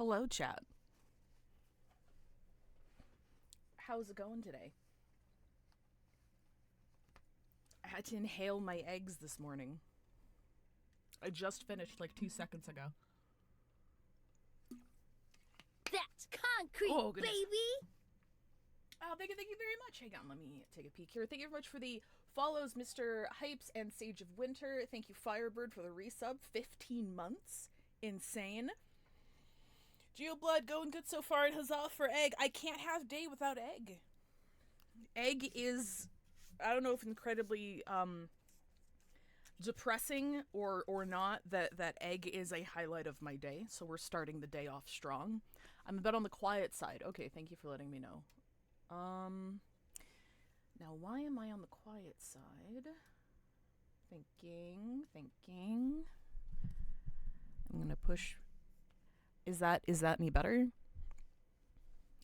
Hello, chat. How's it going today? I had to inhale my eggs this morning. I just finished like 2 seconds ago. That's concrete, Oh, baby! Oh, thank you very much. Hang on, let me take a peek here. Thank you very much for the follows, Mr. Hypes and Sage of Winter. Thank you, Firebird, for the resub. 15 months. Insane. Geoblood going good so far, and huzzah for egg. I can't have day without egg. Egg is, I don't know if incredibly depressing or not, that egg is a highlight of my day, so we're starting the day off strong. I'm a bit on the quiet side. Okay, thank you for letting me know. Now why am I on the quiet side? Thinking. I'm gonna push. Is that any better?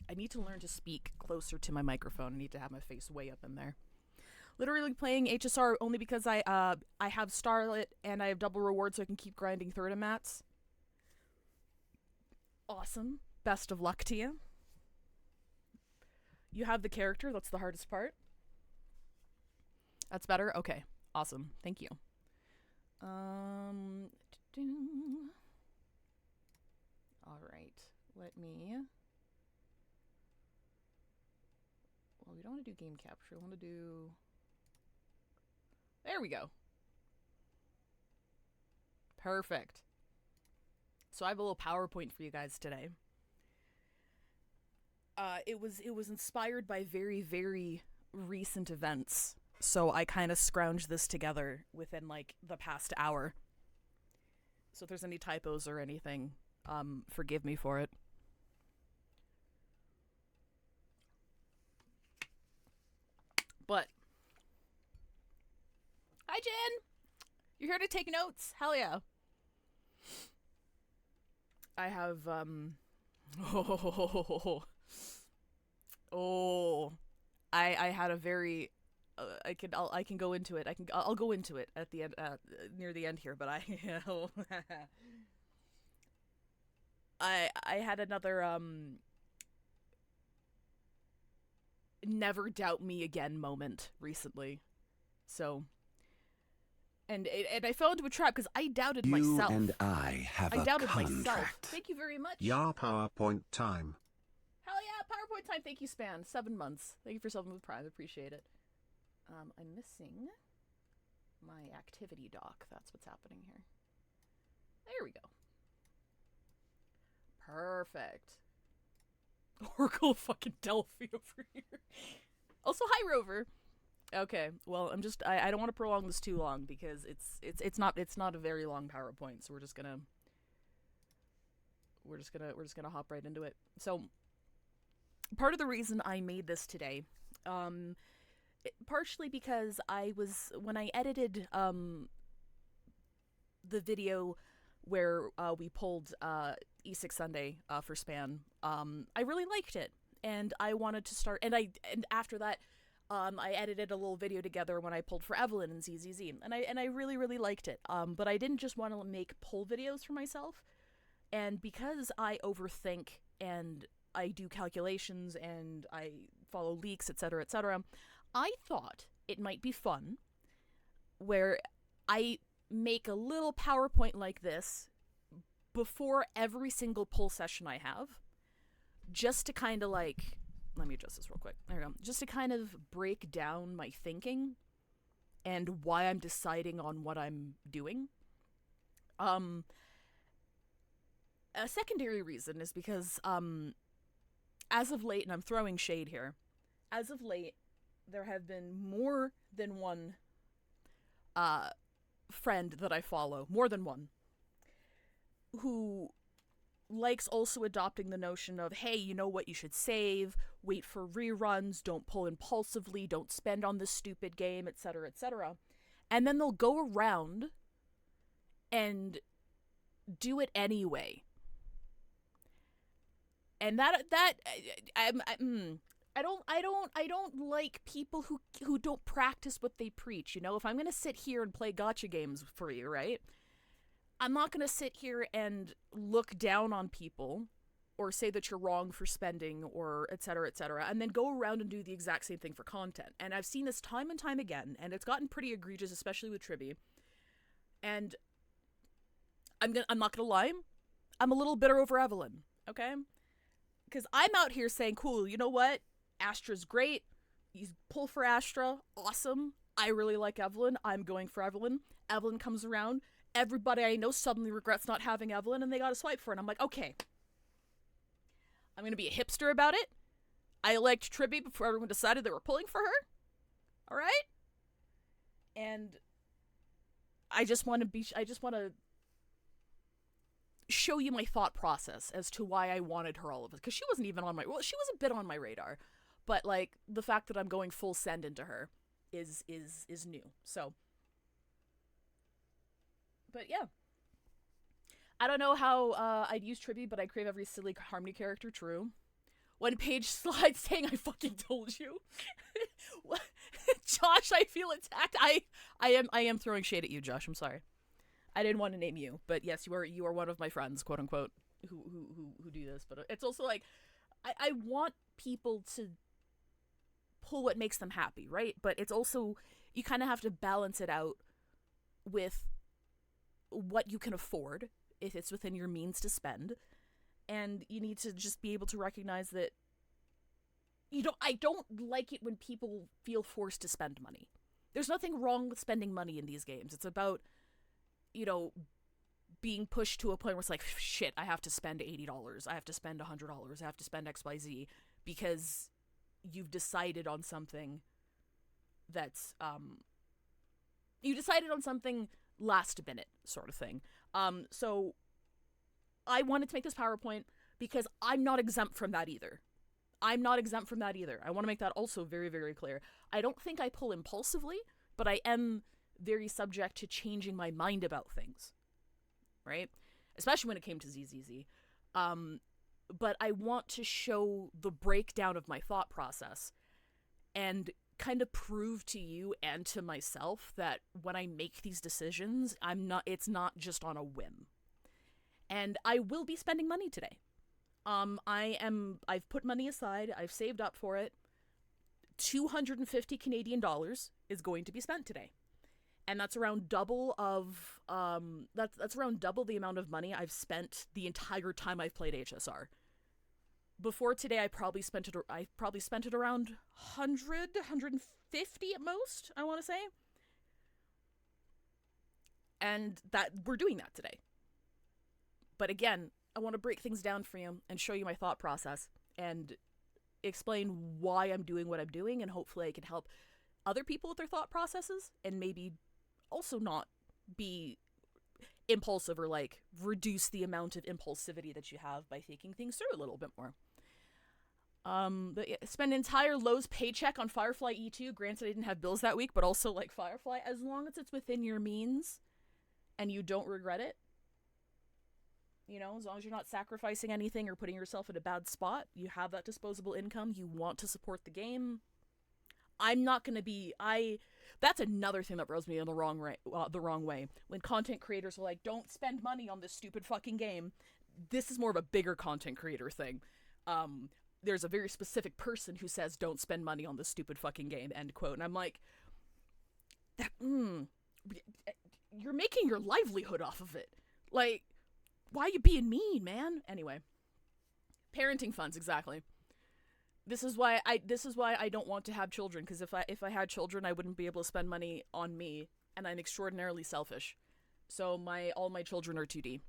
I need to learn to speak closer to my microphone. I need to have my face way up in there. Literally playing HSR only because I have Starlit and I have double reward, so I can keep grinding through to mats. Awesome. Best of luck to you. You have the character. That's the hardest part. That's better? Okay. Awesome. Thank you. Alright. Let me... Well, we don't want to do game capture. We want to do... There we go. Perfect. So I have a little PowerPoint for you guys today. It was inspired by very, very recent events. So I kind of scrounged this together within like the past hour. So if there's any typos or anything, forgive me for it. But hi, Jen. You're here to take notes. Hell yeah. I have I had a very I can go into it. I'll go into it at the end, near the end here. But I had another never doubt me again moment recently. So and I fell into a trap because I doubted myself. You and I have I a doubted contract. myself. Thank you very much. Yeah, PowerPoint time. Hell yeah, PowerPoint time. Thank you, Span. 7 months. Thank you for 7 months Prime. Appreciate it. I'm missing my activity doc. That's what's happening here. There we go. Perfect. Oracle fucking Delphi over here. Also, hi, Rover. Okay, well, I don't want to prolong this too long because it's not a very long PowerPoint, so we're just gonna hop right into it. So part of the reason I made this today, partially because when I edited the video where we pulled E6 Sunday for Span, I really liked it, and I wanted to start, and after that, I edited a little video together when I pulled for Evelyn and ZZZ, and I really, really liked it. But I didn't just want to make pull videos for myself, and because I overthink and I do calculations and I follow leaks, etc., etc., I thought it might be fun where I make a little PowerPoint like this before every single pull session I have, just to kind of like... Let me adjust this real quick. There we go. Just to kind of break down my thinking and why I'm deciding on what I'm doing. A secondary reason is because, as of late, and I'm throwing shade here, as of late, there have been more than one friend that I follow, more than one, who likes also adopting the notion of, hey, you know what, you should save, wait for reruns, don't pull impulsively, don't spend on this stupid game, etc., etc. And then they'll go around and do it anyway. And I don't like people who don't practice what they preach. You know, if I'm gonna sit here and play gotcha games for you, right? I'm not gonna sit here and look down on people or say that you're wrong for spending, or et cetera, and then go around and do the exact same thing for content. And I've seen this time and time again, and it's gotten pretty egregious, especially with Tribbie. And I'm not gonna lie, I'm a little bitter over Evelyn, okay? Because I'm out here saying, cool, you know what? Astra's great. You pull for Astra, awesome. I really like Evelyn. I'm going for Evelyn. Evelyn comes around. Everybody I know suddenly regrets not having Evelyn, and they got to swipe for it. And I'm like, okay. I'm going to be a hipster about it. I liked Tribbie before everyone decided they were pulling for her. All right? And I just want to show you my thought process as to why I wanted her all of it. Because she wasn't even on my... Well, she was a bit on my radar. But, like, the fact that I'm going full send into her is new. So... But yeah. I don't know how I'd use Tribbie, but I crave every silly Harmony character, true. One page slide saying I fucking told you. Josh, I feel attacked. I am throwing shade at you, Josh. I'm sorry. I didn't want to name you, but yes, you are one of my friends, quote unquote, who do this. But it's also like I want people to pull what makes them happy, right? But it's also, you kind of have to balance it out with what you can afford, if it's within your means to spend. And you need to just be able to recognize that I don't like it when people feel forced to spend money. There's nothing wrong with spending money in these games. It's about, being pushed to a point where it's like, shit, I have to spend $80. I have to spend $100. I have to spend XYZ because you've decided on something that's, you decided on something last minute sort of thing. So I wanted to make this PowerPoint because I'm not exempt from that either. I want to make that also very, very clear. I don't think I pull impulsively, but I am very subject to changing my mind about things. Right? Especially when it came to ZZZ. But I want to show the breakdown of my thought process and kind of prove to you and to myself that when I make these decisions, it's not just on a whim. And I will be spending money today. I've put money aside, I've saved up for it. 250 Canadian dollars is going to be spent today. And that's around double of, that's around double the amount of money I've spent the entire time I've played HSR. Before today, I probably spent it around 100, 150 at most, I want to say. And that we're doing that today. But again, I want to break things down for you and show you my thought process and explain why I'm doing what I'm doing, and hopefully I can help other people with their thought processes and maybe also not be impulsive or like reduce the amount of impulsivity that you have by thinking things through a little bit more. But yeah, spend entire Lowe's paycheck on Firefly E2. Granted, I didn't have bills that week, but also like Firefly, as long as it's within your means and you don't regret it, as long as you're not sacrificing anything or putting yourself in a bad spot, you have that disposable income, you want to support the game. I'm not going to be, that's another thing that rubs me in the wrong way. When content creators are like, don't spend money on this stupid fucking game. This is more of a bigger content creator thing. There's a very specific person who says, don't spend money on this stupid fucking game, end quote. And I'm like, you're making your livelihood off of it. Like, why are you being mean, man? Anyway, parenting funds, exactly. This is why I don't want to have children, because if I had children, I wouldn't be able to spend money on me, and I'm extraordinarily selfish. So all my children are 2D.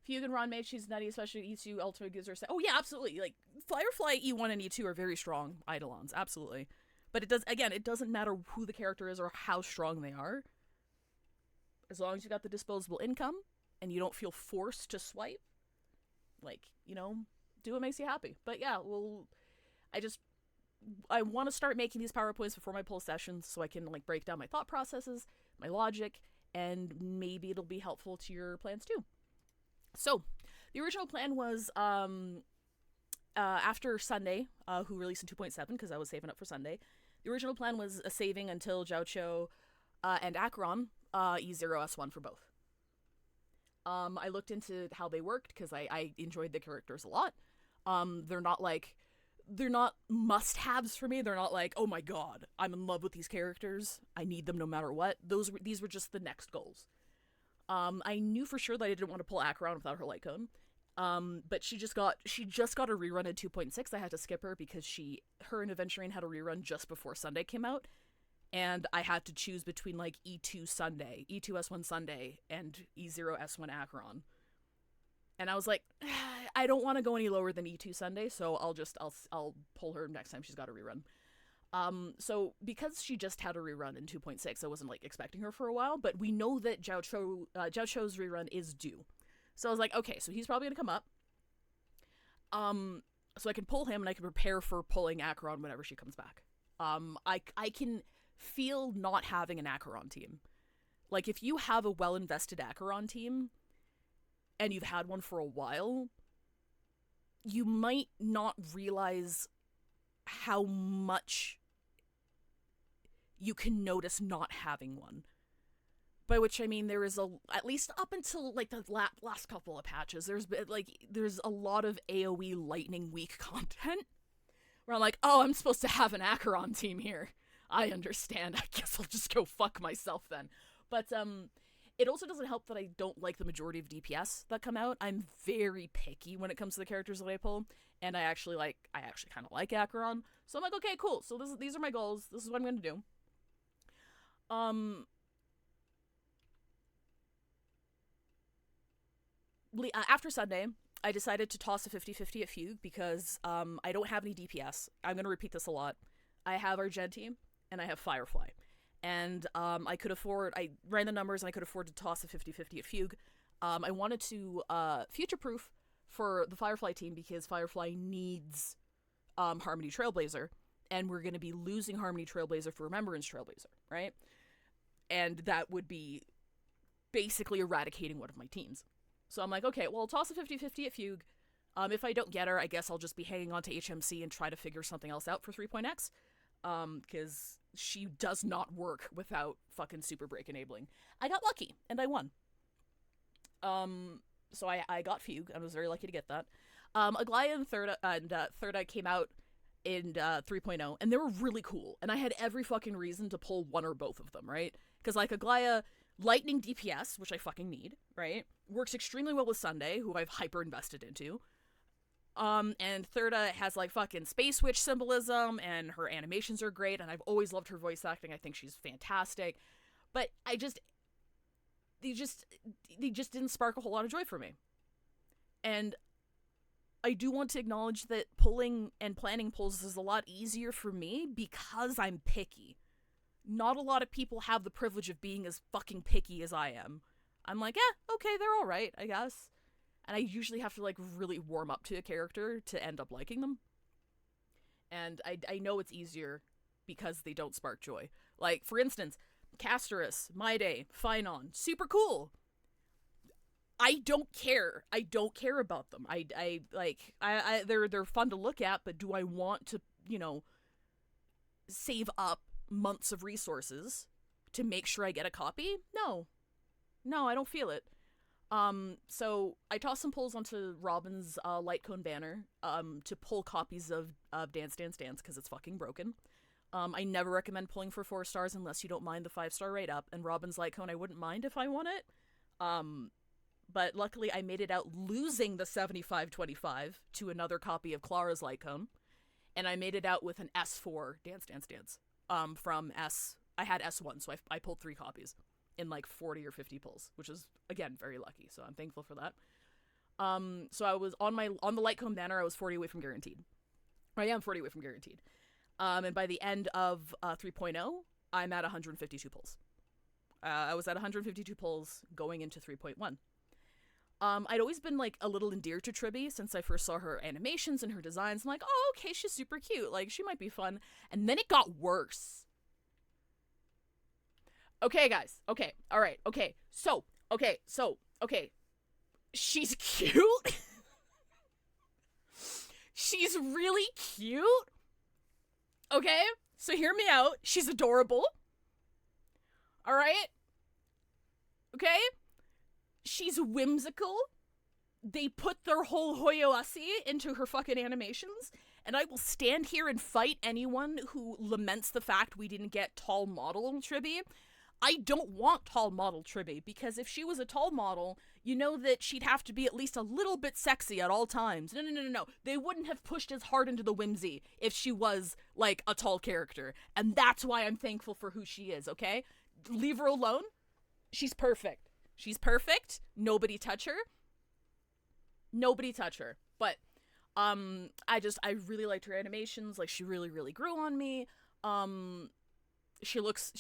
Fugue and Ron Mage, she's nutty, especially E2 Ultimate gives her oh yeah, absolutely. Like Firefly E1 and E2 are very strong Eidolons, absolutely. But it doesn't matter who the character is or how strong they are. As long as you got the disposable income and you don't feel forced to swipe, do what makes you happy. But yeah, I want to start making these PowerPoints before my poll sessions so I can break down my thought processes, my logic, and maybe it'll be helpful to your plans too. So, the original plan was after Sunday, who released in 2.7 because I was saving up for Sunday. The original plan was a saving until Jiao and Acheron E0 S1 for both. I looked into how they worked because I enjoyed the characters a lot. They're not must-haves for me. They're not like, oh my god, I'm in love with these characters. I need them no matter what. These were just the next goals. I knew for sure that I didn't want to pull Acheron without her light cone. But she just got a rerun at 2.6. I had to skip her because her and Aventurine had a rerun just before Sunday came out. And I had to choose between like E2 Sunday, E2 S1 Sunday, and E0 S1 Acheron. And I was like, I don't want to go any lower than E2 Sunday, so I'll pull her next time she's got a rerun. So because she just had a rerun in 2.6, I wasn't like expecting her for a while, but we know that Zhao Chou's rerun is due. So I was like, okay, so he's probably gonna come up. So I can pull him and I can prepare for pulling Acheron whenever she comes back. I can feel not having an Acheron team. Like, if you have a well-invested Acheron team, and you've had one for a while, you might not realize how much you can notice not having one. By which I mean there is at least up until like the last couple of patches, there's a lot of AoE Lightning Week content where I'm like, oh, I'm supposed to have an Acheron team here. I understand. I guess I'll just go fuck myself then. But it also doesn't help that I don't like the majority of DPS that come out. I'm very picky when it comes to the characters that I pull, and I actually kind of like Acheron. So I'm like, okay, cool. So these are my goals. This is what I'm going to do. After Sunday, I decided to toss a 50-50 at Fugue because I don't have any DPS. I'm going to repeat this a lot. I have Argenti, and I have Firefly. And I ran the numbers and I could afford to toss a 50-50 at Fugue. I wanted to future-proof for the Firefly team because Firefly needs Harmony Trailblazer, and we're going to be losing Harmony Trailblazer for Remembrance Trailblazer, right? And that would be basically eradicating one of my teams. So I'm like, okay, well, I'll toss a 50-50 at Fugue. If I don't get her, I guess I'll just be hanging on to HMC and try to figure something else out for 3.x. Because she does not work without fucking Super Break enabling. I got lucky, and I won. So I got Fugue, and I was very lucky to get that. Aglaya and Thirda came out in 3.0, and they were really cool, and I had every fucking reason to pull one or both of them, right? Because, like, Aglaya, lightning DPS, which I fucking need, right? Works extremely well with Sunday, who I've hyper-invested into. And Thirda has, like, fucking Space Witch symbolism, and her animations are great, and I've always loved her voice acting. I think she's fantastic. But they just didn't spark a whole lot of joy for me. And I do want to acknowledge that pulling and planning pulls is a lot easier for me because I'm picky. Not a lot of people have the privilege of being as fucking picky as I am. I'm like, okay, they're alright, I guess. And I usually have to, like, really warm up to a character to end up liking them. And I know it's easier because they don't spark joy. Like, for instance, Castorus, Maide, Phynon, super cool. I don't care. I don't care about them. They're fun to look at, but do I want to, save up months of resources to make sure I get a copy? No, I don't feel it. So I tossed some pulls onto Robin's light cone banner to pull copies of Dance Dance Dance because it's fucking broken. I never recommend pulling for 4 stars unless you don't mind the 5-star rate up, and Robin's light cone I wouldn't mind if I won it. But luckily I made it out losing the 75-25 to another copy of Clara's light cone, and I made it out with an S4 Dance Dance Dance from S. I had S1, so I pulled 3 copies in like 40 or 50 pulls, which is, again, very lucky, so I'm thankful for that. So I was on the light cone banner, I was 40 away from guaranteed. I am 40 away from guaranteed. And by the end of 3.0, I'm at 152 pulls. I was at 152 pulls going into 3.1. I'd always been, like, a little endeared to Tribbie since I first saw her animations and her designs. I'm like, oh, okay, she's super cute. Like, she might be fun. And then it got worse. Okay, guys. Okay. All right. Okay. So. She's cute. She's really cute. Okay? So hear me out. She's adorable. All right? Okay? She's whimsical. They put their whole Hoyoasi into her fucking animations, and I will stand here and fight anyone who laments the fact we didn't get tall model Tribbie. I don't want tall model Tribbie, because if she was a tall model, you know that she'd have to be at least a little bit sexy at all times. No. They wouldn't have pushed as hard into the whimsy if she was, like, a tall character. And that's why I'm thankful for who she is, okay? Leave her alone. She's perfect. She's perfect. Nobody touch her. Nobody touch her. But, I really liked her animations. Like, she really, really grew on me. She looks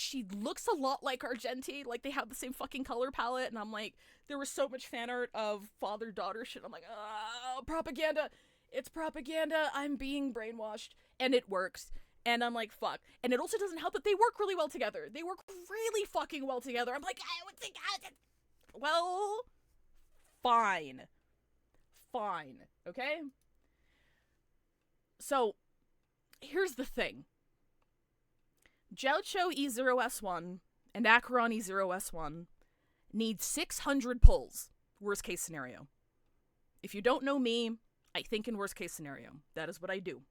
a lot like Argenti. Like, they have the same fucking color palette, and I'm like, there was so much fan art of father-daughter shit. I'm like, propaganda. It's propaganda. I'm being brainwashed. And it works. And I'm like, fuck. And it also doesn't help that they work really well together. They work really fucking well together. I'm like, I would think, well, fine. Fine. Okay? So, here's the thing. Jiaoqiu E0S1 and Acheron E0S1 need 600 pulls, worst case scenario. If you don't know me, I think in worst case scenario. That is what I do.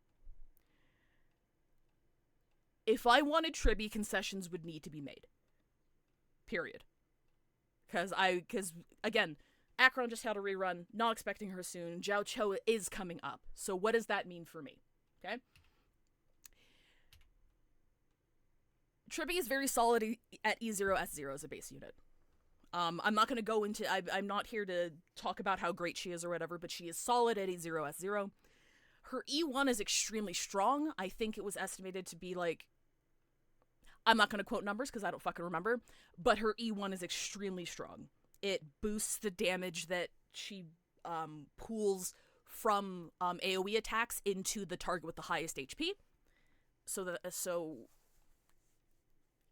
If I wanted Tribbie, concessions would need to be made. Period. Because, again, Acheron just had a rerun, not expecting her soon. Jiaoqiu is coming up. So what does that mean for me? Okay? Tribbie is very solid at E0S0 as a base unit. I'm not going to go into... I'm not here to talk about how great she is or whatever, but she is solid at E0S0. Her E1 is extremely strong. I think it was estimated to be like... I'm not going to quote numbers because I don't fucking remember, but her E1 is extremely strong. It boosts the damage that she pools from AoE attacks into the target with the highest HP. So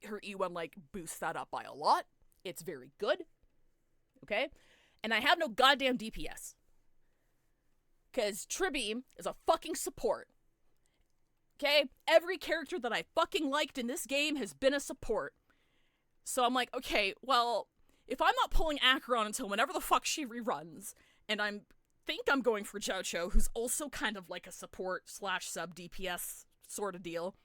her E1, like, boosts that up by a lot. It's very good. Okay? And I have no goddamn DPS. Because Tribbie is a fucking support. Okay? Every character that I fucking liked in this game has been a support. So I'm like, okay, well, if I'm not pulling Acheron until whenever the fuck she reruns, and think I'm going for Jiaoqiu, who's also kind of like a support / sub DPS sort of deal,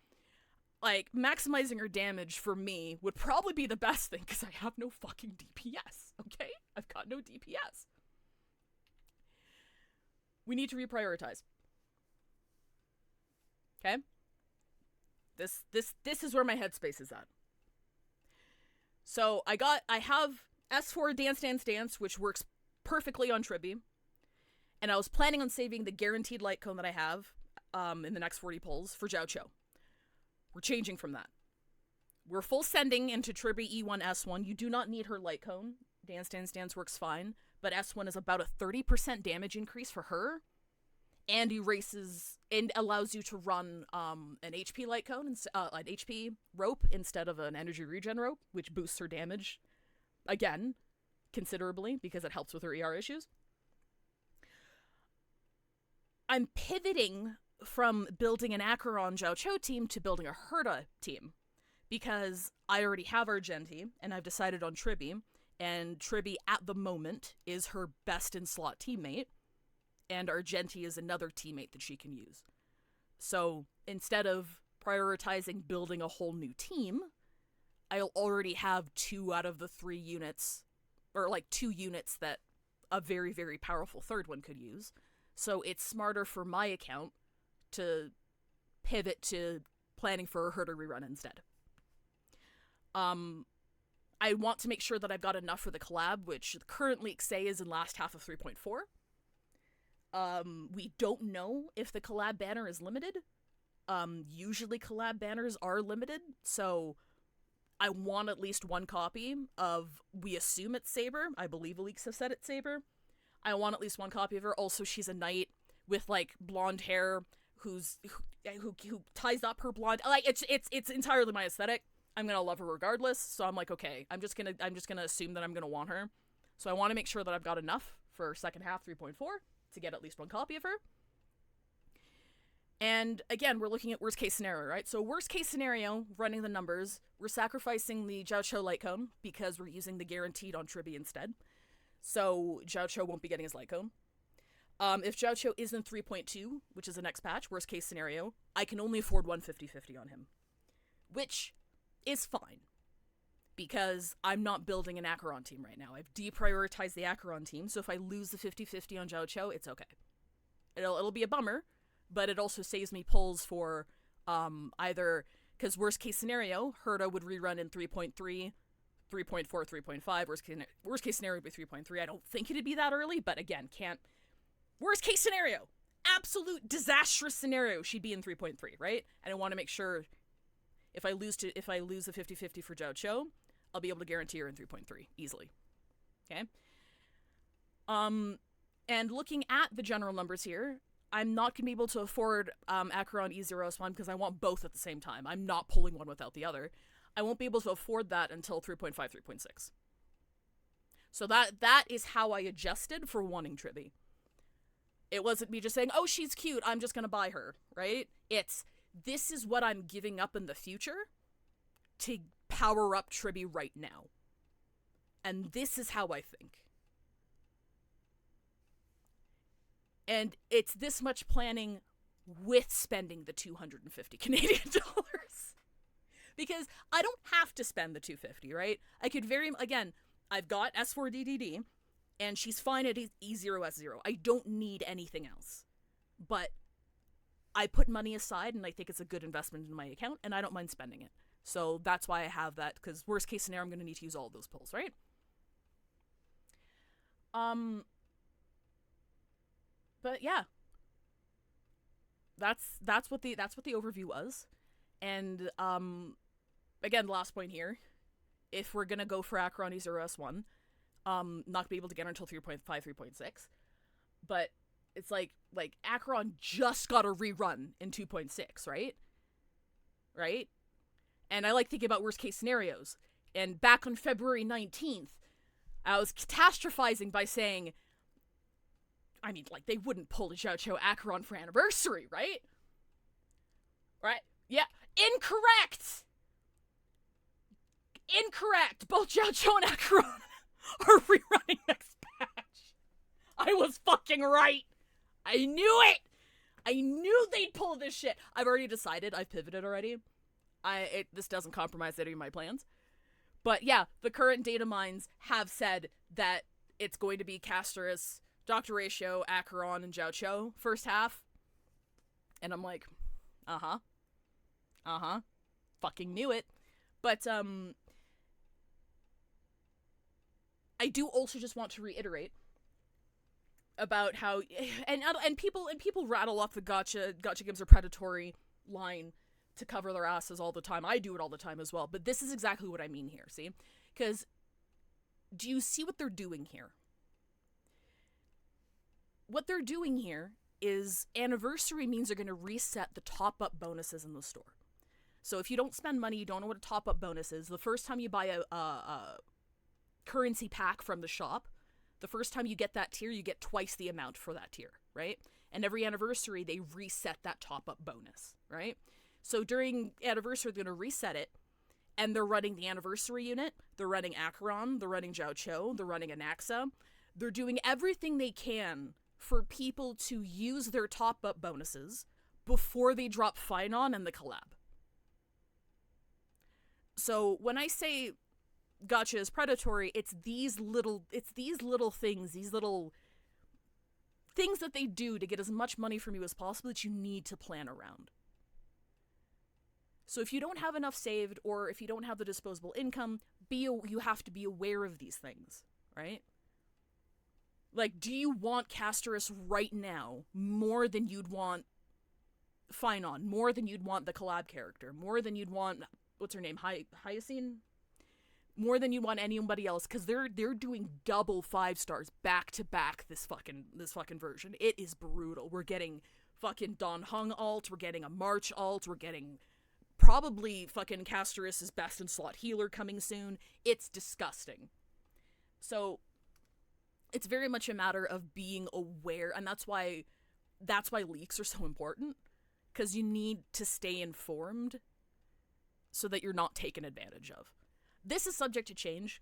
like, maximizing her damage for me would probably be the best thing, because I have no fucking DPS, okay? I've got no DPS. We need to reprioritize. Okay? This is where my headspace is at. So, I have S4 Dance, which works perfectly on Tribbie, and I was planning on saving the guaranteed light cone that I have in the next 40 pulls for Jiaoqiu. We're changing from that. We're full sending into Tribbie E1 S1. You do not need her light cone. Dance works fine, but S1 is about a 30% damage increase for her, and erases and allows you to run an HP light cone, an HP rope instead of an energy regen rope, which boosts her damage again considerably because it helps with her ER issues. I'm pivoting from building an Acheron Jiaoqiu team to building a Herta team, because I already have Argenti, and I've decided on Tribbie, and Tribbie at the moment is her best in slot teammate, and Argenti is another teammate that she can use. So instead of prioritizing building a whole new team, I'll already have 2 out of the 3 units, or like 2 units that a very, very powerful third one could use. So it's smarter for my account to pivot to planning for her to rerun instead. I want to make sure that I've got enough for the collab, which currently say is in last half of 3.4. We don't know if the collab banner is limited. Usually collab banners are limited, so I want at least 1 copy of, we assume it's Saber. I believe the leaks have said it's Saber. I want at least 1 copy of her. Also, she's a knight with, like, blonde hair who ties up her blonde. Like, it's entirely my aesthetic. I'm gonna love her regardless. So I'm like, okay, I'm just gonna assume that I'm gonna want her. So I want to make sure that I've got enough for second half 3.4 to get at least 1 copy of her. And again, we're looking at worst case scenario, right? So worst case scenario, running the numbers, we're sacrificing the Jiaoqiu light cone because we're using the guaranteed on Tribbie instead. So Zhao Cho won't be getting his Lycone. If Zhao Cho is in 3.2, which is the next patch, worst case scenario, I can only afford 150-50 on him. Which is fine. Because I'm not building an Acheron team right now. I've deprioritized the Acheron team, so if I lose the 50-50 on Zhao Cho, it's okay. It'll be a bummer, but it also saves me pulls for either... Because worst case scenario, Herta would rerun in 3.3, 3.4, 3.5. Worst case scenario would be 3.3. I don't think it'd be that early, but again, can't... Worst case scenario, absolute disastrous scenario, she'd be in 3.3, right? And I want to make sure if I lose the 50-50 for Zhao Cho, I'll be able to guarantee her in 3.3 easily. Okay? And looking at the general numbers here, I'm not going to be able to afford Acheron E0S1 because I want both at the same time. I'm not pulling one without the other. I won't be able to afford that until 3.5, 3.6. So that is how I adjusted for wanting Tribbie. It wasn't me just saying, oh, she's cute, I'm just going to buy her, right? It's, this is what I'm giving up in the future to power up Tribbie right now. And this is how I think. And it's this much planning with spending the 250 Canadian dollars. Because I don't have to spend the 250, right? I could again, I've got S4DDD, and she's fine at E0S0. I don't need anything else. But I put money aside, and I think it's a good investment in my account, and I don't mind spending it. So that's why I have that, because worst case scenario, I'm going to need to use all of those pulls, right? But yeah. That's what the overview was. And again, last point here. If we're going to go for Acheron E0S1, not gonna be able to get her until 3.5, 3.6. But it's like Acheron just got a rerun in 2.6, right? Right? And I like thinking about worst case scenarios. And back on February 19th, I was catastrophizing by saying, I mean, like, they wouldn't pull a Zhao Cho Acheron for anniversary, right? Right? Yeah. Incorrect! Incorrect! Both Zhao Cho and Acheron are rerunning next patch. I was fucking right. I knew it. I knew they'd pull this shit. I've already decided. I've pivoted already. This doesn't compromise any of my plans. But yeah, the current data mines have said that it's going to be Casterus, Dr. Ratio, Acheron, and Zhao Cho first half. And I'm like, fucking knew it. But I do also just want to reiterate about how and people rattle off the gotcha games are predatory line to cover their asses all the time. I do it all the time as well. But this is exactly what I mean here, see? Because do you see what they're doing here? What they're doing here is anniversary means they're going to reset the top-up bonuses in the store. So if you don't spend money, you don't know what a top-up bonus is, the first time you buy a currency pack from the shop, the first time you get that tier, you get twice the amount for that tier, right? And every anniversary, they reset that top-up bonus, right? So during anniversary, they're going to reset it, and they're running the anniversary unit, they're running Acheron, they're running Zhao Cho, they're running Anaxa. They're doing everything they can for people to use their top-up bonuses before they drop Phynon and the collab. So when I say gotcha is predatory, it's these little things, these little things that they do to get as much money from you as possible that you need to plan around. So if you don't have enough saved, or if you don't have the disposable income, you have to be aware of these things, right? Like, do you want Casterus right now more than you'd want Phynon, more than you'd want the collab character, more than you'd want, what's her name, Hyacine? More than you want anybody else, because they're doing double 5 stars back to back this fucking version. It is brutal. We're getting fucking Don Hung alt, we're getting a March alt, we're getting probably fucking Casterus' best in slot healer coming soon. It's disgusting. So it's very much a matter of being aware, and that's why leaks are so important, because you need to stay informed so that you're not taken advantage of. This is subject to change,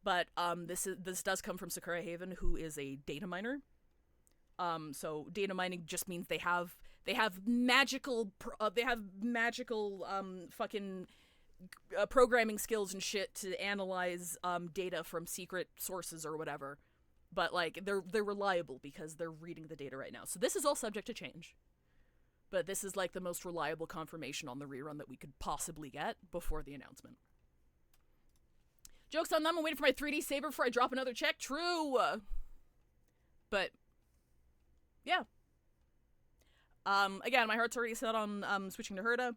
But this does come from Sakura Haven, who is a data miner. So data mining just means they have magical fucking programming skills and shit to analyze data from secret sources or whatever. But like they're reliable because they're reading the data right now. So this is all subject to change. But this is like the most reliable confirmation on the rerun that we could possibly get before the announcement. Joke's on them, I'm waiting for my 3D saber before I drop another check. True! But, yeah. Again, my heart's already set on switching to Herda.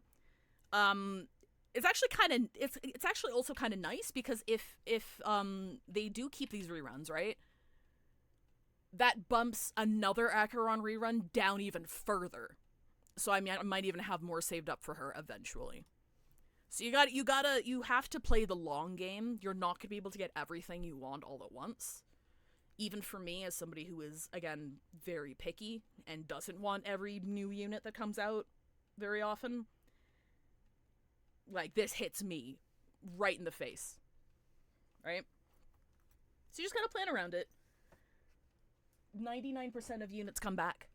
It's actually it's actually also kind of nice because if they do keep these reruns, right? That bumps another Acheron rerun down even further. So I might even have more saved up for her eventually. So you have to play the long game. You're not gonna be able to get everything you want all at once. Even for me, as somebody who is, again, very picky and doesn't want every new unit that comes out very often, like, this hits me right in the face. Right? So you just gotta plan around it. 99% of units come back.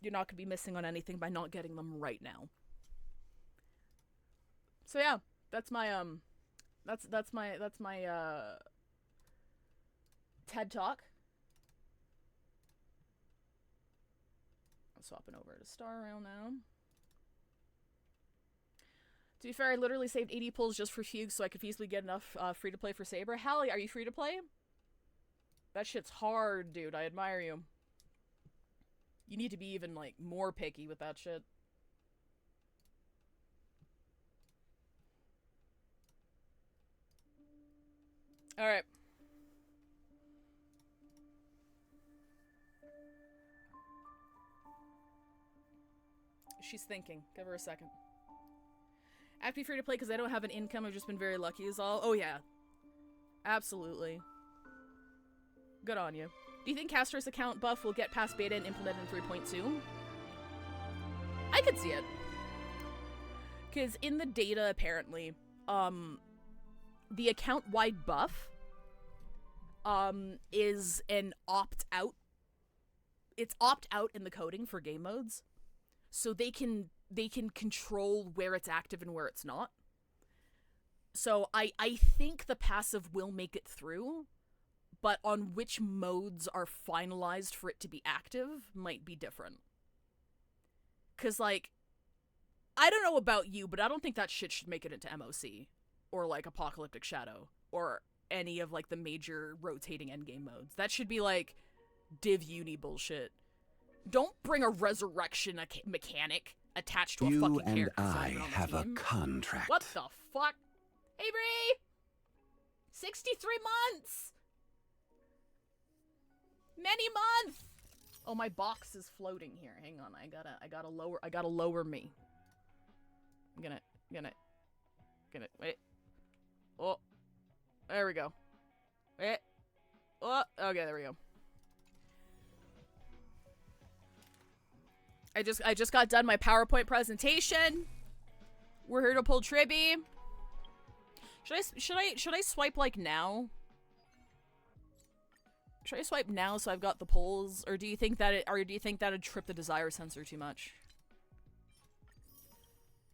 You're not gonna be missing on anything by not getting them right now. So yeah, that's my TED Talk. I'm swapping over to Star Rail now. To be fair, I literally saved 80 pulls just for Fugue so I could feasibly get enough free to play for Saber. Hallie, are you free to play? That shit's hard, dude. I admire you. You need to be even, like, more picky with that shit. Alright. She's thinking. Give her a second. I have to be free to play because I don't have an income. I've just been very lucky is all. Oh, yeah. Absolutely. Good on you. Do you think Castor's account buff will get past beta and implemented in 3.2? I could see it. Because in the data, apparently, the account-wide buff is an opt-out. It's opt-out in the coding for game modes. So they can control where it's active and where it's not. So I think the passive will make it through, but on which modes are finalized for it to be active might be different. 'Cause, like, I don't know about you, but I don't think that shit should make it into MOC. Or, like, Apocalyptic Shadow. Or any of, like, the major rotating endgame modes. That should be, like, Div Uni bullshit. Don't bring a resurrection mechanic attached to a fucking character. You and I have a contract. What the fuck? Hey, Bree! 63 months! Many months! Oh, my box is floating here. Hang on, I gotta lower me. I'm gonna, wait. Oh, there we go. Wait. Oh, okay, there we go. I just got done my PowerPoint presentation. We're here to pull Tribbie. Should I swipe like now? Should I swipe now so I've got the polls, or do you think that it'd trip the desire sensor too much?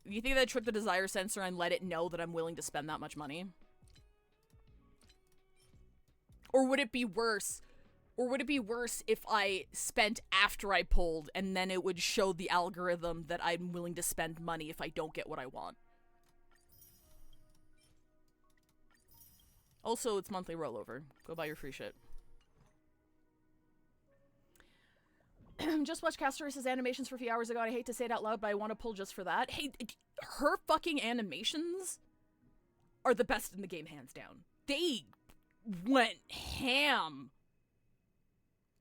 Do you think that'd trip the desire sensor and let it know that I'm willing to spend that much money? Or would it be worse? Or would it be worse if I spent after I pulled and then it would show the algorithm that I'm willing to spend money if I don't get what I want? Also, it's monthly rollover. Go buy your free shit. Just watched Castor's animations for a few hours ago. I hate to say it out loud, but I want to pull just for that. Hey, her fucking animations are the best in the game, hands down. They went ham.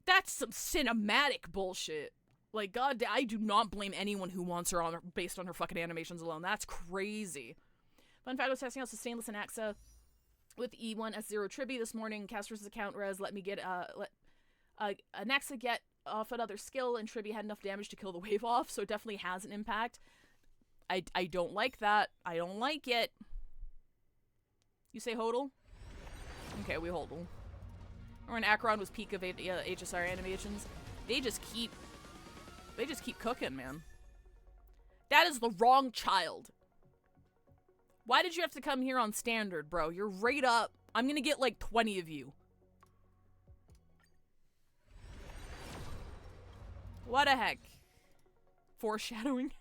That's some cinematic bullshit. Like, god, I do not blame anyone who wants her on based on her fucking animations alone. That's crazy. Fun fact, I was testing out Sustainless and AXA with E1S0 Tribbie this morning. Castor's account res let me get Anaxa get off another skill, and Tribbie had enough damage to kill the wave off, so it definitely has an impact. I don't like that. I don't like it. You say hodl? Okay, we hold them. Or when Acheron was peak of HSR animations, they just keep cooking, man. That is the wrong child. Why did you have to come here on standard, bro? You're right up. I'm gonna get like 20 of you. What the heck? Foreshadowing.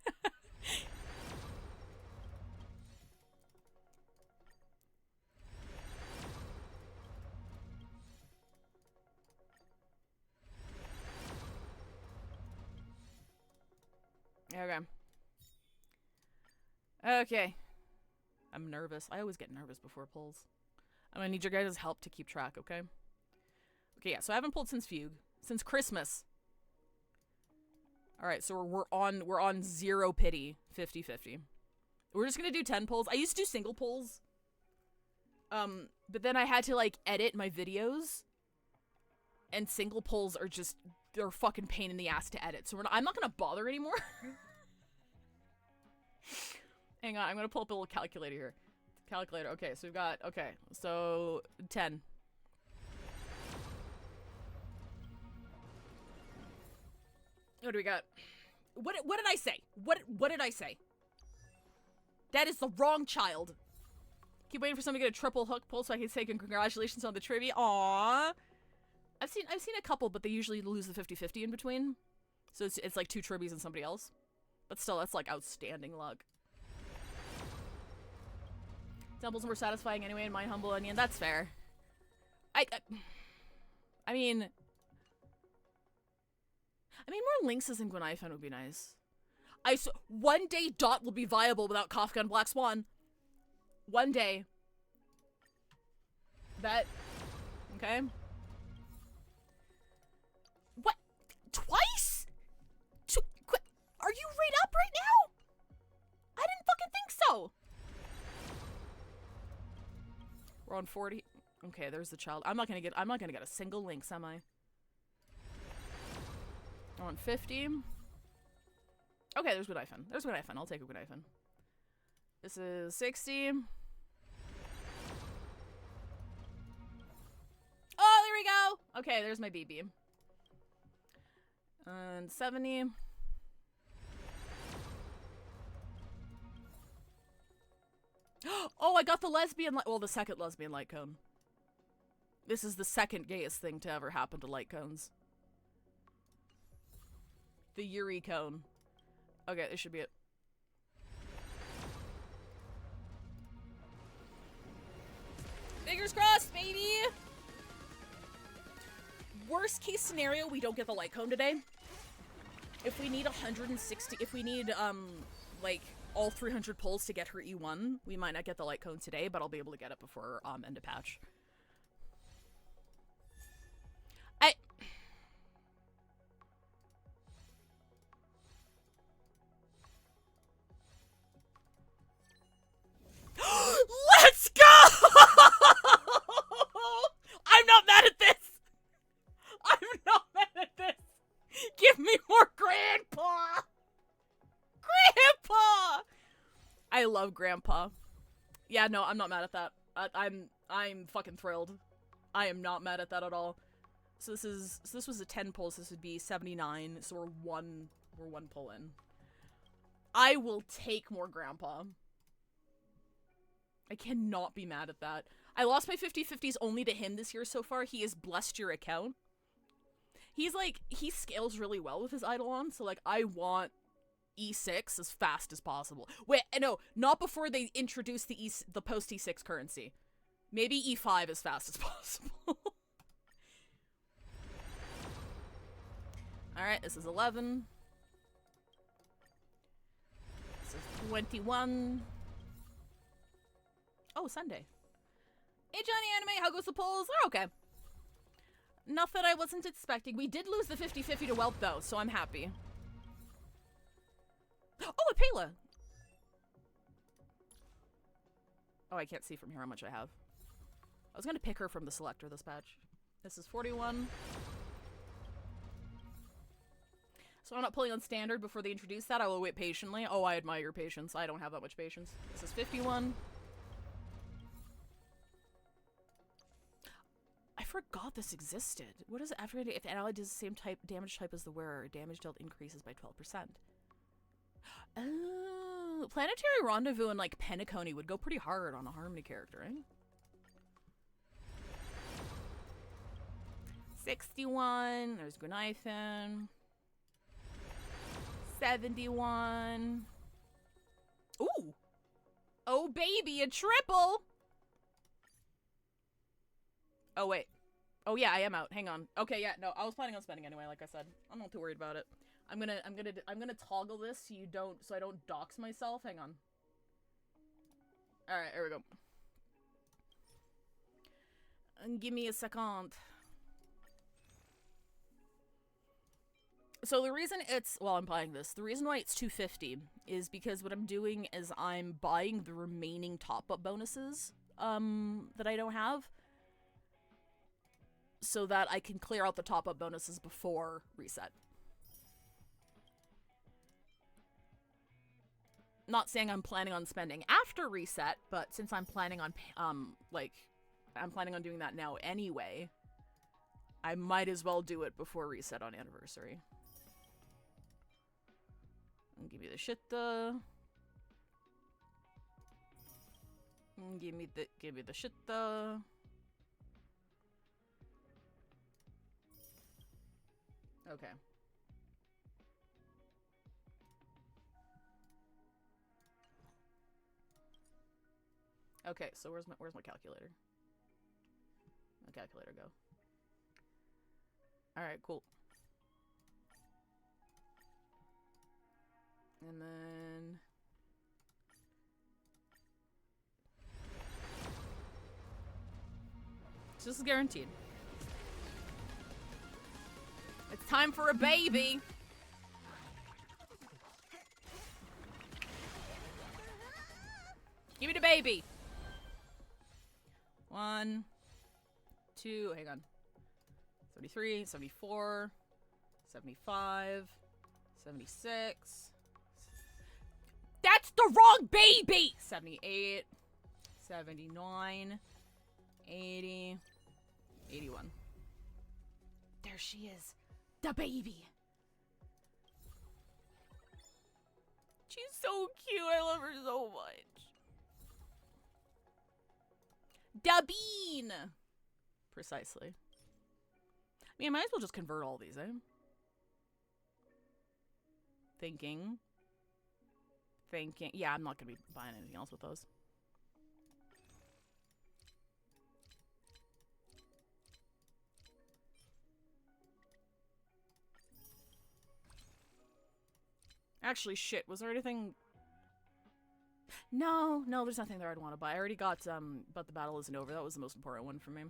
Okay. Okay. I'm nervous. I always get nervous before pulls. I'm gonna need your guys' help to keep track, okay? Okay, yeah, so I haven't pulled since Fugue. Since Christmas. Alright, so we're on zero pity. 50-50. We're just gonna do 10 pulls. I used to do single pulls. But then I had to, like, edit my videos. And single pulls are just, they're a fucking pain in the ass to edit. So I'm not gonna bother anymore. Hang on, I'm gonna pull up a little calculator here. Calculator, okay, so we've got, okay, so 10. What do we got? What did I say? What did I say? That is the wrong child. Keep waiting for someone to get a triple hook pull so I can say congratulations on the Tribbie. Aww. I've seen a couple, but they usually lose the 50-50 in between. So it's like 2 Tribbies and somebody else. But still, that's like outstanding luck. Temple's more satisfying anyway, in my humble opinion. That's fair. I mean, more Lynxes and Gwenaifen would be nice. One day Dot will be viable without Kafka and Black Swan. One day. That. Okay. What? Twice? Are you right up right now? I didn't fucking think so. We're on 40. Okay, there's the child. I'm not gonna get a single Lynx, am I? I'm on 50. Okay, there's Gwenaifen. There's Gwenaifen. I'll take a Gwenaifen. This is 60. Oh, there we go. Okay, there's my BB. And 70. Oh, I got the lesbian well, the second lesbian light cone. This is the second gayest thing to ever happen to light cones. The Yuri cone. Okay, this should be it. Fingers crossed, baby! Worst case scenario, we don't get the light cone today. If we need 160, if we need, like, all 300 pulls to get her E1, we might not get the light cone today, but I'll be able to get it before, end of patch. Let's go! I'm not mad at this! I'm not mad at this! Give me more Grandpa! Grandpa! I love Grandpa. Yeah, no, I'm not mad at that. I'm fucking thrilled. I am not mad at that at all. So this was a 10 pull, so this would be 79, so we're one pull in. I will take more Grandpa. I cannot be mad at that. I lost my 50-50s only to him this year so far. He has blessed your account. He's like, he scales really well with his Eidolon, so like, I want E6 as fast as possible. Wait, no, not before they introduce the post E6 currency. Maybe E5 as fast as possible. Alright, this is 11. This is 21. Oh, Sunday. Hey, Johnny Anime, how goes the polls? They're okay. Nothing I wasn't expecting. We did lose the 50-50 to Whelp, though, so I'm happy. Oh, a Pela! Oh, I can't see from here how much I have. I was gonna pick her from the selector this patch. This is 41. So I'm not pulling on standard before they introduce that. I will wait patiently. Oh, I admire your patience. I don't have that much patience. This is 51. forgot this existed. What is it after if an ally does the same type damage type as the wearer, damage dealt increases by 12%. Oh, Planetary Rendezvous and like Penacony would go pretty hard on a Harmony character, right? 61. There's Grenithan. 71. Ooh. Oh baby, a triple. Oh wait. Oh yeah, I am out. Hang on. Okay, yeah, no, I was planning on spending anyway, like I said. I'm not too worried about it. I'm gonna toggle this so I don't dox myself. Hang on. Alright, here we go. And give me a second. So the reason I'm buying this. The reason why it's $250 is because what I'm doing is I'm buying the remaining top-up bonuses that I don't have, so that I can clear out the top-up bonuses before reset. Not saying I'm planning on spending after reset, but since I'm planning on I'm planning on doing that now anyway, I might as well do it before reset on anniversary. And give me the shit the. Give me the shit the. Okay. Okay, so where's my calculator? My calculator go. All right, cool. And then this is guaranteed. It's time for a baby. Give me the baby. 1, 2, hang on. 73, 74, 75, 76. That's the wrong baby! 78, 79, 80, 81. There she is. The baby. She's so cute. I love her so much. Da bean! Precisely. I mean, I might as well just convert all these, eh? Thinking. Yeah, I'm not gonna be buying anything else with those. Actually, shit, was there anything... No, there's nothing there I'd want to buy. I already got, But the Battle Isn't Over. That was the most important one for me.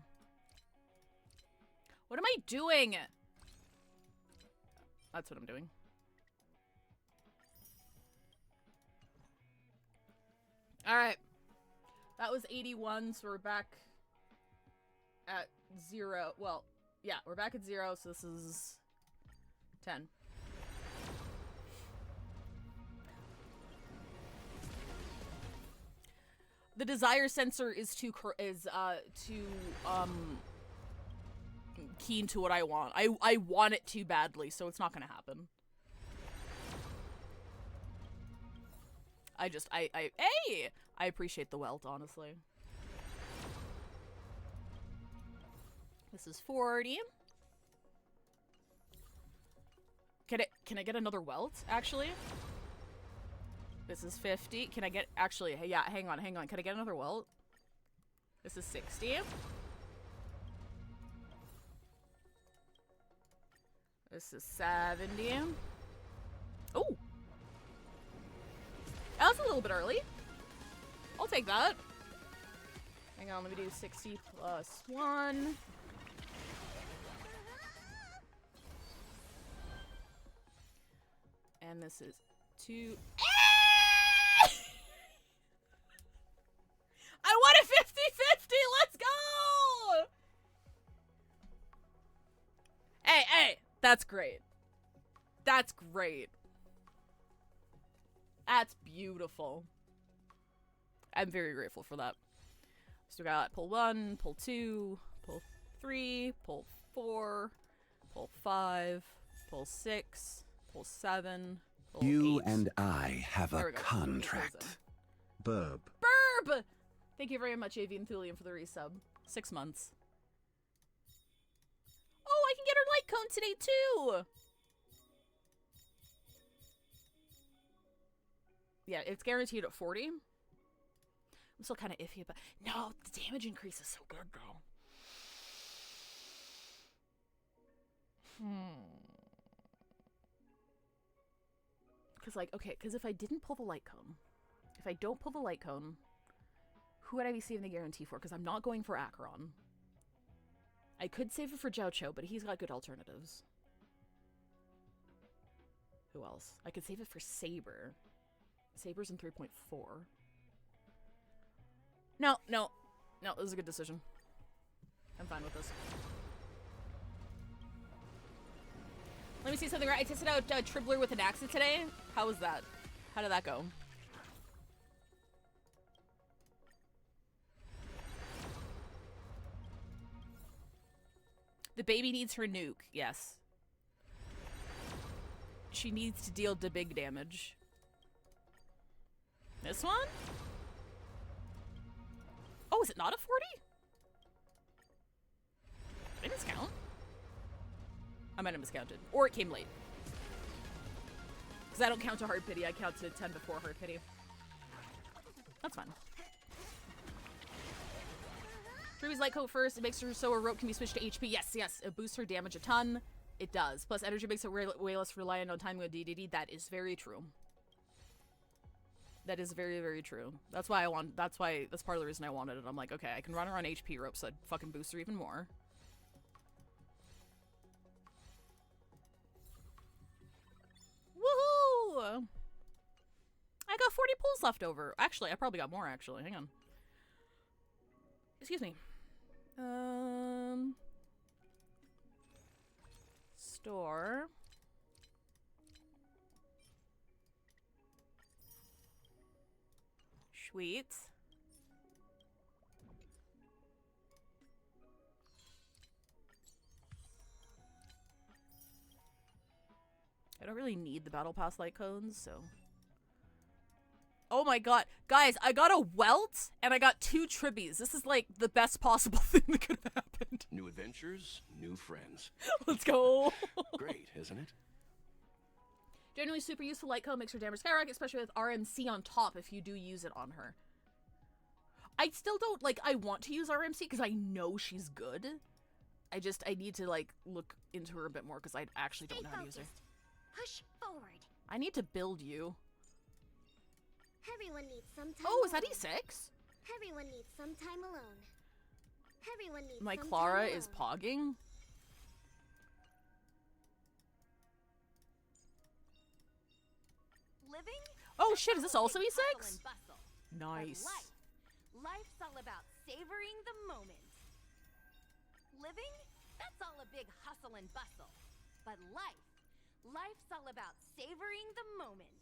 What am I doing? That's what I'm doing. Alright. That was 81, so we're back at 0. Well, yeah, we're back at 0, so this is 10. The desire sensor is too keen to what I want. I want it too badly, so it's not gonna happen. Hey! I appreciate the welt, honestly. This is 40. Can I get another welt, actually? This is 50. Can I get, actually, yeah, hang on. Can I get another welt? This is 60. This is 70. Oh! That was a little bit early. I'll take that. Hang on, let me do 60 plus 1. And this is 2. I want a 50-50! Let's go! Hey! That's great. That's great. That's beautiful. I'm very grateful for that. So we got pull 1, pull 2, pull 3, pull 4, pull 5, pull 6, pull 7, pull 8. You and I have There a we go. contract. Burb. Burb! Thank you very much, Avian Thulium, for the resub. 6 months. Oh, I can get her light cone today, too! Yeah, it's guaranteed at 40. I'm still kind of iffy about... No, the damage increase is so good, though. Because, like, okay, because if I didn't pull the light cone, if I don't pull the light cone, who would I be saving the guarantee for? Because I'm not going for Acheron. I could save it for Jiao Cho, but he's got good alternatives. Who else? I could save it for Saber. Saber's in 3.4. No, this is a good decision. I'm fine with this. Let me see something right. I tested out Tribbler with an Axa today. How was that? How did that go? The baby needs her nuke, yes. She needs to deal the big damage. This one? Oh, is it not a 40? Did I miscount? I might have miscounted. Or it came late. Because I don't count to hard pity, I count to 10 before hard pity. That's fine. Tribbie's light coat first. It makes her so a rope can be switched to HP. Yes, yes. It boosts her damage a ton. It does. Plus, energy makes it way less reliant on timing with DDD. That is very true. That is very, very true. That's why that's part of the reason I wanted it. I'm like, okay, I can run her on HP ropes that fucking boost her even more. Woohoo! I got 40 pulls left over. Actually, I probably got more, actually. Hang on. Excuse me. Store. Sweet. I don't really need the Battle Pass light cones, so... Oh my god. Guys, I got a welt, and I got 2 Tribbies. This is, like, the best possible thing that could have happened. New adventures, new friends. Let's go. Great, isn't it? Generally super useful light cone, makes her damage skyrocket, especially with RMC on top if you do use it on her. I still don't, like, I want to use RMC because I know she's good. I need to, like, look into her a bit more because I actually don't know how to use her. Push forward. I need to build you. Everyone needs some time. Oh, is that alone. E6? Everyone needs some time alone. Everyone needs My some Clara time is alone. pogging. Living? Oh shit, is this also Hustle E6? and bustle. Nice. But life's all about savoring the moment. Living? That's all a big hustle and bustle. But life's all about savoring the moment.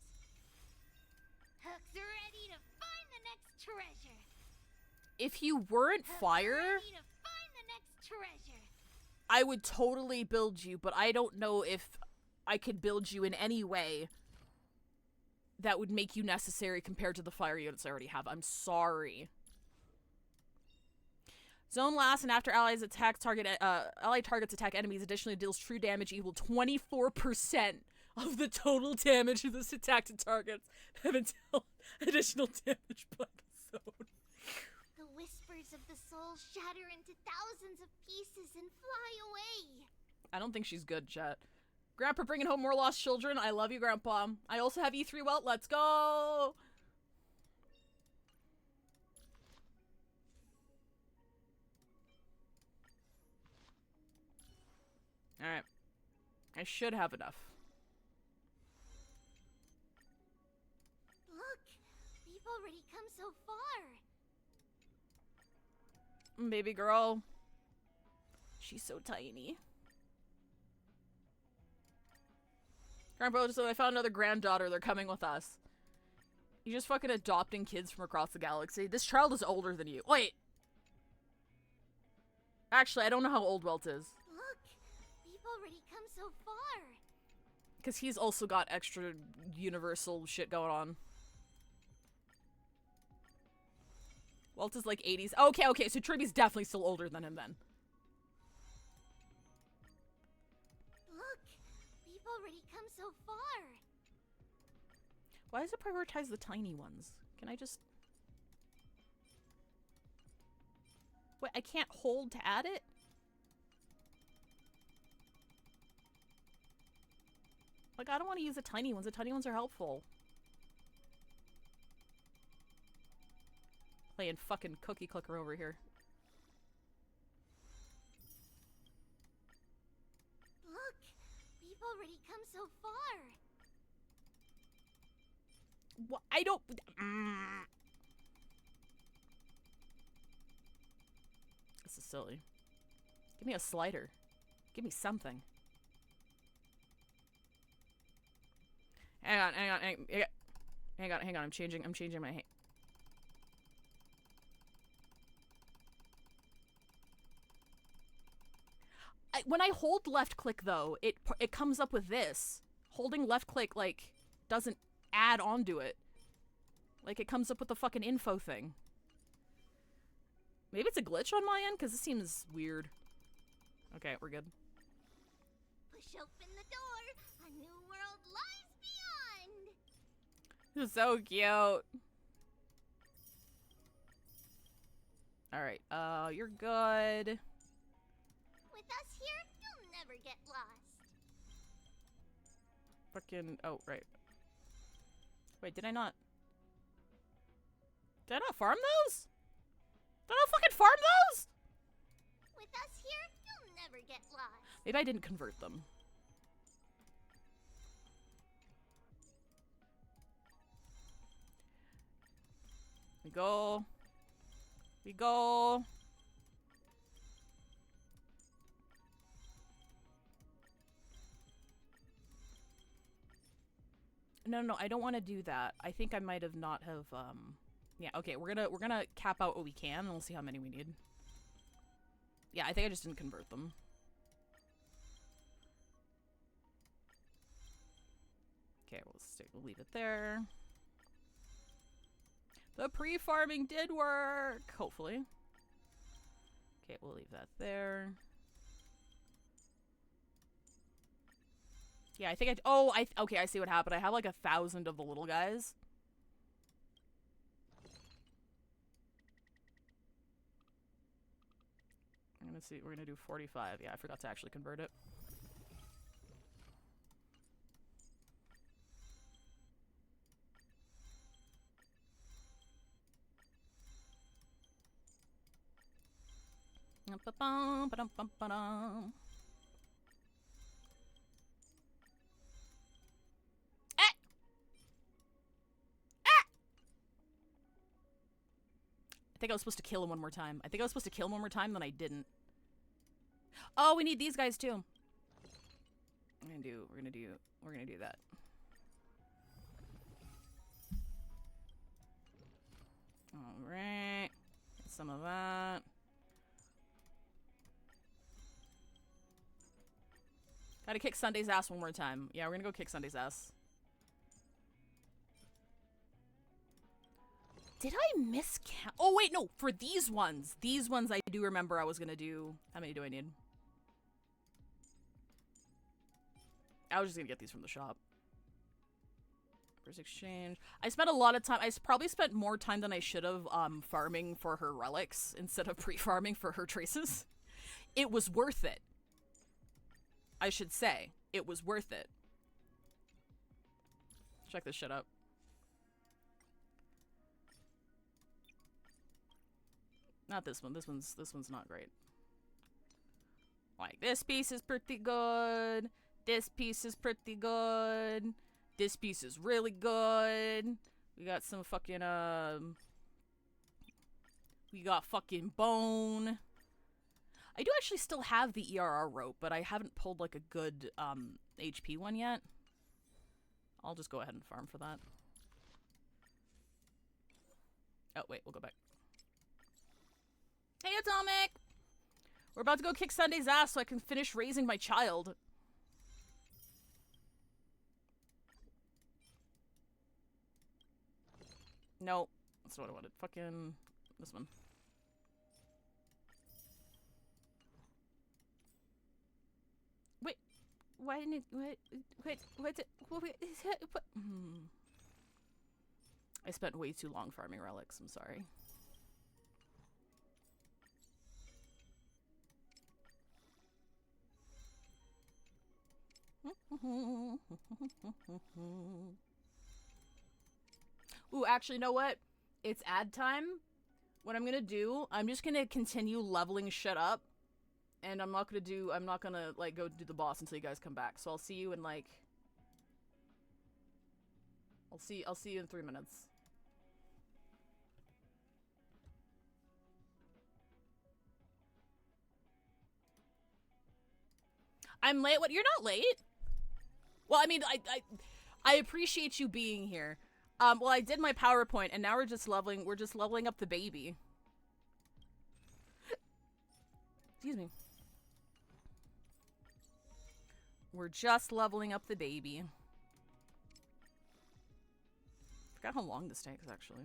Hook's ready to find the next treasure. If you weren't Hook's fire, ready to find the next treasure. I would totally build you, but I don't know if I could build you in any way that would make you necessary compared to the fire units I already have. I'm sorry. Zone lasts and after allies attack allied targets attack enemies. Additionally, deals true damage equal 24% of the total damage of this attack to targets have until additional damage by the zone. The whispers of the soul shatter into thousands of pieces and fly away. I don't think she's good, chat. Grandpa bringing home more lost children. I love you, Grandpa. I also have E3 welt. Let's go! Alright. I should have enough. Look, we've already come so far. Baby girl. She's so tiny. Grandpa, so I found another granddaughter. They're coming with us. You just fucking adopting kids from across the galaxy. This child is older than you. Wait. Actually, I don't know how old Welt is. Look, we've already come so far. Because he's also got extra universal shit going on. Welt is like 80s. Okay, so Tribbie's definitely still older than him then. Look, we've already come so far. Why does it prioritize the tiny ones? Can I just... Wait, I can't hold to add it? Like, I don't want to use the tiny ones. The tiny ones are helpful. Playing fucking cookie clicker over here. Look, we've already come so far. What? I don't... This is silly. Give me a slider. Give me something. Hang on. I'm changing my... When I hold left click though, it comes up with this. Holding left click, like, doesn't add onto it. Like, it comes up with the fucking info thing. Maybe it's a glitch on my end, because this seems weird. Okay, we're good. Push open the door. A new world lies beyond. This is so cute. Alright, you're good. With us here, you'll never get lost. Fucking, oh, right. Wait, did I not farm those? Did I not fucking farm those? With us here, you'll never get lost. Maybe I didn't convert them. We go. No, I don't want to do that. I think I might have not have, yeah, okay, we're gonna cap out what we can, and we'll see how many we need. Yeah, I think I just didn't convert them. Okay, we'll leave it there. The pre-farming did work, hopefully. Okay, we'll leave that there. Yeah, I think okay, I see what happened. I have like 1,000 of the little guys. I'm gonna see, we're gonna do 45. Yeah, I forgot to actually convert it. I think I was supposed to kill him one more time. Then I didn't. Oh, we need these guys too. We're gonna do that. Alright. Get some of that. Gotta kick Sunday's ass one more time. Yeah, we're gonna go kick Sunday's ass. Did I miscount? Oh, wait, no. For these ones. These ones I do remember I was gonna do. How many do I need? I was just gonna get these from the shop. First exchange. I spent a lot of time. I probably spent more time than I should have farming for her relics instead of pre-farming for her traces. It was worth it. I should say. It was worth it. Check this shit up. Not this one. This one's not great. Like, this piece is pretty good. This piece is pretty good. This piece is really good. We got some fucking, we got fucking bone. I do actually still have the ERR rope, but I haven't pulled, like, a good, HP one yet. I'll just go ahead and farm for that. Oh, wait, we'll go back. Hey, Atomic! We're about to go kick Sunday's ass so I can finish raising my child. No, that's not what I wanted. Fucking this one. Wait, why didn't it? What's it? What? I spent way too long farming relics. I'm sorry. Ooh, actually, you know what? It's ad time. What I'm gonna do, I'm just gonna continue leveling shit up. And I'm not gonna, like, go do the boss until you guys come back. So I'll see you in, like... I'll see you in 3 minutes. I'm late? What? You're not late? Well, I mean, I appreciate you being here. Well, I did my PowerPoint, and now we're just leveling up the baby. Excuse me. We're just leveling up the baby. Forgot how long this takes, actually.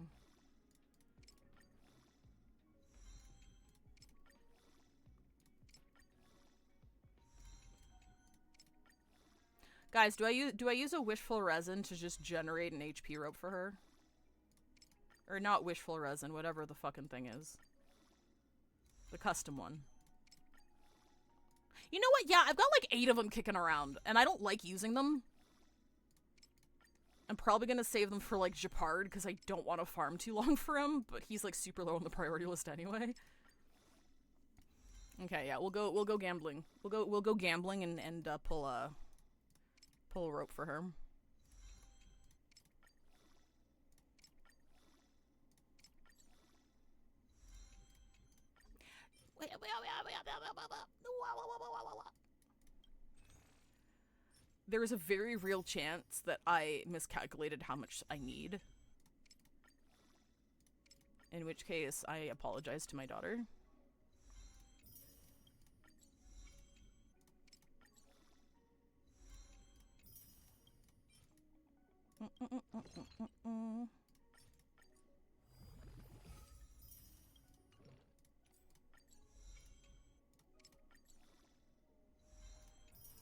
Guys, do I use a wishful resin to just generate an HP rope for her? Or not wishful resin, whatever the fucking thing is. The custom one. You know what? Yeah, I've got like 8 of them kicking around, and I don't like using them. I'm probably gonna save them for like Japard, because I don't want to farm too long for him, but he's like super low on the priority list anyway. Okay, yeah, we'll go gambling. We'll go gambling and pull a rope for her. There is a very real chance that I miscalculated how much I need. In which case, I apologize to my daughter.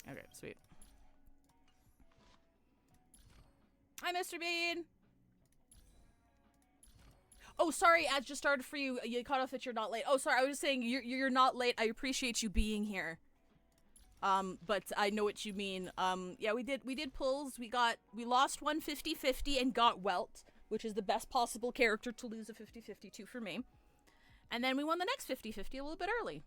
Okay, sweet. Hi, Mr. Bean! Oh, sorry, ads just started for you. You caught off that you're not late. Oh, sorry, I was just saying you're not late. I appreciate you being here. But I know what you mean. Yeah, we did pulls. We lost one 50-50 and got Welt, which is the best possible character to lose a 50-50 to for me. And then we won the next 50-50 a little bit early.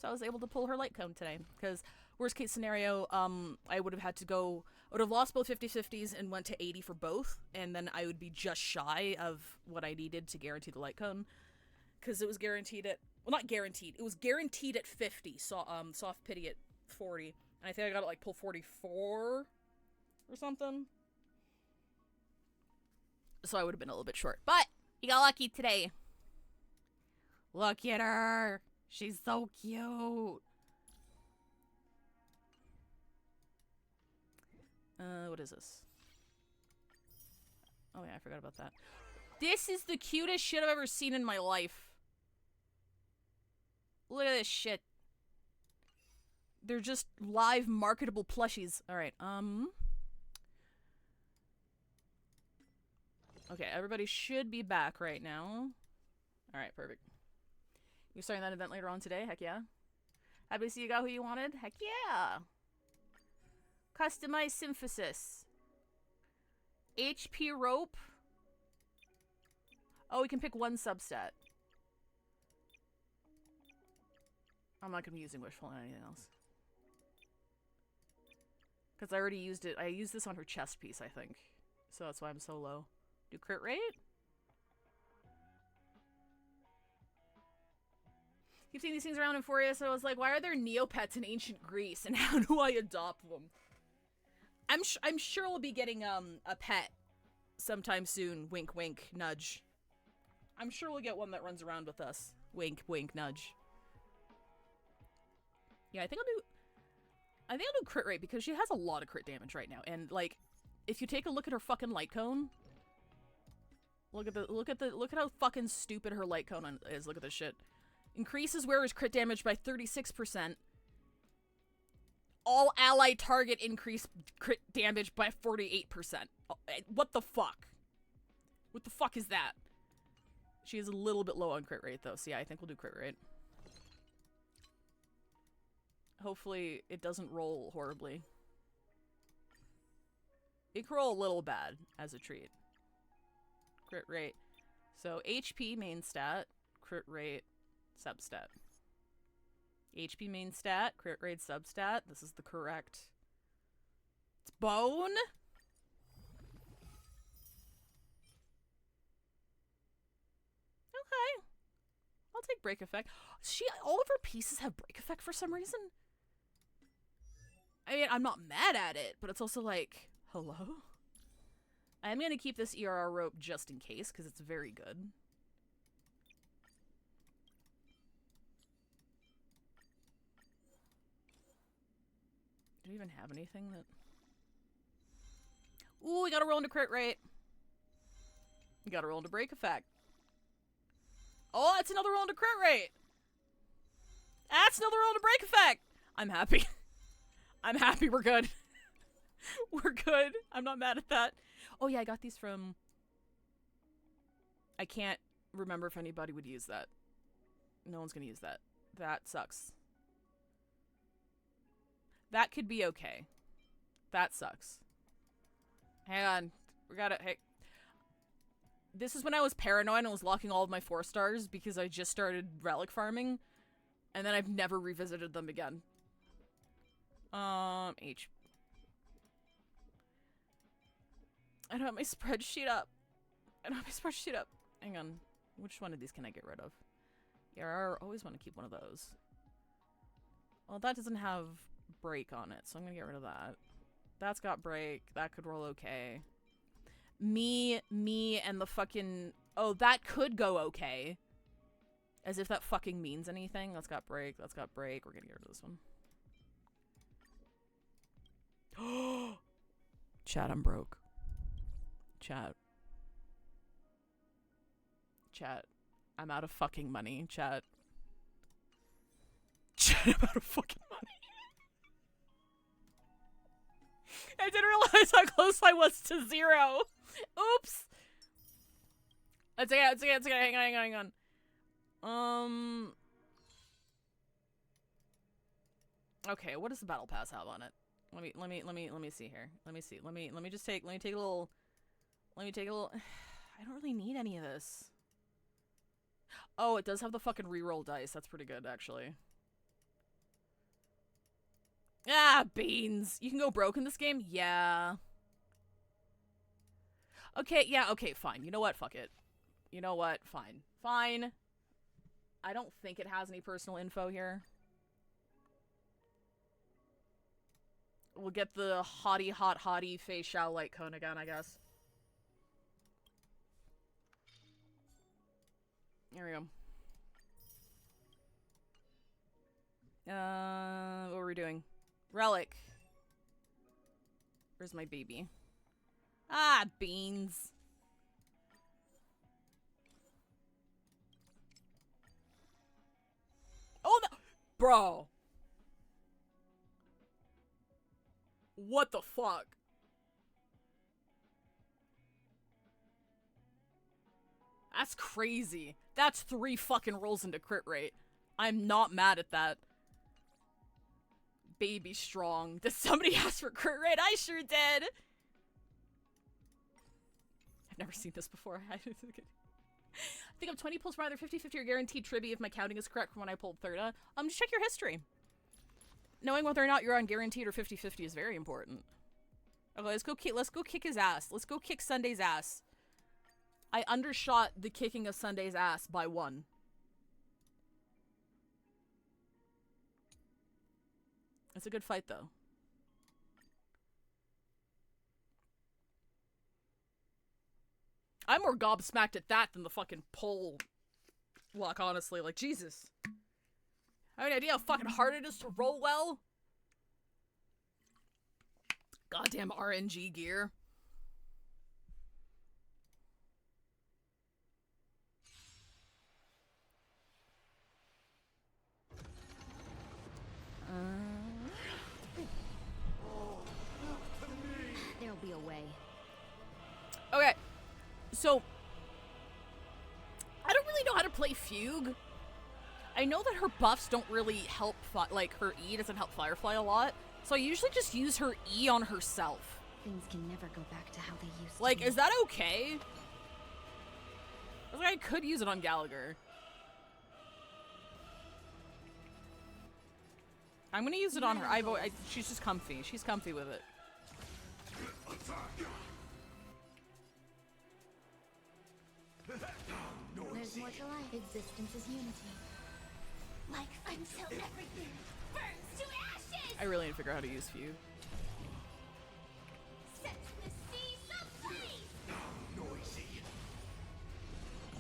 So I was able to pull her light cone today, because worst case scenario, I would have lost both 50-50s and went to 80 for both, and then I would be just shy of what I needed to guarantee the light cone, because it was guaranteed at, well, not guaranteed, it was guaranteed at 50, so, soft pity at 40, and I think I got it, like, pull 44 or something, so I would have been a little bit short, but you got lucky today. Look at her, she's so cute. What is this? Oh yeah, I forgot about that. This is the cutest shit I've ever seen in my life. Look at this shit. They're just live marketable plushies. Alright, okay, everybody should be back right now. Alright, perfect. You're starting that event later on today? Heck yeah. Happy to see you got who you wanted? Heck yeah. Customized synthesis. HP rope. Oh, we can pick one substat. I'm not gonna be using wishful on anything else. Because I already used it. I used this on her chest piece, I think. So that's why I'm so low. Do crit rate? Keep seeing these things around Amphoreus, so I was like, why are there Neopets in ancient Greece? And how do I adopt them? I'm sure we'll be getting a pet sometime soon. Wink, wink, nudge. I'm sure we'll get one that runs around with us. Wink, wink, nudge. Yeah, I think I'll do crit rate because she has a lot of crit damage right now. And like, if you take a look at her fucking light cone, look at how fucking stupid her light cone is. Look at this shit. Increases wearer's crit damage by 36%. All ally target increase crit damage by 48%. What the fuck? What the fuck is that? She is a little bit low on crit rate though, so yeah, I think we'll do crit rate. Hopefully it doesn't roll horribly. It could roll a little bad as a treat. Crit rate. So HP main stat, crit rate, substat. HP main stat, crit rate, substat. This is the correct. It's bone. Okay. I'll take break effect. All of her pieces have break effect for some reason. I mean, I'm not mad at it, but it's also like, hello? I'm gonna keep this ERR rope just in case, because it's very good. Do we even have anything that... Ooh, we gotta roll into crit rate. We gotta roll into break effect. Oh, that's another roll into crit rate. That's another roll into break effect. I'm happy. I'm happy we're good. We're good. I'm not mad at that. Oh yeah, I got these from... I can't remember if anybody would use that. No one's gonna use that. That sucks. That could be okay. That sucks. Hang on. We gotta... Hey. This is when I was paranoid and was locking all of my 4 stars because I just started relic farming. And then I've never revisited them again. H. I don't have my spreadsheet up. Hang on. Which one of these can I get rid of? Yeah, I always want to keep one of those. Well, that doesn't have break on it, so I'm gonna get rid of that. That's got break. That could roll okay. Me, and the fucking... Oh, that could go okay. As if that fucking means anything. That's got break. That's got break. We're gonna get rid of this one. Chat, I'm broke. Chat, I'm out of fucking money. Chat, I'm out of fucking money. I didn't realize how close I was to 0. Oops. It's okay. Hang on. Okay, what does the battle pass have on it? Let me see here. Let me take a little. I don't really need any of this. Oh, it does have the fucking reroll dice. That's pretty good, actually. Ah, beans. You can go broke in this game? Yeah. Okay, yeah, okay, fine. You know what? Fuck it. You know what? Fine. Fine. I don't think it has any personal info here. We'll get the hottie Fei Xiao light cone again, I guess. There we go. What were we doing? Relic. Where's my baby? Ah, beans. Oh, no! Bro. What the fuck? That's crazy. That's 3 fucking rolls into crit rate. I'm not mad at that. Baby strong. Did somebody ask for crit rate? I sure did. I've never seen this before. I think I'm 20 pulls from either 50-50 or guaranteed Tribbie if my counting is correct from when I pulled Thirda. Just check your history. Knowing whether or not you're on guaranteed or 50-50 is very important. Okay, let's go kick his ass. Let's go kick Sunday's ass. I undershot the kicking of Sunday's ass by 1. It's a good fight, though. I'm more gobsmacked at that than the fucking pole luck, honestly. Like, Jesus. I have any idea how fucking hard it is to roll well? Goddamn RNG gear. There'll be a way. Okay, so I don't really know how to play Fugue. I know that her buffs don't really help, like her E doesn't help Firefly a lot, so I usually just use her E on herself. Things can never go back to how they used to Like, be. is that okay? I was like, I could use it on Gallagher. I'm gonna use it on her. She's just comfy. She's comfy with it. There's more to life. Existence is unity. Like until everything burns to ashes! I really need to figure out how to use Fugue. Set the seas ablaze! Noisy.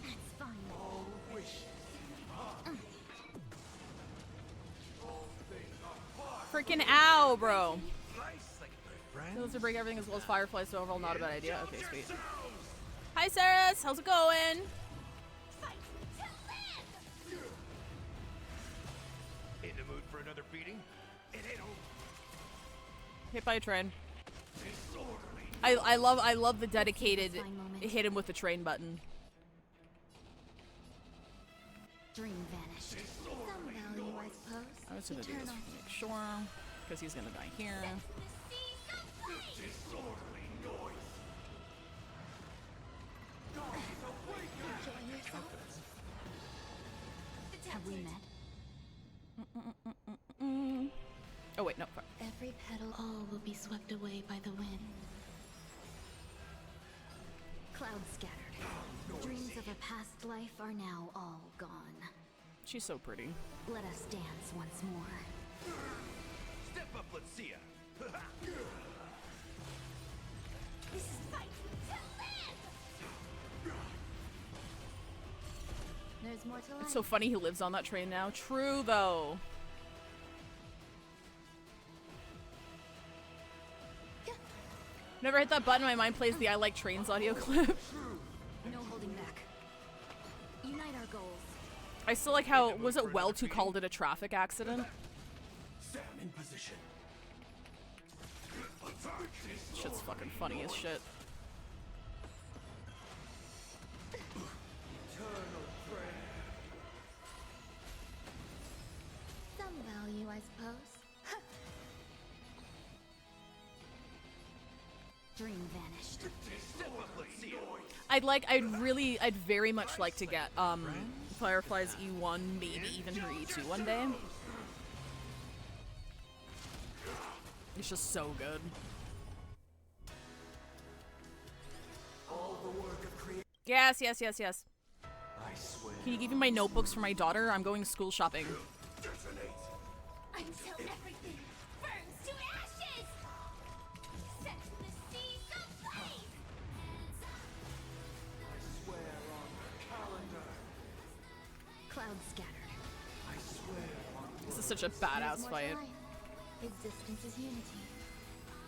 That's fine. All wish. Freaking ow, bro. Slice like my friend. So let's break everything as well as Firefly, so overall not a bad idea. Okay, sweet. Hi, Saris. How's it going? Fight to live! In the mood for another beating? It ain't over. Hit by a train. Disorderly. I love the dedicated Fine moment. hit him with the train button. Dream vanished. Some value, I suppose. I was gonna do this to make sure, because he's gonna die here. The seas ablaze! Disorderly noise. Enjoy yourself. Have we met? Oh wait, no. Fuck. Every petal, all will be swept away by the wind. Clouds scattered. Dreams of a past life are now all gone. She's so pretty. Let us dance once more. Step up, let's see ya. This is fight to live! There's more to life. It's so funny he lives on that train now. True though. Whenever I hit that button, my mind plays the I Like Trains audio clip. No holding back. Unite our goals. I still like how, was it Welch who called it a traffic accident? Sam in position. Shit's fucking funny as shit. Some value, I suppose. Dream vanished. Step up, let's see ya. I'd very much like to get, Firefly's E1, maybe even her E2 one day. It's just so good. Yes, yes, yes, yes. I swear. Can you give me my notebooks for my daughter? I'm going school shopping. Detonate. Until everything burns to ashes! Set the seas ablaze! I swear on the calendar. Clouds scattered. I swear on. This is such a There's badass more to fight. life. Existence is unity.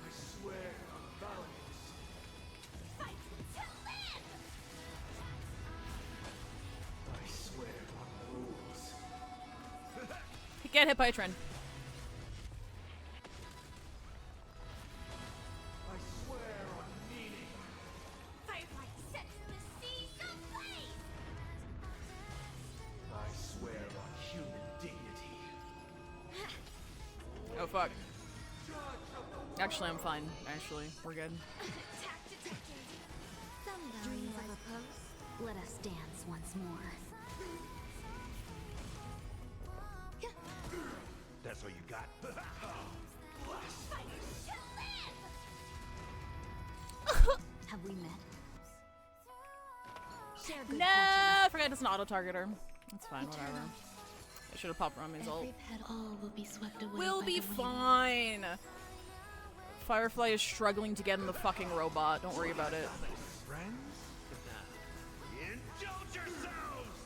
I swear on values. Fight to live! I swear on rules. Get hit by a train. I swear on meaning. Firefly sets the seas ablaze! I swear on human dignity. Oh fuck. Actually, I'm fine. Actually, we're good. Attack detected! Some value, Dreams I of a suppose. Let us dance once more. That's all you got. Fight to live! Have we met? Share good No, fortune. I forgot it's an auto-targeter. That's fine, whatever. I should have popped Rami's ult. Every petal, all will be swept away We'll by be the wind. fine. Firefly is struggling to get in the fucking robot. Don't worry about it. Friends? Indulge yourselves!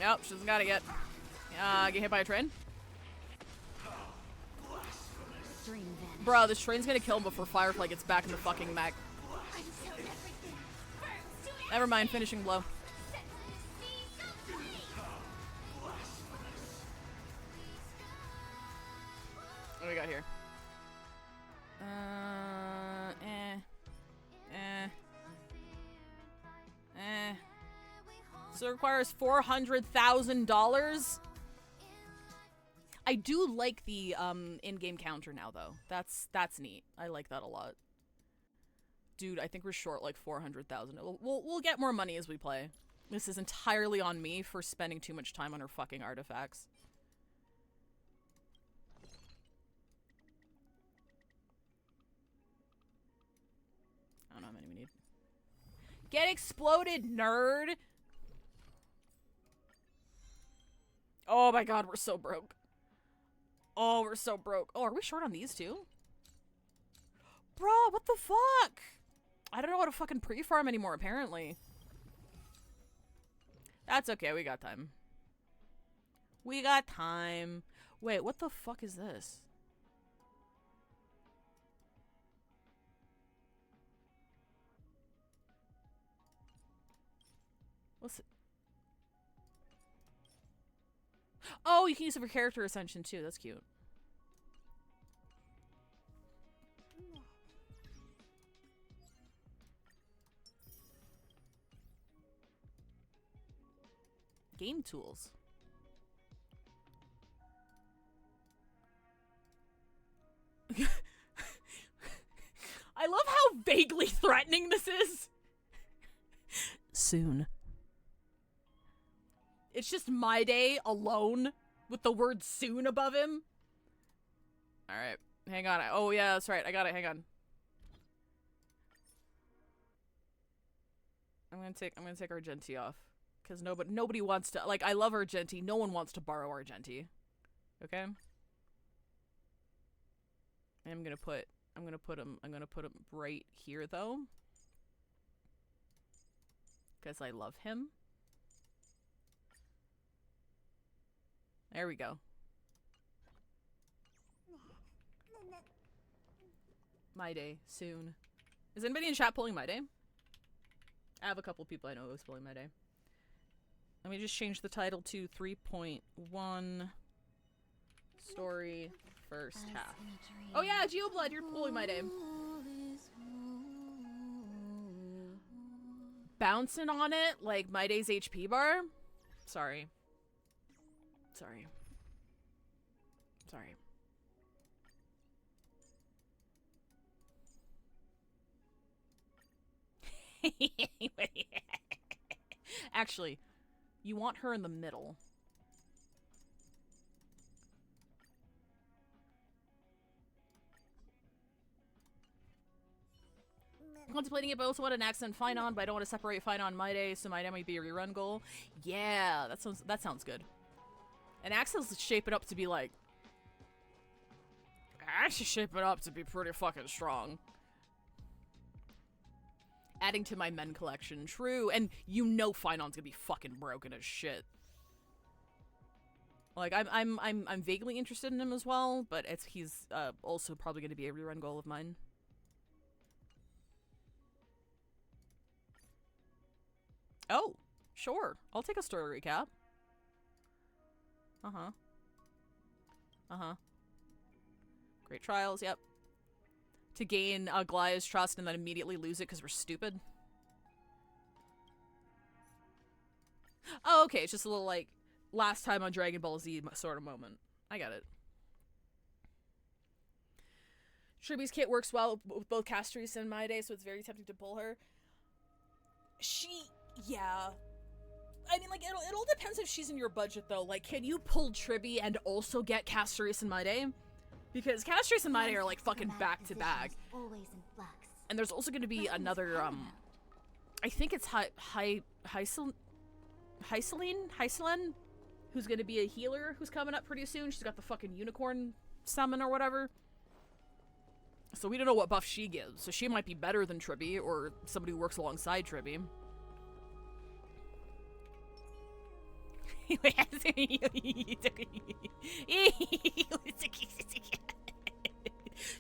Nope, she doesn't got it yet. Get hit by a train? Dream vanished. Bro, this train's gonna kill him before Firefly gets back in the fucking mech. Never mind, finishing blow. What do we got here? So it requires $400,000. I do like the in-game counter now, though. That's neat. I like that a lot. Dude, I think we're short like 400,000. We'll get more money as we play. This is entirely on me for spending too much time on her fucking artifacts. I don't know how many we need. Get exploded, nerd! Oh my god, we're so broke. Oh, we're so broke. Oh, are we short on these too? Bro, what the fuck? I don't know how to fucking pre-farm anymore, apparently. That's okay, we got time. We got time. Wait, what the fuck is this? What's it? Oh, you can use it for character ascension too. That's cute. Game tools. I love how vaguely threatening this is. Soon. It's just my day alone with the word soon above him. Alright. Hang on. Oh yeah, that's right. I got it. Hang on. I'm gonna take Argenti off. Because nobody wants to, like, I love Argenti. No one wants to borrow Argenti. Okay? I'm gonna put him right here though. Because I love him. There we go. My day, soon. Is anybody in chat pulling my day? I have a couple people I know who's pulling my day. Let me just change the title to 3.1 story first half. Oh yeah, Geoblood, you're pulling my day. Bouncing on it like my day's HP bar? Sorry. Sorry. Sorry. Actually, you want her in the middle. Contemplating it, but I also want an accent Finon, but I don't want to separate Finon and My Day, so My Day might be a rerun goal. Yeah, that sounds good. And Axel's shaping up to be like... actually shaping up to be pretty fucking strong. Adding to my men collection. True. And you know Finon's gonna be fucking broken as shit. Like, I'm vaguely interested in him as well, but he's also probably gonna be a rerun goal of mine. Oh, sure. I'll take a story recap. Uh-huh. Uh-huh. Great trials, yep. To gain Glaia's trust and then immediately lose it because we're stupid. Oh, okay. It's just a little, like, last time on Dragon Ball Z sort of moment. I get it. Tribbie's kit works well with both Castries and My Day, so it's very tempting to pull her. Yeah. I mean, like, it all depends if she's in your budget, though. Like, can you pull Tribbie and also get Castries and My Day? Because Castries and My Day are, like, fucking back-to-back. And there's also going to be another, I think it's Hyceline, who's going to be a healer who's coming up pretty soon. She's got the fucking unicorn summon or whatever. So we don't know what buff she gives. So she might be better than Tribbie, or somebody who works alongside Tribbie.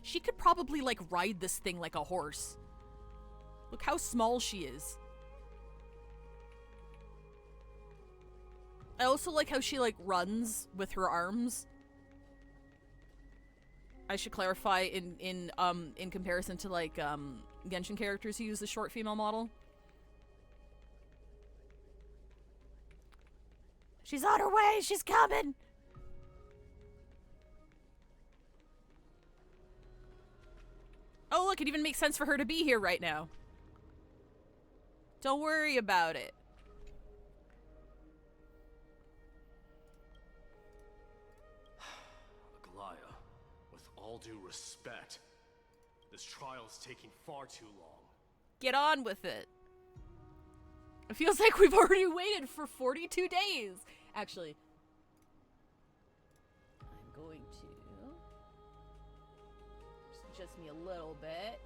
She could probably, like, ride this thing like a horse. Look how small she is. I also like how she, like, runs with her arms. I should clarify in comparison to, like, Genshin characters who use the short female model. She's on her way! She's coming! Oh, look, it even makes sense for her to be here right now. Don't worry about it. Aglaya, with all due respect, this trial is taking far too long. Get on with it. It feels like we've already waited for 42 days. Actually, I'm going to just adjust me a little bit,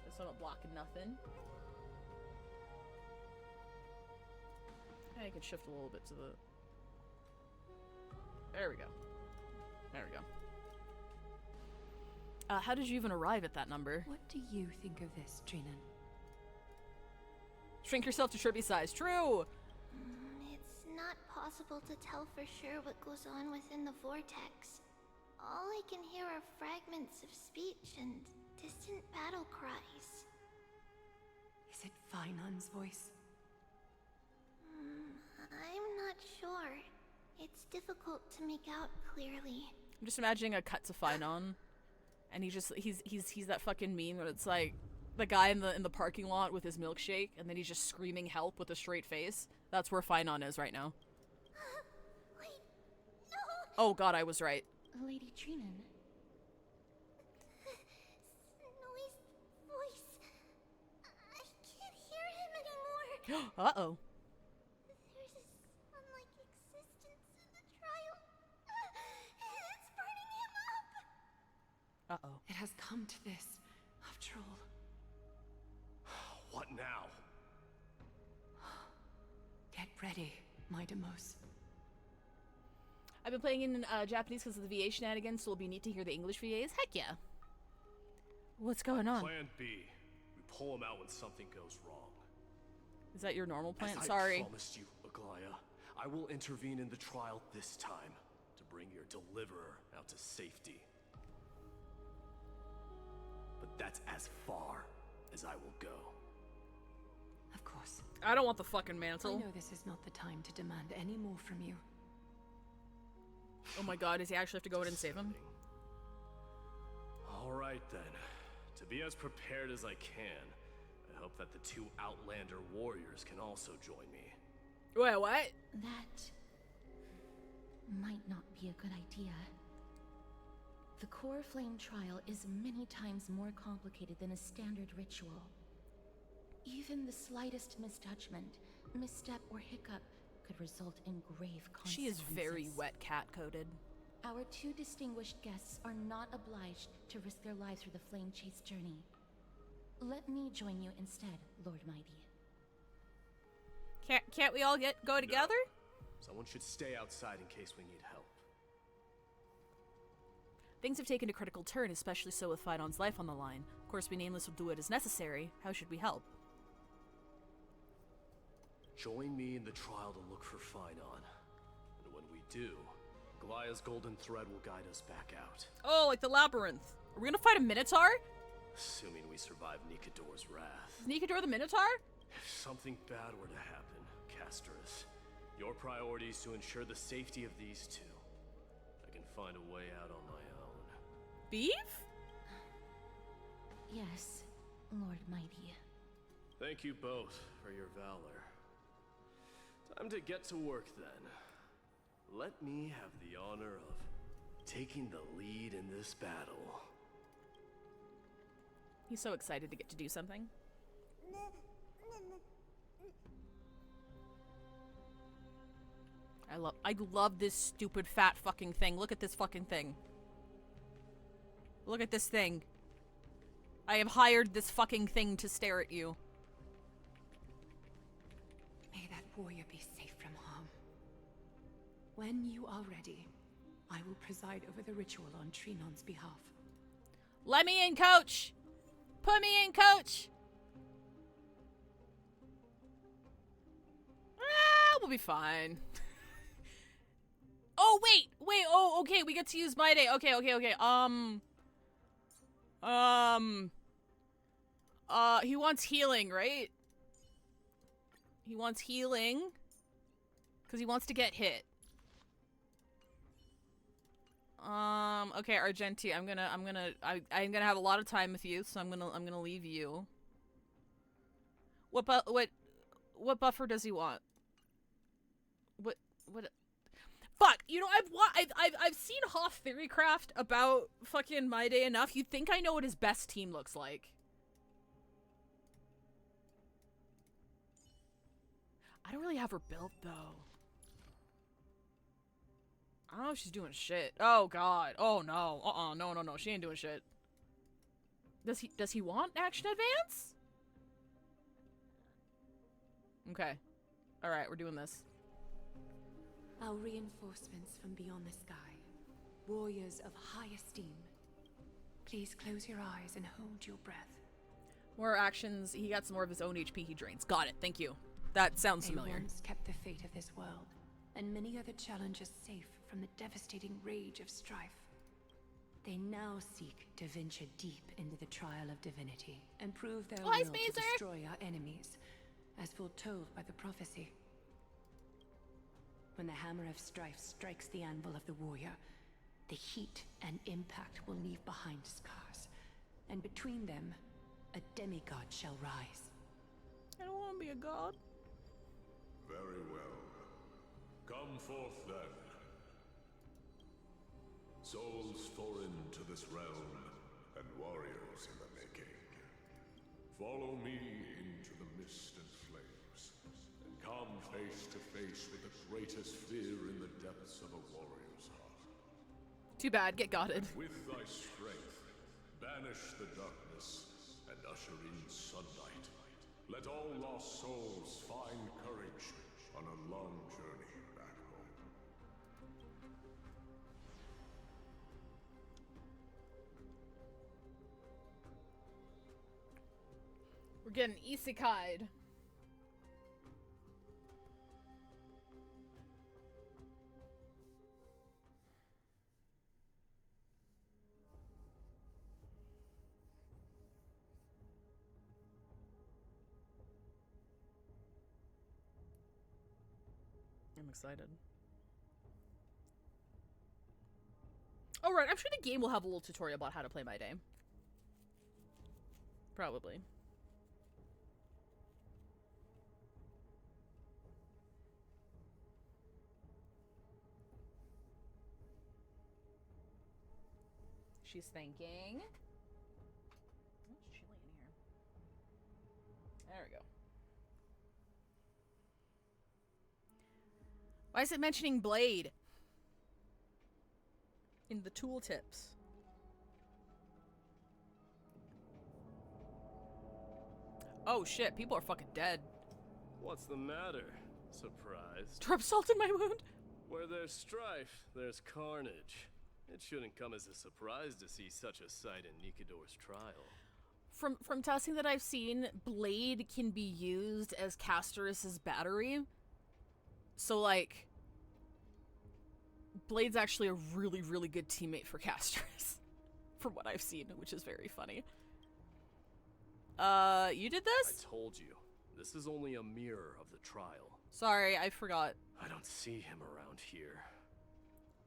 just so I'm not blocking nothing. I can shift a little bit to the... There we go. There we go. How did you even arrive at that number? What do you think of this, Trinan? Shrink yourself to Tribbie size. True! It's not possible to tell for sure what goes on within the vortex. All I can hear are fragments of speech and distant battle cries. Is it Finon's voice? I'm not sure. It's difficult to make out clearly. I'm just imagining a cut to Finon, and he's that fucking meme where it's like the guy in the parking lot with his milkshake, and then he's just screaming help with a straight face. That's where Finon is right now. Wait, no! Oh god, I was right. Lady Trinan. Snowy's voice. I can't hear him anymore. Uh-oh. There's this unlike existence in the trial. It's burning him up. Uh-oh. It has come to this, after all. What now? Get ready, my Demos. I've been playing in Japanese because of the VA shenanigans, so it'll be neat to hear the English VAs. Heck yeah. What's going on? Plan B. We pull him out when something goes wrong. Is that your normal plan? As Sorry. I promised you, Aglaya, I will intervene in the trial this time to bring your deliverer out to safety. But that's as far as I will go. Of course. I don't want the fucking I mantle. know this is not the time to demand any more from you. Oh my god, does he actually have to go in and save him? All right then. To be as prepared as I can, I hope that the two Outlander warriors can also join me. Wait, what? That might not be a good idea. The core flame trial is many times more complicated than a standard ritual. Even the slightest misjudgment, misstep, or hiccup could result in grave consequences. She is very wet cat-coated. Our two distinguished guests are not obliged to risk their lives for the flame chase journey. Let me join you instead, Lord Mighty. Can't we all go together? Someone should stay outside in case we need help. Things have taken a critical turn, especially so with Finon's life on the line. Of course, we Nameless will do what is necessary. How should we help? Join me in the trial to look for Finon. And when we do, Aglaya's golden thread will guide us back out. Oh, like the labyrinth. Are we gonna fight a Minotaur? Assuming we survive Nikador's wrath. Is Nikador the Minotaur? If something bad were to happen, Casterus, your priority is to ensure the safety of these two. I can find a way out on my own. Beef? Yes, Lord Mighty. Thank you both for your valor. Time to get to work then. Let me have the honor of taking the lead in this battle. He's so excited to get to do something. I love this stupid fat fucking thing. Look at this fucking thing. Look at this thing. I have hired this fucking thing to stare at you. May that warrior be safe from harm. When you are ready, I will preside over the ritual on Trinon's behalf. Let me in, coach! Put me in, coach! Ah, we'll be fine. Oh, wait! Oh, okay, we get to use my day. Okay. He wants healing, right? He wants healing. Because he wants to get hit. Okay, Argenti, I'm gonna have a lot of time with you, so I'm gonna leave you. What buffer does he want? What? Fuck! You know, I've seen Hoth Theorycraft about fucking My Day enough. You'd think I know what his best team looks like. I don't really have her built though. I don't know if she's doing shit. Oh god. Oh no. No. She ain't doing shit. Does he want action advance? Okay. Alright, we're doing this. Our reinforcements from beyond the sky. Warriors of high esteem. Please close your eyes and hold your breath. More actions. He got some more of his own HP he drains. Got it. Thank you. That sounds familiar. They once kept the fate of this world, and many other challenges safe from the devastating rage of strife. They now seek to venture deep into the trial of divinity and prove their will to destroy our enemies, as foretold by the prophecy. When the hammer of strife strikes the anvil of the warrior, the heat and impact will leave behind scars, and between them, a demigod shall rise. I don't want to be a god. Very well. Come forth then. Souls foreign to this realm, and warriors in the making. Follow me into the mist and flames, and come face to face with the greatest fear in the depths of a warrior's heart. Too bad, get godded. With thy strength, banish the darkness, and usher in sunlight. Let all lost souls find courage on a long journey back home. We're getting isekai'd. I'm excited. Oh, right. I'm sure the game will have a little tutorial about how to play My Day. Probably. She's thinking. Oh, it's chilly in here. There we go. Why is it mentioning Blade in the tooltips? Oh shit, people are fucking dead. What's the matter? Surprised? Drop salt in my wound? Where there's strife, there's carnage. It shouldn't come as a surprise to see such a sight in Nikidor's trial. From testing that I've seen, Blade can be used as Castorus's battery. So, like, Blade's actually a really, really good teammate for Castorus. From what I've seen, which is very funny. You did this? I told you. This is only a mirror of the trial. Sorry, I forgot. I don't see him around here.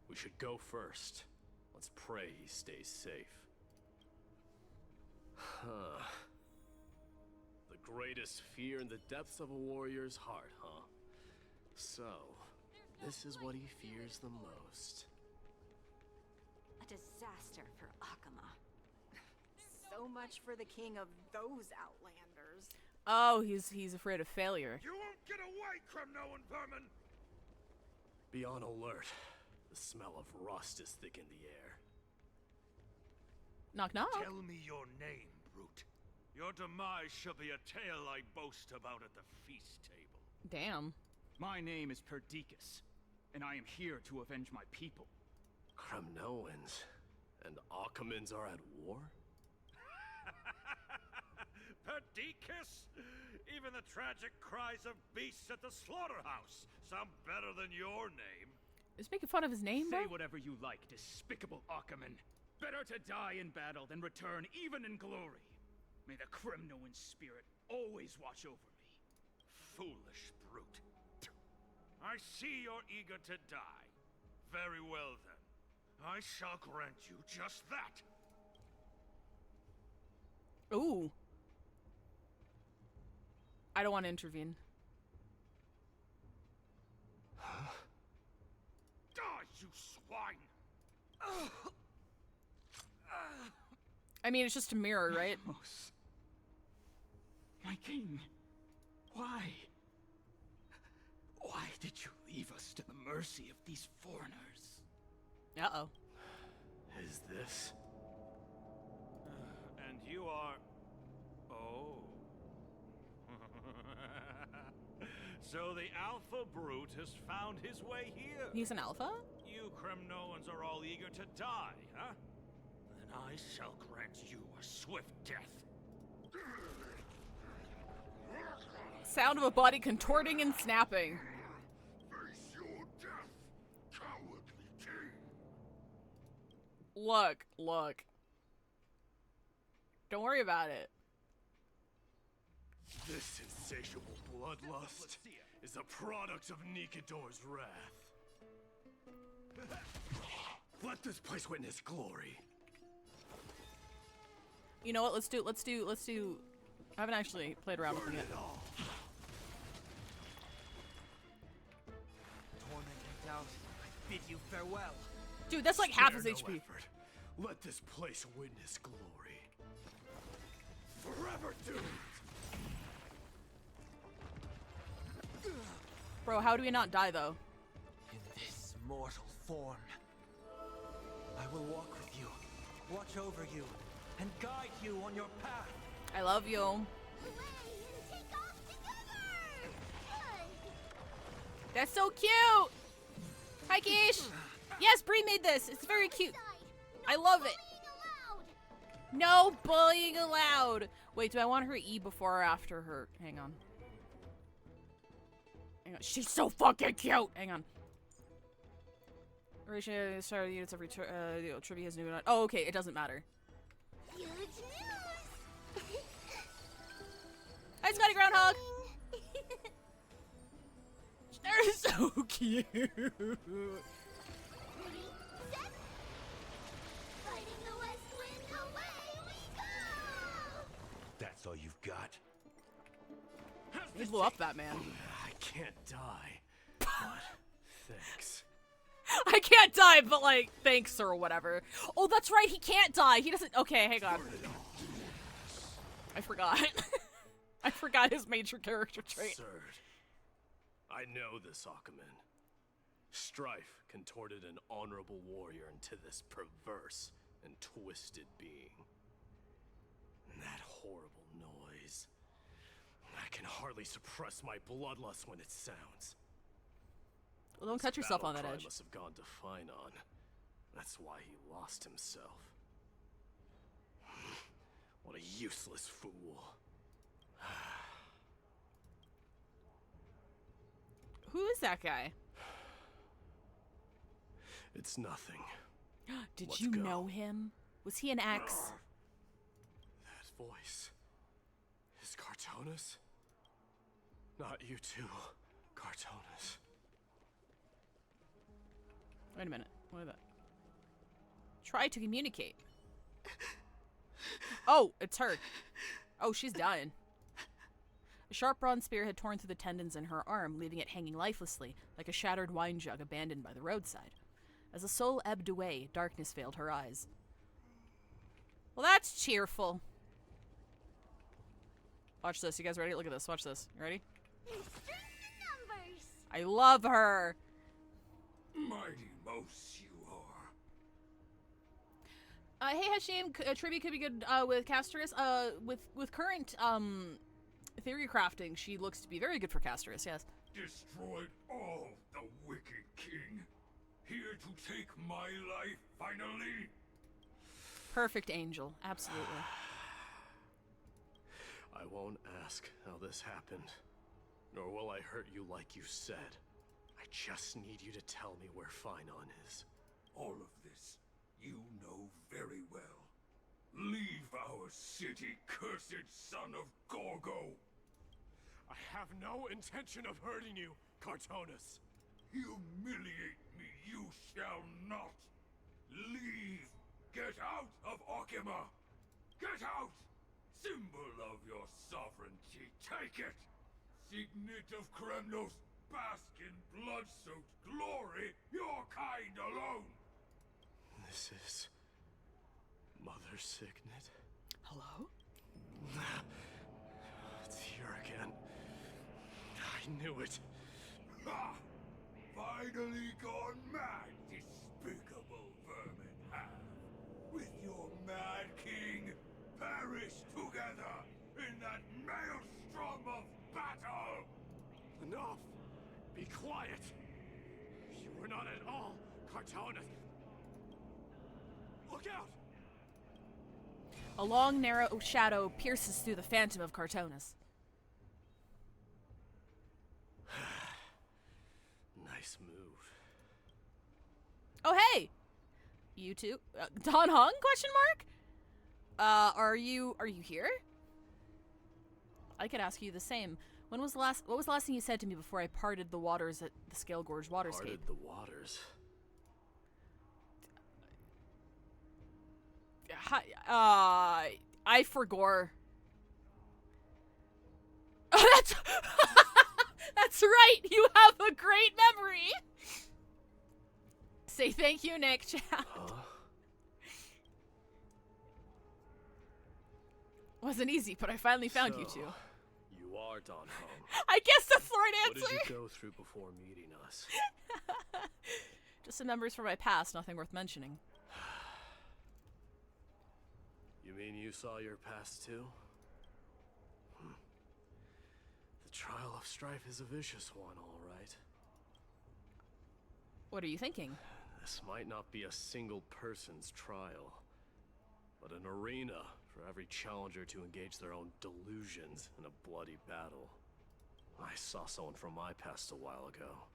We should go first. Let's pray he stays safe. Huh. The greatest fear in the depths of a warrior's heart, huh? So, this is what he fears the most. A disaster for Akama. So much for the king of those outlanders. Oh, he's afraid of failure. You won't get away, criminal and vermin! Be on alert. The smell of rust is thick in the air. Knock knock. Tell me your name, brute. Your demise shall be a tale I boast about at the feast table. Damn. My name is Perdiccas. and I am here to avenge my people. Kremnoans and Akamans are at war? Perdiccas? Even the tragic cries of beasts at the slaughterhouse sound better than your name. Just making fun of his name, Say bro? whatever you like, despicable Achaman. Better to die in battle than return even in glory. May the Kremnoan spirit always watch over me. Foolish brute. I see you're eager to die. Very well then. I shall grant you just that. Ooh. I don't want to intervene. Die, you swine! I mean, it's just a mirror, right? My king. Why? Why did you leave us to the mercy of these foreigners? Uh-oh. Is this? And you are... Oh. So the Alpha Brute has found his way here. He's an alpha? You Kremnoans are all eager to die, huh? Then I shall grant you a swift death. Sound of a body contorting and snapping. Face your death, cowardly king. Look. Don't worry about it. This insatiable bloodlust is a product of Nikador's wrath. Let this place witness glory. You know what? Let's do. I haven't actually played around with it yet. Torment and doubt, I bid you farewell. Dude, that's like half his Spare HP. no effort. Let this place witness glory. Forever doomed. Bro, how do we not die though? In this mortal form, I will walk with you, watch over you, and guide you on your path. I love you. Away and take off together! That's so cute! Hi, Kish! Yes, Bree made this. It's very cute. I love it. No bullying allowed. Wait, do I want her E before or after her? Hang on. She's so fucking cute. Hang on. Ratio start units every Tribbie has new. Oh, okay. It doesn't matter. Huge news! Hi, Scotty Groundhog. They're so cute. Ready, set. Fighting the west wind, away we go! That's all you've got? He blew up that man. I can't die. But thanks. I can't die, but like, thanks or whatever. Oh, that's right. He can't die. He doesn't. Okay, hang on. I forgot. I forgot his major character trait. Absurd. I know this Achaman. Strife contorted an honorable warrior into this perverse and twisted being. And that horrible noise. I can hardly suppress my bloodlust when it sounds. Well, don't cut yourself on that Battle cry edge. must have gone to Finon. That's why he lost himself. What a useless fool. Who is that guy? It's nothing. Did Let's you go. know him? Was he an ex? That voice. Is Cartonis? Not you too, Cartonis. Wait a minute. What is that? Try to communicate. Oh, it's her. Oh, she's dying. A sharp bronze spear had torn through the tendons in her arm, leaving it hanging lifelessly, like a shattered wine jug abandoned by the roadside. As the soul ebbed away, darkness veiled her eyes. Well, that's cheerful. Watch this. You guys ready? Look at this. Watch this. You ready? Strength in numbers! I love her. Mighty mouse you are. Hey Hashim, Tribbie could be good with Castris. With current Theory crafting. She looks to be very good for Casterus, yes. Destroyed all the wicked king. Here to take my life, finally. Perfect angel. Absolutely. I won't ask how this happened, nor will I hurt you like you said. I just need you to tell me where Finon is. All of this you know very well. Leave our city, cursed son of Gorgo. I have no intention of hurting you, Cartonus. Humiliate me you shall not. Leave. Get out of Okima. Get out. Symbol of your sovereignty. Take it. Signet of Kremnos. Bask in blood-soaked glory. Your kind alone. This is... Mother's signet? Hello? It's here again. I knew it. Ha! Finally gone mad, despicable vermin have. With your mad king, perish together in that maelstrom of battle! Enough! Be quiet! You were not at all Cartonus. Look out! A long, narrow shadow pierces through the phantom of Cartonus. Nice move. Oh, hey! You two? Don Hong? Question mark? Are you here? I could ask you the same. What was the last thing you said to me before I parted the waters at the Scale Gorge Waterscape? Parted the waters? I forgore. That's that's right. You have a great memory. Say thank you, Nick. Chat. Huh? Wasn't easy, but I finally found you two. You are Don Hong. I guess that's the right answer. What did you go through before meeting us? Just some memories from my past, nothing worth mentioning. You mean you saw your past too? The trial of strife is a vicious one, all right. What are you thinking? This might not be a single person's trial, but an arena for every challenger to engage their own delusions in a bloody battle. I saw someone from my past a while ago.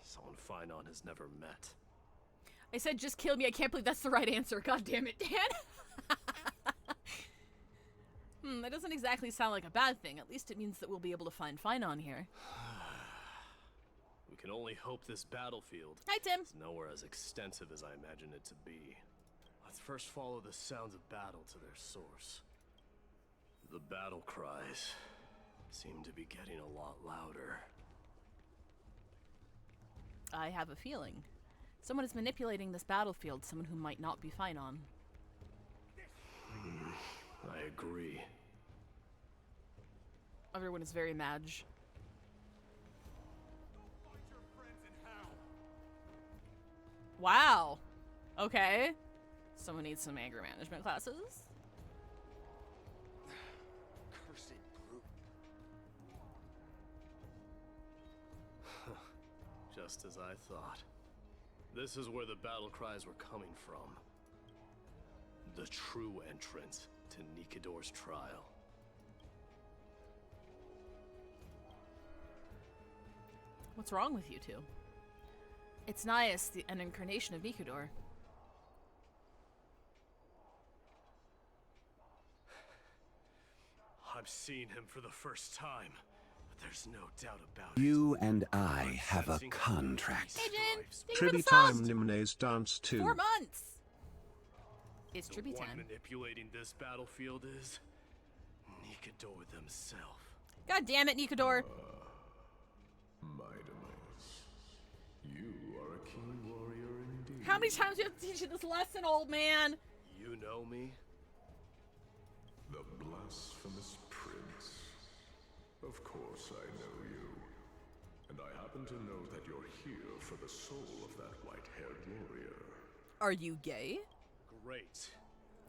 Someone Finon has never met. I said just kill me. I can't believe that's the right answer. God damn it, Dan. That doesn't exactly sound like a bad thing. At least it means that we'll be able to find Finon here. We can only hope this battlefield Hi, Tim. is nowhere as extensive as I imagined it to be. Let's first follow the sounds of battle to their source. The battle cries seem to be getting a lot louder. I have a feeling. Someone is manipulating this battlefield, someone who might not be Finon. I agree. Everyone is very mad. Wow. Okay. Someone needs some anger management classes. Cursed brute. Just as I thought. This is where the battle cries were coming from. The true entrance to Nikador's trial. What's wrong with you two? It's Nias, an incarnation of Nikador. I'm seeing him for the first time, but there's no doubt about it. You and I have a contract. Hey, Jin! Thank you for the Tribbie sub! time Limne's dance too. 4 months! It's The Tribbie one time. manipulating this battlefield is Nikador themselves. God damn it, Nikador! My demise. You are a keen warrior indeed. How many times do you have to teach you this lesson, old man? You know me? The blasphemous prince. Of course I know you. And I happen to know that you're here for the soul of that white-haired warrior. Are you gay? Great.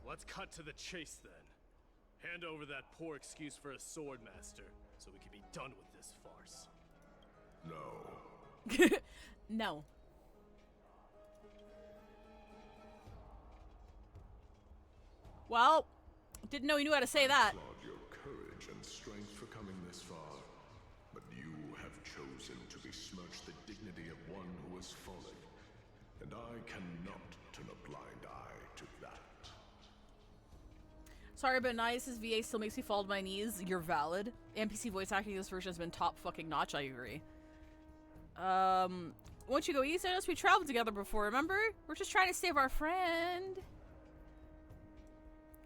Let's cut to the chase then. Hand over that poor excuse for a sword master, so we can be done with this farce. No. No. Well, didn't know you knew how to say that. Applaud your courage and strength for coming this far, but you have chosen to besmirch the dignity of one who has fallen, and I cannot turn a blind eye to that. Sorry, but Nias's VA still makes me fall to my knees. You're valid. NPC voice acting in this version has been top fucking notch, I agree. Won't you go easy on us? We traveled together before, remember? We're just trying to save our friend.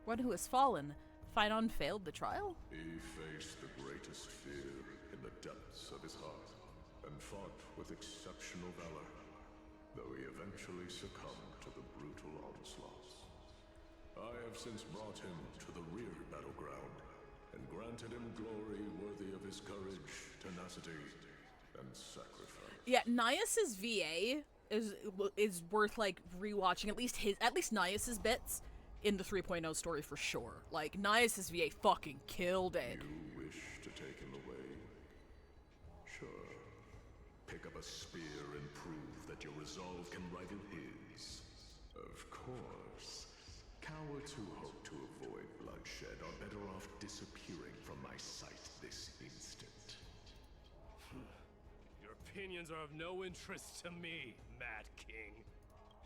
One who has fallen. Phynon failed the trial? He faced the greatest fear in the depths of his heart, and fought with exceptional valor, though he eventually succumbed to the brutal onslaughts. I have since brought him to the rear battleground, and granted him glory worthy of his courage, tenacity, and sacrifice. Yeah, Nias's VA is worth like rewatching at least Nias's bits in the 3.0 story for sure. Like Nias's VA fucking killed it. You wish to take him away? Sure. Pick up a spear and prove that your resolve can rival his. Of course. Cowards who hope to avoid bloodshed are better off disappearing from my sight this instant. Your opinions are of no interest to me, Mad King.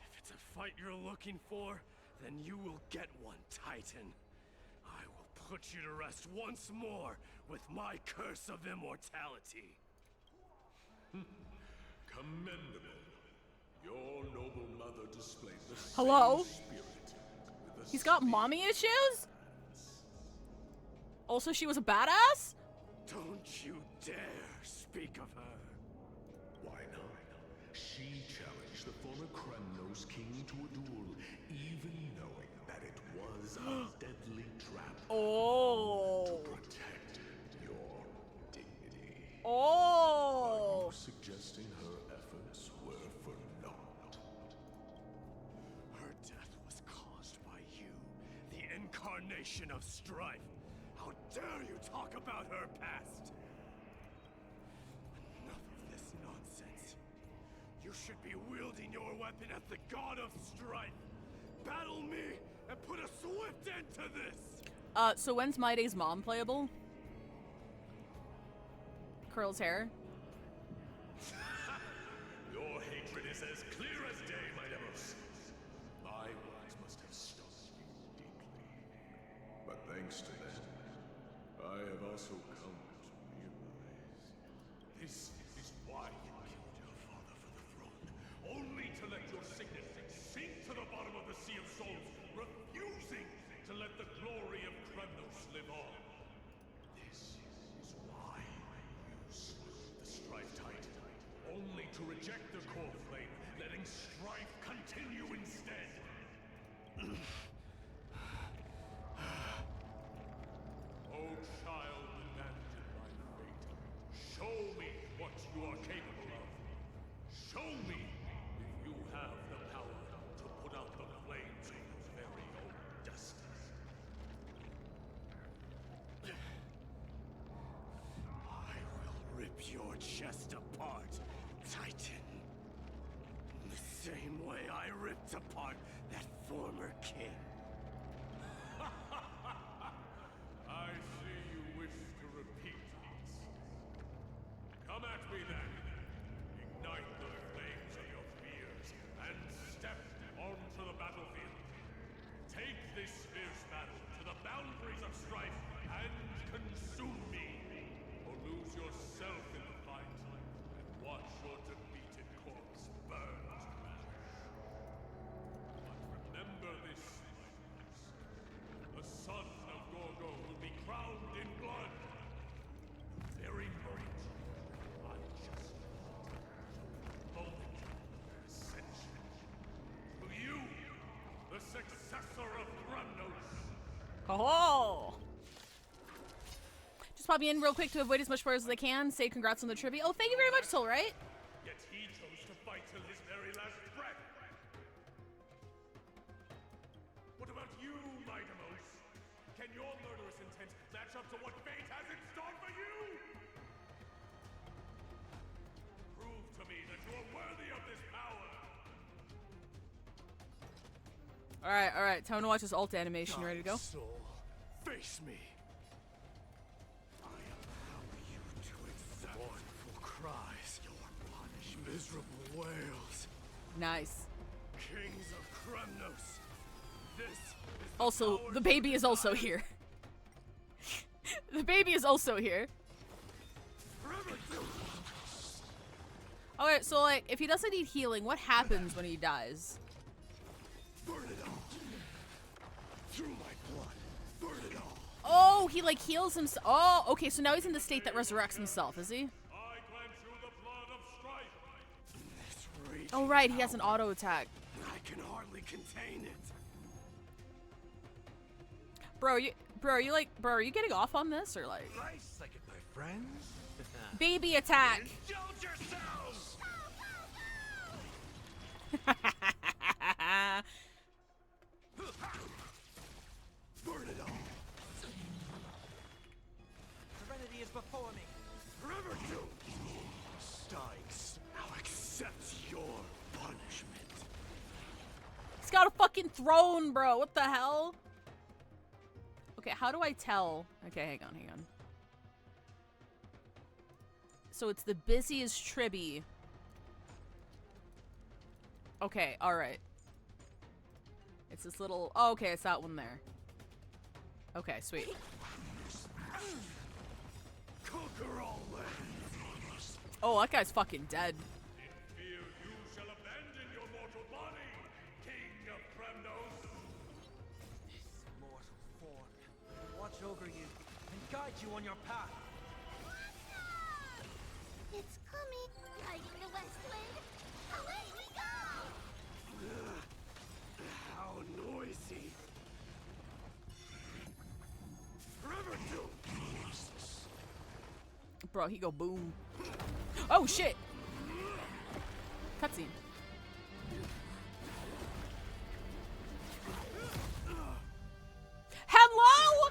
If it's a fight you're looking for, then you will get one, Titan. I will put you to rest once more with my curse of immortality. Commendable. Your noble mother displayed the Hello? same spirit. With a He's got mommy issues? Also, she was a badass? Don't you dare speak of her. Why not? She challenged the former Kremnos king to a duel, even knowing that it was a deadly trap. Oh. To protect your dignity. Oh. Are you suggesting her efforts were for naught? Her death was caused by you, the incarnation of strife. How dare you talk about her past? Enough of this nonsense. You should be wielding your weapon as the god of strife. Battle me and put a swift end to this. So when's My Day's mom playable? Curls hair. Your hatred is as clear as day, my Demos. My words must have stung you deeply. But thanks to them, I have also come to realize this is why you killed your father for the throne, only to let your signet sink to the bottom of the Sea of Souls, refusing to let the glory of Kremnos live on. This is why you slew the Strife Titan, only to reject the core flame, letting strife continue instead. Oh, child demanded by fate, show me what you are capable of. Show me if you have the power to put out the flames of your very own destiny. I will rip your chest apart, Titan. The same way I ripped apart that former king. I see you wish to repeat this. Come at me then. Ignite the flames of your fears and step onto the battlefield. Take this fierce battle to the boundaries of strife and consume me. Or lose yourself in the fight and watch your defeated corpse burn to ash. But remember this, my friends. The son of Gorgo will be crowned in blood. The very moment I just moment of ascension. To you, the successor of Kremnos. Oh. Just popping in real quick to avoid as much spoilers as I can. Say congrats on the Tribbie. Oh, thank you very much, Soul, right? Yet he chose to fight till his very last breath. What about you, my Demos? Can your murderous Alright. Time to watch this ult animation. You ready to go? Soul, face me. I allow you to accept mournful cries, your punishment, miserable wails. Nice. Kings of Kremnos. This is Also, the baby is also here. The baby is also here. Okay, so like, if he doesn't need healing, what happens when he dies? Burn it all. Through my blood. Burn it all. Oh, he like heals himself. Oh, okay, so now he's in the state that resurrects himself, is he? I grant you the blood of strife. This raging Oh right, he has an auto attack. I can hardly contain it. Bro, are you getting off on this or like? Nice, I get my friends. Baby attack. Indulge yourselves! Burn it all. Serenity is before me. Forever do. Stikes, I'll accept your punishment. He's got a fucking throne, bro. What the hell? Okay, how do I tell? Okay, hang on. So it's the busiest Tribbie. Okay, alright. It's this little... Oh, okay, it's that one there. Okay, sweet. Conquer all lands. Oh, that guy's fucking dead. In fear you shall abandon your mortal body, King of Kremnos. This mortal form will watch over you and guide you on your path. It's coming. Guiding the West Wind. Away we go! How noisy. Forever do. Bro, he go boom. Oh, shit. Cutscene. Hello?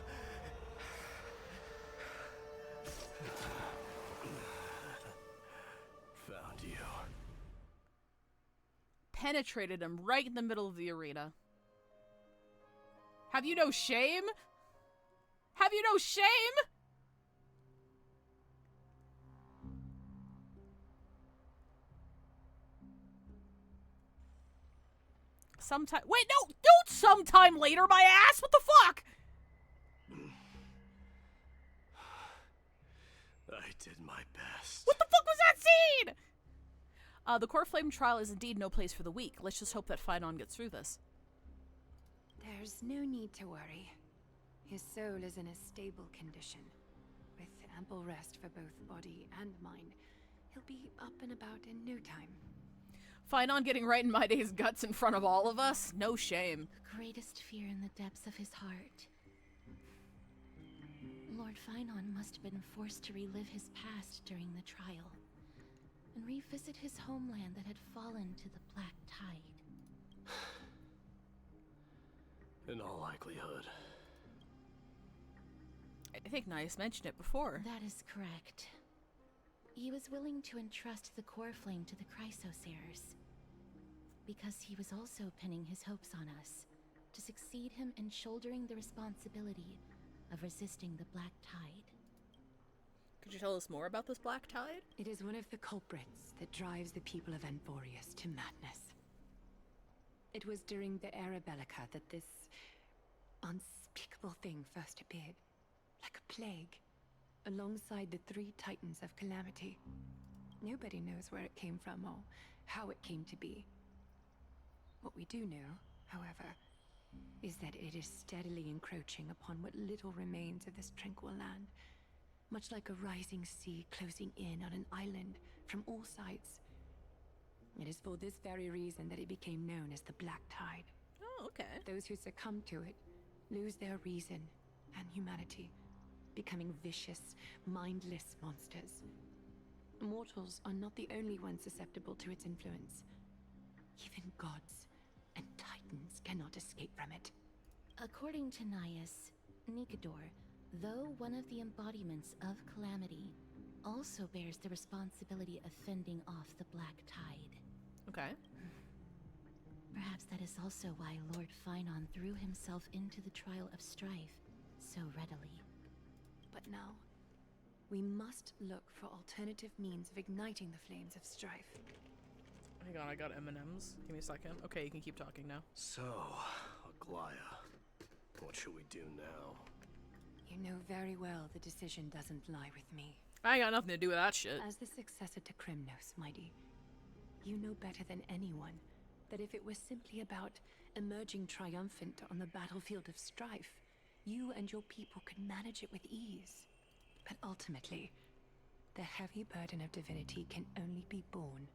Found you. Penetrated him right in the middle of the arena. Have you no shame? Have you no shame? Sometime. Wait, no! Don't sometime later, my ass! What the fuck? I did my best. What the fuck was that scene? The Core Flame trial is indeed no place for the weak. Let's just hope that Phynon gets through this. There's no need to worry. His soul is in a stable condition. With ample rest for both body and mind, he'll be up and about in no time. Phynon getting right in my day's guts in front of all of us? No shame. The greatest fear in the depths of his heart. Lord Phynon must have been forced to relive his past during the trial, and revisit his homeland that had fallen to the Black Tide. In all likelihood. I think Nias mentioned it before. That is correct. He was willing to entrust the Core Flame to the Chrysosayers, because he was also pinning his hopes on us, to succeed him in shouldering the responsibility of resisting the Black Tide. Could you tell us more about this Black Tide? It is one of the culprits that drives the people of Amphoreus to madness. It was during the Era Bellica that this unspeakable thing first appeared, like a plague, alongside the three titans of calamity. Nobody knows where it came from or how it came to be. What we do know, however, is that it is steadily encroaching upon what little remains of this tranquil land, much like a rising sea closing in on an island from all sides. It is for this very reason that it became known as the Black Tide. Oh, okay. Those who succumb to it lose their reason and humanity, becoming vicious, mindless monsters. Mortals are not the only ones susceptible to its influence. Even gods and titans cannot escape from it. According to Nias, Nikador, though one of the embodiments of calamity, also bears the responsibility of fending off the Black Tide. Okay. Perhaps that is also why Lord Finon threw himself into the trial of strife so readily. But now, we must look for alternative means of igniting the flames of strife. Hang on, I got M&Ms. Give me a second. Okay, you can keep talking now. So, Aglaya, what should we do now? You know very well the decision doesn't lie with me. I ain't got nothing to do with that shit. As the successor to Krymnos, Mighty, you know better than anyone that if it was simply about emerging triumphant on the battlefield of strife, you and your people could manage it with ease. But ultimately, the heavy burden of divinity can only be borne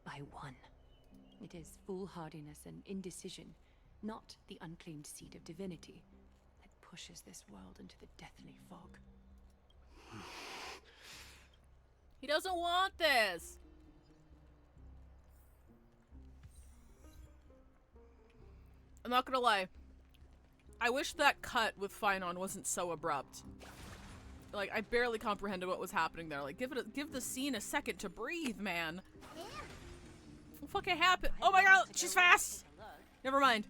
by one. It is foolhardiness and indecision, not the unclaimed seed of divinity, that pushes this world into the deathly fog. He doesn't want this. I'm not gonna lie. I wish that cut with Finon wasn't so abrupt. Like, I barely comprehended what was happening there. Like, give the scene a second to breathe, man. What fucking happened? Oh my god, she's fast! Never mind.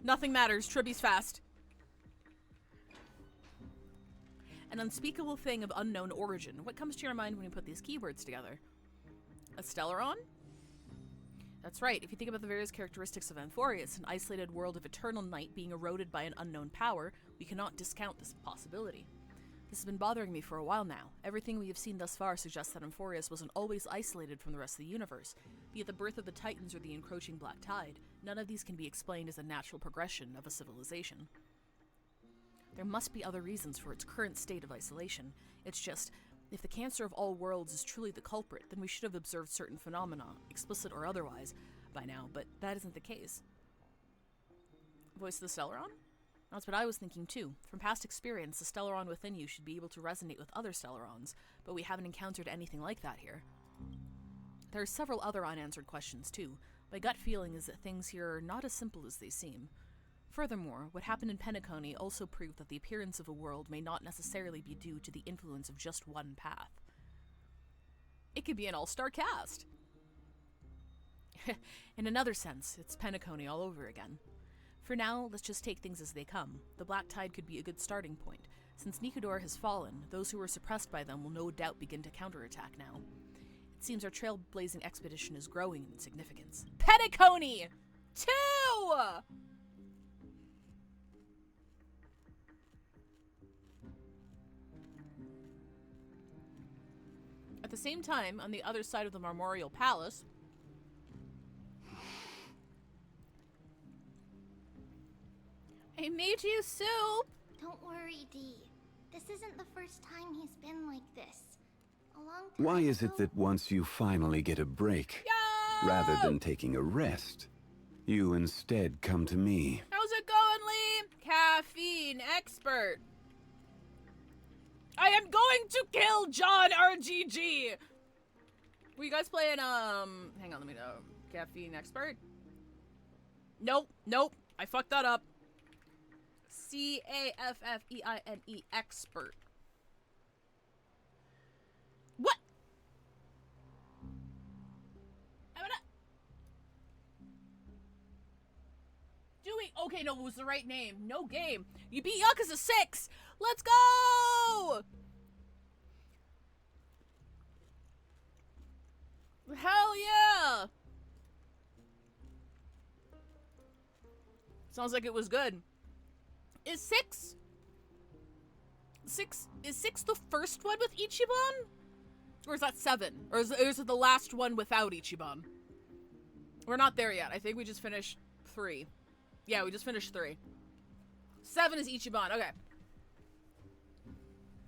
Nothing matters. Tribbie's fast. An unspeakable thing of unknown origin. What comes to your mind when you put these keywords together? A Stellaron? That's right. If you think about the various characteristics of Amphoreus, an isolated world of eternal night being eroded by an unknown power, we cannot discount this possibility. This has been bothering me for a while now. Everything we have seen thus far suggests that Amphoreus wasn't always isolated from the rest of the universe. Be it the birth of the Titans or the encroaching Black Tide, none of these can be explained as a natural progression of a civilization. There must be other reasons for its current state of isolation. It's just, if the cancer of all worlds is truly the culprit, then we should have observed certain phenomena, explicit or otherwise, by now, but that isn't the case. Voice of the Stellaron? That's what I was thinking too. From past experience, the Stellaron within you should be able to resonate with other Stellarons, but we haven't encountered anything like that here. There are several other unanswered questions too. My gut feeling is that things here are not as simple as they seem. Furthermore, what happened in Penacony also proved that the appearance of a world may not necessarily be due to the influence of just one path. It could be an all-star cast! In another sense, it's Penacony all over again. For now, let's just take things as they come. The Black Tide could be a good starting point. Since Nikador has fallen, those who were suppressed by them will no doubt begin to counterattack now. It seems our trailblazing expedition is growing in significance. Penacony! 2! At the same time, on the other side of the Marmorial Palace, I made you soup! Don't worry, Dee. This isn't the first time he's been like this. A long time Why is ago- it that once you finally get a break, Yo! rather than taking a rest, you instead come to me? How's it going, Lee? Caffeine expert. I am going to kill John RGG! Were you guys playing, hang on, let me know. Caffeine expert? Nope, nope. I fucked that up. CAFFEINE expert. What? Okay, no, it was the right name. No game. You beat Yakuza 6! Let's go! Hell yeah! Sounds like it was good. Is 6 the first one with Ichiban? Or is that 7? Or is it the last one without Ichiban? We're not there yet. I think we just finished 3. Yeah, we just finished 3. 7 is Ichiban. Okay.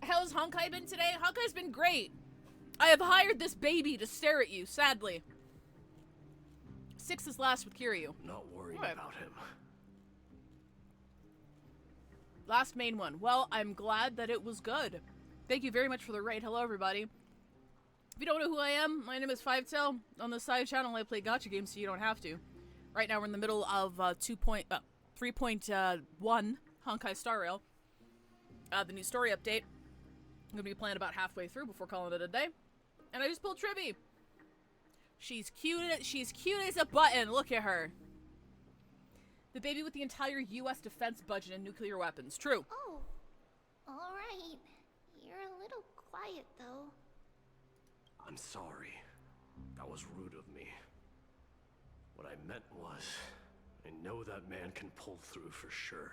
How's Honkai been today? Honkai's been great. I have hired this baby to stare at you, sadly. 6 is last with Kiryu. Not worried What? about him. Last main one. Well, I'm glad that it was good. Thank you very much for the raid. Hello, everybody. If you don't know who I am, my name is Fivetail. On the side channel, I play gacha games so you don't have to. Right now, we're in the middle of 3.1 Honkai Star Rail. The new story update. I'm going to be playing about halfway through before calling it a day. And I just pulled Tribbie. She's cute as a button. Look at her. The baby with the entire U.S. defense budget and nuclear weapons. True. Oh, all right. You're a little quiet, though. I'm sorry. That was rude of me. What I meant was, I know that man can pull through for sure.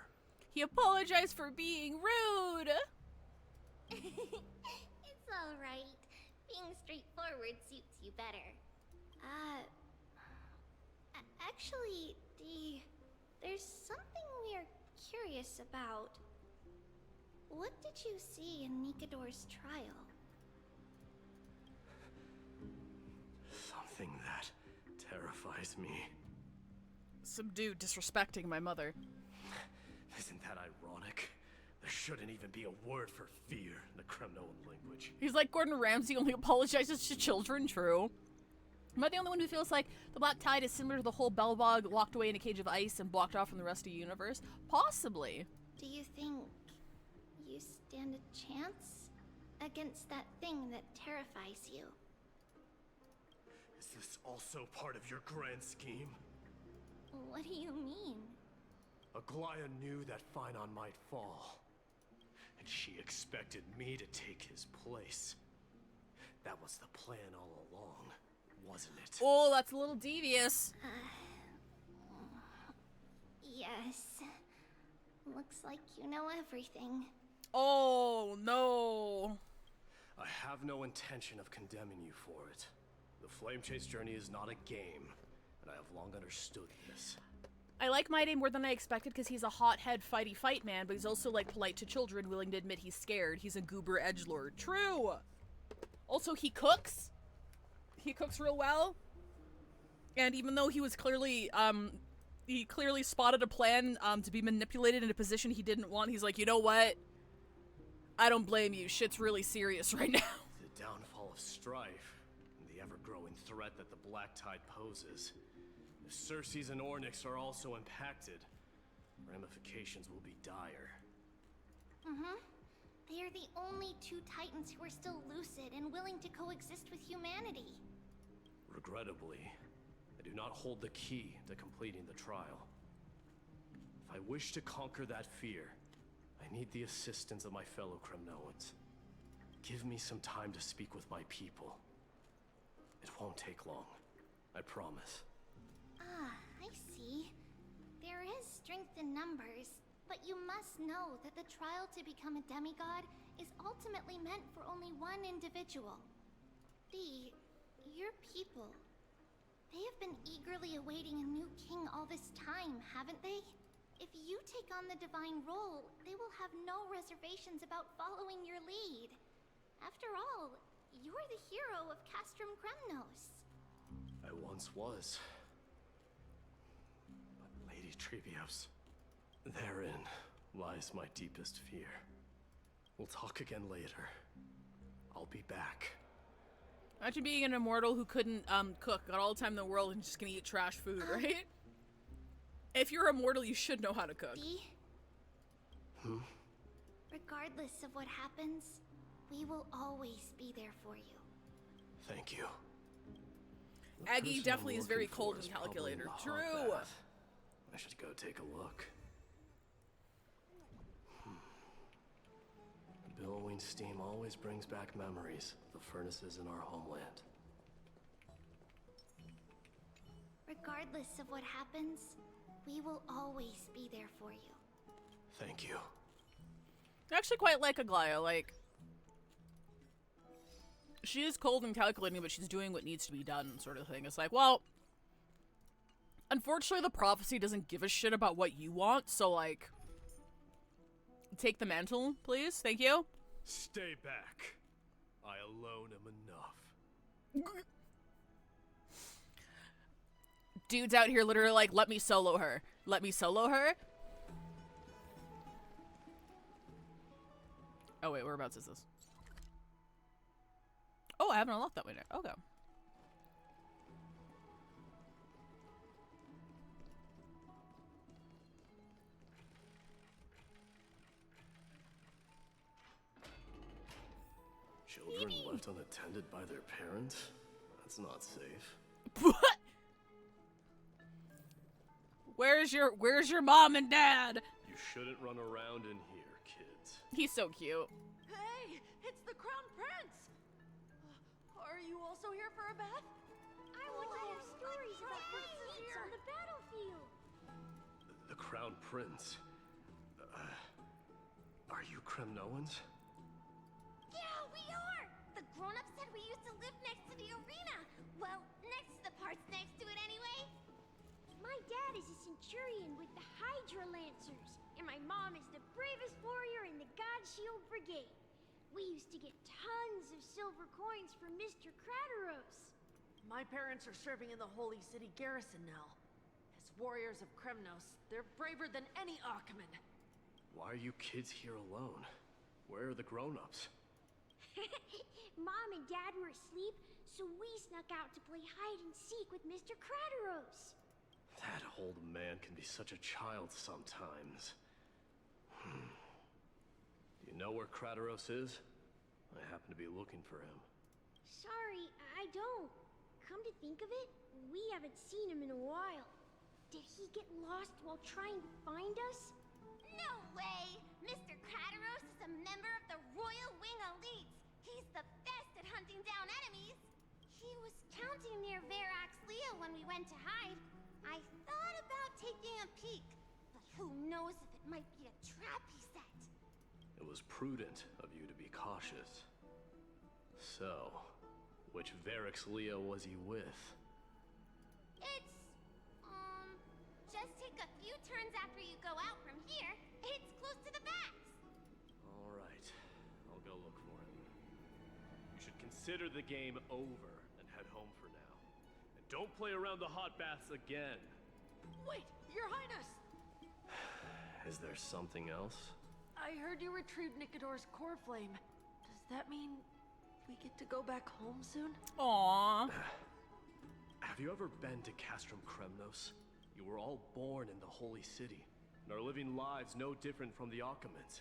He apologized for being rude. It's all right. Being straightforward suits you better. Actually, Dee, there's something we're curious about. What did you see in Nikador's trial? Something that terrifies me. Some dude disrespecting my mother. Isn't that ironic? There shouldn't even be a word for fear in the Kremnoan language. He's like Gordon Ramsay only apologizes to children, true. Am I the only one who feels like the Black Tide is similar to the whole Belbog locked away in a cage of ice and blocked off from the rest of the universe? Possibly. Do you think you stand a chance against that thing that terrifies you? Is this also part of your grand scheme? What do you mean? Aglaya knew that Phynon might fall, and she expected me to take his place. That was the plan all along, wasn't it? Oh, that's a little devious. Yes. Looks like you know everything. Oh, no. I have no intention of condemning you for it. The Flame Chase journey is not a game, and I have long understood this. I like My Day more than I expected because he's a hothead fighty fight man, but he's also like polite to children, willing to admit he's scared. He's a goober edgelord. True. Also, he cooks. He cooks real well. And even though he was clearly, he clearly spotted a plan to be manipulated in a position he didn't want, he's like, you know what? I don't blame you. Shit's really serious right now. The downfall of strife, and the ever-growing threat that the Black Tide poses. If Circes and Ornyx are also impacted, ramifications will be dire. They are the only two Titans who are still lucid and willing to coexist with humanity. Regrettably, I do not hold the key to completing the trial. If I wish to conquer that fear, I need the assistance of my fellow Kremnoans. Give me some time to speak with my people. It won't take long, I promise. I see. There is strength in numbers, but you must know that the trial to become a demigod is ultimately meant for only one individual. Your people. They have been eagerly awaiting a new king all this time, haven't they? If you take on the divine role, they will have no reservations about following your lead. After all, you're the hero of Castrum Kremnos. I once was. But Lady Tribbios, therein lies my deepest fear. We'll talk again later. I'll be back. Imagine being an immortal who couldn't cook, got all the time in the world and just gonna eat trash food, right? If you're immortal, you should know how to cook. Regardless of what happens, we will always be there for you. Thank you. Aggie definitely is very cold and calculator. True. I should go take a look. Billowing steam always brings back memories of the furnaces in our homeland. Regardless of what happens, we will always be there for you. Thank you. I actually quite like Aglaya, like... She is cold and calculating, but she's doing what needs to be done, sort of thing. It's like, well... Unfortunately, the prophecy doesn't give a shit about what you want, so, like... Take the mantle, please. Thank you. Stay back. I alone am enough. Dude's out here literally like, let me solo her. Let me solo her? Oh wait, whereabouts is this? Oh, I haven't unlocked that window. Okay. Children left unattended by their parents? That's not safe. What? Where's your mom and dad? You shouldn't run around in here, kids. He's so cute. Hey, it's the Crown Prince! Are you also here for a bath? I want to hear stories about princes on the battlefield. The Crown Prince. Are you Kremnoans? Yeah, we are! The grown-ups said we used to live next to the arena. Well, next to the parts next to it anyway. My dad is a centurion with the Hydra Lancers, and my mom is the bravest warrior in the God Shield Brigade. We used to get tons of silver coins from Mr. Crateros. My parents are serving in the Holy City garrison now. As warriors of Kremnos, they're braver than any Achaemen. Why are you kids here alone? Where are the grown-ups? Mom and Dad were asleep, so we snuck out to play hide and seek with Mr. Crateros. That old man can be such a child sometimes. Do you know where Crateros is? I happen to be looking for him. Sorry, I don't. Come to think of it, we haven't seen him in a while. Did he get lost while trying to find us? No way! Mr. Crateros is a member of the Royal Wing Elites. He's the best at hunting down enemies. He was counting near Verax Leo when we went to hide. I thought about taking a peek, but who knows if it might be a trap he set. It was prudent of you to be cautious. So, which Verax Leo was he with? It's, just take a few turns after you go out from here. It's close to the backs. All right, I'll go look for him. You should consider the game over and head home for now. And don't play around the hot baths again. Wait, Your Highness! Is there something else? I heard you retrieved Nicodor's core flame. Does that mean we get to go back home soon? Aww. Have you ever been to Castrum Kremnos? You were all born in the Holy City, and are living lives no different from the Achaemens.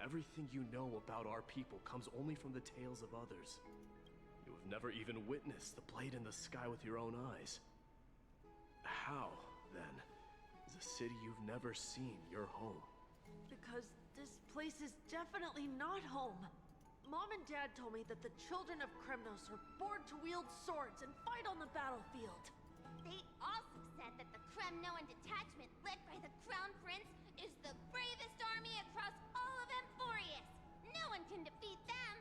Everything you know about our people comes only from the tales of others. You have never even witnessed the blade in the sky with your own eyes. How, then, is a city you've never seen your home? Because this place is definitely not home. Mom and Dad told me that the children of Kremnos are born to wield swords and fight on the battlefield. They also said that the Kremnoan detachment led by the Crown Prince is the bravest army across all of Amphoreus. No one can defeat them.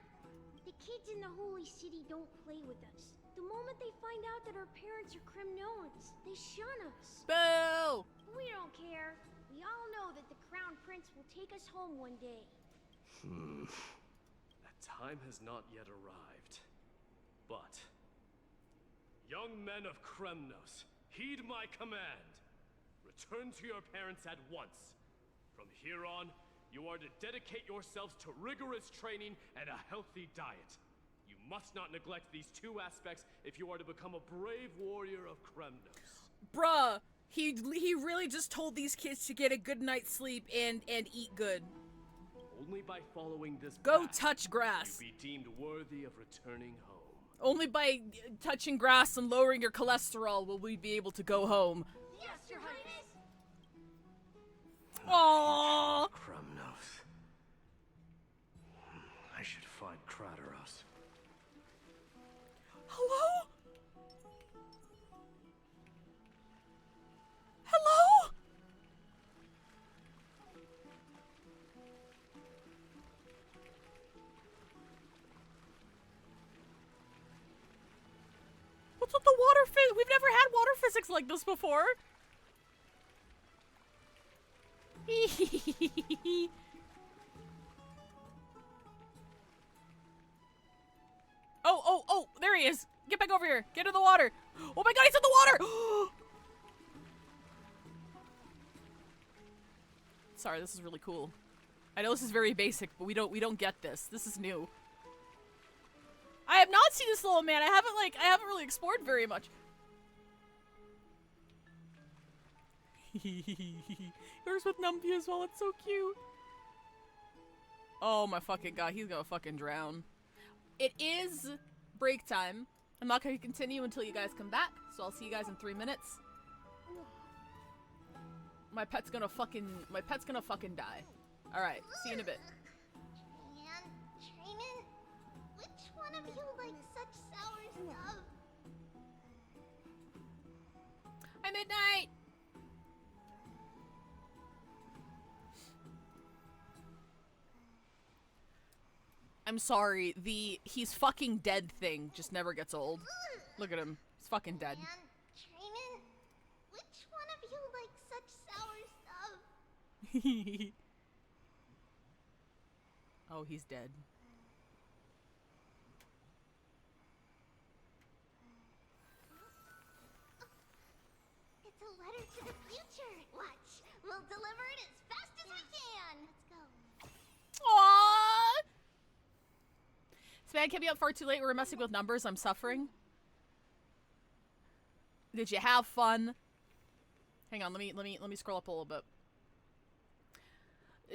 The kids in the Holy City don't play with us. The moment they find out that our parents are Kremnoans, they shun us. Boo! We don't care. We all know that the Crown Prince will take us home one day. That time has not yet arrived. But young men of Kremnos, heed my command. Return to your parents at once. From here on, you are to dedicate yourselves to rigorous training and a healthy diet. You must not neglect these two aspects if you are to become a brave warrior of Kremnos. Bruh, he really just told these kids to get a good night's sleep and eat good. Only by following this Go path touch grass. will you be deemed worthy of returning home. Only by touching grass and lowering your cholesterol will we be able to go home. Yes, Your Highness! Aww. Kremnos. I should find Crateros. Hello? Hello? What's with the water physics? We've never had water physics like this before. Oh, there he is. Get back over here. Get in the water. Oh my god, he's in the water. Sorry, this is really cool. I know this is very basic, but we don't get this. This is new. I have not seen this little man. I haven't really explored very much. Yours with Numpy as well. It's so cute. Oh my fucking god, he's gonna fucking drown. It is break time. I'm not gonna continue until you guys come back, so I'll see you guys in 3 minutes. My pet's gonna fucking die. Alright, see you in a bit. And Trayman, which one of you likes such sour stuff? Hi, Midnight! I'm sorry, the he's fucking dead thing just never gets old. Look at him. He's fucking dead. And Trayman, which one of you likes such sour stuff? Oh, he's dead. It's a letter to the future. Watch, we'll deliver it as fast as we can. Let's go. Aww! This man kept me up far too late. We're messing with numbers. I'm suffering. Did you have fun? Hang on, let me scroll up a little bit.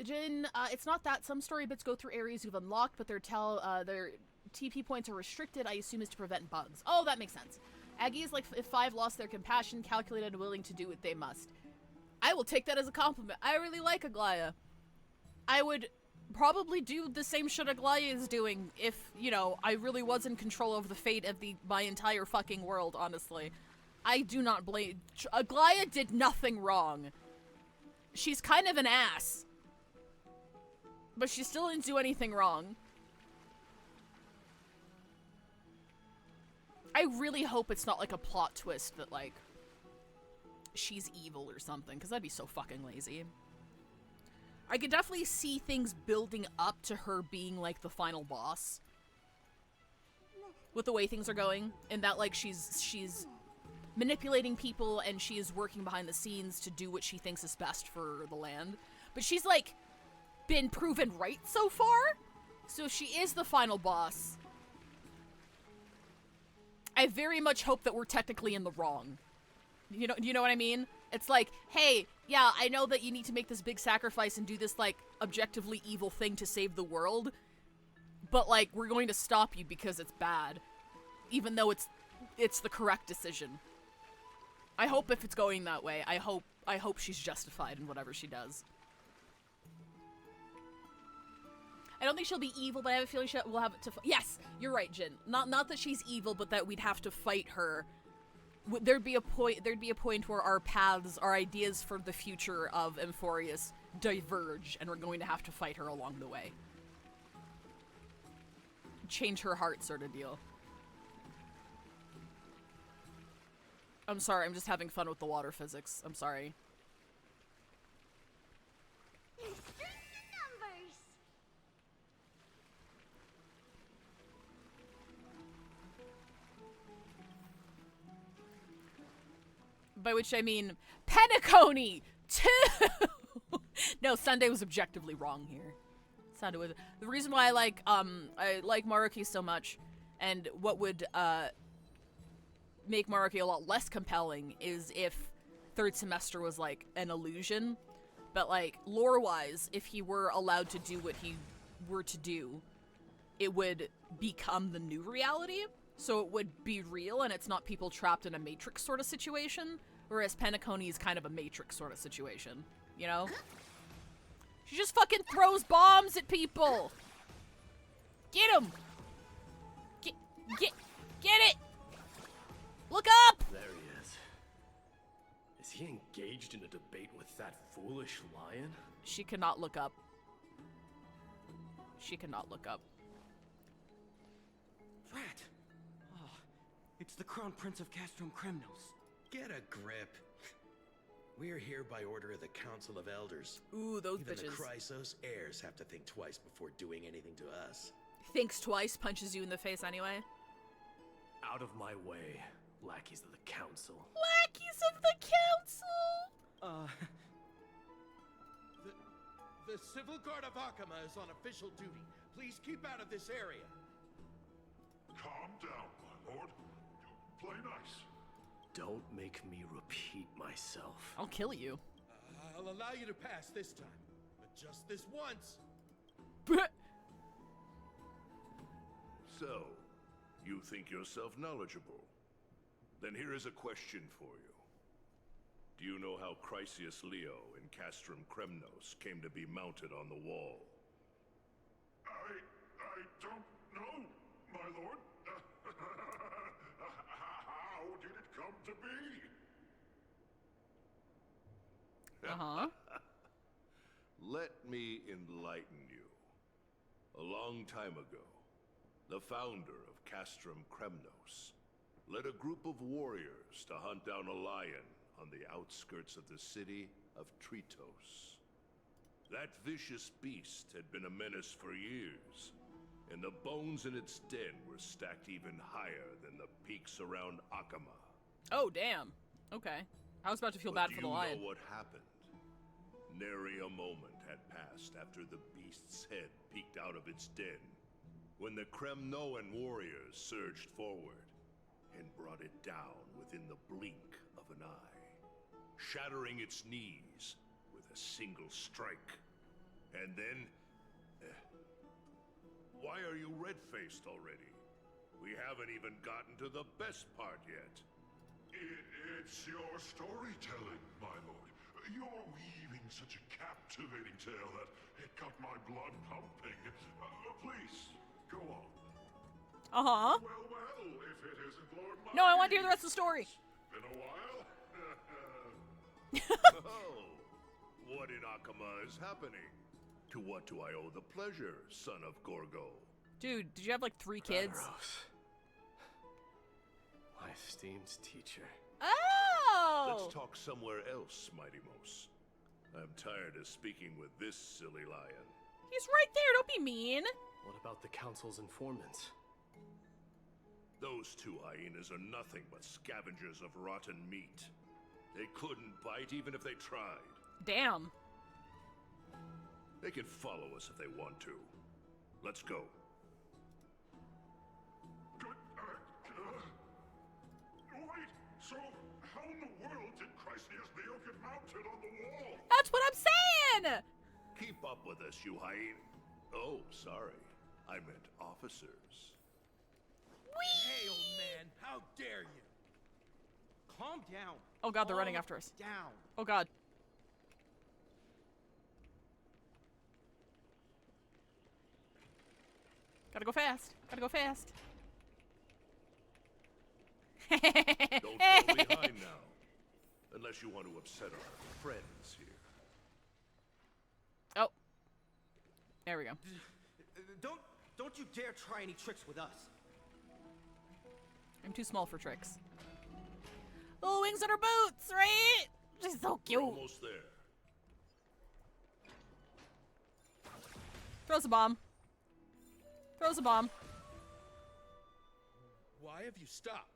Jin, it's not that. Some story bits go through areas you've unlocked, but their TP points are restricted. I assume is to prevent bugs. Oh, that makes sense. Aggie is like if 5 lost their compassion, calculated and willing to do what they must. I will take that as a compliment. I really like Aglaya. I would probably do the same shit Aglaya is doing if, you know, I really was in control of the fate of my entire fucking world, honestly. I do not blame... Aglaya did nothing wrong. She's kind of an ass. But she still didn't do anything wrong. I really hope it's not like a plot twist that, like, she's evil or something, because that'd be so fucking lazy. I could definitely see things building up to her being, like, the final boss. With the way things are going. And that, like, she's manipulating people and she is working behind the scenes to do what she thinks is best for the land. But she's, like, been proven right so far. So if she is the final boss, I very much hope that we're technically in the wrong. You know what I mean? It's like, hey, yeah, I know that you need to make this big sacrifice and do this, like, objectively evil thing to save the world, but, like, we're going to stop you because it's bad, even though it's the correct decision. I hope if it's going that way, I hope she's justified in whatever she does. I don't think she'll be evil, but I have a feeling we'll have to. Yes, you're right, Jin. Not that she's evil, but that we'd have to fight her. There'd be a point where our paths, our ideas for the future of Amphoreus diverge, and we're going to have to fight her along the way. Change her heart, sort of deal. I'm sorry, I'm just having fun with the water physics. I'm sorry. There's strength in numbers. By which I mean Penacony 2! No, Sunday was objectively wrong here. Sunday was the reason why I like Maruki so much, and what would make Maruki a lot less compelling is if third semester was like an illusion. But like lore-wise, if he were allowed to do what he were to do, it would become the new reality. So it would be real, and it's not people trapped in a Matrix sort of situation. Whereas Penacony is kind of a Matrix sort of situation, you know? She just fucking throws bombs at people! Get him! Get it! Look up! There he is. Is he engaged in a debate with that foolish lion? She cannot look up. She cannot look up. Rat! Oh, it's the Crown Prince of Castrum Kremnos. Get a grip. We're here by order of the Council of Elders. Ooh, those Even bitches. the Chrysos heirs have to think twice before doing anything to us. Thinks twice, punches you in the face anyway. Out of my way, lackeys of the council. Lackeys of the council! The Civil Guard of Akama is on official duty. Please keep out of this area. Calm down, my lord. Play nice. Don't make me repeat myself. I'll kill you. I'll allow you to pass this time, but just this once. So, you think yourself knowledgeable? Then here is a question for you. Do you know how Chrysius Leo in Castrum Kremnos came to be mounted on the wall? I don't know, my lord. How did it come to be? Uh-huh. Let me enlighten you. A long time ago, the founder of Castrum Kremnos led a group of warriors to hunt down a lion on the outskirts of the city of Tritos. That vicious beast had been a menace for years, and the bones in its den were stacked even higher than the peaks around Akama. Oh, damn. Okay. I was about to feel bad for the lion. Do you know what happened? Nary a moment had passed after the beast's head peeked out of its den, when the Kremnoan warriors surged forward and brought it down within the blink of an eye, shattering its knees with a single strike. And then... why are you red-faced already? We haven't even gotten to the best part yet. It's your storytelling, my lord. You're weaving such a captivating tale that it got my blood pumping. Please, go on. Uh-huh. Well, if it isn't Lord Marty. No, I want to hear the rest of the story. Been a while? Oh, what in Akama is happening? To what do I owe the pleasure, son of Gorgo? Dude, did you have like 3 kids? Amphoreus. My esteemed teacher. Oh! Let's talk somewhere else, Mighty Mos. I'm tired of speaking with this silly lion. He's right there, don't be mean. What about the council's informants? Those 2 hyenas are nothing but scavengers of rotten meat. They couldn't bite even if they tried. Damn. They can follow us if they want to. Let's go. Wait, so how in the world did Chrysius Leo get mounted on the wall? That's what I'm saying! Keep up with us, you hyena. Oh, sorry. I meant officers. Hey, old man, how dare you? Calm down. Oh god, they're running Calm after us. Down. Oh god. Gotta go fast. Gotta go fast. Don't fall behind now. Unless you want to upset our friends here. Oh. There we go. Don't you dare try any tricks with us. I'm too small for tricks. Little wings on her boots, right? She's so cute. We're almost there. Throws a bomb. Throws a bomb. Why have you stopped?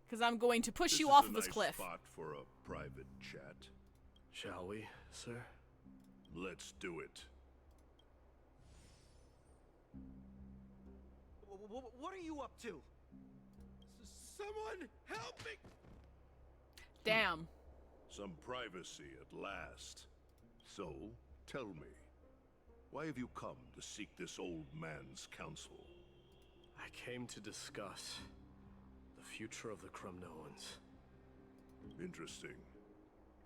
Because I'm going to push This you is off a of this nice cliff. spot for a private chat. Shall we, sir? Let's do it. What are you up to? Someone help me! Damn. Some privacy at last. So, tell me, why have you come to seek this old man's counsel? I came to discuss the future of the Kremnoans. Interesting.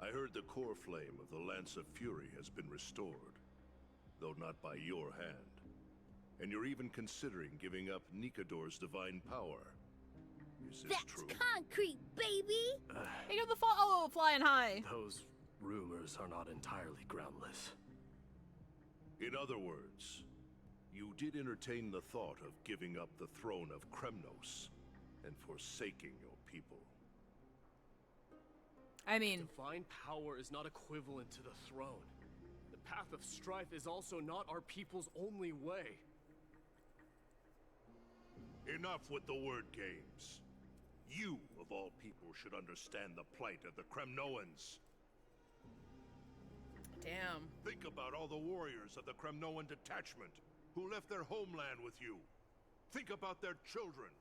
I heard the core flame of the Lance of Fury has been restored, though not by your hand. And you're even considering giving up Nikador's divine power. Is this true? Concrete, baby! Think of the flying high. Those rumors are not entirely groundless. In other words, you did entertain the thought of giving up the throne of Kremnos and forsaking your people. I mean... Divine power is not equivalent to the throne. The path of strife is also not our people's only way. Enough with the word games. You, of all people, should understand the plight of the Kremnoans. Damn. Think about all the warriors of the Kremnoan detachment who left their homeland with you. Think about their children.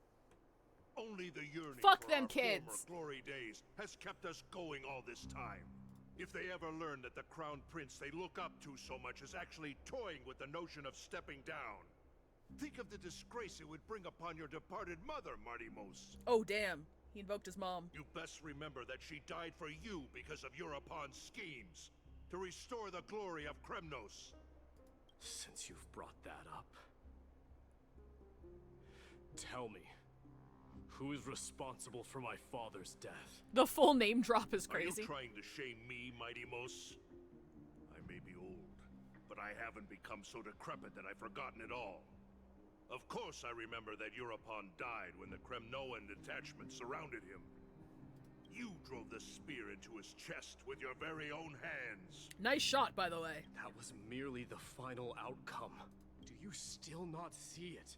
Only the yearning Fuck for them our kids. former glory days has kept us going all this time. If they ever learn that the crown prince they look up to so much is actually toying with the notion of stepping down, think of the disgrace it would bring upon your departed mother, Marty Mos. Oh, damn. He invoked his mom. You best remember that she died for you because of Europon's schemes. To restore the glory of Kremnos. Since you've brought that up, tell me, who is responsible for my father's death? The full name drop is crazy. Are you trying to shame me, Mighty Mos? I may be old, but I haven't become so decrepit that I've forgotten it all. Of course I remember that Europon died when the Kremnoan detachment surrounded him. You drove the spear into his chest with your very own hands. Nice shot, by the way. That was merely the final outcome. Do you still not see it?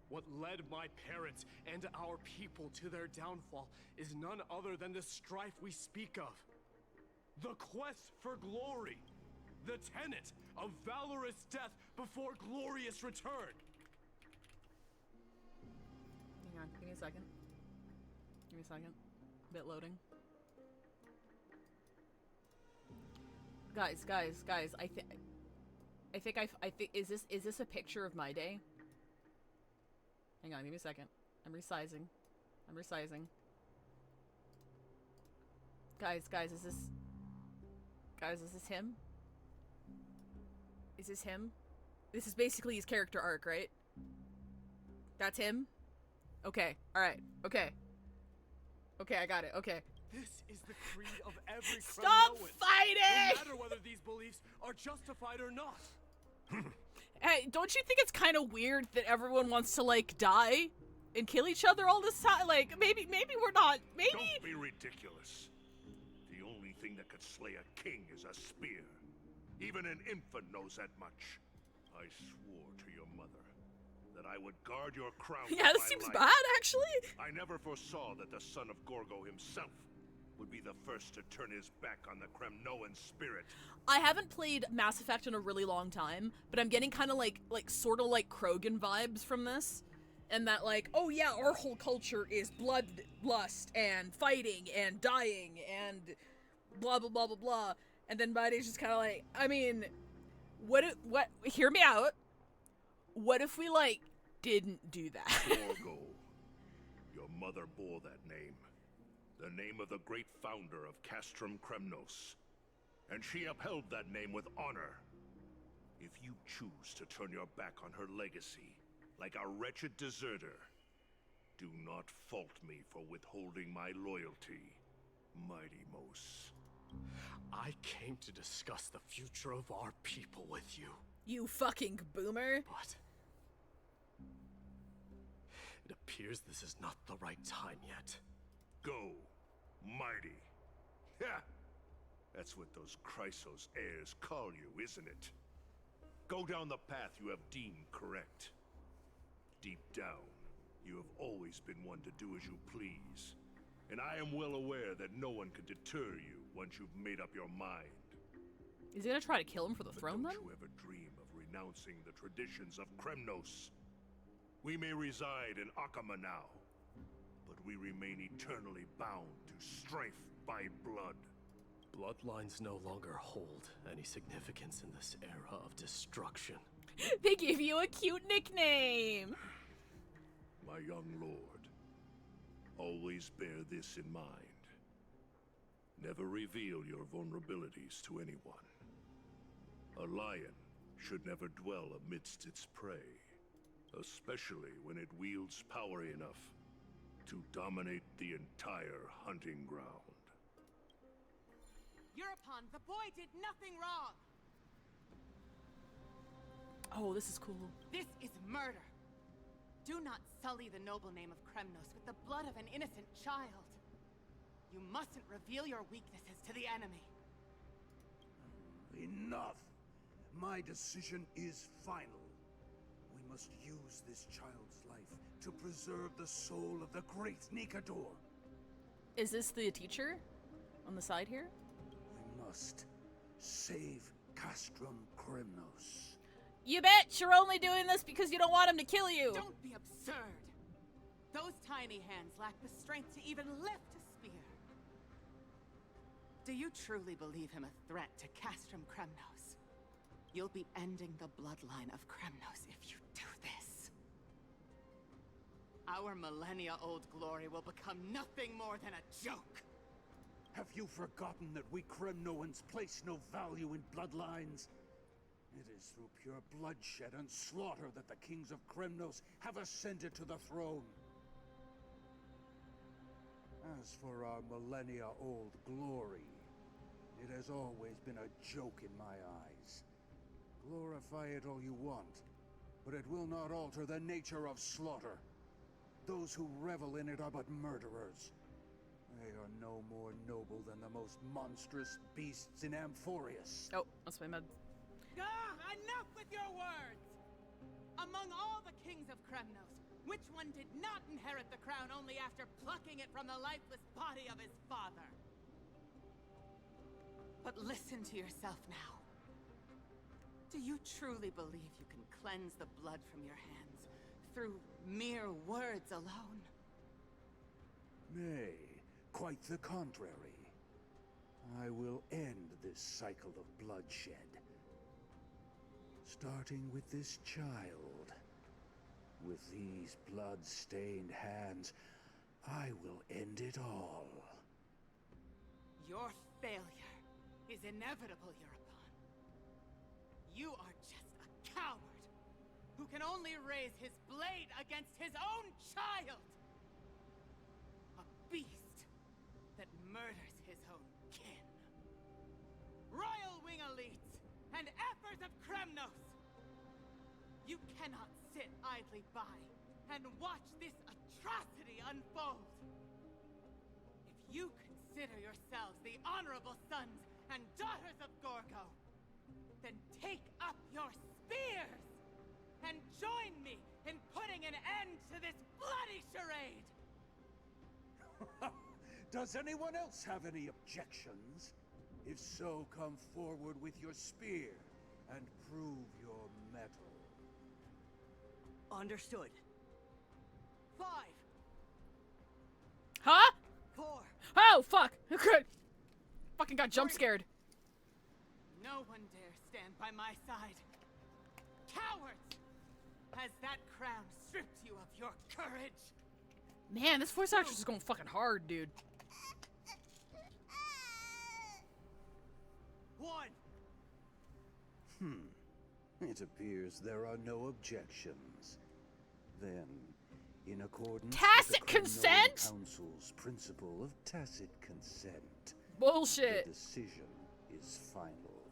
What led my parents and our people to their downfall is none other than the strife we speak of. The quest for glory. The tenet of valorous death before glorious return. Hang on, give me a second. Give me a second. Bit loading. Guys, I think is this a picture of my day? Hang on, give me a second. I'm resizing. Guys, is this him? Is this him? This is basically his character arc, right? That's him? Okay, alright, okay. Okay, I got it, okay. This is the creed of every Stop Kremnoan, fighting! no matter whether these beliefs are justified or not. Hey, don't you think it's kind of weird that everyone wants to, like, die and kill each other all this time? Like, maybe we're not, maybe... Don't be ridiculous. The only thing that could slay a king is a spear. Even an infant knows that much. I swore to your mother that I would guard your crown. Yeah, this seems bad, actually. I never foresaw that the son of Gorgo himself would be the first to turn his back on the Kremnoan spirit. I haven't played Mass Effect in a really long time, but I'm getting kind of like sort of like Krogan vibes from this. And that like, oh yeah, our whole culture is bloodlust and fighting and dying and blah, blah, blah, blah, blah. And then Buddy's just kind of like, I mean, what, hear me out. What if we, like, didn't do that? Gorgo, your mother bore that name. The name of the great founder of Castrum Kremnos. And she upheld that name with honor. If you choose to turn your back on her legacy, like a wretched deserter, do not fault me for withholding my loyalty, Mighty Mos. I came to discuss the future of our people with you. You fucking boomer. But it appears this is not the right time yet. Go, Mighty. Ha! That's what those Chrysos heirs call you, isn't it? Go down the path you have deemed correct. Deep down, you have always been one to do as you please. And I am well aware that no one can deter you once you've made up your mind. Is he gonna try to kill him for the throne, then? Don't you ever dream of renouncing the traditions of Kremnos? We may reside in Akama now, but we remain eternally bound to strife by blood. Bloodlines no longer hold any significance in this era of destruction. They give you a cute nickname! My young lord, always bear this in mind. Never reveal your vulnerabilities to anyone. A lion should never dwell amidst its prey, especially when it wields power enough to dominate the entire hunting ground. Europon, the boy did nothing wrong! Oh, this is cool. This is murder! Do not sully the noble name of Kremnos with the blood of an innocent child. You mustn't reveal your weaknesses to the enemy. Enough! My decision is final. We must use this child's life to preserve the soul of the great Nikador. Is this the teacher on the side here? We must save Castrum Kremnos. You bet you're only doing this because you don't want him to kill you. Don't be absurd. Those tiny hands lack the strength to even lift a spear. Do you truly believe him a threat to Castrum Kremnos? You'll be ending the bloodline of Kremnos if you do this. our millennia-old glory will become nothing more than a joke. Have you forgotten that we Kremnoans place no value in bloodlines? It is through pure bloodshed and slaughter that the kings of Kremnos have ascended to the throne. As for our millennia-old glory, it has always been a joke in my eyes. Glorify it all you want, but it will not alter the nature of slaughter. Those who revel in it are but murderers. They are no more noble than the most monstrous beasts in Amphoreus. Oh, that's my med. Enough with your words! Among all the kings of Kremnos, which one did not inherit the crown only after plucking it from the lifeless body of his father? But listen to yourself now. Do you truly believe you can cleanse the blood from your hands through mere words alone? Nay, quite the contrary. I will end this cycle of bloodshed. Starting with this child. With these blood-stained hands, I will end it all. Your failure is inevitable, European. You are just a coward who can only raise his blade against his own child. A beast that murders his own kin. Royal Wing elites and Ephors of Kremnos! You cannot sit idly by and watch this atrocity unfold. If you consider yourselves the honorable sons and daughters of Gorgo, then take up your spears and join me in putting an end to this bloody charade! Does anyone else have any objections? If so, come forward with your spear and prove your mettle. Understood. 5. Huh? 4. Oh, fuck! Fucking got jump scared. No one dare stand by my side. Cowards! Has that crown stripped you of your courage? Man, this voice actress is going fucking hard, dude. 1. It appears there are no objections. Then, in accordance Tacit with the consent? Council's principle of tacit consent, Bullshit. the decision is final.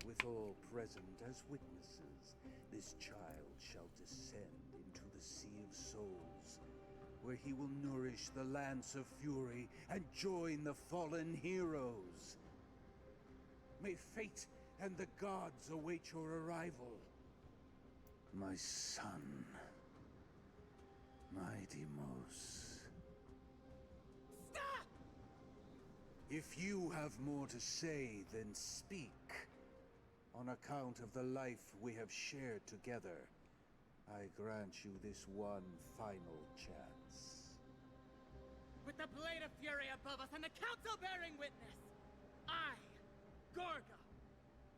With all present as witnesses, this child shall descend into the Sea of Souls, where he will nourish the Lance of Fury and join the fallen heroes. May fate and the gods await your arrival. My son. My Deimos. Stop! If you have more to say, then speak. On account of the life we have shared together, I grant you this one final chance. With the blade of fury above us and the council bearing witness, I, Gorgo,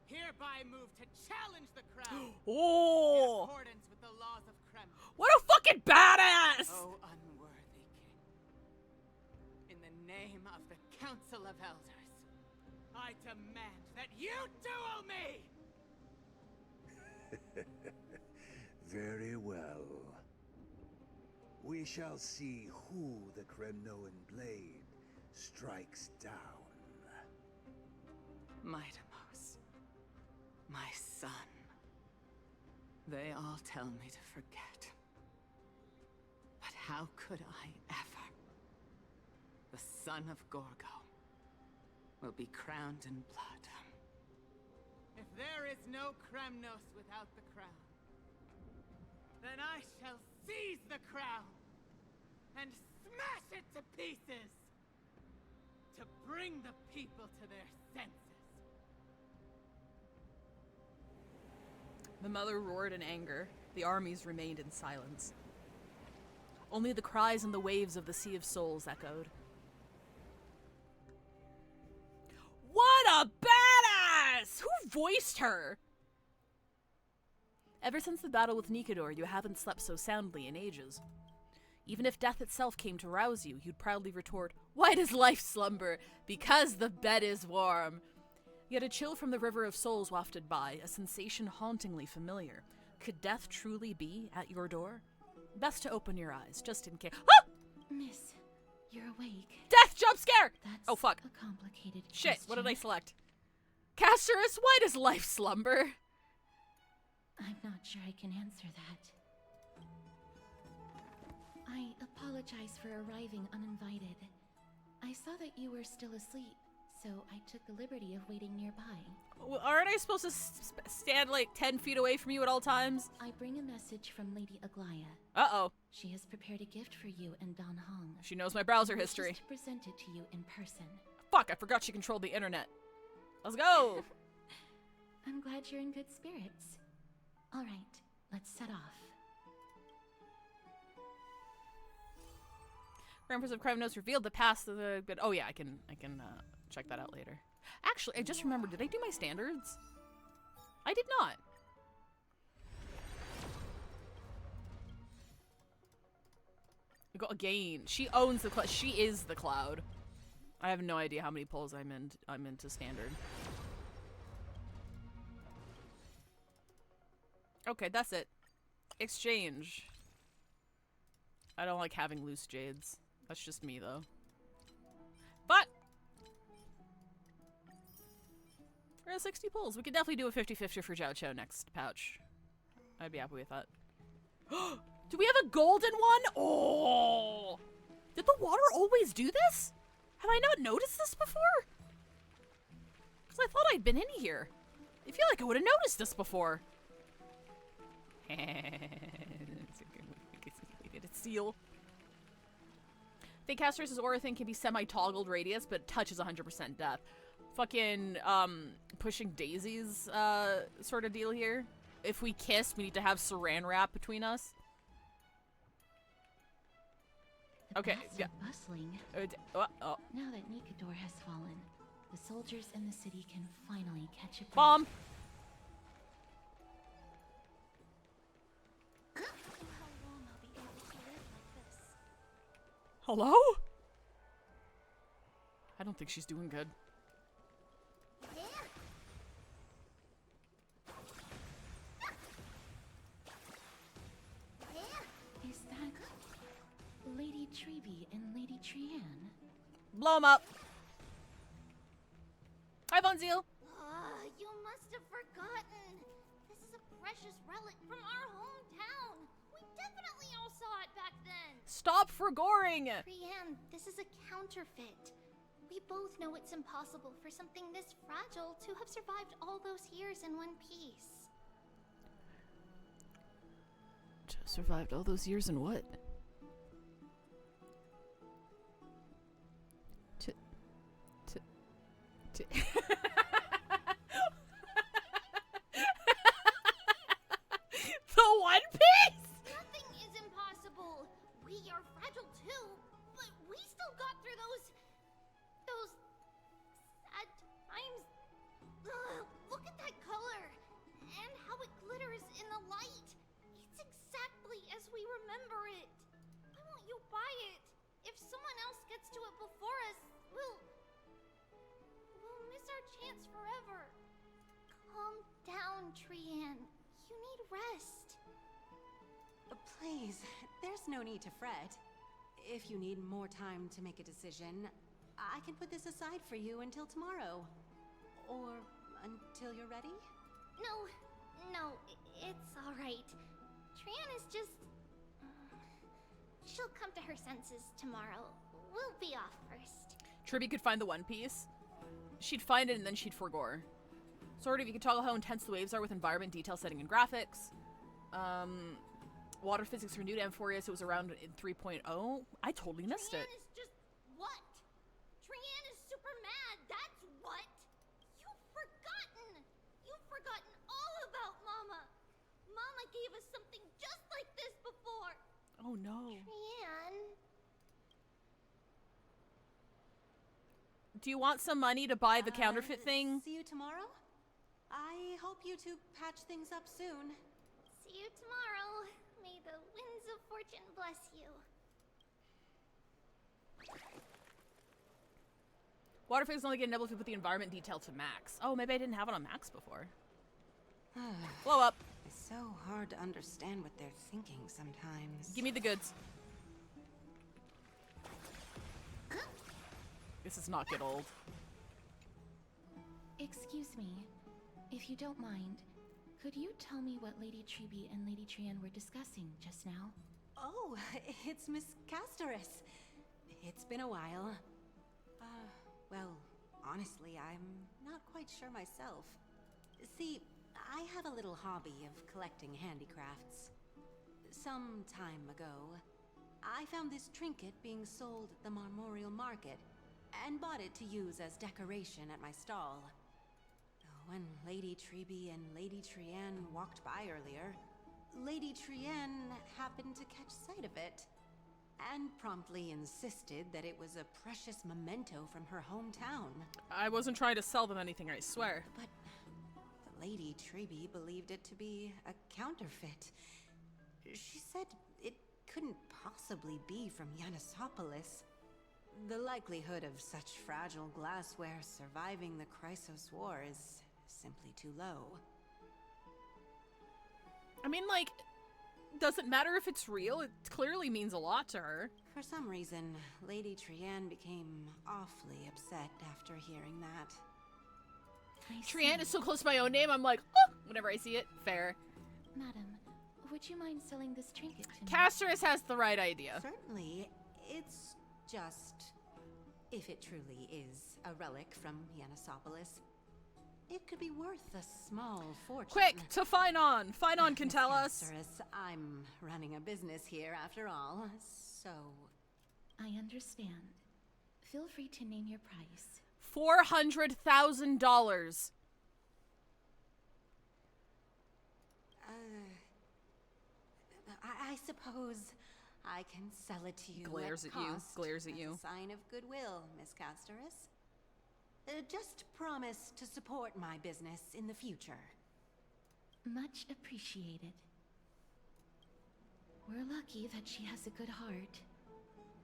hereby move to challenge the crown. Oh! In accordance with the laws of Kremlin. What a fucking badass! Oh, unworthy king. In the name of the Council of Elders, I demand that you duel me! Very well. We shall see who the Kremnoan blade strikes down. My Deimos, my son. They all tell me to forget. But how could I ever? The son of Gorgo will be crowned in blood. If there is no Kremnos without the crown, then I shall seize the crown and smash it to pieces to bring the people to their senses. The mother roared in anger. The armies remained in silence. Only the cries and the waves of the Sea of Souls echoed. What a badass! Who voiced her? Ever since the battle with Nikador, you haven't slept so soundly in ages. Even if death itself came to rouse you, you'd proudly retort, "Why does life slumber? Because the bed is warm." Yet a chill from the river of souls wafted by, a sensation hauntingly familiar. Could death truly be at your door? Best to open your eyes, just in case. Ah! Miss, you're awake. Death jump scare! That's oh, fuck. a complicated Shit, question. what did I select? Casterus, why does life slumber? I'm not sure I can answer that. I apologize for arriving uninvited. I saw that you were still asleep, so I took the liberty of waiting nearby. Well, aren't I supposed to stand like 10 feet away from you at all times? I bring a message from Lady Aglaya. Uh-oh. She has prepared a gift for you and Dan Hong. She knows my browser She wishes history. to present it to you in person. Fuck, I forgot she controlled the internet. Let's go! I'm glad you're in good spirits. All right, let's set off. Grandpas of Crime Notes revealed the past of the good. Oh yeah, I can check that out later. Actually, I just remembered, did I do my standards? I did not. Again, she owns the cloud. She is the cloud. I have no idea how many pulls I'm into standard. Okay, that's it. Exchange. I don't like having loose jades. That's just me, though. But we're at 60 pulls. We could definitely do a 50-50 for Jiao Cho next pouch. I'd be happy with that. Do we have a golden one? Oh! Did the water always do this? Have I not noticed this before? Because I thought I'd been in here. I feel like I would have noticed this before. It's seal. Think Casterus' aura thing can be semi-toggled radius, but touch is 100% death. Fucking, pushing daisies, sort of deal here. If we kiss, we need to have saran wrap between us. Okay, yeah. Bustling. Oh. Now that Nikador has fallen, the soldiers in the city can finally catch a break. Bomb! Hello? I don't think she's doing good. Is that Lady Tribbie and Lady Trianne? Blow 'em up. Hi, Bonzeal. You must have forgotten. This is a precious relic from our hometown. We definitely all saw it back then. Stop forgoring. Trianne, this is a counterfeit. We both know it's impossible for something this fragile to have survived all those years in one piece. Survived all those years in what? The One Piece? Nothing is impossible. We are fragile too, but we still got through those sad times. Ugh, look at that color and how it glitters in the light. It's exactly as we remember it. Why won't you buy it? If someone else gets to it before us, we'll miss our chance forever. Calm down, Trianne. You need rest. Please, there's no need to fret. If you need more time to make a decision, I can put this aside for you until tomorrow. Or until you're ready? No, it's all right. Trianne is just... she'll come to her senses tomorrow. We'll be off first. Tribbie could find the One Piece. She'd find it and then she'd forgore. Sort of, you can toggle how intense the waves are with environment, detail setting, and graphics. Water physics renewed Amphoreus, it was around in 3.0. I totally missed it. Trianne is just what? Trianne is super mad, that's what! You've forgotten all about Mama! Mama gave us something just like this before! Oh no. Trianne... Do you want some money to buy the counterfeit thing? See you tomorrow? I hope you two patch things up soon. See you tomorrow. May the winds of fortune bless you. Waterphase is only getting double if you put the environment detail to max. Oh, maybe I didn't have it on max before. Blow up. It's so hard to understand what they're thinking sometimes. Give me the goods. This does not get old. Excuse me, if you don't mind, could you tell me what Lady Tribbie and Lady Trienne were discussing just now? Oh, it's Miss Amphoreus. It's been a while. Well, honestly, I'm not quite sure myself. See, I have a little hobby of collecting handicrafts. Some time ago, I found this trinket being sold at the Marmorial Market and bought it to use as decoration at my stall. When Lady Tribbie and Lady Trienne walked by earlier, Lady Trienne happened to catch sight of it and promptly insisted that it was a precious memento from her hometown. I wasn't trying to sell them anything, I swear. But Lady Tribbie believed it to be a counterfeit. She said it couldn't possibly be from Yanisopolis. The likelihood of such fragile glassware surviving the Chrysos War is simply too low. I mean, like, doesn't matter if it's real. It clearly means a lot to her. For some reason, Lady Trienne became awfully upset after hearing that. Trienne is so close to my own name, I'm like, oh, whenever I see it. Fair. Madam, would you mind selling this trinket to me? Amphoreus has the right idea. Certainly. It's just, if it truly is a relic from Yanisopolis, it could be worth a small fortune. Quick, to Finon! Finon can tell us. Amphoreus, I'm running a business here after all, so... I understand. Feel free to name your price. $400,000. I suppose I can sell it to you. Glares at you. Glares at you. As a sign of goodwill, Miss Amphoreus. Just promise to support my business in the future. Much appreciated. We're lucky that she has a good heart.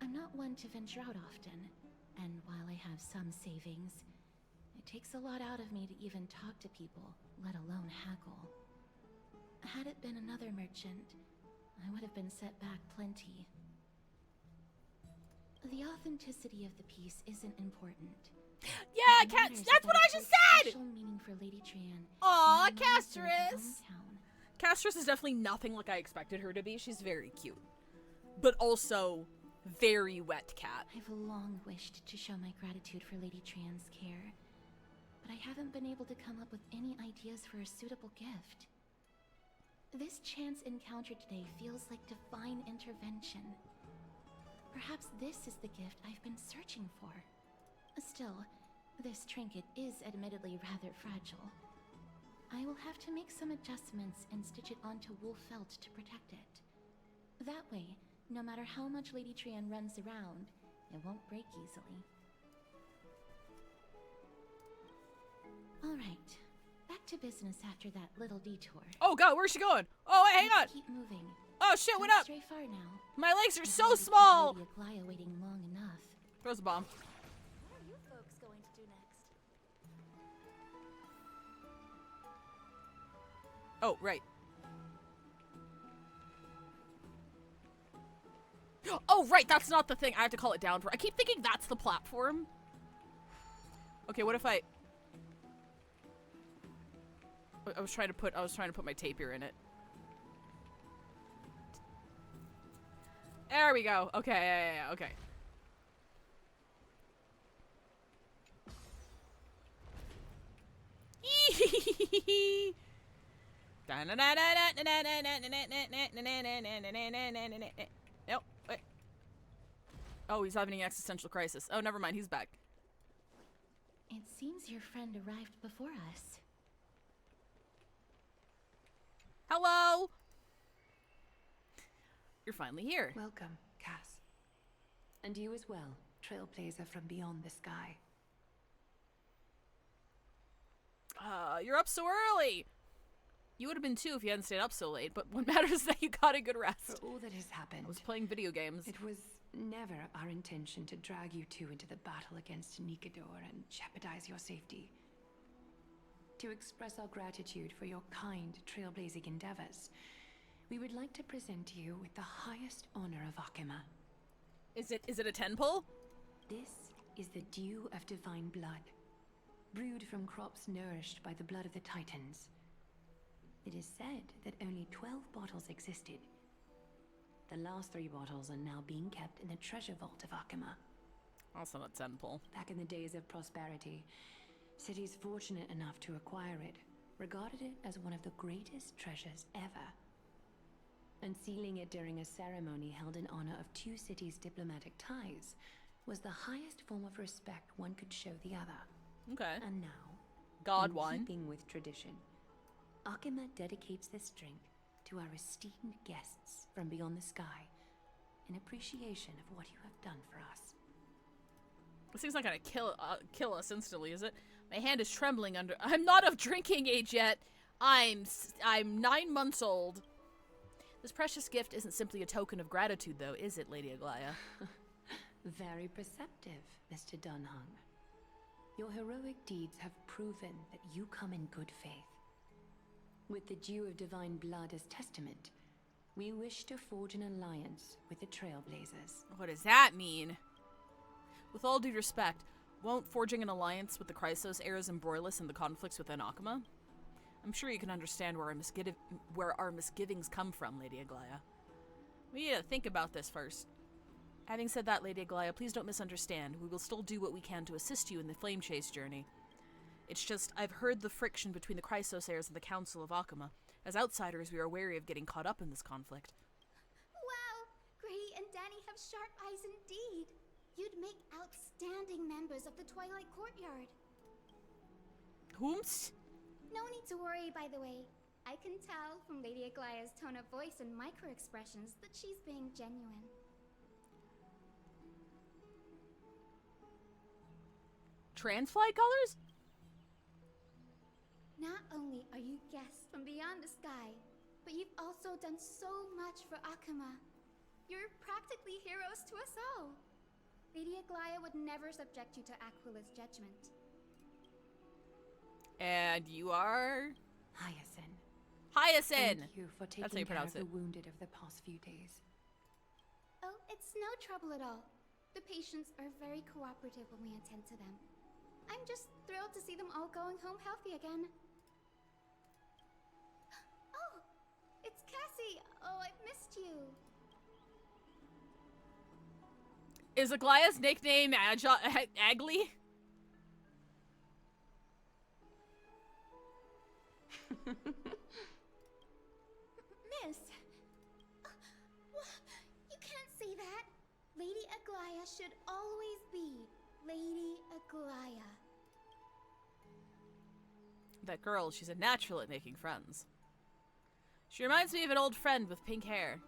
I'm not one to venture out often, and while I have some savings, it takes a lot out of me to even talk to people, let alone haggle. Had it been another merchant, I would have been set back plenty. The authenticity of the piece isn't important. Yeah, that's what I just said! Special meaning for Lady Trienne. Aw, Amphoreus! Amphoreus is definitely nothing like I expected her to be. She's very cute. But also, very wet cat. I've long wished to show my gratitude for Lady Trienne's care, but I haven't been able to come up with any ideas for a suitable gift. This chance encounter today feels like divine intervention. Perhaps this is the gift I've been searching for. Still, this trinket is admittedly rather fragile. I will have to make some adjustments and stitch it onto wool felt to protect it. That way, no matter how much Lady Trienne runs around, it won't break easily. Alright, back to business after that little detour. Oh god, where's she going? Oh, wait, hang on! Keep moving. Oh shit, what Don't up? stray far now. My legs are so small! Lady Aglaia waiting long enough. Throws a bomb. What are you folks going to do next? Oh, right. Oh, right, that's not the thing. I have to call it down for. I keep thinking that's the platform. Okay, what if I was trying to put my tapier in it. There we go. Okay, yeah, okay. Nope. Wait. Oh, he's having an existential crisis. Oh, never mind. He's back. It seems your friend arrived before us. Hello! You're finally here. Welcome, Cass. And you as well, trailblazer from beyond the sky. You're up so early! You would have been too if you hadn't stayed up so late, but what matters is that you got a good rest. For all that has happened, I was playing video games. It was never our intention to drag you two into the battle against Nikador and jeopardize your safety. To express our gratitude for your kind, trailblazing endeavors, we would like to present you with the highest honor of Akima. Is it a 10 pull? This is the dew of divine blood, brewed from crops nourished by the blood of the Titans. It is said that only 12 bottles existed. The last 3 bottles are now being kept in the treasure vault of Akima. Also not 10 pull. Back in the days of prosperity, cities fortunate enough to acquire it regarded it as one of the greatest treasures ever. Unsealing it during a ceremony held in honor of 2 cities' diplomatic ties was the highest form of respect one could show the other. Okay. And now, God in wine. keeping with tradition, Akima dedicates this drink to our esteemed guests from beyond the sky in appreciation of what you have done for us. This thing's not gonna kill us instantly, is it? My hand is trembling under. I'm not of drinking age yet. I'm 9 months old. This precious gift isn't simply a token of gratitude, though, is it, Lady Aglaya? Very perceptive, Mr. Dunhung. Your heroic deeds have proven that you come in good faith. With the dew of divine blood as testament, we wish to forge an alliance with the Trailblazers. What does that mean? With all due respect, won't forging an alliance with the Chrysos heirs embroil us in the conflicts within Akima? I'm sure you can understand where our misgivings come from, Lady Aglaya. We need to think about this first. Having said that, Lady Aglaya, please don't misunderstand. We will still do what we can to assist you in the flame chase journey. It's just, I've heard the friction between the Chrysos heirs and the Council of Akima. As outsiders, we are wary of getting caught up in this conflict. Wow! Gray and Danny have sharp eyes indeed. You'd make outstanding members of the Twilight Courtyard. Whomst? No need to worry, by the way. I can tell from Lady Aglaya's tone of voice and micro-expressions that she's being genuine. Transfly colors? Not only are you guests from beyond the sky, but you've also done so much for Akima. You're practically heroes to us all. Lady Aglaya would never subject you to Aquila's judgment. And you are? Hyacinth. Hyacinth! Thank you for That's how taking you care pronounce of it. the wounded of the past few days. Oh, it's no trouble at all. The patients are very cooperative when we attend to them. I'm just thrilled to see them all going home healthy again. Oh, it's Cassie. Oh, I've missed you. Is Aglaya's nickname Agly? Miss! You can't say that. Lady Aglaya should always be Lady Aglaya. That girl, she's a natural at making friends. She reminds me of an old friend with pink hair.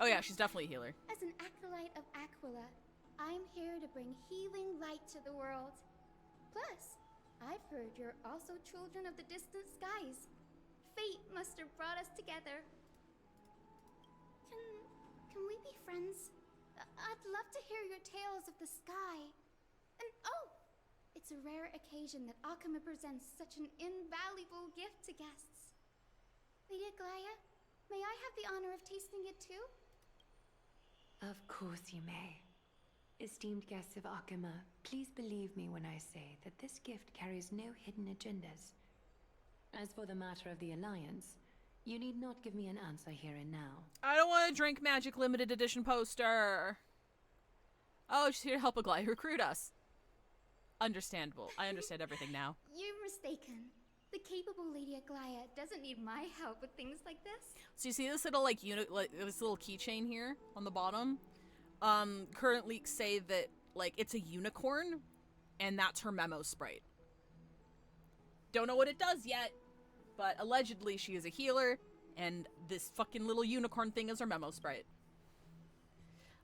Oh yeah, she's definitely a healer. As an acolyte of Aquila, I'm here to bring healing light to the world. Plus, I've heard you're also children of the distant skies. Fate must have brought us together. Can we be friends? I'd love to hear your tales of the sky. And oh, it's a rare occasion that Akima presents such an invaluable gift to guests. Lady Aglaya, may I have the honor of tasting it too? Of course you may. Esteemed guests of Akima, please believe me when I say that this gift carries no hidden agendas. As for the matter of the Alliance, you need not give me an answer here and now. I don't want to drink Magic Limited Edition poster. Oh, she's here to help Aglaya recruit us. Understandable. I understand everything now. You're mistaken. The capable Lady Aglaya doesn't need my help with things like this. So you see this little this little keychain here on the bottom? Current leaks say that it's a unicorn, and that's her memo sprite. Don't know what it does yet, but allegedly she is a healer, and this fucking little unicorn thing is her memo sprite.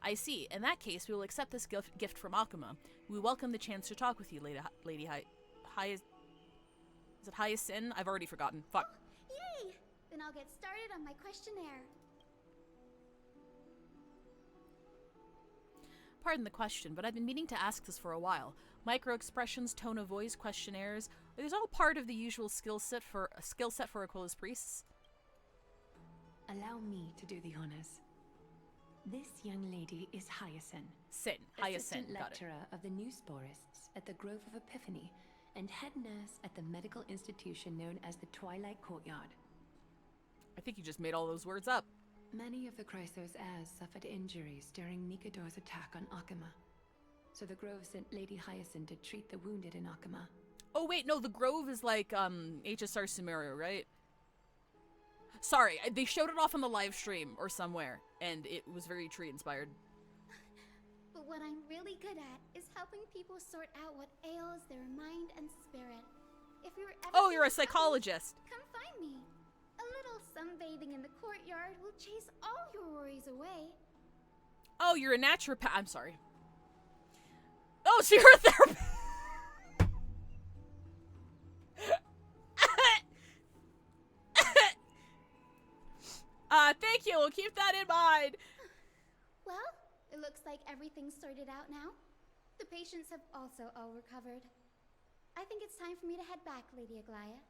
I see. In that case, we will accept this gift from Akima. We welcome the chance to talk with you, Lady Is it Hyacinth? I've already forgotten. Fuck. Yay! Then I'll get started on my questionnaire. Pardon the question, but I've been meaning to ask this for a while. Micro-expressions, tone of voice, questionnaires, are these all part of the usual skill set for Aquila's priests? Allow me to do the honors. This young lady is Hyacinth. Hyacinth, Assistant got it. lecturer of the new sporists at the Grove of Epiphany and head nurse at the medical institution known as the Twilight Courtyard. I think you just made all those words up. Many of the Chrysos heirs suffered injuries during Mikador's attack on Akama. So the Grove sent Lady Hyacinth to treat the wounded in Akama. Oh wait, no, the Grove is like HSR Sumeru, right? Sorry, they showed it off on the live stream or somewhere, and it was very tree inspired. But what I'm really good at is helping people sort out what ails their mind and spirit. If you're ever Oh, you're a feeling psychologist. troubled, come find me. A little sunbathing in the courtyard will chase all your worries away. Oh, you're a naturopath. I'm sorry. Oh, so you're a therapist. Thank you. We'll keep that in mind. Well, it looks like everything's sorted out now. The patients have also all recovered. I think it's time for me to head back, Lady Aglaya.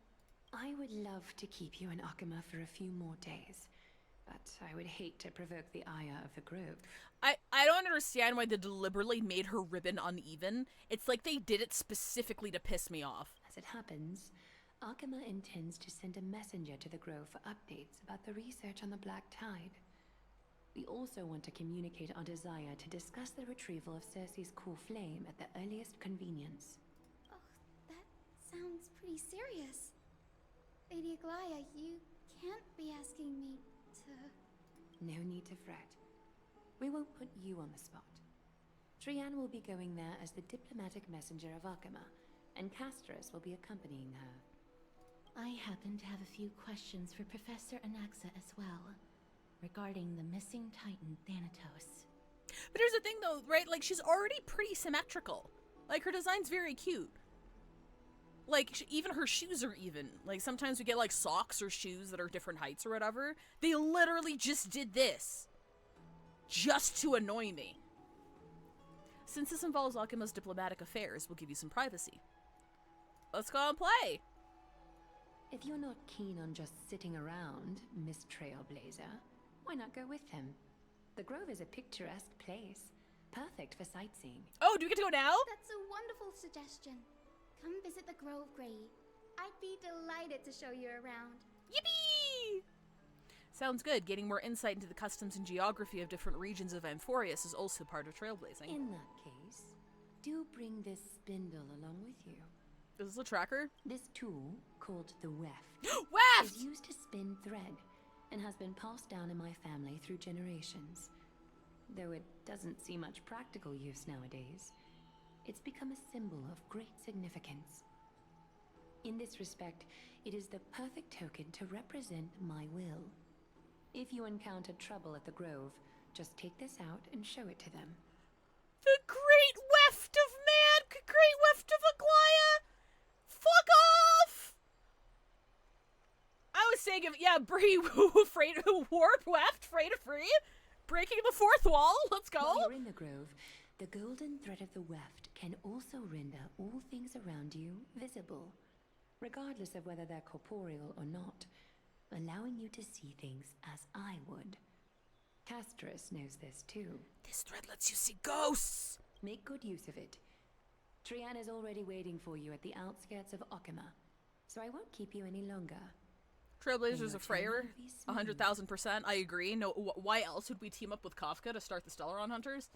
I would love to keep you in Akama for a few more days, but I would hate to provoke the ire of the Grove. I don't understand why they deliberately made her ribbon uneven. It's like they did it specifically to piss me off. As it happens, Akama intends to send a messenger to the Grove for updates about the research on the Black Tide. We also want to communicate our desire to discuss the retrieval of Circe's core flame at the earliest convenience. Oh, that sounds pretty serious. Lady Aglaya, you can't be asking me to... No need to fret. We won't put you on the spot. Trianne will be going there as the diplomatic messenger of Akama, and Castris will be accompanying her. I happen to have a few questions for Professor Anaxa as well, regarding the missing Titan Thanatos. But here's the thing though, right? Like, she's already pretty symmetrical. Like, her design's very cute. Like, even her shoes are even. Like, sometimes we get, like, socks or shoes that are different heights or whatever. They literally just did this. Just to annoy me. Since this involves Akima's diplomatic affairs, we'll give you some privacy. Let's go and play! If you're not keen on just sitting around, Miss Trailblazer, why not go with him? The Grove is a picturesque place, perfect for sightseeing. Oh, do we get to go now? That's a wonderful suggestion. Come visit the Grove, Grady. I'd be delighted to show you around. Yippee! Sounds good. Gaining more insight into the customs and geography of different regions of Amphoreus is also part of trailblazing. In that case, do bring this spindle along with you. Is this a tracker? This tool, called the weft, weft! is used to spin thread and has been passed down in my family through generations. Though it doesn't see much practical use nowadays, it's become a symbol of great significance. In this respect, it is the perfect token to represent my will. If you encounter trouble at the Grove, just take this out and show it to them. The great weft of man! Great weft of Aglaya! Fuck off! I was saying, yeah, Bree, afraid of warp, weft, afraid of free, breaking the fourth wall, let's go! While you're in the Grove, the golden thread of the weft can also render all things around you visible, regardless of whether they're corporeal or not, allowing you to see things as I would. Castris knows this too. This thread lets you see ghosts! Make good use of it. Trianne is already waiting for you at the outskirts of Akama, so I won't keep you any longer. Trailblazers of Freyr, 100,000%. I agree. No, why else would we team up with Kafka to start the Stellaron Hunters?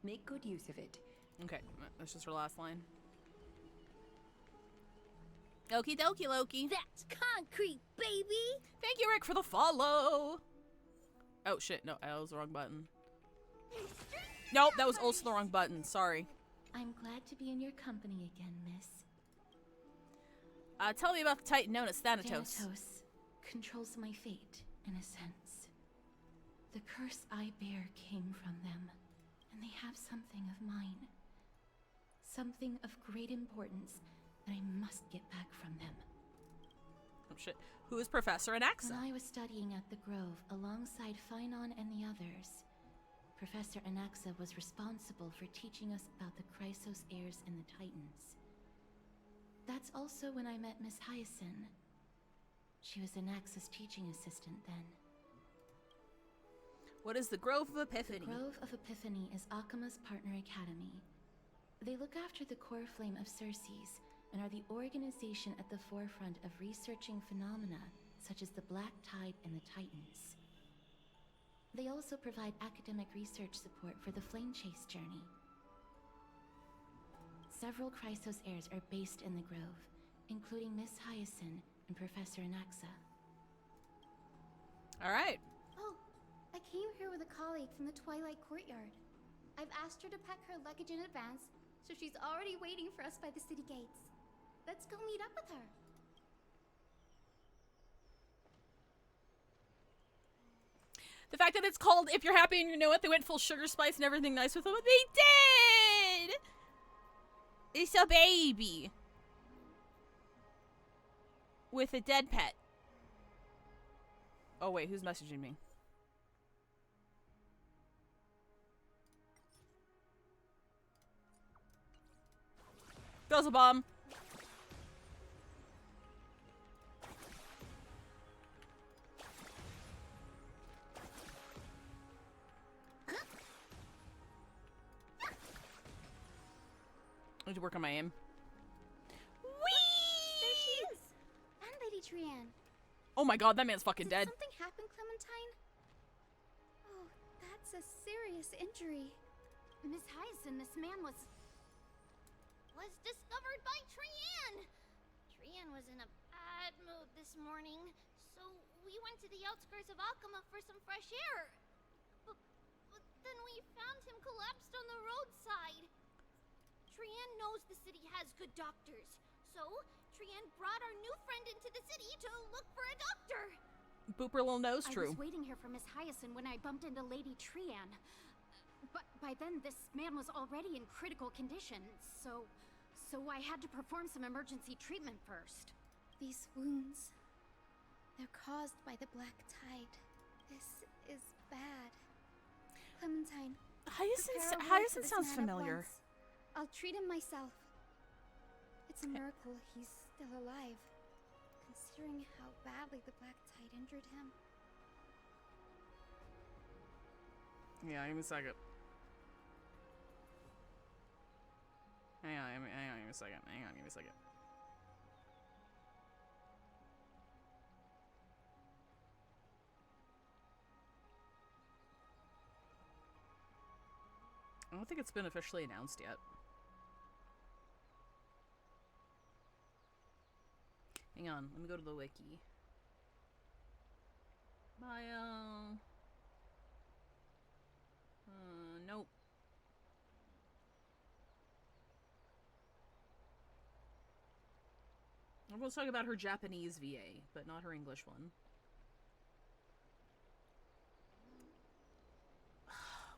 Make good use of it. Okay, that's just her last line. Okie dokie, Loki. That's concrete, baby! Thank you, Rick, for the follow! Oh, shit, no, that was the wrong button. Nope, that was also the wrong button, sorry. I'm glad to be in your company again, miss. Tell me about the Titan known as Thanatos. Thanatos controls my fate, in a sense. The curse I bear came from them, and they have something of mine. Something of great importance that I must get back from them. Oh shit. Who is Professor Anaxa? When I was studying at the Grove alongside Phynon and the others, Professor Anaxa was responsible for teaching us about the Chrysos heirs and the Titans. That's also when I met Miss Hyacinth. She was Anaxa's teaching assistant then. What is the Grove of Epiphany? The Grove of Epiphany is Akima's partner academy. They look after the core flame of Circes and are the organization at the forefront of researching phenomena such as the Black Tide and the Titans. They also provide academic research support for the Flame Chase journey. Several Chrysos heirs are based in the Grove, including Miss Hyacinth and Professor Anaxa. Alright. Oh, I came here with a colleague from the Twilight Courtyard. I've asked her to pack her luggage in advance, so she's already waiting for us by the city gates. Let's go meet up with her. The fact that it's called If You're Happy and You Know It, they went full sugar spice and everything nice with it. They did! It's a baby. With a dead pet. Oh wait, who's messaging me? Goes a bomb. I need to work on my aim. There she is! And Lady Trianne. Oh my god, that man's fucking dead. Did something happen, Clementine? Oh, that's a serious injury. Miss Hyacinth, this man was discovered by Trianne! Trianne was in a bad mood this morning, so we went to the outskirts of Akama for some fresh air. But then we found him collapsed on the roadside. Trianne knows the city has good doctors, so Trianne brought our new friend into the city to look for a doctor. Booper little nose, true. I was waiting here for Miss Hyacinth when I bumped into Lady Trianne. But by then, this man was already in critical condition, so I had to perform some emergency treatment first. These wounds, they're caused by the Black Tide. This is bad. Clementine, Hyacinth sounds familiar. I'll treat him myself. It's a miracle he's still alive, considering how badly the Black Tide injured him. Yeah, give me a second. Hang on, give me a second. Give me a second. I don't think it's been officially announced yet. Hang on, let me go to the wiki. Bio. Nope. Everyone's talking about her Japanese VA, but not her English one.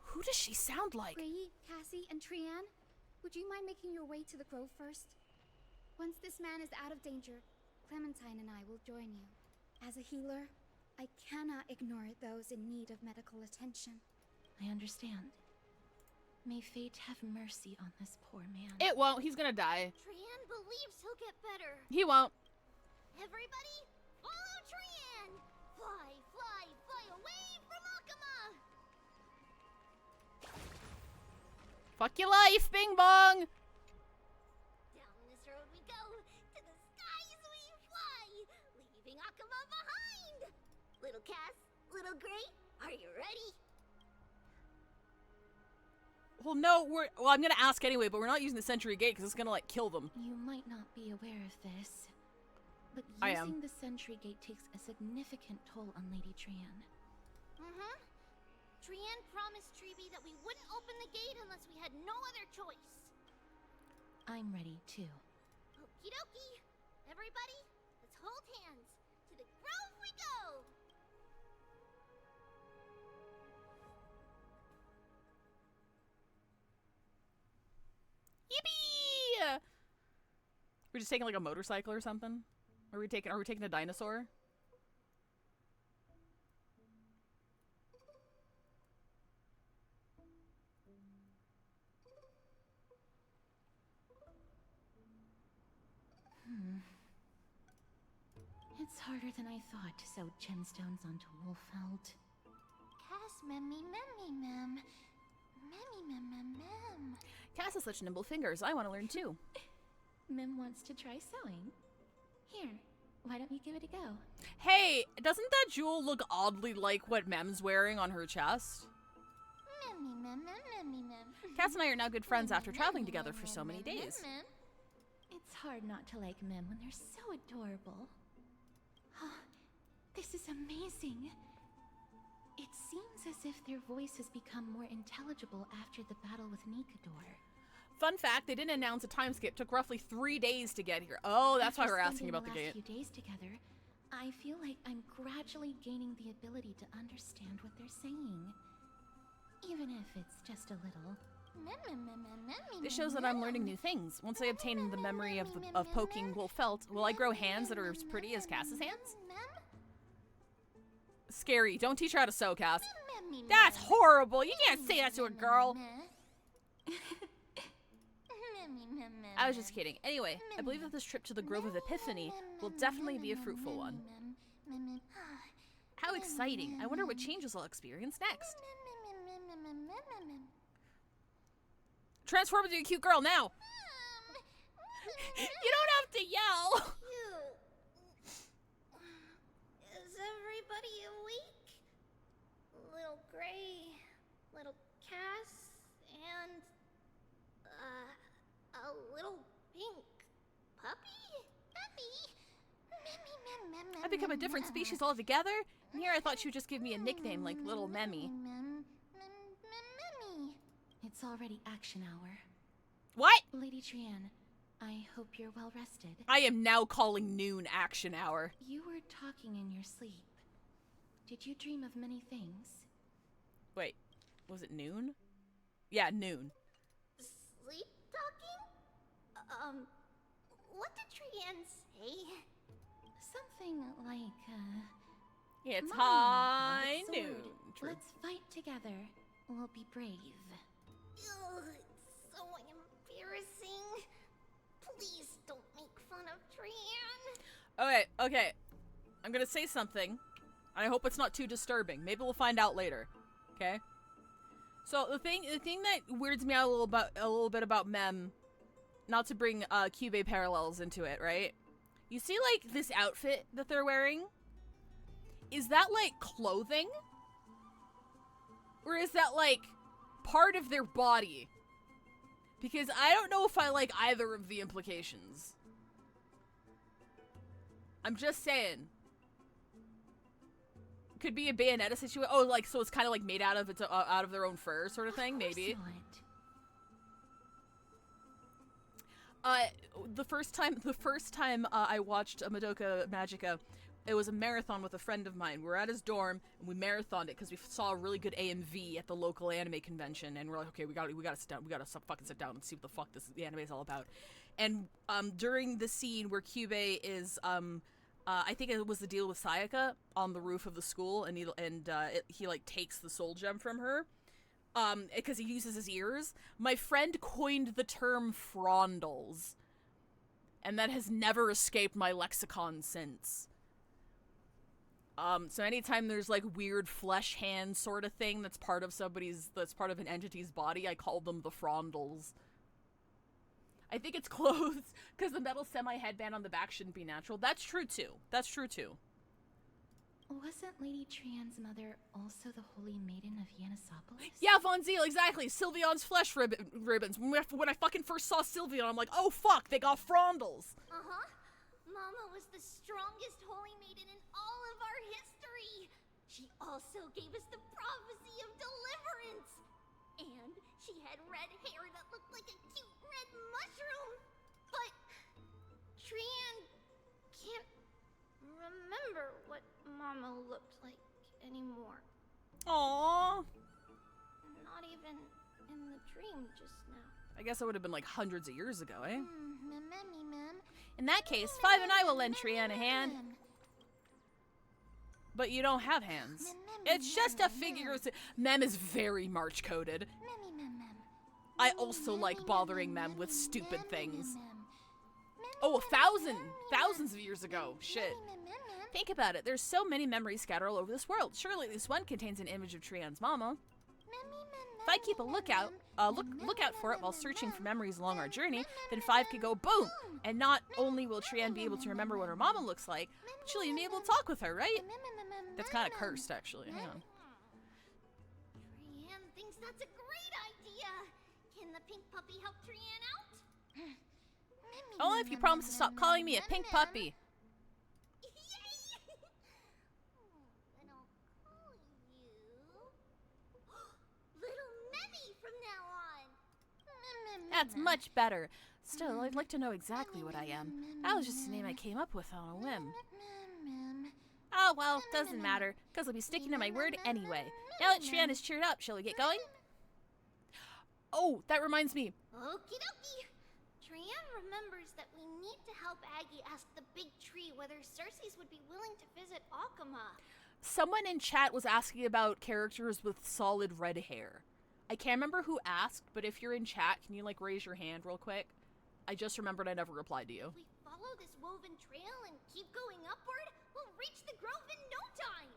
Who does she sound like? Ray, Cassie, and Trianne, would you mind making your way to the Grove first? Once this man is out of danger, Clementine and I will join you. As a healer, I cannot ignore those in need of medical attention. I understand. May fate have mercy on this poor man. It won't. He's gonna die. Trianne believes he'll get better. He won't. Everybody, follow Trianne! Fly, fly, fly away from Akama! Fuck your life, Bing Bong! Down this road we go, to the skies we fly, leaving Akama behind! Little Cass, little Gray, are you ready? Well, no, well, I'm gonna ask anyway, but we're not using the Sentry Gate because it's gonna, like, kill them. You might not be aware of this, but using the Sentry Gate takes a significant toll on Lady Trianne. Trianne promised Tribbie that we wouldn't open the gate unless we had no other choice. I'm ready too. Okie dokie. Everybody, let's hold hands. To the grove we go! Yippee! We're just taking like a motorcycle or something? Are we taking a dinosaur? It's harder than I thought to sew gemstones onto Wolfeld. Cass, memmy, mem. Memmy, mem. Cass has such nimble fingers. I want to learn too. Mem wants to try sewing. Here, why don't you give it a go? Hey, doesn't that jewel look oddly like what Mem's wearing on her chest? Memmy, mem. Cass and I are now good friends after traveling together for so many days. It's hard not to like Mem when they're so adorable. Oh, this is amazing. It seems as if their voice has become more intelligible after the battle with Nikador. Fun fact, they didn't announce a time skip. Took roughly 3 days to get here. Oh, that's why we're asking about the gate. After spending the last few days together, I feel like I'm gradually gaining the ability to understand what they're saying. Even if it's just a little. This shows that I'm learning new things. Once I obtain the memory of poking Wolfeld, will I grow hands that are as pretty as Cass's hands? Scary. Don't teach her how to sew, Cass. That's horrible. You can't say that to a girl. I was just kidding. Anyway, I believe that this trip to the Grove of Epiphany will definitely be a fruitful one. How exciting. I wonder what changes I'll experience next. Transform into a cute girl now. You don't have to yell. Is everybody awake? Little Gray, little Cass, and a little pink puppy? I've become a different species altogether, and here I thought she would just give me a nickname like Little Memmy. It's already action hour. What? Lady Trian, I hope you're well rested. I am now calling noon action hour. You were talking in your sleep. Did you dream of many things? Wait, was it noon? Yeah, noon. Sleep talking? What did Trian say? Something like, it's Mom, high with a sword. noon. Let's fight together. We'll be brave. Ugh, it's so embarrassing. Please don't make fun of Trian. Okay. I'm gonna say something, and I hope it's not too disturbing. Maybe we'll find out later. Okay? So the thing that weirds me out a little bit about Mem, not to bring Cube parallels into it, right? You see, like, this outfit that they're wearing? Is that, like, clothing? Or is that, like, part of their body? Because I don't know if I like either of the implications. I'm just saying. Could be a Bayonetta situation. Oh, like, so it's kind of like made out of their own fur sort of thing, maybe. The first time I watched Madoka Magica, it was a marathon with a friend of mine. We were at his dorm and we marathoned it because we saw a really good AMV at the local anime convention, and we're like, okay, we gotta sit down. We gotta fucking sit down and see what the fuck the anime is all about. And during the scene where Kyubey is I think it was the deal with Sayaka on the roof of the school, and he like takes the soul gem from her. Because he uses his ears. My friend coined the term frondles, and that has never escaped my lexicon since. So anytime there's like weird flesh hand sort of thing that's part of an entity's body, I call them the frondles. I think it's clothes, because the metal semi-headband on the back shouldn't be natural. That's true too. Wasn't Lady Trian's mother also the Holy Maiden of Yanisopolis? Yeah, Von Zeal, exactly. Sylveon's flesh ribbons. When I fucking first saw Sylveon, I'm like, oh fuck, they got frondles. Uh-huh. Mama was the strongest Holy Maiden in all of our history. She also gave us the prophecy of deliverance. And She had red hair that looked like a cute red mushroom. But Trianne can't remember what Mama looked like anymore. Aww. Not even in the dream just now. I guess it would have been like hundreds of years ago, eh? Mem. In that case, Five and I will lend Trianne a hand. But you don't have hands. It's just a figure. Mem is very March coded. I also like bothering Mem with stupid things. Oh, thousands of years ago. Shit. Think about it. There's so many memories scattered all over this world. Surely at least one contains an image of Trianne's mama. If I keep a look out for it while searching for memories along our journey, then Five could go boom. And not only will Trianne be able to remember what her mama looks like, but she'll even be able to talk with her, right? That's kind of cursed, actually. Hang on. Trianne thinks that's a great idea. Can the pink puppy help Trianne out? Only if you promise to stop calling me a pink puppy. Then I'll call you Little Memmy from now on. That's much better. Still, I'd like to know exactly what I am. That was just a name I came up with on a whim. Oh, well, doesn't matter, because I'll be sticking to my word anyway. Now that Trianne is cheered up, shall we get going? Oh, that reminds me. Okie dokie. Trianne remembers that we need to help Aggie ask the big tree whether Cersei's would be willing to visit Akama. Someone in chat was asking about characters with solid red hair. I can't remember who asked, but if you're in chat, can you, like, raise your hand real quick? I just remembered I never replied to you. If we follow this woven trail and keep going upward, we'll reach the grove in no time.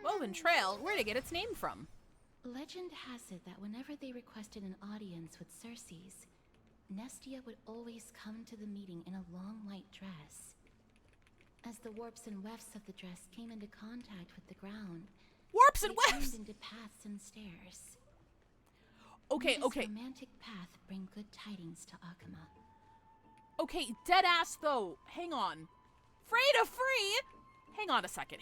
Woven Trail? Where'd it get its name from? Legend has it that whenever they requested an audience with Cersei's, Nestia would always come to the meeting in a long white dress. As the warps and wefts of the dress came into contact with the ground, warps and they wefts! turned into paths and stairs. Okay. This romantic path bring good tidings to Akama. Okay, dead ass though. Hang on. Freda free! Hang on a second.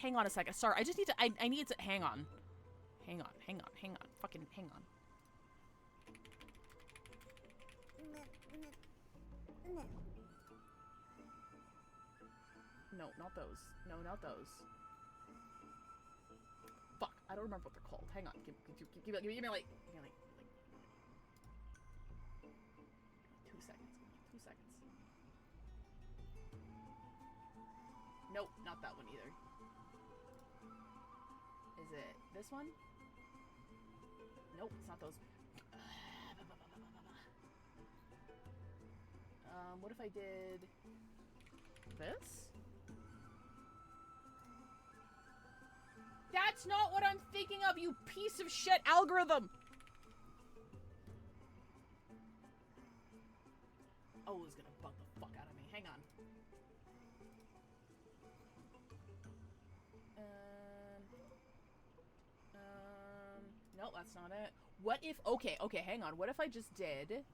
Sorry, I just need to, I need to, hang on. Fucking hang on. No, not those. No, not those. Fuck, I don't remember what they're called. Hang on. Give me like 2 seconds. 2 seconds. Nope, not that one either. Is it this one? Nope, it's not those. What if I did this? That's not what I'm thinking of, you piece of shit algorithm! Oh, it's gonna bug the fuck out of me. Hang on. No, that's not it. What if, okay, hang on. What if I just did...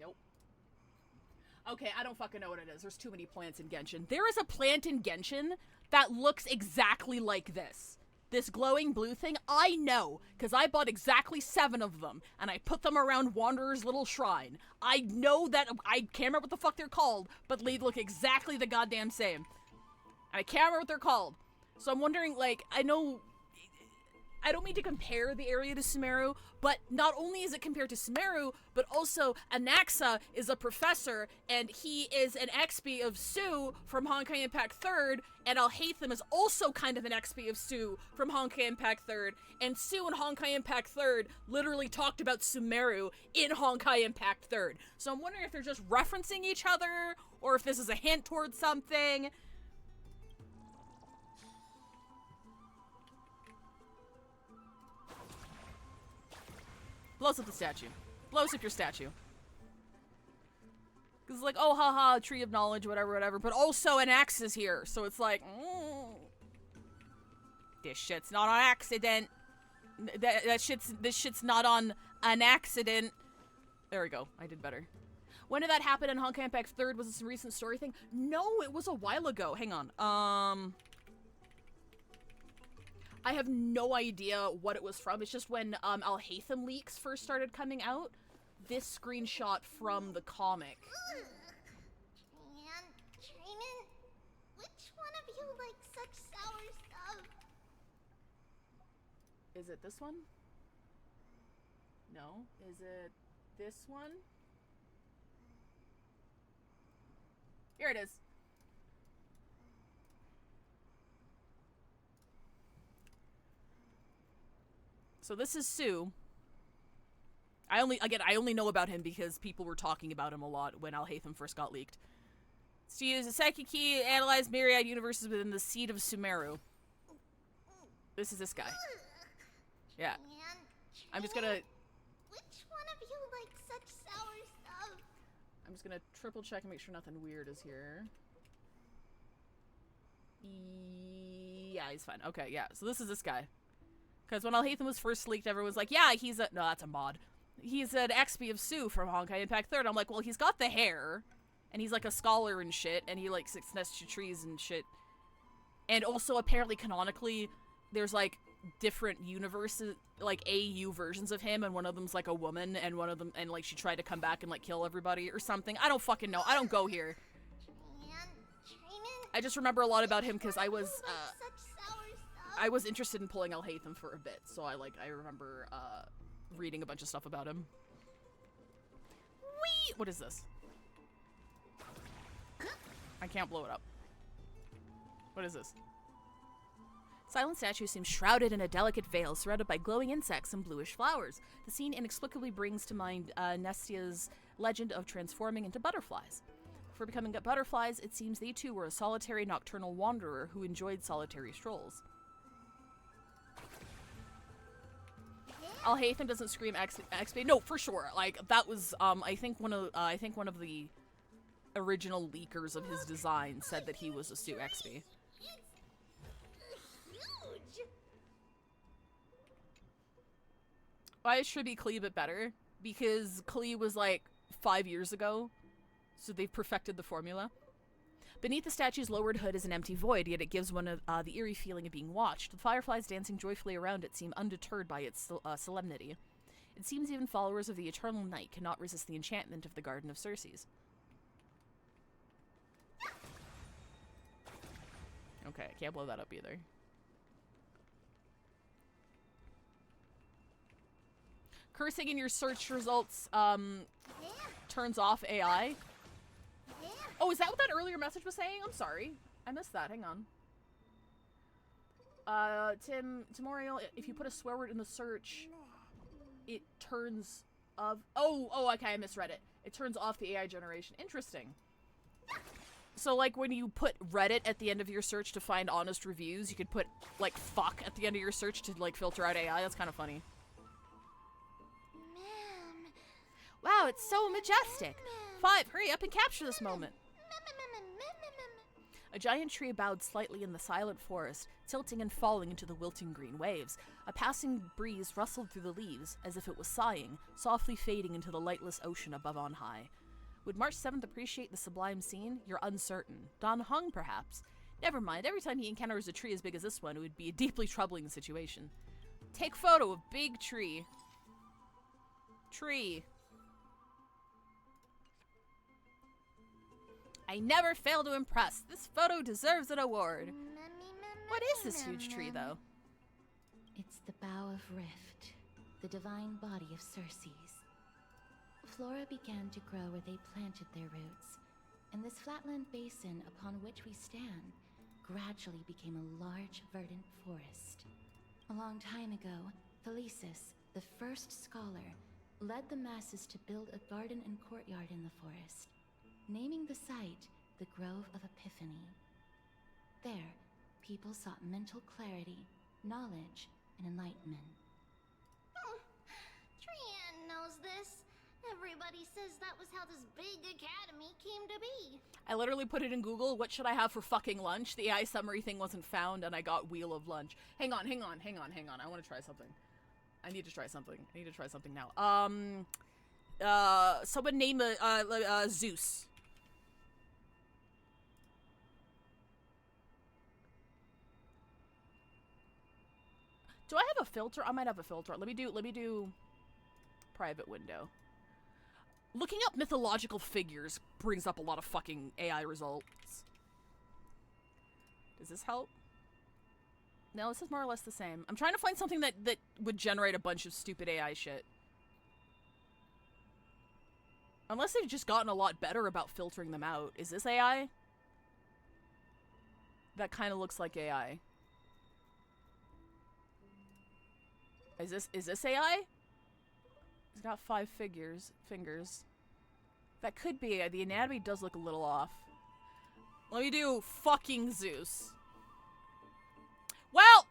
Nope. Okay, I don't fucking know what it is. There's too many plants in Genshin. There is a plant in Genshin that looks exactly like this. This glowing blue thing, I know, because I bought exactly 7 of them, and I put them around Wanderer's little shrine. I know that, I can't remember what the fuck they're called, but they look exactly the goddamn same. I can't remember what they're called. So I'm wondering, like, I know... I don't mean to compare the area to Sumeru, but not only is it compared to Sumeru, but also Anaxa is a professor, and he is an XP of Sue from Honkai Impact 3rd, and Alhaitham is also kind of an XP of Sue from Honkai Impact 3rd, and Sue and Honkai Impact 3rd literally talked about Sumeru in Honkai Impact 3rd. So I'm wondering if they're just referencing each other, or if this is a hint towards something. Blows up the statue. Blows up your statue. Because it's like, oh, haha, tree of knowledge, whatever. But also an axe is here. So it's like, this shit's not on accident. This shit's not on an accident. There we go. I did better. When did that happen in Honkai Impact 3rd? Was this a recent story thing? No, it was a while ago. Hang on. I have no idea what it was from. It's just when Alhaitham leaks first started coming out. This screenshot from the comic. And Trayman, which one of you likes such sour stuff? Is it this one? No. Is it this one? Here it is. So this is Sue. I only know about him because people were talking about him a lot when Alhaitham first got leaked. It's to use a psychic key to analyze myriad universes within the seed of Sumeru. This is this guy. Yeah. I'm just gonna... Which one of you likes such sour stuff? I'm just gonna triple check and make sure nothing weird is here. Yeah, he's fine. Okay, yeah. So this is this guy. Because when Alhaitham was first leaked, everyone was like, yeah, he's a... No, that's a mod. He's an XP of Sue from Honkai Impact 3rd. I'm like, well, he's got the hair. And he's like a scholar and shit. And he like sits next to trees and shit. And also, apparently, canonically, there's like different universes, like AU versions of him. And one of them's like a woman. And one of them, and like she tried to come back and like kill everybody or something. I don't fucking know. I don't go here. I just remember a lot about him because I was interested in pulling Alhaitham for a bit, so I remember reading a bunch of stuff about him. Whee! What is this? I can't blow it up. What is this? Silent statue seems shrouded in a delicate veil, surrounded by glowing insects and bluish flowers. The scene inexplicably brings to mind Nestia's legend of transforming into butterflies. Before becoming butterflies, it seems they too were a solitary nocturnal wanderer who enjoyed solitary strolls. Alhaitham doesn't scream XP. No, for sure. Like that was I think one of the original leakers of his design said that he was a Sue XP. Huge. Why is Tribbie Klee a bit better? Because Klee was like 5 years ago, so they've perfected the formula. Beneath the statue's lowered hood is an empty void, yet it gives one the eerie feeling of being watched. The fireflies dancing joyfully around it seem undeterred by its solemnity. It seems even followers of the eternal night cannot resist the enchantment of the Garden of Circes. Okay, I can't blow that up either. Cursing in your search results turns off AI. Oh, is that what that earlier message was saying? I'm sorry. I missed that. Hang on. Timoriel, if you put a swear word in the search, it turns off... Oh, okay, I misread it. It turns off the AI generation. Interesting. So, like, when you put Reddit at the end of your search to find honest reviews, you could put, like, fuck at the end of your search to, like, filter out AI. That's kind of funny. Wow, it's so majestic. 5, hurry up and capture this moment. A giant tree bowed slightly in the silent forest, tilting and falling into the wilting green waves. A passing breeze rustled through the leaves, as if it was sighing, softly fading into the lightless ocean above on high. Would March 7th appreciate the sublime scene? You're uncertain. Don Hung, perhaps? Never mind, every time he encounters a tree as big as this one, it would be a deeply troubling situation. Take photo of big tree. Tree. I never fail to impress. This photo deserves an award. What is this huge tree, though? It's the Bough of Rift, the divine body of Circes. Flora began to grow where they planted their roots, and this flatland basin upon which we stand gradually became a large, verdant forest. A long time ago, Thelesis, the first scholar, led the masses to build a garden and courtyard in the forest, naming the site the Grove of Epiphany. There, people sought mental clarity, knowledge, and enlightenment. Trianne knows this. Everybody says that was how this big academy came to be. I literally put it in Google, what should I have for fucking lunch? The AI summary thing wasn't found, and I got Wheel of Lunch. Hang on. I want to try something. I need to try something. I need to try something now. Someone name Zeus. Do I have a filter? I might have a filter. Let me do private window. Looking up mythological figures brings up a lot of fucking AI results. Does this help? No, this is more or less the same. I'm trying to find something that would generate a bunch of stupid AI shit. Unless they've just gotten a lot better about filtering them out. Is this AI? That kind of looks like AI. Is this AI? He's got 5 fingers. That could be. The anatomy does look a little off. Let me do fucking Zeus. Well,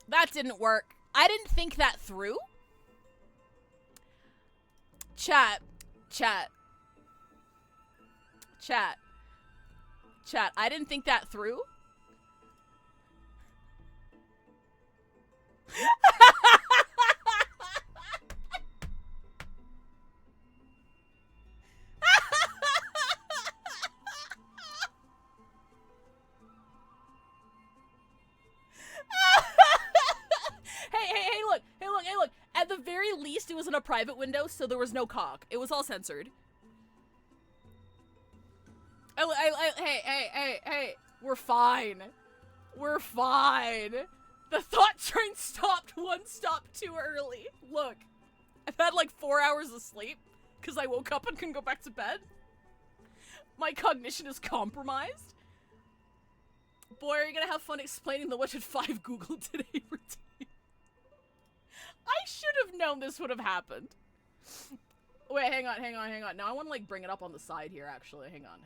that didn't work. I didn't think that through. Chat. I didn't think that through. Hey, look. At the very least, it was in a private window, so there was no cock. It was all censored. Hey. We're fine. The thought train stopped one stop too early. Look, I've had like 4 hours of sleep because I woke up and couldn't go back to bed. My cognition is compromised. Boy, are you gonna have fun explaining the What Did 5 Google Today routine. I should have known this would have happened. Wait, hang on. Now I want to like bring it up on the side here, actually. Hang on.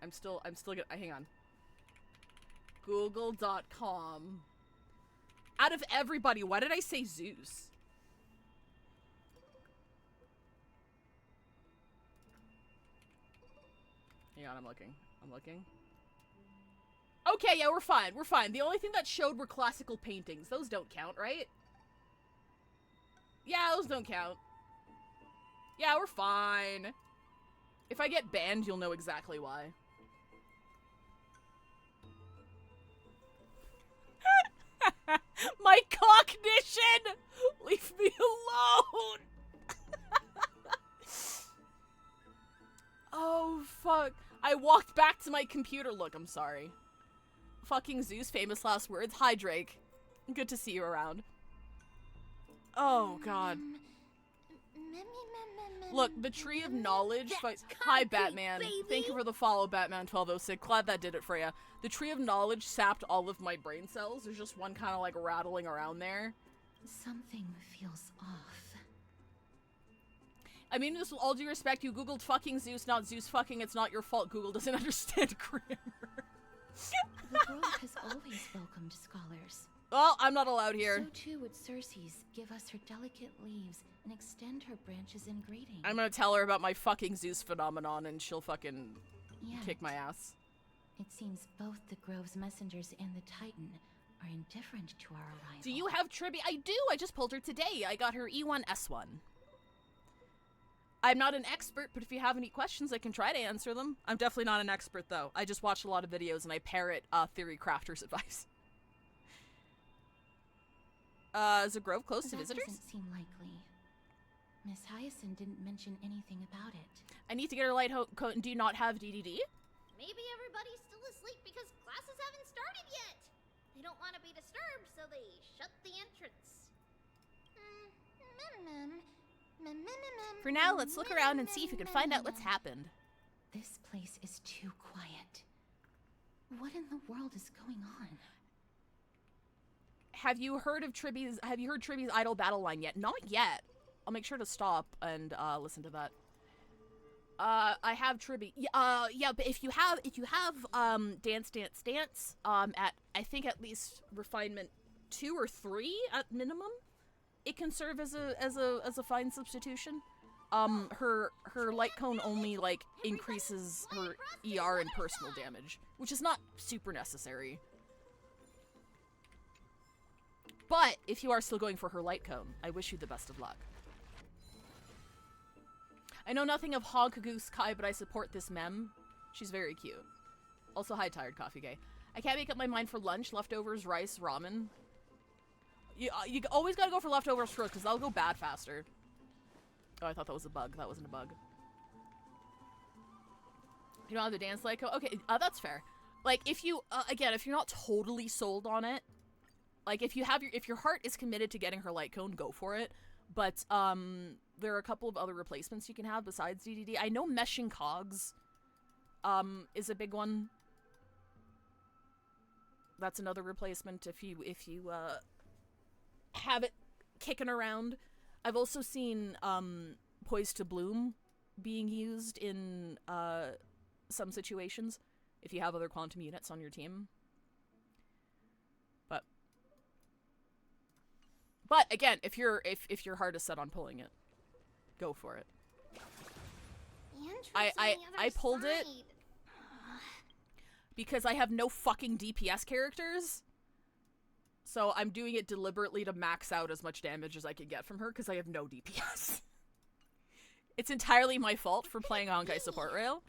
I'm still gonna, hang on. Google.com. Out of everybody, why did I say Zeus? Hang on, I'm looking. Okay, yeah, we're fine. The only thing that showed were classical paintings. Those don't count, right? Yeah, those don't count. Yeah, we're fine. If I get banned, you'll know exactly why. My cognition! Leave me alone! Oh, fuck. I walked back to my computer. Look, I'm sorry. Fucking Zeus, famous last words. Hi, Drake. Good to see you around. Oh, God. Look, the Tree of Knowledge. Hi, Batman. Baby. Thank you for the follow, Batman1206. Glad that did it for you. The Tree of Knowledge sapped all of my brain cells. There's just one kind of like rattling around there. Something feels off. I mean, with all due respect, you Googled fucking Zeus, not Zeus fucking. It's not your fault. Google doesn't understand grammar. The world has always welcomed scholars. Well, I'm not allowed here. So too would Circe's give us her delicate leaves and extend her branches in greeting. I'm gonna tell her about my fucking Zeus phenomenon and she'll fucking kick my ass. It seems both the Grove's messengers and the Titan are indifferent to our arrival. Do you have Tribbie? I do! I just pulled her today. I got her E1, S1. I'm not an expert, but if you have any questions, I can try to answer them. I'm definitely not an expert, though. I just watch a lot of videos and I parrot Theory Crafter's advice. Is the Grove close to visitors? That doesn't seem likely. Miss Hyacinth didn't mention anything about it. I need to get her light coat and do not have DDD? Maybe everybody's still asleep because classes haven't started yet. They don't want to be disturbed, so they shut the entrance. For now, let's look around and see if we can find out what's happened. This place is too quiet. What in the world is going on? Have you heard Tribbie's idle battle line yet? Not yet. I'll make sure to stop and listen to that. I have Tribbie. Yeah, but if you have Dance at I think at least refinement 2 or 3 at minimum, it can serve as a fine substitution. her light cone only, like, increases her ER and personal damage, which is not super necessary. But, if you are still going for her light cone, I wish you the best of luck. I know nothing of Hog Goose Kai, but I support this mem. She's very cute. Also, hi, Tired Coffee Gay. I can't make up my mind for lunch. Leftovers, rice, ramen. You always gotta go for leftovers first, because that'll go bad faster. Oh, I thought that was a bug. That wasn't a bug. You don't have the dance like? Okay, that's fair. Like, if you, again, if you're not totally sold on it, like, if your heart is committed to getting her light cone, go for it. But, there are a couple of other replacements you can have besides DDD. I know meshing cogs, is a big one. That's another replacement if you have it kicking around. I've also seen Poised to Bloom being used in some situations if you have other quantum units on your team. But again, if your heart is set on pulling it, go for it. I pulled it because I have no fucking DPS characters. So I'm doing it deliberately to max out as much damage as I can get from her because I have no DPS. It's entirely my fault for playing Honkai support rail.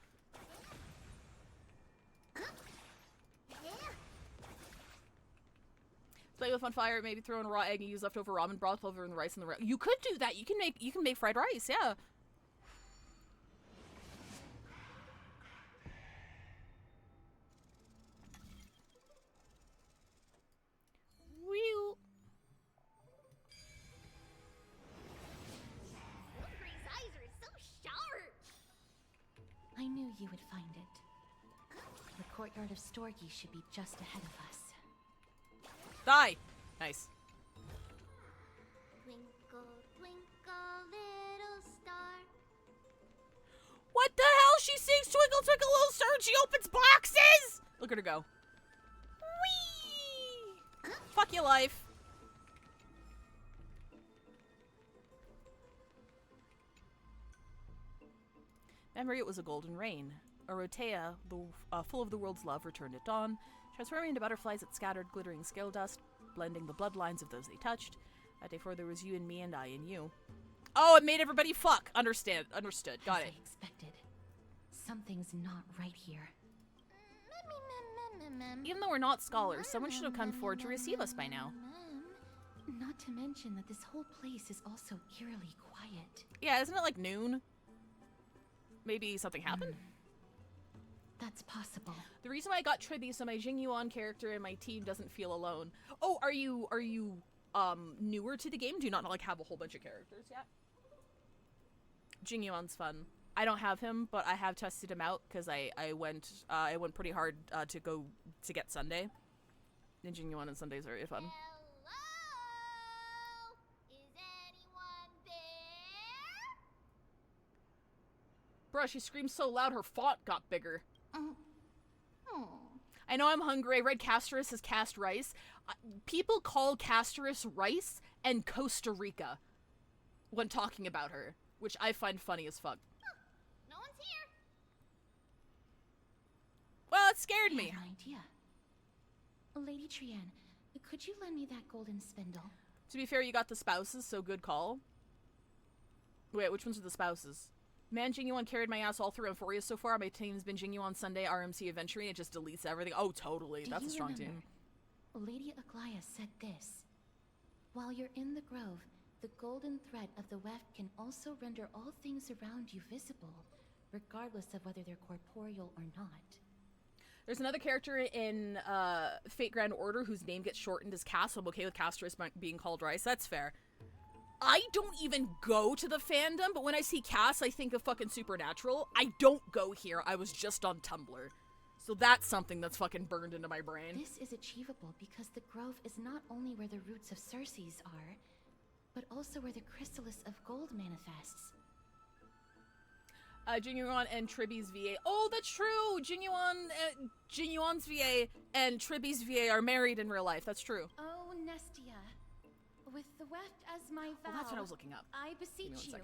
Play with on fire, maybe throw in a raw egg and use leftover ramen broth over in the rice and the You could do that. You can make fried rice, yeah. Wheel. Gray's eyes are so sharp. I knew you would find it. The courtyard of Storgy should be just ahead of us. Die! Nice. Twinkle, twinkle, little star. What the hell? She sings Twinkle, Twinkle, Little Star and she opens boxes? Look at her go. Whee! Fuck your life. Memory, it was a golden rain. Orotea, full of the world's love, returned at dawn, transforming into butterflies that scattered glittering scale dust, blending the bloodlines of those they touched. That day forth there was you and me and I and you. Oh, it made everybody fuck. Understood. Got it. As I expected. Something's not right here. Even though we're not scholars, someone should have come forward to receive us by now. Not to mention that this whole place is also eerily quiet. Yeah, isn't it like noon? Maybe something happened? That's possible. The reason why I got Tribbie so my Jingyuan character and my team doesn't feel alone. Oh, are you newer to the game? Do you not like have a whole bunch of characters yet? Jingyuan's fun. I don't have him, but I have tested him out because I went pretty hard to get Sunday. And Jingyuan and Sundays are really fun. Hello? Is anyone there? Bruh, she screamed so loud her font got bigger. I know I'm hungry. I read Castorus as cast rice. People call Castorus rice and Costa Rica when talking about her, which I find funny as fuck. No one's here. Well, it scared me. I have an idea. Lady Trienne, could you lend me that golden spindle? To be fair, you got the spouses, so good call. Wait, which ones are the spouses? Man, Jingyuan carried my ass all through Amphoreus so far. My team's been Jingyuan Sunday, RMC Adventuring. It just deletes everything. Oh, totally. That's a strong team. Lady Aglaya said this. While you're in the grove, the golden thread of the weft can also render all things around you visible, regardless of whether they're corporeal or not. There's another character in Fate Grand Order whose name gets shortened as Cass, so I'm okay with Castorus being called Rice. That's fair. I don't even go to the fandom, but when I see Cass, I think of fucking Supernatural. I don't go here. I was just on Tumblr. So that's something that's fucking burned into my brain. This is achievable because the grove is not only where the roots of Circes are, but also where the chrysalis of gold manifests. Jingyuan and Tribbie's VA. Oh, that's true! Jingyuan's VA and Tribbie's VA are married in real life. That's true. Oh, Nestia. With the weft as my vow, that's what I was looking up. I beseech you.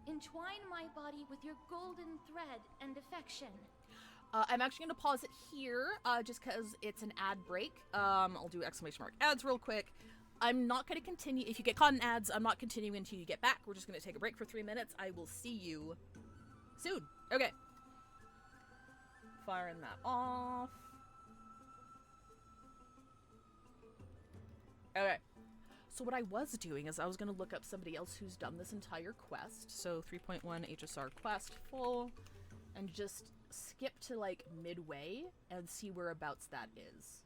Entwine my body with your golden thread and affection. I'm actually going to pause it here, just because it's an ad break. I'll do exclamation mark ads real quick. I'm not going to continue. If you get caught in ads, I'm not continuing until you get back. We're just going to take a break for 3 minutes. I will see you soon. Okay. Firing that off. Okay. So what I was doing is I was going to look up somebody else who's done this entire quest. So 3.1 HSR quest full. And just skip to like midway and see whereabouts that is.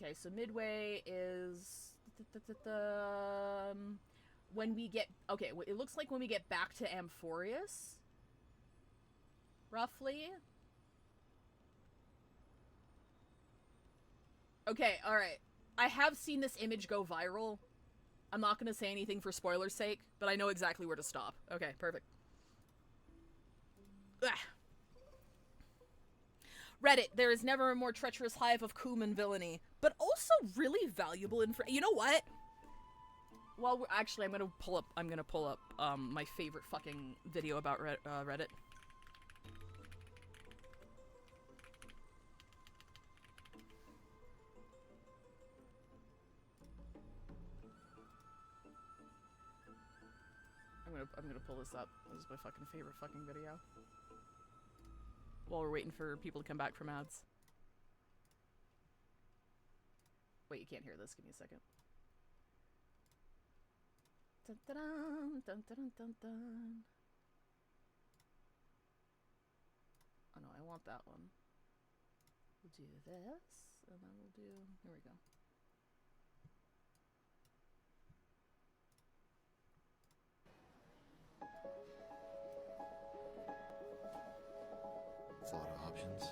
Okay, so midway is when we get, okay, it looks like when we get back to Amphoreus, roughly. Okay, alright. I have seen this image go viral. I'm not going to say anything for spoilers' sake, but I know exactly where to stop. Okay, perfect. Ugh. Reddit, there is never a more treacherous hive of cumin villainy, but also really valuable you know what? Well, actually, I'm gonna pull up my favorite fucking video about Reddit. I'm gonna pull this up. This is my fucking favorite fucking video. While we're waiting for people to come back from ads. Wait, you can't hear this. Give me a second. Dun, dun, dun, dun, dun, dun. Oh no, I want that one. We'll do this, and then we'll do... Here we go. It's a lot of options.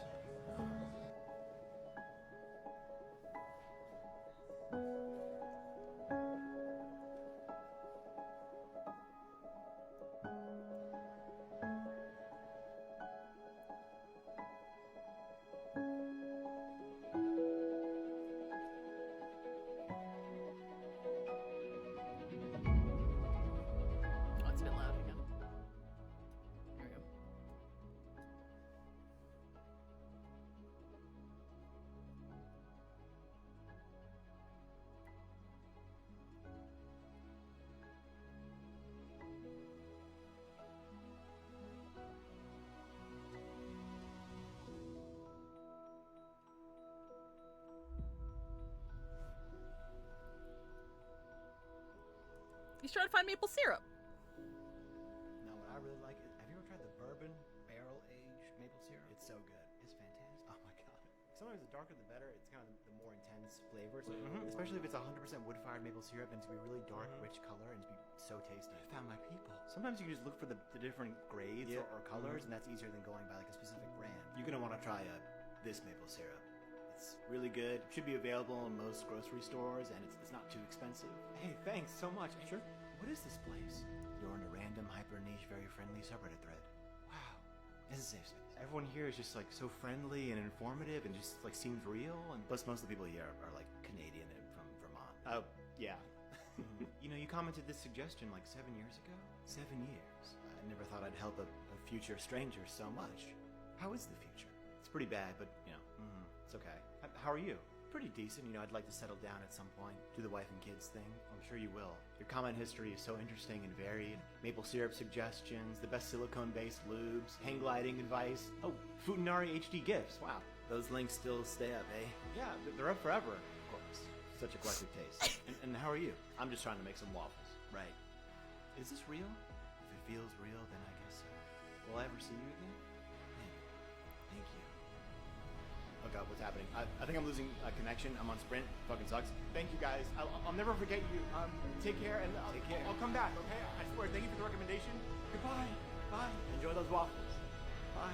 Oh, it's a bit loud again. Here we go. He's trying to find maple syrup. No, what I really like is, have you ever tried the bourbon barrel-aged maple syrup? It's so good. It's fantastic. Oh my god. Sometimes the darker the better. It's kind of the more intense flavors. Especially if it's 100% wood-fired maple syrup and to be really dark, rich color and to be so tasty. I found my people. Sometimes you can just look for the different grades or colors, and that's easier than going by like a specific brand. You're gonna want to try this maple syrup. It's really good. Should be available in most grocery stores, and it's not too expensive. Hey, thanks so much. Sure. What is this place? You're in a random, hyper-niche, very friendly subreddit thread. Wow. It's a safe space. Everyone here is just like so friendly and informative and just like seems real. And plus, most of the people here are like Canadian and from Vermont. Oh, yeah. You know, you commented this suggestion like 7 years ago. 7 years. I never thought I'd help a future stranger so much. How is the future? It's pretty bad, but you know, it's okay. How are you? Pretty decent. You know, I'd like to settle down at some point, do the wife and kids thing. I'm sure you will. Your comment history is so interesting and varied. Maple syrup suggestions, the best silicone-based lubes, hang gliding advice. Oh, Futanari HD gifts. Wow. Those links still stay up, eh? Yeah, they're up forever, of course. Such eclectic taste. And how are you? I'm just trying to make some waffles. Right. Is this real? If it feels real, then I guess so. Will I ever see you again? Thank you. Oh god, what's happening? I think I'm losing a connection. I'm on Sprint. Fucking sucks. Thank you guys. I'll never forget you. Take care, and I'll come back, okay? I swear. Thank you for the recommendation. Goodbye. Bye. Enjoy those waffles. Bye.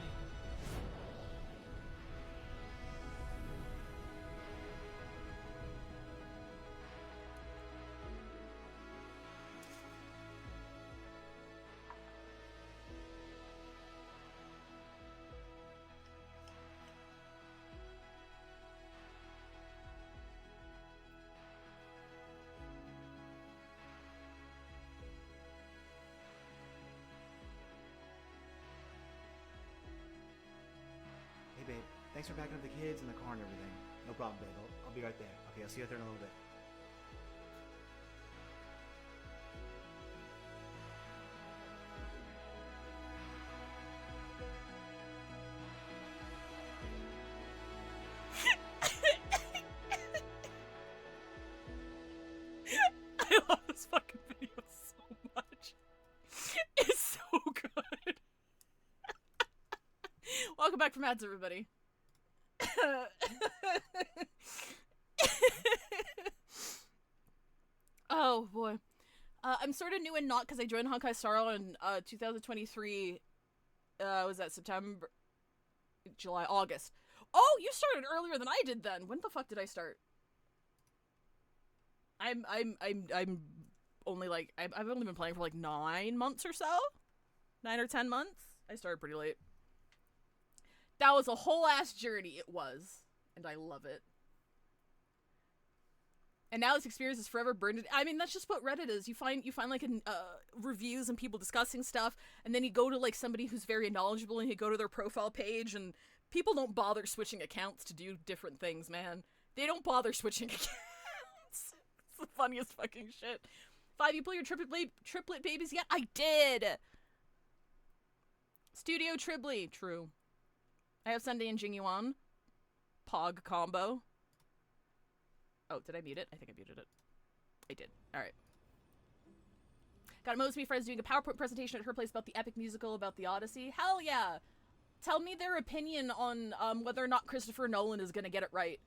Thanks for packing up the kids and the car and everything. No problem, babe. I'll be right there. Okay, I'll see you out there in a little bit. I love this fucking video so much. It's so good. Welcome back from ads, everybody. Oh boy. I'm sort of new and not because I joined Honkai Star Rail in 2023. Was that September, July, August? Oh, you started earlier than I did then. When the fuck did I start? I'm only like I've only been playing for like 9 months or so. 9 or 10 months. I started pretty late. That was a whole ass journey. It was, and I love it. And now this experience is forever burned. I mean, that's just what Reddit is. You find like reviews and people discussing stuff, and then you go to like somebody who's very knowledgeable, and you go to their profile page, and people don't bother switching accounts to do different things, man. They don't bother switching accounts. It's the funniest fucking shit. 5, you play your triplet babies yet? I did! Studio Tribbie. True. I have Sunday and Jingyuan. Pog combo. Oh, did I mute it? I think I muted it. I did. Alright. Got most of my friends doing a PowerPoint presentation at her place about the epic musical about the Odyssey. Hell yeah! Tell me their opinion on whether or not Christopher Nolan is gonna get it right.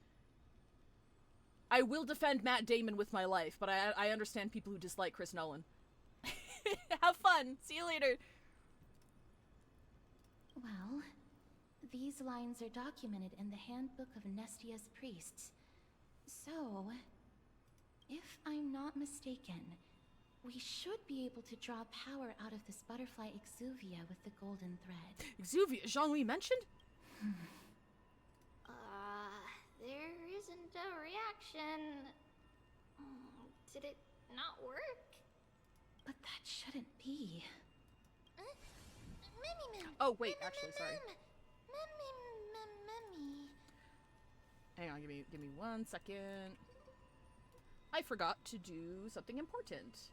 I will defend Matt Damon with my life, but I understand people who dislike Chris Nolan. Have fun! See you later! Well, these lines are documented in the Handbook of Nestia's Priests. So, if I'm not mistaken, we should be able to draw power out of this butterfly Exuvia with the golden thread. Exuvia? Zhongli mentioned? There isn't a reaction. Did it not work? But that shouldn't be. Oh, wait, actually, sorry. Hang on, give me 1 second. I forgot to do something important.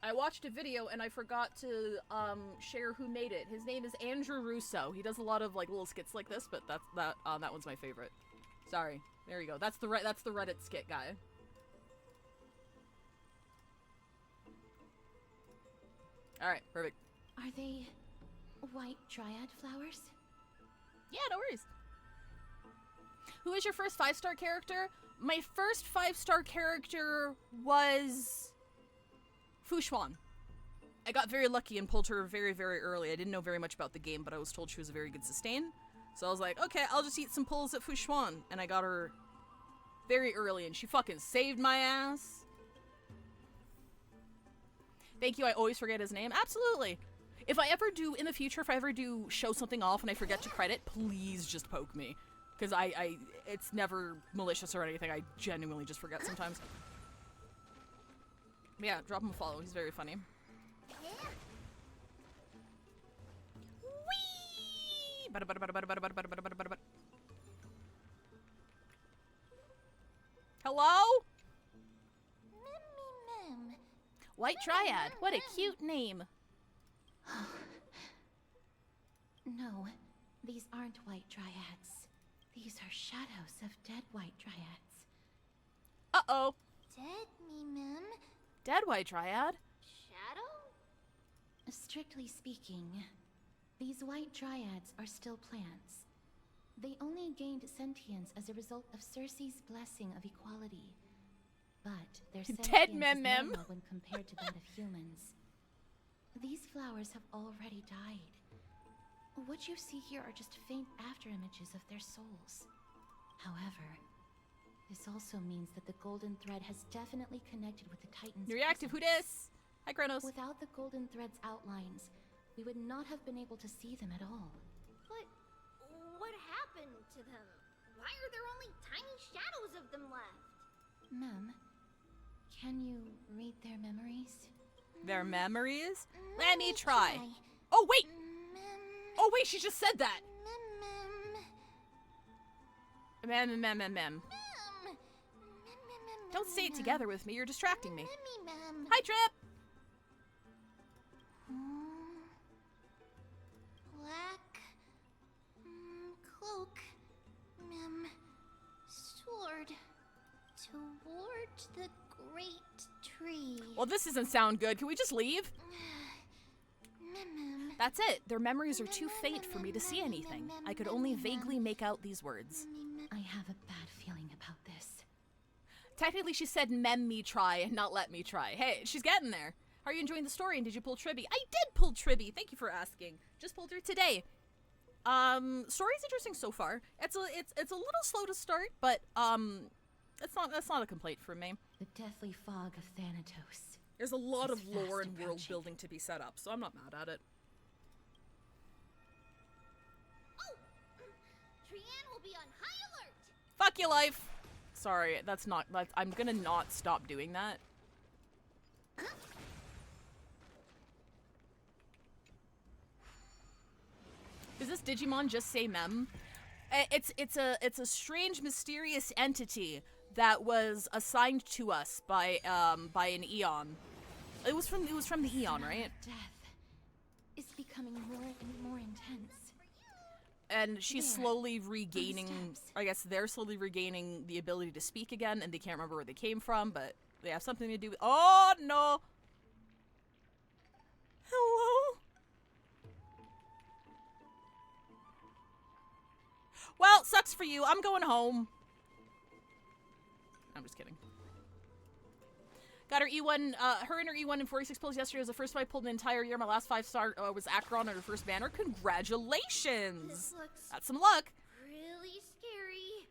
I watched a video and I forgot to share who made it. His name is Andrew Russo. He does a lot of like little skits like this, but that one's my favorite. Sorry. There you go. That's the Reddit skit guy. Alright, perfect. Are they white dryad flowers? Yeah, no worries. Who is your first 5-star character? My first 5-star character was Fu Xuan. I got very lucky and pulled her very, very early. I didn't know very much about the game, but I was told she was a very good sustain. So I was like, okay, I'll just eat some pulls at Fu Xuan. And I got her very early, and she fucking saved my ass. Thank you, I always forget his name. Absolutely. If I ever do, in the future, if I ever do show something off and I forget to credit, please just poke me. Because it's never malicious or anything. I genuinely just forget sometimes. Yeah, drop him a follow. He's very funny. Whee! Hello? White Triad. What a cute name. No, these aren't white dryads. These are shadows of dead white dryads. Uh-oh. Dead me, Dead white dryad? Shadow? Strictly speaking, these white dryads are still plants. They only gained sentience as a result of Circe's blessing of equality. But their sentience is minimal when compared to that of humans. These flowers have already died. What you see here are just faint afterimages of their souls. However, this also means that the golden thread has definitely connected with the Titans. You're reactive, who dis? Hi, Kronos. Without the golden thread's outlines, we would not have been able to see them at all. But what happened to them? Why are there only tiny shadows of them left? Mem, Can you read their memories? Their memories? Let me try. Oh, wait! Oh, wait, she just said that! Mem. Don't say it together with me, you're distracting me. Hi, Trip! Black cloak, sword toward the great tree. Well, this doesn't sound good. Can we just leave? That's it. Their memories are too faint for me to see anything. I could only vaguely make out these words. I have a bad feeling about this. Technically, she said mem me try and not let me try. Hey, she's getting there. Are you enjoying the story, and did you pull Tribbie? I did pull Tribbie. Thank you for asking. Just pulled her today. Story's interesting so far. It's a little slow to start, but that's not a complaint from me. The deathly fog of Thanatos. There's a lot of lore and world building to be set up, so I'm not mad at it. Oh, Trianne will be on high alert. Fuck your life. Sorry, I'm gonna not stop doing that. Does this Digimon just say mem? It's a strange, mysterious entity that was assigned to us by an Eon. It was from the Eon, right? Death is becoming more and more intense. And she's slowly regaining, I guess they're slowly regaining the ability to speak again, and they can't remember where they came from, but they have something to do with— oh, no! Hello? Well, sucks for you. I'm going home. I'm just kidding. Got her E1, her and her E1 in 46 pulls yesterday was the first time I pulled an entire year. My last 5-star was Acheron on her first banner. Congratulations! This looks That's some luck. really scary.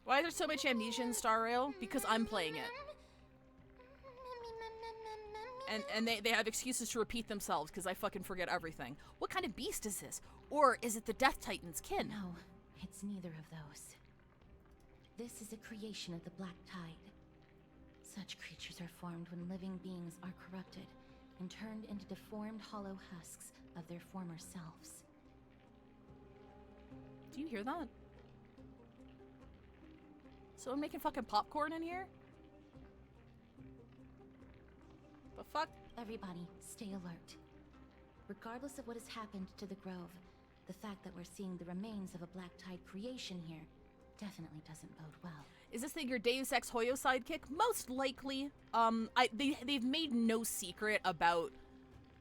Why is there so much amnesia in Star Rail? Because I'm playing it. And they have excuses to repeat themselves because I fucking forget everything. What kind of beast is this? Or is it the Death Titan's kin? No, it's neither of those. This is a creation of the Black Tide. Such creatures are formed when living beings are corrupted and turned into deformed hollow husks of their former selves. Do you hear that? Someone making fucking popcorn in here? The fuck? Everybody, stay alert. Regardless of what has happened to the Grove, the fact that we're seeing the remains of a Black Tide creation here definitely doesn't bode well. Is this thing your Deus Ex Hoyo sidekick? Most likely. They've made no secret about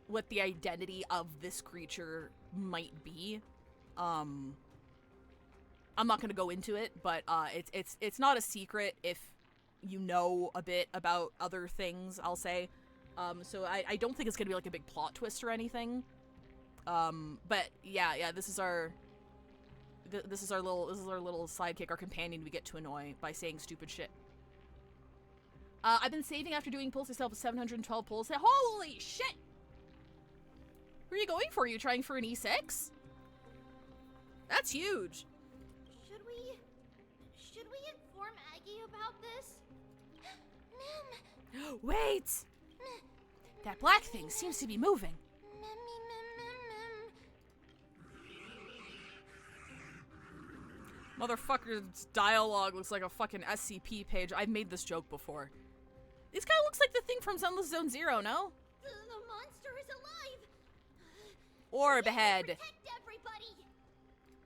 what the identity of this creature might be. I'm not gonna go into it, but it's not a secret if you know a bit about other things, I'll say. So I don't think it's gonna be like a big plot twist or anything. But yeah, this is our little sidekick, our companion we get to annoy by saying stupid shit. I've been saving after doing pulls myself with 712 pulls. Holy shit! Who are you going for? Are you trying for an E6? That's huge. Should we inform Aggie about this? Mem! Wait! That black thing seems to be moving. Motherfucker's dialogue looks like a fucking SCP page. I've made this joke before. This guy looks like the thing from Sunless Zone Zero, no? The monster is alive! Orb head. Protect everybody!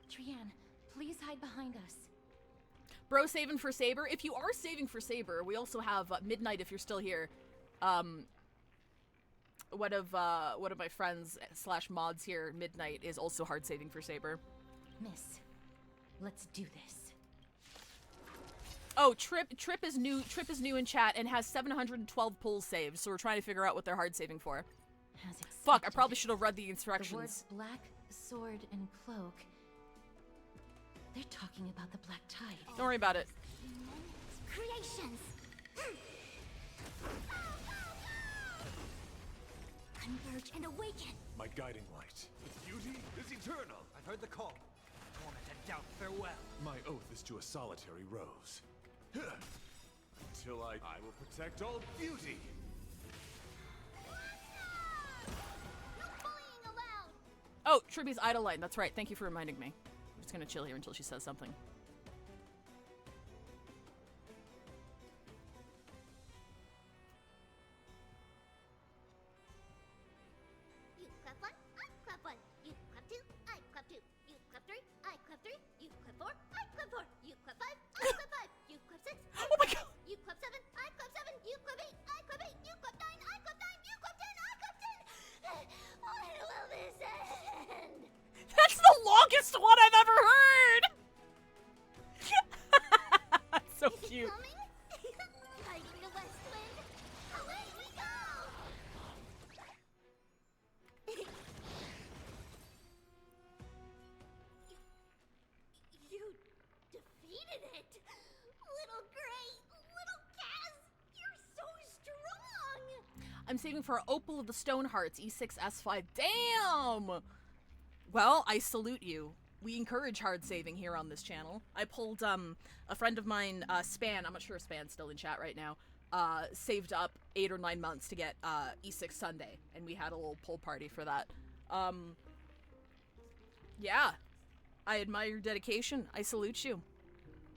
Trianne, please hide behind us. Bro saving for Saber. If you are saving for Saber, we also have Midnight if you're still here. One of my friends / mods here, Midnight, is also hard saving for Saber. Miss, let's do this. Oh, Trip is new. Trip is new in chat and has 712 pulls saved. So we're trying to figure out what they're hard saving for. Fuck! I probably should have read the instructions. The words black, sword, and cloak. They're talking about the Black Tide. Don't worry about it. Creations! Converge and awaken! My guiding light. Its beauty is eternal. I've heard the call. Torment and doubt farewell. My oath is to a solitary rose. until I will protect all beauty. Oh, Tribbie's idle line. That's right. Thank you for reminding me. I'm just gonna chill here until she says something. You clap one, I clap one. You clap two, I clap two. You clap three, I clap three. You clap four, I clap four. You clap five, I clap five. You clap six, I clap six. You clap seven, I clap seven. You clap eight, I clap eight. You clap nine, I clap nine. You clap 10, I clap 10. When will this end? That's the longest one I've ever heard! That's so cute. Coming? Riding the west wind. Away we go! You defeated it! Little Gray, little Kaz, you're so strong! I'm saving for Opal of the Stone Hearts, E6 S5. Damn! Well, I salute you. We encourage hard saving here on this channel. I pulled, a friend of mine, Span, I'm not sure if Span's still in chat right now, saved up 8 or 9 months to get, E6 Sunday, and we had a little pull party for that. Yeah. I admire your dedication. I salute you.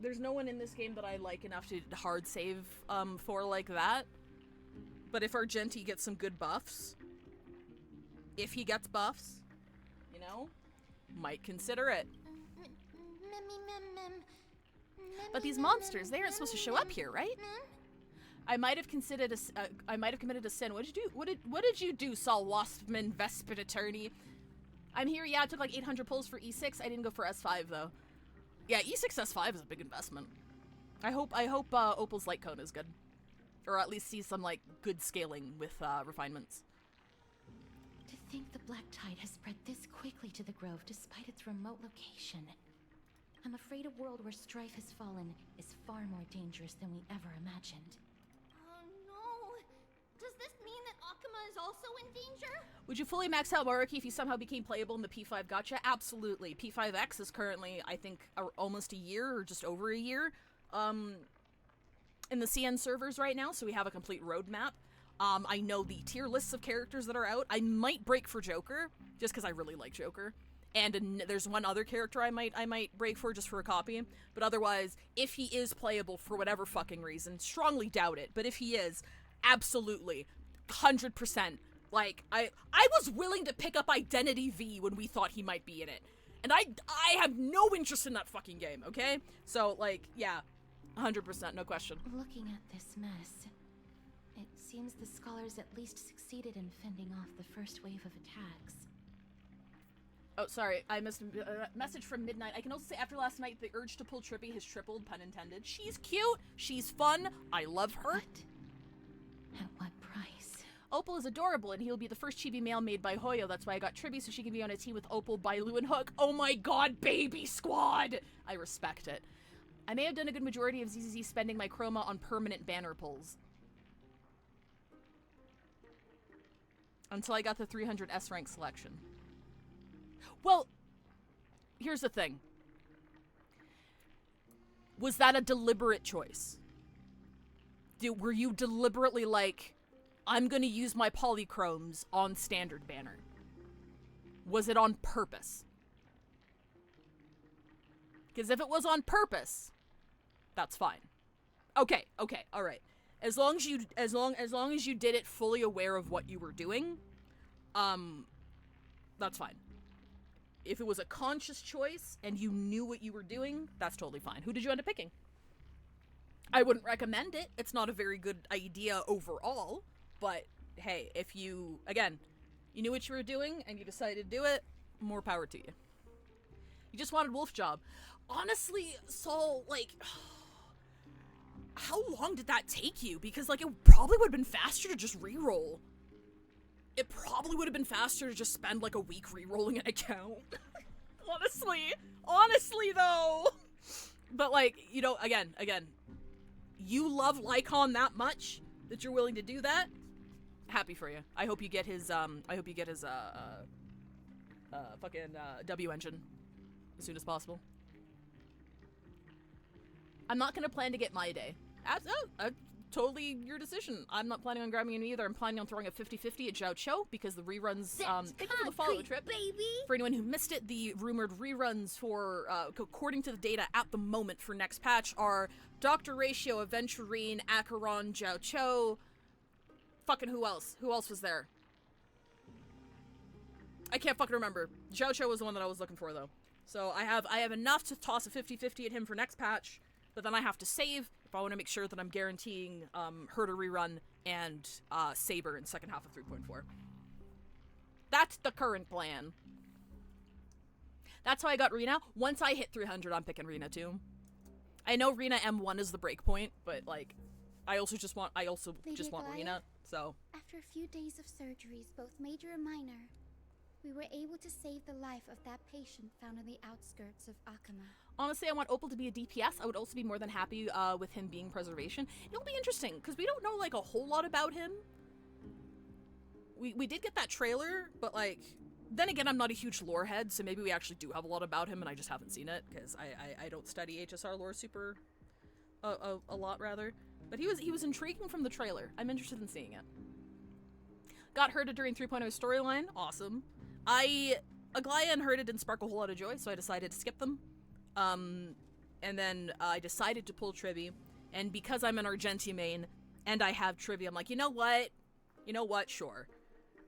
There's no one in this game that I like enough to hard save, for like that. But if Argenti gets some good buffs, if he gets buffs, you know, might consider it. But these monsters, they aren't supposed to show up here, right? I might have considered I might have committed a sin. What did you do? What did you do, Saul Waspman, Vespid Attorney? I'm here. Yeah, I took like 800 pulls for E6. I didn't go for S5 though. Yeah, E6 S5 is a big investment. I hope Opal's light cone is good, or at least see some like good scaling with refinements. To think the black tide has spread this quickly to the Grove despite its remote location. I'm afraid a world where strife has fallen is far more dangerous than we ever imagined. Oh no! Does this mean that Akuma is also in danger? Would you fully max out Maruki if you somehow became playable in the P5 gacha? Absolutely. P5X is currently, I think, almost a year or just over a year in the CN servers right now, so we have a complete roadmap. I know the tier lists of characters that are out. I might break for Joker, just because I really like Joker. And there's one other character I might break for just for a copy. But otherwise, if he is playable for whatever fucking reason, strongly doubt it. But if he is, absolutely, 100%. Like, I was willing to pick up Identity V when we thought he might be in it. And I have no interest in that fucking game, okay? So, like, yeah, 100%, no question. Looking at this mess, it seems the scholars at least succeeded in fending off the first wave of attacks. Oh, sorry, I missed a message from Midnight. I can also say after last night, the urge to pull Trippie has tripled, pun intended. She's cute, she's fun, I love her. But at what price? Opal is adorable, and he'll be the first chibi male made by Hoyo. That's why I got Tribbie, so she can be on a team with Opal, Bailu, and Hook. Oh my god, baby squad! I respect it. I may have done a good majority of ZZZ spending my chroma on permanent banner pulls. Until I got the 300 S rank selection. Well, here's the thing. Was that a deliberate choice? Were you deliberately like, I'm gonna use my polychromes on standard banner? Was it on purpose? Because if it was on purpose, that's fine. Okay, all right. As long as you did it fully aware of what you were doing, that's fine. If it was a conscious choice and you knew what you were doing, that's totally fine. Who did you end up picking? I wouldn't recommend it. It's not a very good idea overall, but hey, if you, again, you knew what you were doing and you decided to do it, more power to you. You just wanted Wolf Job. Honestly, Saul, like, how long did that take you? Because, like, it probably would have been faster to just reroll. It probably would have been faster to just spend, like, a week rerolling an account. Honestly, though. But, like, you know, again, you love Lycon that much that you're willing to do that. Happy for you. I hope you get his, fucking, W engine as soon as possible. I'm not gonna plan to get my day. totally your decision. I'm not planning on grabbing him either. I'm planning on throwing a 50-50 at Zhao Cho because the reruns, thank you for the follow trip. Baby. For anyone who missed it, the rumored reruns for, according to the data at the moment for next patch are Dr. Ratio, Aventurine, Acheron, Zhao Cho. Fucking who else? Who else was there? I can't fucking remember. Zhao Cho was the one that I was looking for, though. So I have enough to toss a 50-50 at him for next patch, but then I have to save if I want to make sure that I'm guaranteeing her to rerun and Saber in second half of 3.4. That's the current plan. That's how I got Rena. Once I hit 300, I'm picking Rena too. I know Rena M1 is the break point, but like, I also just want Rena. So after a few days of surgeries, both major and minor, we were able to save the life of that patient found on the outskirts of Akama. Honestly, I want Opal to be a DPS. I would also be more than happy with him being preservation. It'll be interesting, because we don't know, like, a whole lot about him. We did get that trailer, but, like, then again, I'm not a huge lore head, so maybe we actually do have a lot about him, and I just haven't seen it, because I don't study HSR lore super a lot, rather. But he was intriguing from the trailer. I'm interested in seeing it. Got Herta during 3.0 storyline. Awesome. Aglaya and Herta didn't spark a whole lot of joy, so I decided to skip them. And then I decided to pull Tribbie, and because I'm an Argenti main, and I have Tribbie, I'm like, you know what? Sure.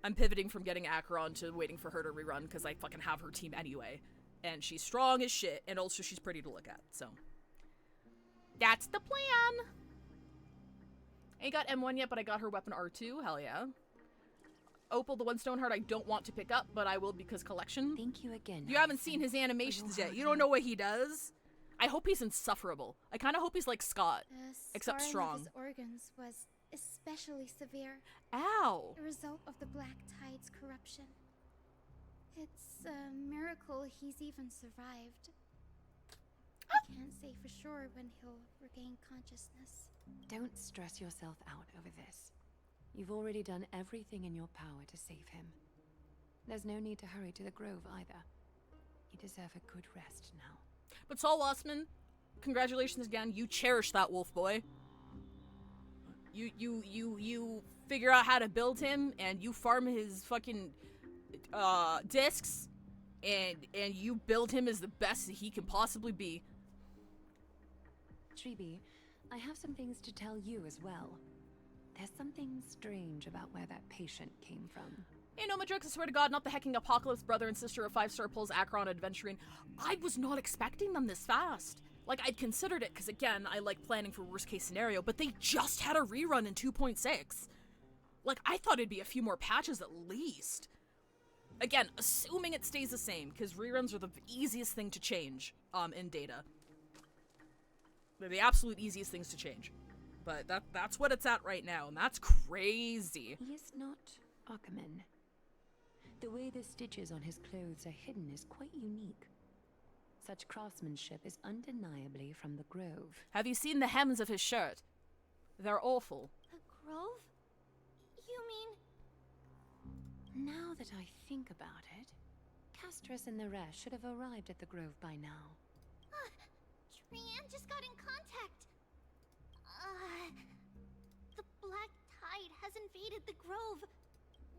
I'm pivoting from getting Acheron to waiting for her to rerun, because I fucking have her team anyway. And she's strong as shit, and also she's pretty to look at, so. That's the plan! Ain't got M1 yet, but I got her weapon R2, hell yeah. Opal, the one Stoneheart I don't want to pick up, but I will because collection. Thank you again. You haven't seen his animations yet. You don't know what he does. I hope he's insufferable. I kind of hope he's like Scott, except strong. His organs was especially severe. Ow! A result of the Black Tide's corruption. It's a miracle he's even survived. I can't say for sure when he'll regain consciousness. Don't stress yourself out over this. You've already done everything in your power to save him. There's no need to hurry to the Grove either. You deserve a good rest now. But Saul Wassman, congratulations again. You cherish that wolf boy. You figure out how to build him, and you farm his fucking discs, and you build him as the best that he can possibly be. Tribbie, I have some things to tell you as well. There's something strange about where that patient came from. Hey, no, Madrix, I swear to God, not the hecking Apocalypse brother and sister of 5-star pulls Acheron Adventuring. I was not expecting them this fast. Like, I'd considered it, because again, I like planning for worst case scenario, but they just had a rerun in 2.6. Like, I thought it'd be a few more patches at least. Again, assuming it stays the same, because reruns are the easiest thing to change in data. They're the absolute easiest things to change. But that's what it's at right now, and that's crazy. He is not Akkerman. The way the stitches on his clothes are hidden is quite unique. Such craftsmanship is undeniably from the Grove. Have you seen the hems of his shirt? They're awful. The Grove? You mean... Now that I think about it, Castress and the rest should have arrived at the Grove by now. Trianne just got in contact. The Black Tide has invaded the Grove.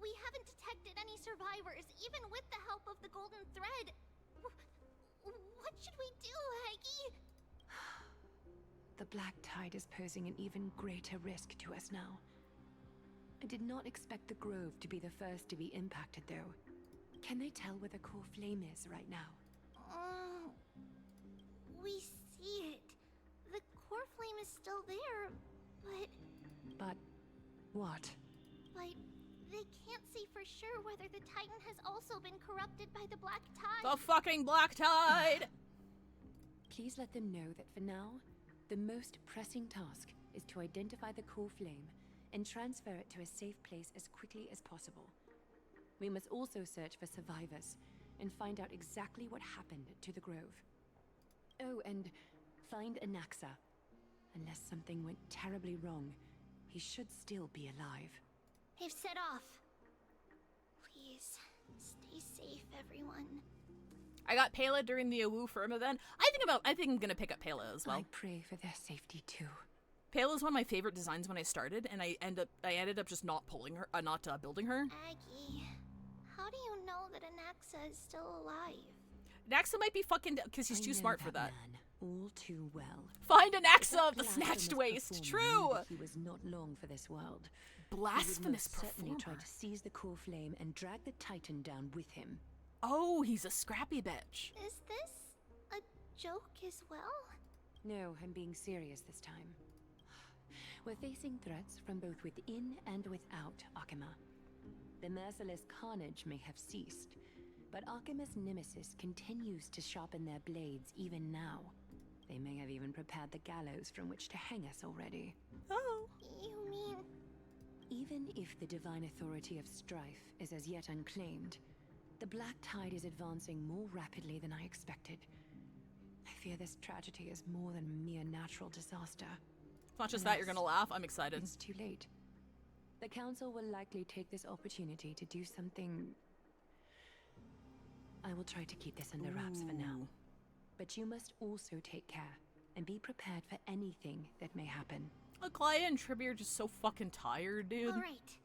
We haven't detected any survivors, even with the help of the Golden Thread. What should we do, Haggy? The Black Tide is posing an even greater risk to us now. I did not expect the Grove to be the first to be impacted, though. Can they tell where the core flame is right now? We see it. The core flame is still there, but... But... what? But they can't say for sure whether the Titan has also been corrupted by the Black Tide. The fucking Black Tide! Please let them know that for now, the most pressing task is to identify the core flame and transfer it to a safe place as quickly as possible. We must also search for survivors and find out exactly what happened to the Grove. Oh, and find Anaxa. Unless something went terribly wrong, he should still be alive. They've set off. Please, stay safe, everyone. I got Pela during the Awu Firm event. I think I'm gonna pick up Pela as well. I pray for their safety too. Pale is one of my favorite designs when I started, and I ended up just not pulling her, not building her. Aggie, how do you know that Anaxa is still alive? Anaxa might be fucking because he's too smart for that. Man all too well. Find Anaxa of the Snatched Waist. True. He was not long for this world. Blasphemous performer. Certainly performer. tried to seize the core flame and drag the Titan down with him. Oh, he's a scrappy bitch. Is this a joke as well? No, I'm being serious this time. We're facing threats from both within and without Akima. The merciless carnage may have ceased, but Akima's nemesis continues to sharpen their blades even now. They may have even prepared the gallows from which to hang us already. Oh. You mean... Even if the divine authority of strife is as yet unclaimed, the Black Tide is advancing more rapidly than I expected. I fear this tragedy is more than a mere natural disaster. It's not just that, you're gonna laugh. I'm excited. It's too late. The Council will likely take this opportunity to do something... I will try to keep this under wraps for now. But you must also take care and be prepared for anything that may happen. Aglaia and Tribbie are just so fucking tired, dude. Alright.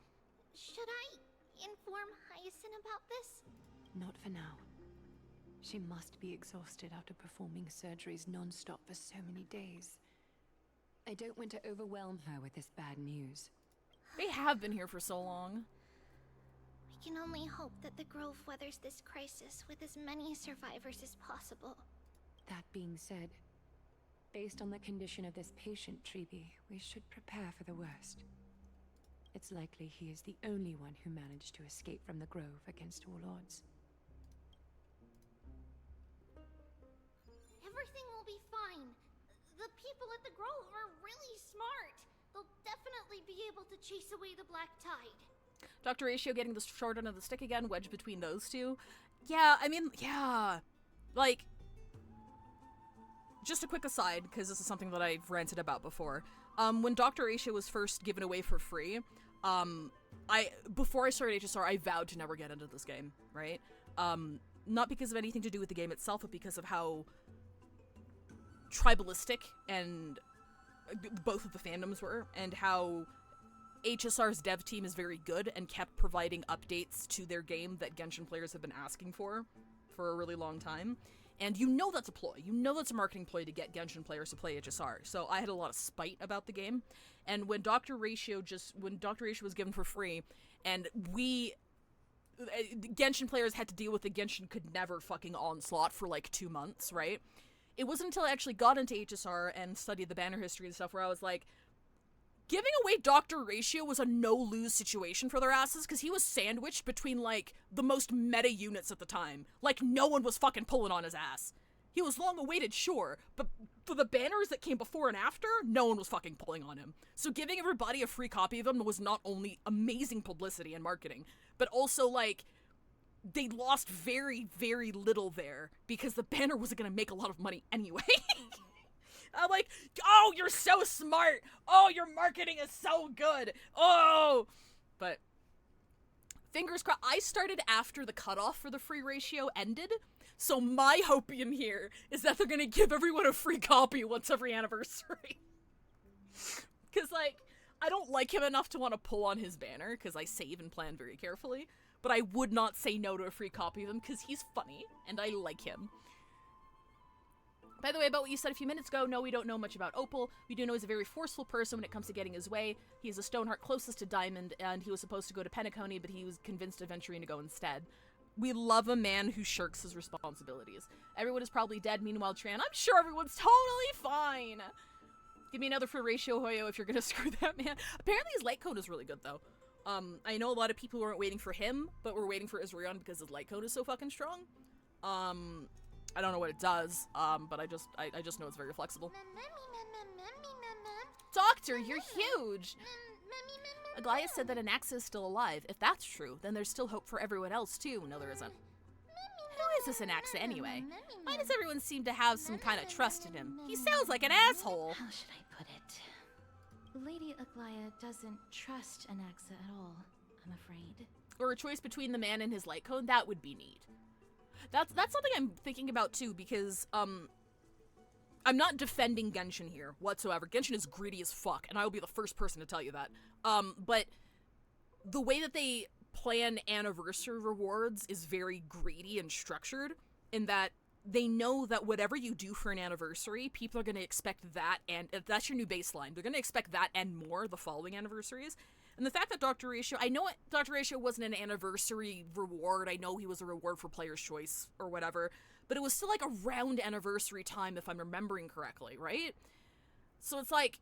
Should I inform Hyacinth about this? Not for now. She must be exhausted after performing surgeries non-stop for so many days. I don't want to overwhelm her with this bad news. They have been here for so long. We can only hope that the Grove weathers this crisis with as many survivors as possible. That being said, based on the condition of this patient, Tribbie, we should prepare for the worst. It's likely he is the only one who managed to escape from the Grove against all odds. Everything will be fine. The people at the Grove are really smart. They'll definitely be able to chase away the Black Tide. Dr. Ratio getting the short end of the stick again, wedged between those two. Yeah, I mean, yeah. Like, just a quick aside, because this is something that I've ranted about before. When Dr. Ratio was first given away for free, before I started HSR, I vowed to never get into this game, right? Not because of anything to do with the game itself, but because of how tribalistic and both of the fandoms were, and how HSR's dev team is very good and kept providing updates to their game that Genshin players have been asking for a really long time. And you know that's a ploy. You know that's a marketing ploy to get Genshin players to play HSR. So I had a lot of spite about the game. And when Dr. Ratio was given for free, and Genshin players had to deal with the Genshin could never fucking onslaught for like 2 months, right? It wasn't until I actually got into HSR and studied the banner history and stuff where I was like, giving away Dr. Ratio was a no-lose situation for their asses, because he was sandwiched between, like, the most meta units at the time. Like, no one was fucking pulling on his ass. He was long-awaited, sure, but for the banners that came before and after, no one was fucking pulling on him. So giving everybody a free copy of him was not only amazing publicity and marketing, but also, like, they lost very, very little there, because the banner wasn't gonna make a lot of money anyway. I'm like, oh, you're so smart. Oh, your marketing is so good. Oh, but fingers crossed. I started after the cutoff for the free ratio ended. So my hopium here is that they're going to give everyone a free copy once every anniversary. Because, like, I don't like him enough to want to pull on his banner because I save and plan very carefully. But I would not say no to a free copy of him because he's funny and I like him. By the way, about what you said a few minutes ago, no, we don't know much about Opal. We do know he's a very forceful person when it comes to getting his way. He's a Stoneheart closest to Diamond, and he was supposed to go to Penacony, but he was convinced of Venturine to go instead. We love a man who shirks his responsibilities. Everyone is probably dead, meanwhile Tran, I'm sure everyone's totally fine. Give me another free ratio, Hoyo, if you're gonna screw that man. Apparently his light cone is really good, though. I know a lot of people weren't waiting for him, but were waiting for Israel because his light cone is so fucking strong. I don't know what it does, but I just know it's very flexible. Doctor, you're huge! Aglaia said that Anaxa is still alive. If that's true, then there's still hope for everyone else, too. No, there isn't. Who is this Anaxa, anyway? Why does everyone seem to have some kind of trust in him? He sounds like an asshole! How should I put it? Lady Aglaia doesn't trust Anaxa at all, I'm afraid. Or a choice between the man and his light cone, that would be neat. That's something I'm thinking about too, because I'm not defending Genshin here whatsoever. Genshin is greedy as fuck, and I will be the first person to tell you that. But the way that they plan anniversary rewards is very greedy and structured, in that they know that whatever you do for an anniversary, people are going to expect that, and that's your new baseline. They're going to expect that and more the following anniversaries. And the fact that Dr. Ratio, I know Dr. Ratio wasn't an anniversary reward. I know he was a reward for Player's Choice or whatever, but it was still like around anniversary time, if I'm remembering correctly, right? So it's like,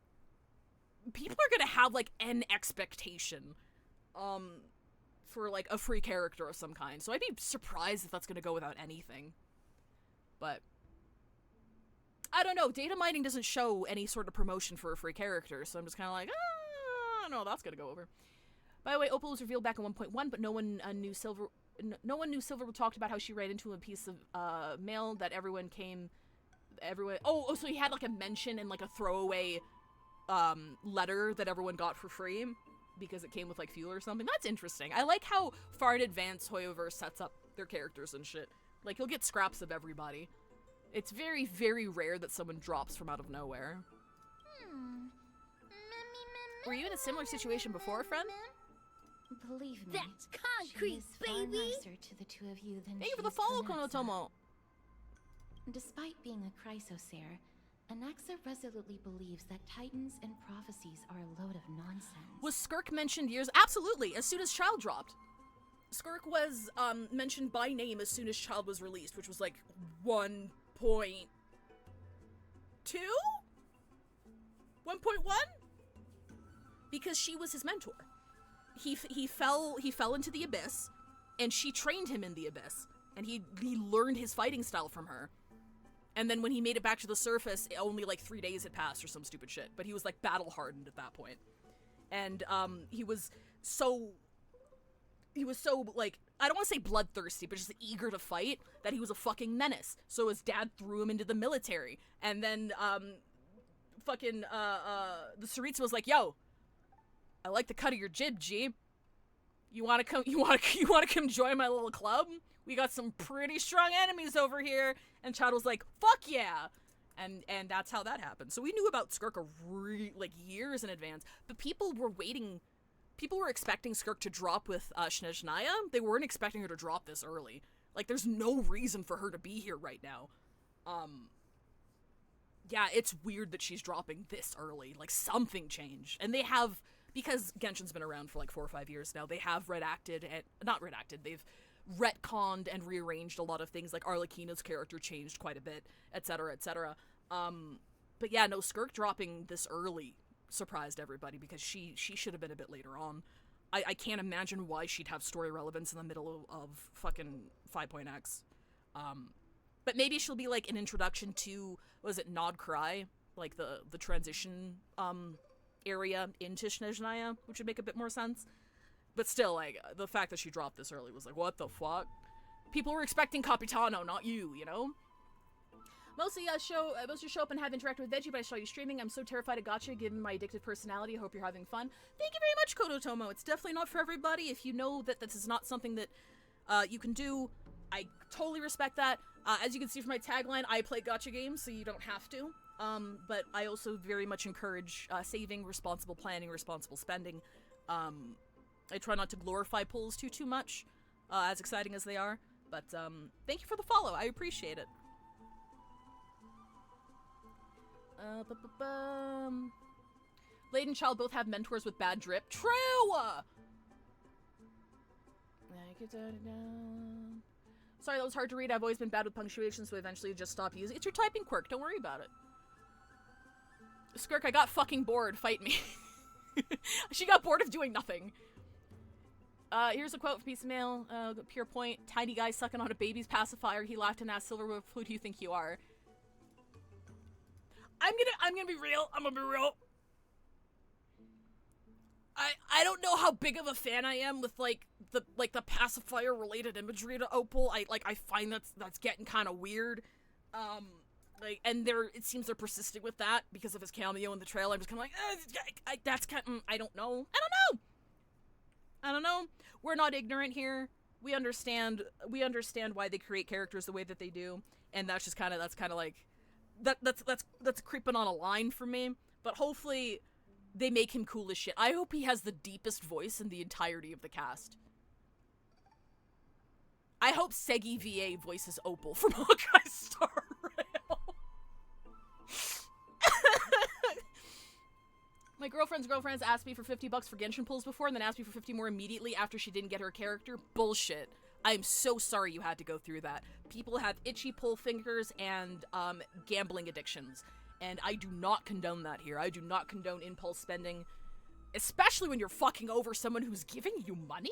people are going to have like an expectation for like a free character of some kind. So I'd be surprised if that's going to go without anything. But I don't know. Data mining doesn't show any sort of promotion for a free character, so I'm just kind of like, I don't know, that's gonna go over. By the way, Opal was revealed back in 1.1, but no one knew Silver. No one knew Silver talked about how she ran into a piece of mail that everyone. Oh, so he had like a mention and like a throwaway letter that everyone got for free because it came with like fuel or something. That's interesting. I like how far in advance Hoyoverse sets up their characters and shit. Like, you'll get scraps of everybody. It's very, very rare that someone drops from out of nowhere. Were you in a similar situation before, friend? Believe me, that's concrete, she is far nicer to the two of you than Thank you for she the is follow, to Anaxa. Konotomo. Despite being a chrysosaur, Anaxa resolutely believes that titans and prophecies are a load of nonsense. Was Skirk mentioned years? Absolutely, as soon as Child dropped. Skirk was mentioned by name as soon as Child was released, which was like 1.2? 1.1? Because she was his mentor. He fell into the abyss, and she trained him in the abyss, and he learned his fighting style from her. And then when he made it back to the surface, only like 3 days had passed or some stupid shit. But he was like battle hardened at that point. And he was so like, I don't want to say bloodthirsty, but just eager to fight, that he was a fucking menace. So his dad threw him into the military. And then the Tsaritsa was like, yo, I like the cut of your jib, G. You wanna come join my little club? We got some pretty strong enemies over here. And Chad was like, fuck yeah. And that's how that happened. So we knew about Skirk like years in advance, but people were expecting Skirk to drop with Snezhnaya. They weren't expecting her to drop this early. Like, there's no reason for her to be here right now. Yeah, it's weird that she's dropping this early. Like, something changed. And they have, because Genshin's been around for like 4 or 5 years now, they have they've retconned and rearranged a lot of things. Like, Arlecchina's character changed quite a bit, etc., etc. But yeah, no, Skirk dropping this early surprised everybody, because she should have been a bit later on. I can't imagine why she'd have story relevance in the middle of fucking 5.x. But maybe she'll be like an introduction to, was it Nod Cry? Like the transition area into Snezhnaya, which would make a bit more sense. But still, like, the fact that she dropped this early was like, what the fuck? People were expecting Capitano, not you, you know? Mostly show up and have interacted with Veggie, but I saw you streaming. I'm so terrified of gacha given my addictive personality. I hope you're having fun. Thank you very much, Kodotomo. It's definitely not for everybody. If you know that this is not something that you can do, I totally respect that. As you can see from my tagline, I play gacha games, so you don't have to. But I also very much encourage saving, responsible planning, responsible spending. I try not to glorify pulls too much, as exciting as they are. But thank you for the follow. I appreciate it. Lade and Child both have mentors with bad drip. True! Sorry, that was hard to read. I've always been bad with punctuation, so eventually just stopped using it. It's your typing quirk. Don't worry about it. Skirk, I got fucking bored. Fight me. She got bored of doing nothing. Here's a quote from Piece of Mail. Pure point. Tiny guy sucking on a baby's pacifier. He laughed and asked Silverwolf, who do you think you are? I'm gonna be real. I'm gonna be real. I don't know how big of a fan I am with the pacifier related imagery to Opal. I find that's getting kind of weird. And it seems they're persisting with that because of his cameo in the trailer. I'm just kind of like, that's kind of, I don't know. I don't know. We're not ignorant here. We understand why they create characters the way that they do, and that's kind of like, that's creeping on a line for me. But hopefully, they make him cool as shit. I hope he has the deepest voice in the entirety of the cast. I hope Segi VA voices Opal from Hawkeye Star Rail. My girlfriend's asked me for $50 for Genshin pulls before and then asked me for 50 more immediately after she didn't get her character. Bullshit. I'm so sorry you had to go through that. People have itchy pull fingers and gambling addictions. And I do not condone that here. I do not condone impulse spending. Especially when you're fucking over someone who's giving you money?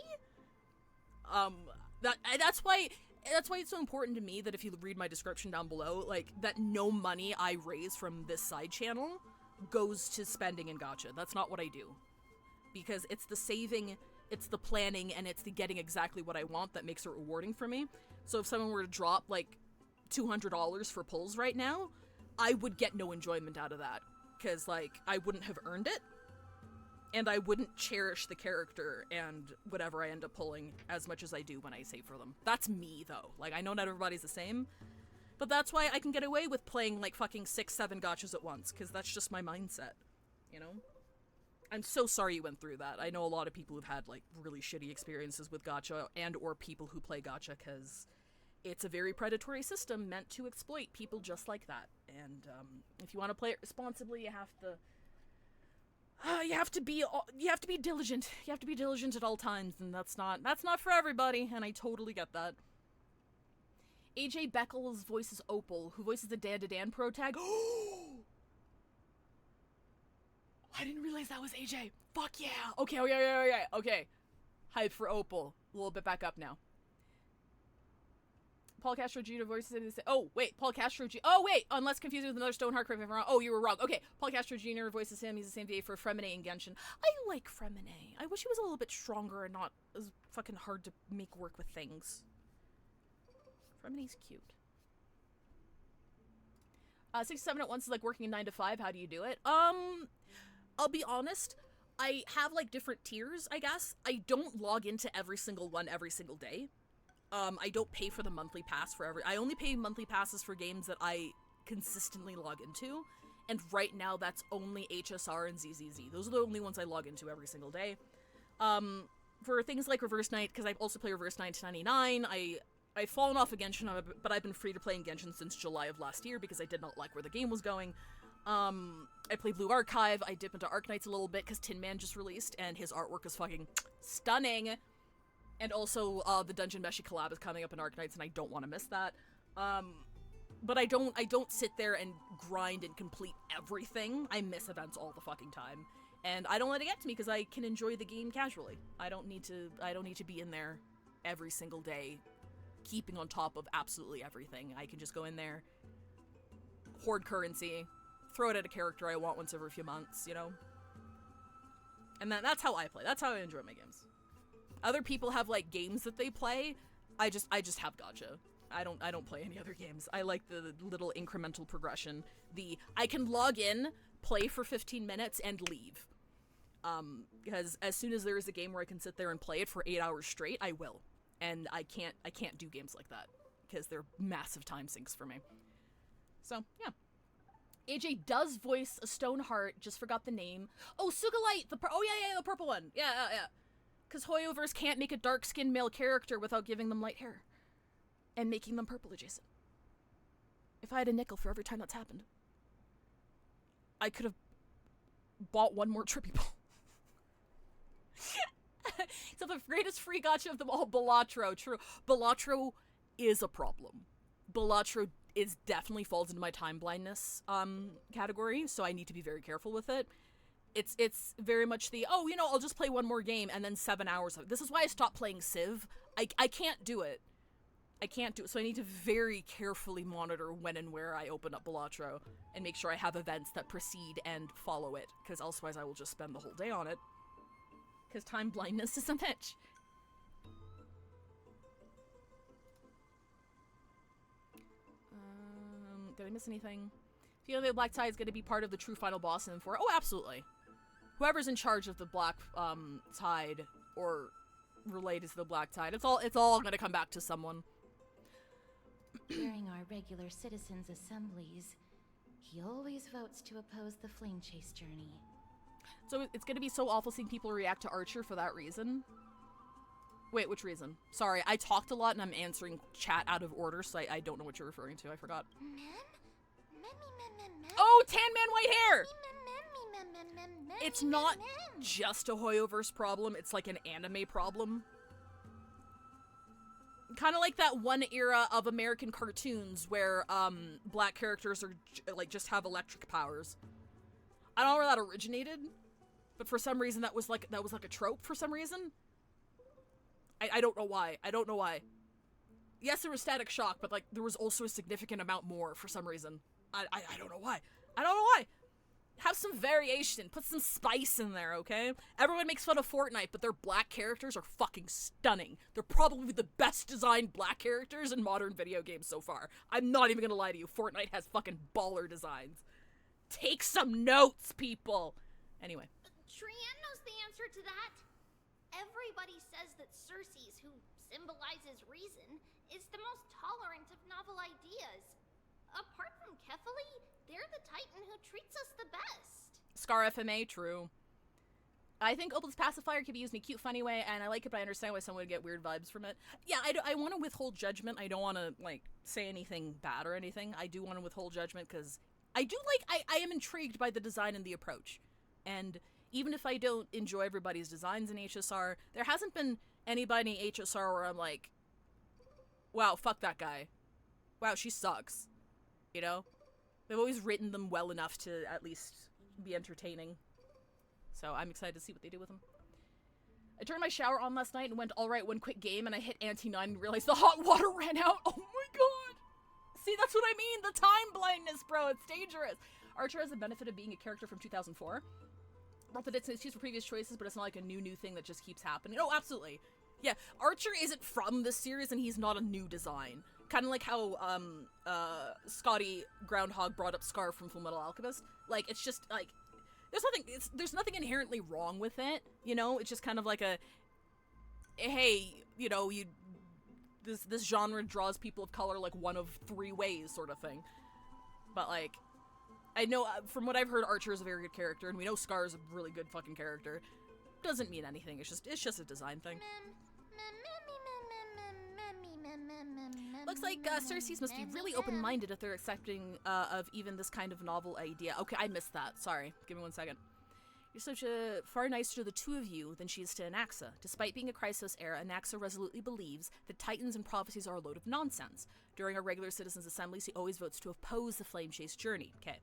That's why it's so important to me that if you read my description down below, like, that no money I raise from this side channel goes to spending in gacha. That's not what I do. Because it's the saving, it's the planning, and it's the getting exactly what I want that makes it rewarding for me. So if someone were to drop, like, $200 for pulls right now, I would get no enjoyment out of that. Because, like, I wouldn't have earned it. And I wouldn't cherish the character and whatever I end up pulling as much as I do when I save for them. That's me, though. Like, I know not everybody's the same. But that's why I can get away with playing, like, fucking 6-7 gachas at once. Because that's just my mindset. You know? I'm so sorry you went through that. I know a lot of people who've had, like, really shitty experiences with gacha and or people who play gacha because it's a very predatory system meant to exploit people just like that. And if you want to play it responsibly, you have to... you have to be diligent. You have to be diligent at all times, and that's not for everybody, and I totally get that. AJ Beckles voices Opal, who voices the Dan to Dan protag. I didn't realize that was AJ. Fuck yeah. Okay. Hype for Opal. A little bit back up now. Paul Castro Jr. voices him. Oh, wait. Paul Castro Jr. Oh, wait. Unless confused with another Stoneheart, correct me if I'm wrong. Oh, you were wrong. Okay. Paul Castro Jr. voices him. He's the same VA for Fremine and Genshin. I like Fremine. I wish he was a little bit stronger and not as fucking hard to make work with things. Fremine's cute. 67 at once is like working a 9 to 5. How do you do it? I'll be honest. I have like different tiers, I guess. I don't log into every single one every single day. I don't pay for the monthly pass for I only pay monthly passes for games that I consistently log into, and right now that's only HSR and ZZZ. Those are the only ones I log into every single day. For things like Reverse Night, because I also play Reverse 999, I've fallen off of Genshin, but I've been free to play in Genshin since July of last year because I did not like where the game was going. I played Blue Archive, I dip into Arknights a little bit because Tin Man just released, and his artwork is fucking stunning. And also, the Dungeon Meshi collab is coming up in Arknights, and I don't want to miss that. But I don't sit there and grind and complete everything. I miss events all the fucking time. And I don't let it get to me, because I can enjoy the game casually. I don't need to be in there every single day, keeping on top of absolutely everything. I can just go in there, hoard currency, throw it at a character I want once every few months, you know? And that's how I play. That's how I enjoy my games. Other people have, like, games that they play. I just have gacha. I don't play any other games. I like the little incremental progression. I can log in, play for 15 minutes, and leave. Because as soon as there is a game where I can sit there and play it for 8 hours straight, I will. And I can't do games like that. Because they're massive time sinks for me. So, yeah. AJ does voice a Stoneheart, just forgot the name. Oh, Sugalite! The purple one! Yeah. Because Hoyoverse can't make a dark-skinned male character without giving them light hair. And making them purple adjacent. If I had a nickel for every time that's happened, I could have bought one more Tribbie ball. So the greatest free gacha of them all, Balatro. True. Balatro is a problem. Balatro definitely falls into my time blindness category, so I need to be very careful with it. It's very much I'll just play one more game and then 7 hours of it. This is why I stopped playing Civ. I can't do it. So I need to very carefully monitor when and where I open up Balatro and make sure I have events that precede and follow it, because otherwise I will just spend the whole day on it. Because time blindness is a bitch. Did I miss anything? Feel the Black Tide is going to be part of the true final boss in 4. Oh, absolutely. Whoever's in charge of the Black Tide or related to the Black Tide, it's all going to come back to someone. During our regular citizens' assemblies, He always votes to oppose the flame chase journey. So it's gonna be so awful seeing people react to Archer for that reason? Wait, which reason? Sorry, I talked a lot and I'm answering chat out of order, so I don't know what you're referring to. I forgot. Oh, tan man, white hair! It's not just a Hoyoverse problem, it's like an anime problem. Kind of like that one era of American cartoons where black characters are like just have electric powers. I don't know where that originated, but for some reason that was like a trope for some reason. I don't know why. I don't know why. Yes, there was Static Shock, but like there was also a significant amount more for some reason. I don't know why. I don't know why. Have some variation. Put some spice in there, okay? Everyone makes fun of Fortnite, but their black characters are fucking stunning. They're probably the best designed black characters in modern video games so far. I'm not even gonna lie to you. Fortnite has fucking baller designs. Take some notes, people! Anyway. Trienne knows the answer to that. Everybody says that Circes, who symbolizes reason, is the most tolerant of novel ideas. Apart from Kefali, they're the Titan who treats us the best. Scar FMA, true. I think Opal's pacifier can be used in a cute, funny way, and I like it, but I understand why someone would get weird vibes from it. Yeah, I want to withhold judgment. I don't want to, like, say anything bad or anything. I do want to withhold judgment, because I do like, I am intrigued by the design and the approach. And even if I don't enjoy everybody's designs in HSR, there hasn't been anybody in HSR where I'm like, wow, fuck that guy. Wow, she sucks. You know? They've always written them well enough to at least be entertaining. So I'm excited to see what they do with them. I turned my shower on last night and went alright one quick game, and I hit Ante-9 and realized the hot water ran out. Oh my god! See, that's what I mean! The time blindness, bro! It's dangerous! Archer has the benefit of being a character from 2004. Not that it's an excuse for previous choices, but it's not like a new thing that just keeps happening. Oh, absolutely. Yeah, Archer isn't from this series, and he's not a new design. Kind of like how, Scotty Groundhog brought up Scar from Fullmetal Alchemist. Like, it's just, like, there's nothing inherently wrong with it, you know? It's just kind of like a, hey, you know, this genre draws people of color, like, one of 3 ways sort of thing. But, like, I know, from what I've heard, Archer is a very good character, and we know Scar is a really good fucking character. Doesn't mean anything, it's just a design thing. Looks like Circes must be really open-minded if they're accepting of even this kind of novel idea. Okay, I missed that. Sorry. Give me 1 second. You're such a far nicer to the two of you than she is to Anaxa. Despite being a Chrysos heir, Anaxa resolutely believes that Titans and prophecies are a load of nonsense. During our regular citizens' assemblies, he always votes to oppose the Flame Chase journey. Okay.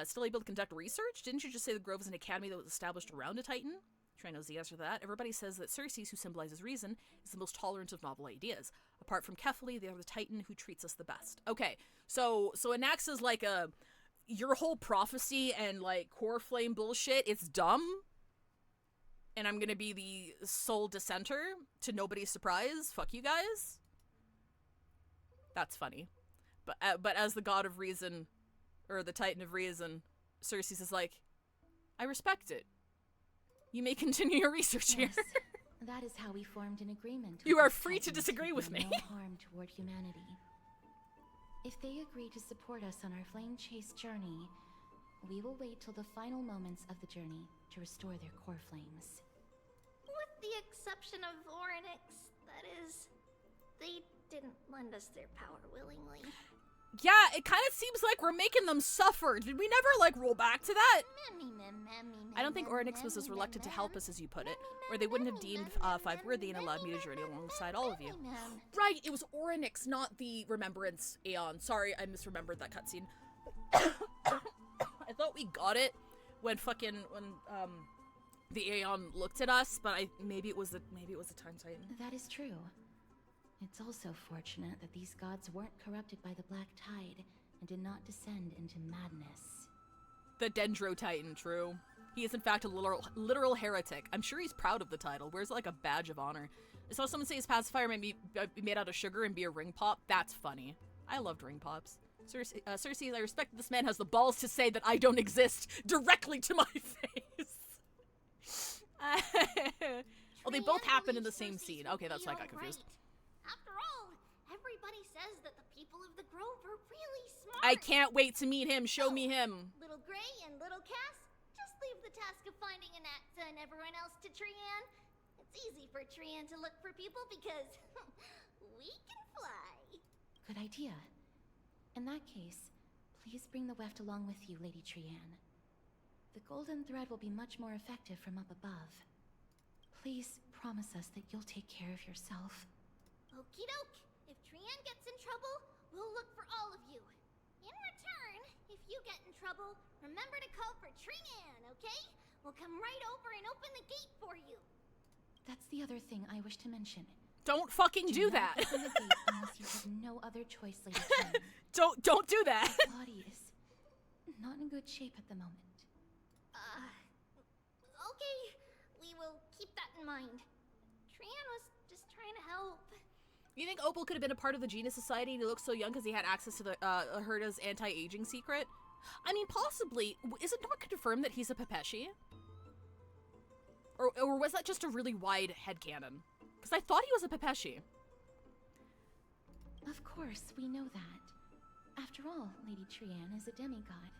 Still able to conduct research? Didn't you just say the Grove is an academy that was established around a Titan? Trey knows the answer to that. Everybody says that Circes, who symbolizes reason, is the most tolerant of novel ideas. Apart from Kefali, they are the Titan who treats us the best. Okay, so Anaxa's like your whole prophecy and like core flame bullshit, it's dumb. And I'm gonna be the sole dissenter to nobody's surprise. Fuck you guys. That's funny. But as the god of reason, or the Titan of reason, Circes is like, I respect it. You may continue your research here. Yes, that is how we formed an agreement. You are free to disagree with me. No harm toward humanity. If they agree to support us on our flame chase journey, we will wait till the final moments of the journey to restore their core flames. With the exception of Orynyx, that is, they didn't lend us their power willingly. Yeah, it kind of seems like we're making them suffer. Did we never, like, roll back to that? I don't think Orynyx was as reluctant to help us as you put it, or they wouldn't have deemed 5 worthy and allowed me to journey alongside all of you. Right, it was Orynyx, not the Remembrance Aeon. Sorry, I misremembered that cutscene. I thought we got it when the Aeon looked at us, but maybe it was the Time Titan. That is true. It's also fortunate that these gods weren't corrupted by the Black Tide and did not descend into madness. The Dendro Titan, true. He is in fact a literal heretic. I'm sure he's proud of the title. Wears like a badge of honor. I saw someone say his pacifier might be made out of sugar and be a ring pop. That's funny. I loved ring pops. Circes, I respect that this man has the balls to say that I don't exist directly to my face. Well, they both happen in the same scene. Okay, that's why I got confused. After all, everybody says that the people of the Grove are really smart. I can't wait to meet him. Show me him. Little Gray and Little Cass, just leave the task of finding Anaxa and everyone else to Trian. It's easy for Trian to look for people because we can fly. Good idea. In that case, please bring the weft along with you, Lady Trian. The golden thread will be much more effective from up above. Please promise us that you'll take care of yourself. Okie doke. If Trian gets in trouble, we'll look for all of you. In return, if you get in trouble, remember to call for Trian, okay? We'll come right over and open the gate for you. That's the other thing I wish to mention. Don't fucking do that. Open the gate unless you have no other choice, Lady Trian. Don't do that. The body is not in good shape at the moment. Okay. We will keep that in mind. Trian was just trying to help. You think Opal could have been a part of the Genius Society and he looked so young because he had access to the Herda's anti-aging secret? I mean, possibly. Is it not confirmed that he's a Pepeshi? Or was that just a really wide headcanon? Because I thought he was a Pepeshi. Of course, we know that. After all, Lady Trian is a demigod,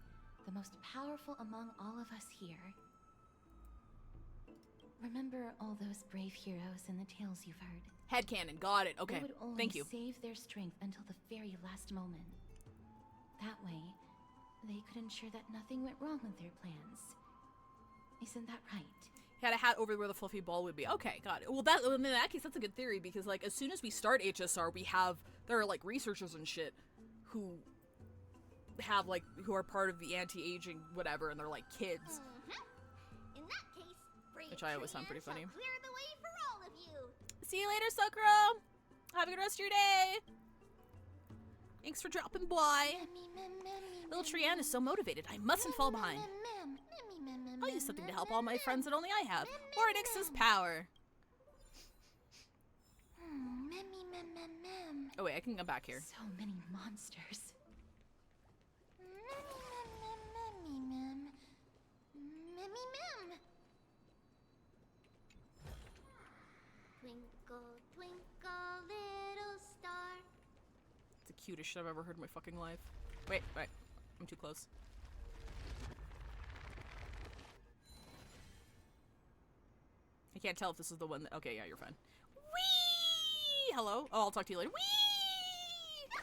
the most powerful among all of us here. Remember all those brave heroes in the tales you've heard? Headcanon, got it. Okay, they would only thank you. Save their strength until the very last moment. That way, they could ensure that nothing went wrong with their plans. Isn't that right? He had a hat over where the fluffy ball would be. Okay, got it. Well, in that case, that's a good theory because, like, as soon as we start HSR, there are, like, researchers and shit who are part of the anti-aging whatever, and they're, like, kids. In that case, brave Which I always found pretty Trian funny. shall clear the way for all of you. See you later, Sakura! Have a good rest of your day! Thanks for dropping by. Little Trian is so motivated. I mustn't fall behind. I'll use something to help all my friends that only I have. Ornyx's power. Oh wait, I can come back here. So many monsters. Twinkle, twinkle, little star. It's the cutest shit I've ever heard in my fucking life. Wait, I'm too close. I can't tell if this is the one that— okay, yeah, you're fine. Whee! Hello? Oh, I'll talk to you later. Whee!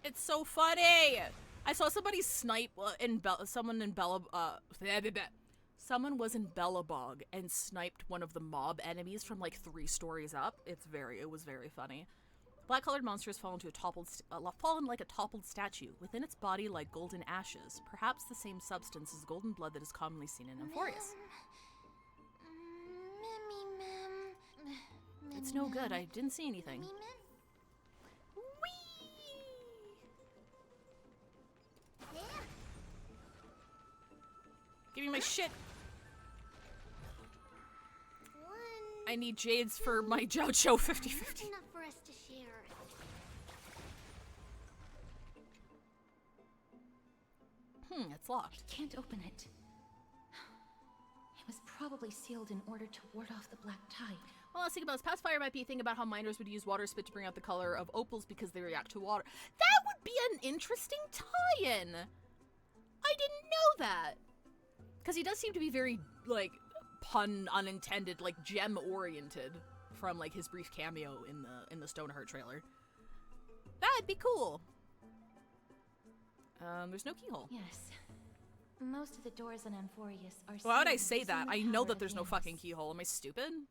It's so funny! I saw somebody snipe someone was in Bellabog and sniped one of the mob enemies from like 3 stories up. It was very funny. Black-colored monster has fallen like a toppled statue. Within its body like golden ashes, perhaps the same substance as golden blood that is commonly seen in Amphoreus. It's no good. I didn't see anything. Give me my shit. I need jades for my Jojo 50/50. Enough for us to share. It's locked. I can't open it. It was probably sealed in order to ward off the black tide. Well, let's think about this. Pacifier might be a thing about how miners would use water spit to bring out the color of opals because they react to water. That would be an interesting tie-in. I didn't know that. Because he does seem to be very, like, pun unintended, like, gem-oriented from, like, his brief cameo in the Stoneheart trailer. That'd be cool. There's no keyhole. Yes. Most of the doors in Amphoreus are— Why would I say that? I know that there's no fucking keyhole. Am I stupid?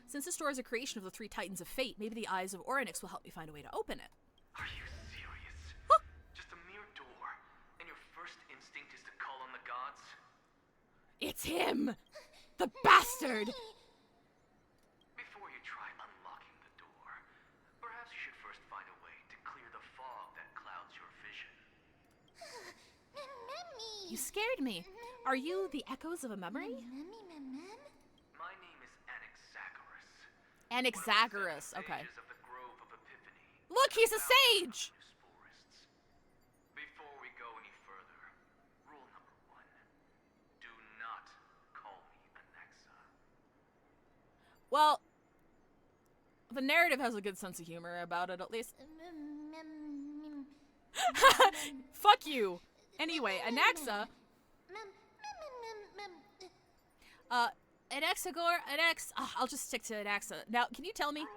Since this door is a creation of the 3 Titans of Fate, maybe the eyes of Ornyx will help me find a way to open it. Are you serious? Just a mere door, and your first instinct is to call on the gods? It's him! The bastard! Before you try unlocking the door, perhaps you should first find a way to clear the fog that clouds your vision. You scared me. Are you the echoes of a memory? My name is Anaxagoras. Anaxagoras, okay. Of the Grove of Epiphany. Look, he's a sage! Before we go any further, rule number 1. Do not call me Anaxa. Well, The narrative has a good sense of humor about it, at least. Fuck you. Anyway, Anaxa. I'll just stick to Anaxa. Now, can you tell me? Rule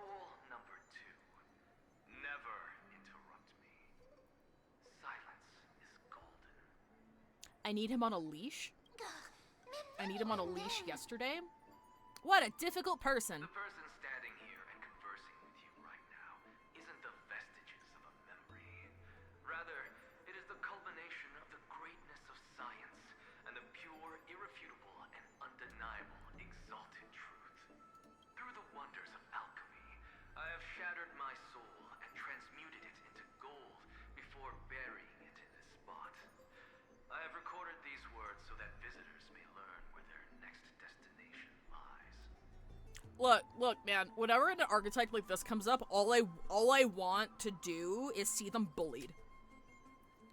number 2. Never interrupt me. Silence is golden. I need him on a leash? I need him on a leash yesterday? What a difficult person. The person standing here and conversing with you right now isn't the vestiges of a memory. Rather, it is the culmination of the greatness of science and the pure, irrefutable, and undeniable exalted truth. Through the wonders of alchemy, I have shattered my soul and transmuted it into gold before burying it in this spot. I have recorded these words so that visitors may learn where their next destination lies. Look, man, whenever an archetype like this comes up, all I want to do is see them bullied.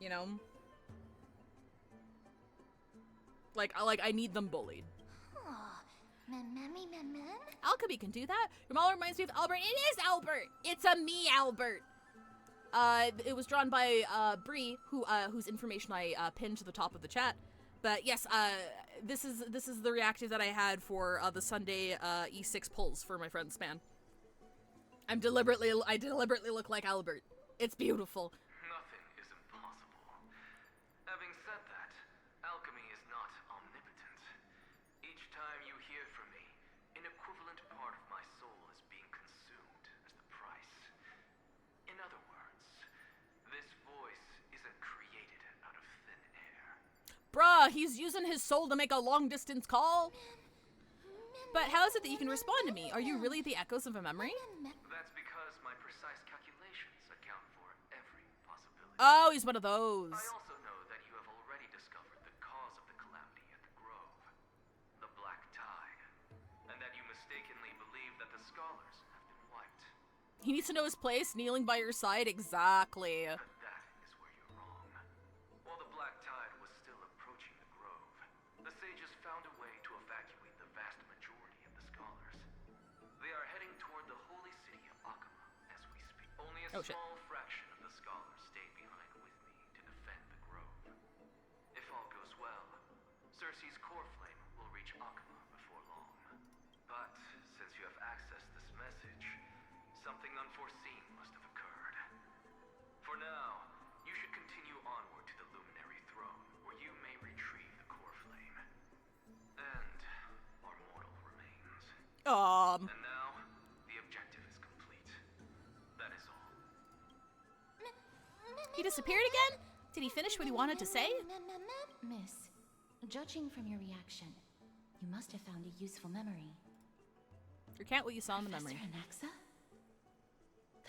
You know? Like I need them bullied. Alchemy can do that. Your model reminds me of Albert. It is Albert! It's a me, Albert! It was drawn by Bree, whose information I pinned to the top of the chat. But yes, this is the reactive that I had for the Sunday E6 pulls for my friend Span. I deliberately look like Albert. It's beautiful. Nothing is impossible. Having said that, alchemy is not omnipotent. Each time you hear from me, an equivalent part of my soul is being consumed as the price. In other words, this voice isn't created out of thin air. Bruh, he's using his soul to make a long-distance call? But how is it that you can respond to me? Are you really the echoes of a memory? That's because my precise calculations account for every possibility. Oh, he's one of those. I also know that you have already discovered the cause of the calamity at the Grove, the Black Tide, and that you mistakenly believe that the scholars have been wiped. He needs to know his place, kneeling by your side. Exactly. But that is where you're wrong. While the Black Tide was still approaching the Grove, the sages found a way to evacuate the vast majority of the scholars. They are heading toward the holy city of Akama as we speak. Only a small fraction of the scholars stayed behind with me to defend the Grove. If all goes well, Cersei's core flame will reach Akama before long. But since you have accessed this message, something unforeseen must have occurred. For now, you should continue onward to the Luminary Throne, where you may retrieve the core flame. And our mortal remains. And now, the objective is complete. That is all. He disappeared again? Did he finish what he wanted to say? Miss, judging from your reaction, you must have found a useful memory. Recount what you saw in the memory. Professor Anaxa?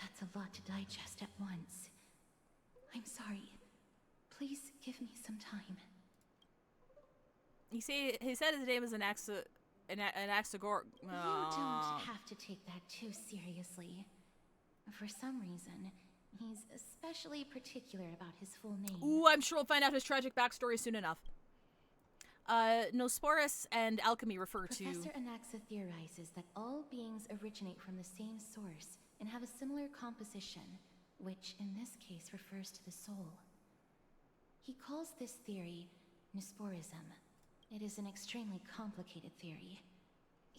That's a lot to digest at once. I'm sorry. Please give me some time. He said his name is Anaxagor. You don't have to take that too seriously. For some reason, he's especially particular about his full name. Ooh, I'm sure we'll find out his tragic backstory soon enough. Nosporus and alchemy refer to... Professor Anaxa theorizes that all beings originate from the same source and have a similar composition, which in this case refers to the soul. He calls this theory Nosporism. It is an extremely complicated theory.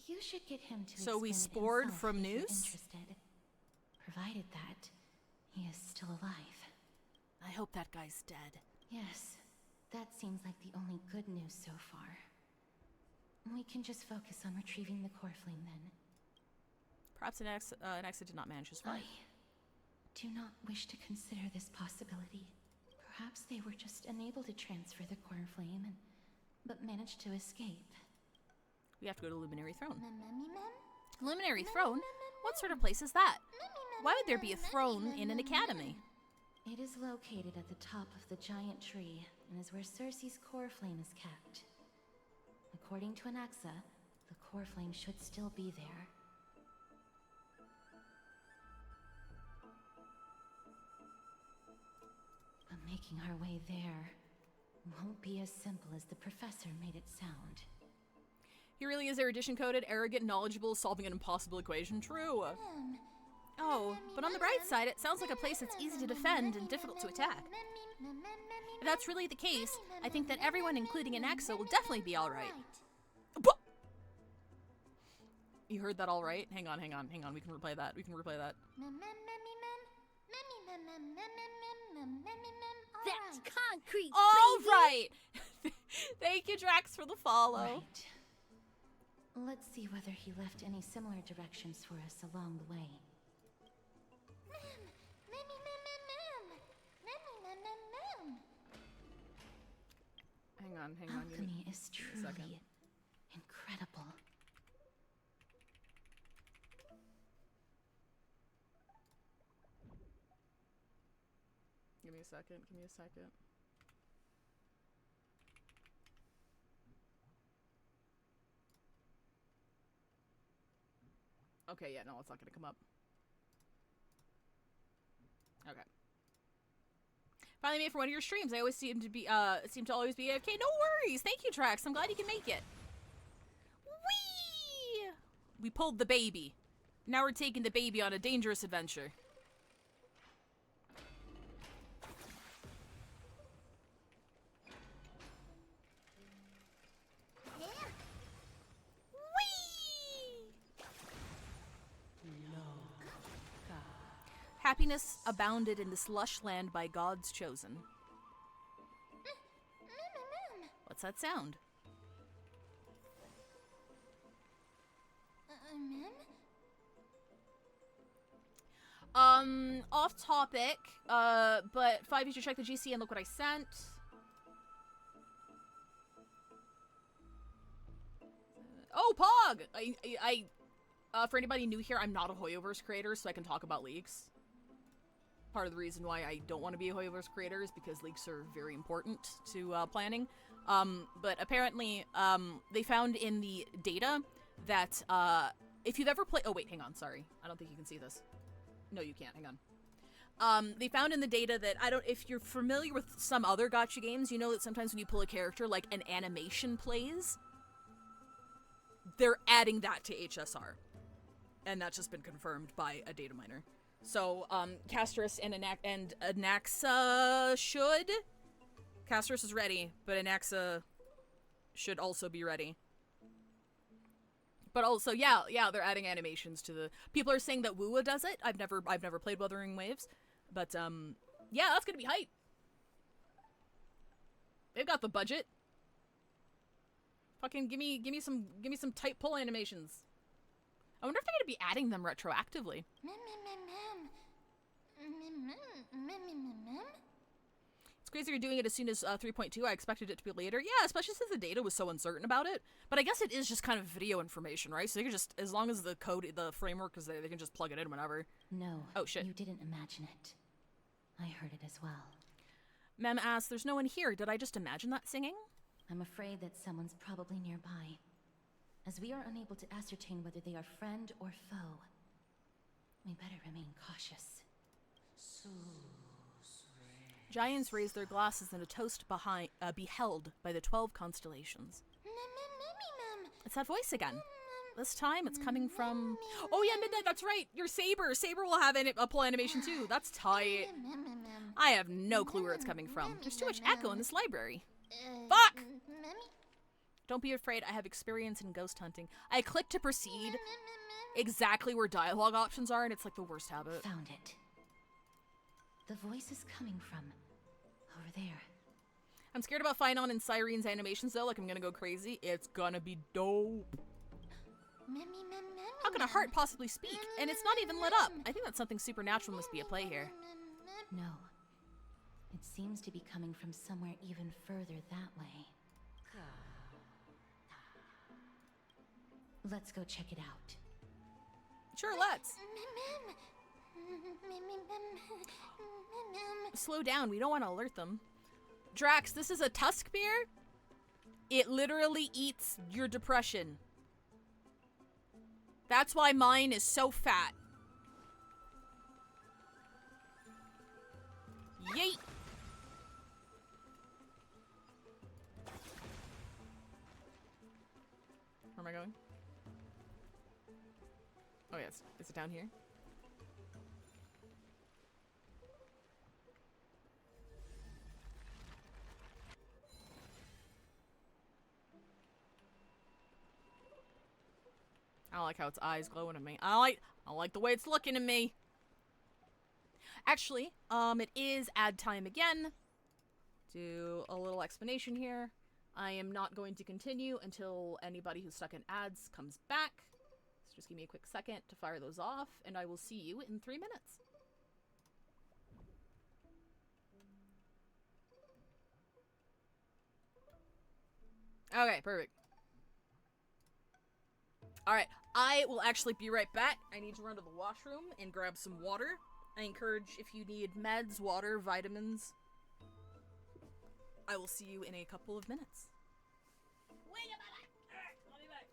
You should get him to So we explain it spored himself from if you're Noose? interested. Provided that he is still alive. I hope that guy's dead. Yes, that seems like the only good news so far. We can just focus on retrieving the core flame then. Perhaps Anaxa did not manage his flight. I do not wish to consider this possibility. Perhaps they were just unable to transfer the core flame, but managed to escape. We have to go to Luminary Throne. Luminary Throne? What sort of place is that? Why would there be a throne in an academy? It is located at the top of the giant tree, and is where Cersei's core flame is kept. According to Anaxa, the core flame should still be there. But making our way there won't be as simple as the professor made it sound. He really is erudition coded, arrogant, knowledgeable, solving an impossible equation. True. Oh, but on the bright side, it sounds like a place that's easy to defend and difficult to attack. If that's really the case, I think that everyone, including Anaxa, will definitely be alright. You heard that all right? Hang on. We can replay that. That's concrete, All baby. right. Thank you, Drax, for the follow. Right. Let's see whether he left any similar directions for us along the way. Hang on. Alchemy is truly incredible. Give me a second. Okay, yeah, no, it's not gonna come up. Okay. Finally made for one of your streams. I always seem to always be AFK. No worries. Thank you, Trax. I'm glad you can make it. Whee! We pulled the baby. Now we're taking the baby on a dangerous adventure. Happiness abounded in this lush land by gods chosen. What's that sound? Off topic, but 5 you should check the GC and look what I sent. Oh, Pog! For anybody new here, I'm not a Hoyoverse creator, so I can talk about leaks. Part of the reason why I don't want to be a Hoyoverse creator is because leaks are very important to planning. But apparently, they found in the data that if you've ever played... Oh, wait, hang on, sorry. I don't think you can see this. No, you can't. Hang on. They found in the data that, if you're familiar with some other gacha games, you know that sometimes when you pull a character, like, an animation plays, they're adding that to HSR. And that's just been confirmed by a data miner. So, Castorus and Anaxa should... Castorus is ready, but Anaxa should also be ready. But also, yeah, they're adding animations to the... People are saying that Wuwa does it. I've never played Wuthering Waves. But, yeah, that's gonna be hype. They've got the budget. Fucking give me some tight pull animations. I wonder if they're gonna be adding them retroactively. It's crazy you're doing it as soon as 3.2. I expected it to be later. Yeah, especially since the data was so uncertain about it. But I guess it is just kind of video information, right? So they can just, as long as the code, the framework is there, they can just plug it in whenever. No. Oh, shit. You didn't imagine it. I heard it as well. Mem asks, there's no one here. Did I just imagine that singing? I'm afraid that someone's probably nearby. As we are unable to ascertain whether they are friend or foe, we better remain cautious. Giants raise their glasses in a toast beheld by the 12 constellations. It's that voice again. This time it's coming from... Oh yeah, Midnight, that's right! Your Saber! Saber will have a pull animation too. That's tight. I have no clue where it's coming from. There's too much echo in this library. Fuck! Don't be afraid, I have experience in ghost hunting. I click to proceed exactly where dialogue options are, and it's like the worst habit. Found it. The voice is coming from over there. I'm scared about Phynon and Cyrene's animations though, like I'm gonna go crazy. It's gonna be dope. How can a heart possibly speak? And it's not even lit up. I think that something supernatural must be at play here. No. It seems to be coming from somewhere even further that way. Let's go check it out. Sure, let's. Slow down, we don't want to alert them. Drax, this is a tusk bear? It literally eats your depression. That's why mine is so fat. Yeet! Where am I going? Oh yes, is it down here? I like how its eyes glowing at me. I like the way it's looking at me. Actually, it is ad time again. Do a little explanation here. I am not going to continue until anybody who's stuck in ads comes back. So just give me a quick second to fire those off, and I will see you in 3 minutes. Okay, perfect. Alright, I will actually be right back. I need to run to the washroom and grab some water. I encourage, if you need meds, water, vitamins, I will see you in a couple of minutes. Wait a minute! Alright, I'll be back.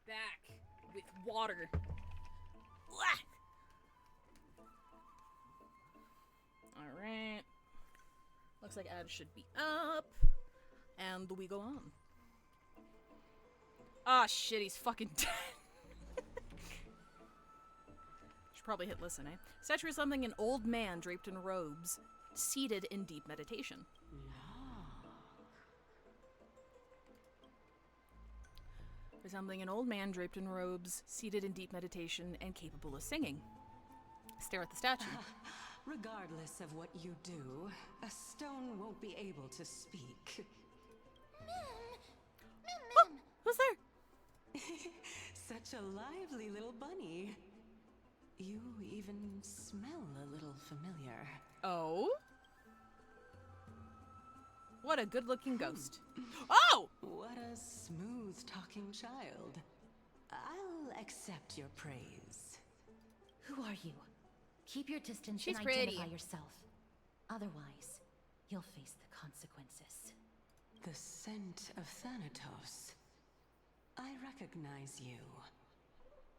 Back with water. Alright. Looks like ads should be up. And we go on. Ah, shit, he's fucking dead. Should probably hit listen, eh? Statue resembling an old man draped in robes, seated in deep meditation. Resembling an old man draped in robes, seated in deep meditation, and capable of singing. Stare at the statue. Regardless of what you do, a stone won't be able to speak. Oh, who's there? Such a lively little bunny. You even smell a little familiar. Oh? What a good-looking ghost. Oh! What a smooth-talking child. I'll accept your praise. Who are you? Keep your distance She's and pretty. identify yourself. Otherwise, you'll face the consequences. The scent of Thanatos. I recognize you.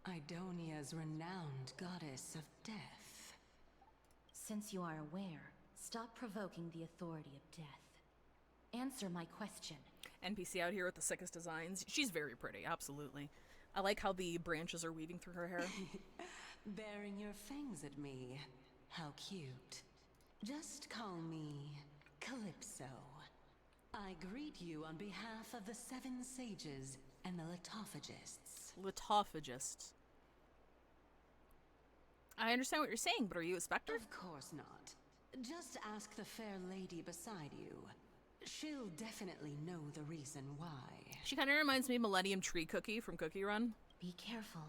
Idonia's renowned goddess of death. Since you are aware, stop provoking the authority of death. Answer my question. NPC out here with the sickest designs. She's very pretty, absolutely. I like how the branches are weaving through her hair. Baring your fangs at me. How cute. Just call me Calypso. I greet you on behalf of the 7 sages and the Litophagists. Litophagists. I understand what you're saying, but are you a specter? Of course not. Just ask the fair lady beside you. She'll definitely know the reason why. She kind of reminds me of Millennium Tree Cookie from Cookie Run. Be careful.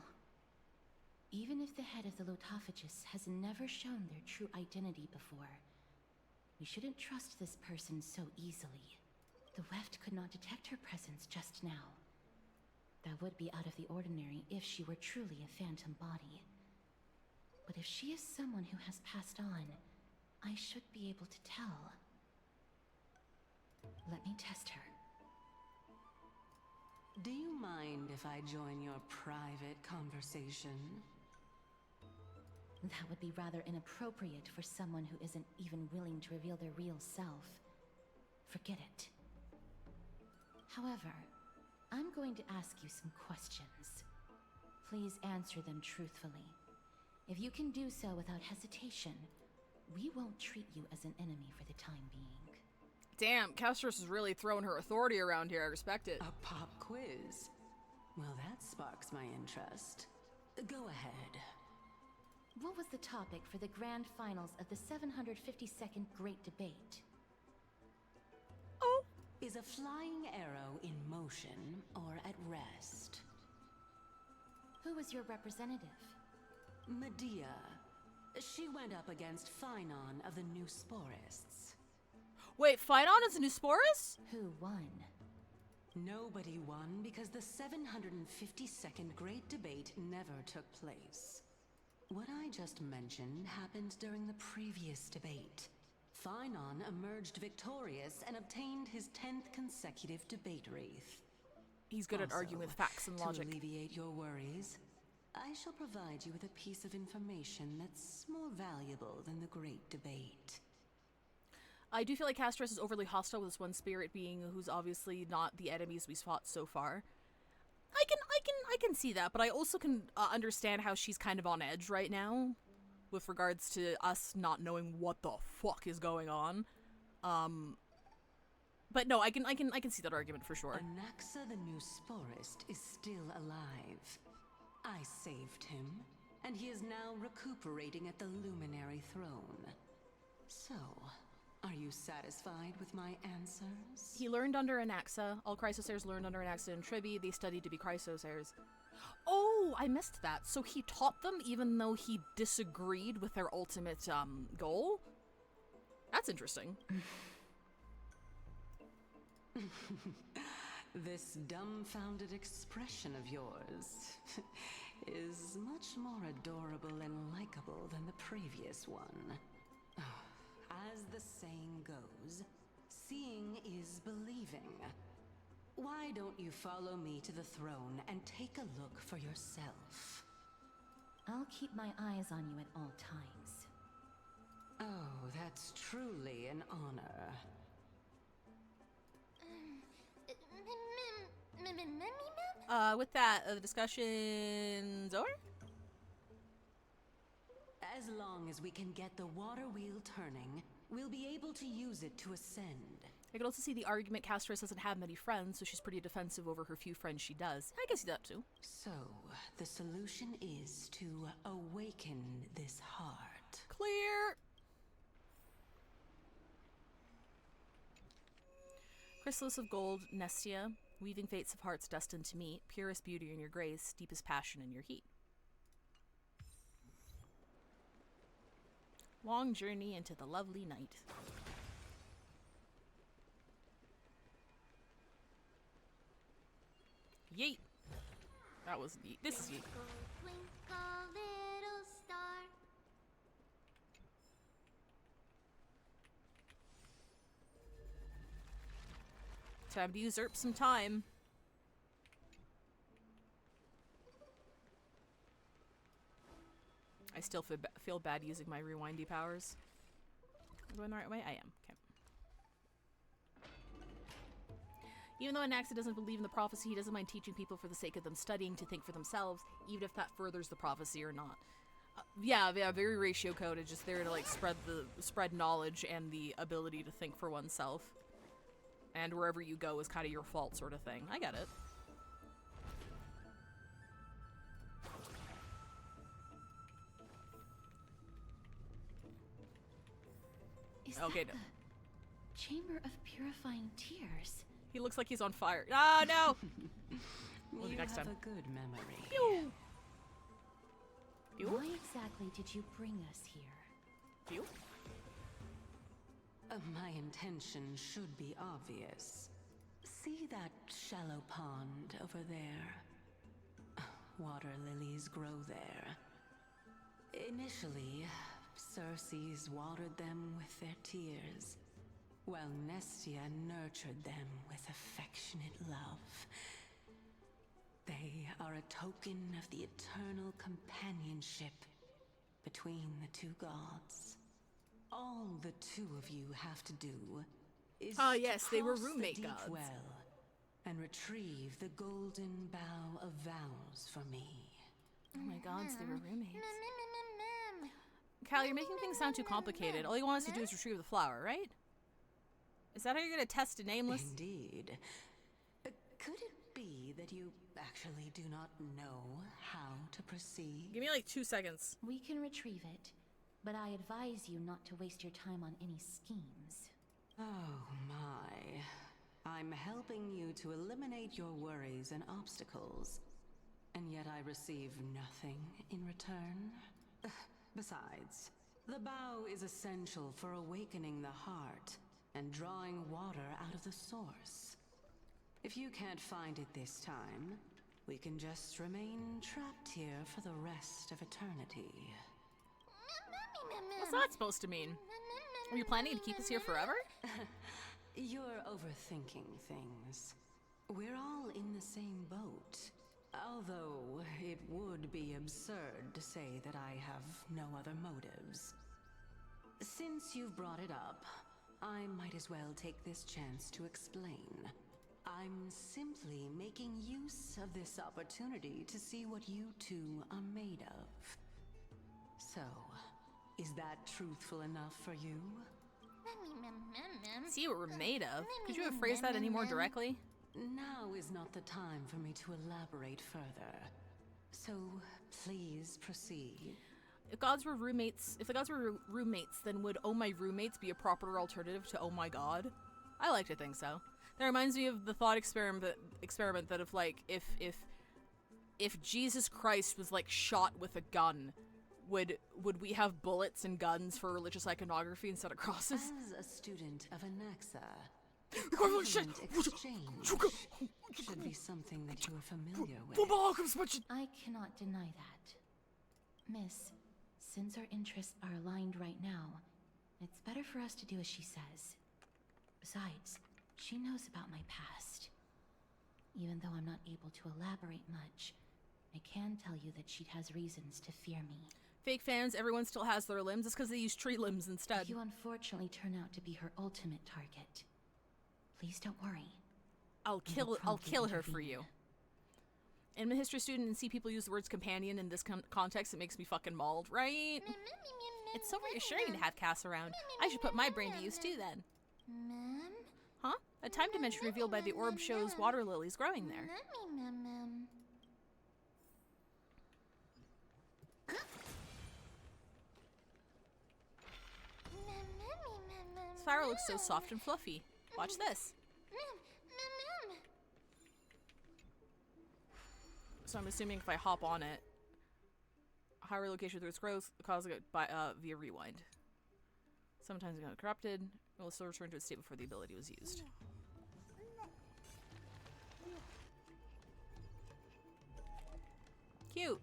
Even if the head of the Litophagists has never shown their true identity before, we shouldn't trust this person so easily. The weft could not detect her presence just now. That would be out of the ordinary if she were truly a phantom body. But if she is someone who has passed on, I should be able to tell. Let me test her. Do you mind if I join your private conversation? That would be rather inappropriate for someone who isn't even willing to reveal their real self. Forget it. However, I'm going to ask you some questions. Please answer them truthfully. If you can do so without hesitation, we won't treat you as an enemy for the time being. Damn, Castros is really throwing her authority around here. I respect it. A pop quiz? Well, that sparks my interest. Go ahead. What was the topic for the grand finals of the 752nd Great Debate? Oh! Is a flying arrow in motion or at rest? Who was your representative? Medea. She went up against Phynon of the New Sporists. Wait, Phynon is a Neusporus? Who won? Nobody won because the 752nd Great Debate never took place. What I just mentioned happened during the previous debate. Phynon emerged victorious and obtained his 10th consecutive debate wreath. He's good at arguing with facts and logic. To alleviate your worries, I shall provide you with a piece of information that's more valuable than the Great Debate. I do feel like Castros is overly hostile with this one spirit being who's obviously not the enemies we've fought so far. I can see that, but I also can understand how she's kind of on edge right now with regards to us not knowing what the fuck is going on. But no, I can see that argument for sure. Anaxa the New Sporist is still alive. I saved him, and he is now recuperating at the Luminary Throne. So, are you satisfied with my answers? He learned under Anaxa. All Chrysosairs learned under Anaxa and Tribbie. They studied to be Chrysosairs. Oh, I missed that. So he taught them even though he disagreed with their ultimate goal? That's interesting. This dumbfounded expression of yours is much more adorable and likable than the previous one. As the saying goes, seeing is believing. Why don't you follow me to the throne and take a look for yourself? I'll keep my eyes on you at all times. Oh, that's truly an honor. With that, the discussion's over? As long as we can get the water wheel turning, we'll be able to use it to ascend. I could also see the argument Castorus doesn't have many friends, so she's pretty defensive over her few friends she does. I can see that too. So, the solution is to awaken this heart. Clear! Chrysalis of gold, Nestia, weaving fates of hearts destined to meet, purest beauty in your grace, deepest passion in your heat. Long journey into the lovely night. Yeet! That was yeet. This is yeet. Twinkle, little star. Time to usurp some time. I still feel bad using my rewindy powers. Am I going the right way? I am. Okay. Even though Anaxa doesn't believe in the prophecy, he doesn't mind teaching people for the sake of them studying to think for themselves, even if that furthers the prophecy or not. Yeah, very ratio coded, just there to like spread knowledge and the ability to think for oneself. And wherever you go is kind of your fault sort of thing. I get it. Is okay, that the Chamber of Purifying Tears? He looks like he's on fire. Ah, no! We'll You next have time. a good memory. Pew! Pew? Why exactly did you bring us here? Pew? My intention should be obvious. See that shallow pond over there? Water lilies grow there. Initially, Circes watered them with their tears, while Nestia nurtured them with affectionate love. They are a token of the eternal companionship between the two gods. All the two of you have to do is yes, to they were cross roommate the deep gods. well and retrieve the golden bough of vows for me. Oh my gods, they were roommates. Cal, you're making things sound too complicated. All you want us to do is retrieve the flower, right? Is that how you're gonna test a nameless? Indeed. Could it be that you actually do not know how to proceed? Give me like 2 seconds. We can retrieve it, but I advise you not to waste your time on any schemes. Oh my. I'm helping you to eliminate your worries and obstacles, and yet I receive nothing in return. Besides, the bow is essential for awakening the heart and drawing water out of the source. If you can't find it this time, we can just remain trapped here for the rest of eternity. What's that supposed to mean? Are you planning to keep us here forever? You're overthinking things. We're all in the same boat. Although, it would be absurd to say that I have no other motives. Since you've brought it up, I might as well take this chance to explain. I'm simply making use of this opportunity to see what you two are made of. So, is that truthful enough for you? See what we're made of? Could you have phrased that any more directly? Now is not the time for me to elaborate further. So, please proceed. If the gods were roommates, then would "Oh my roommates" be a proper alternative to "Oh my god"? I like to think so. That reminds me of the thought experiment that if Jesus Christ was like shot with a gun, would we have bullets and guns for religious iconography instead of crosses? As a student of Anaxa, Holy shit! exchange should be something that you are familiar with. I cannot deny that. Miss, since our interests are aligned right now, it's better for us to do as she says. Besides, she knows about my past. Even though I'm not able to elaborate much, I can tell you that she has reasons to fear me. Fake fans, everyone still has their limbs. It's because they use tree limbs instead. You unfortunately turn out to be her ultimate target. Please don't worry. I'll kill her for you. I'm a history student and see people use the words companion in this context, it makes me fucking mauled, right? It's so reassuring to have Cass around. I should put my brain to use too then. Huh? A time dimension revealed by the orb shows water lilies growing there. This flower looks so soft and fluffy. Watch this. So I'm assuming if I hop on it, higher location through its growth, causing it by via rewind. Sometimes it got corrupted. It will still return to its state before the ability was used. Cute.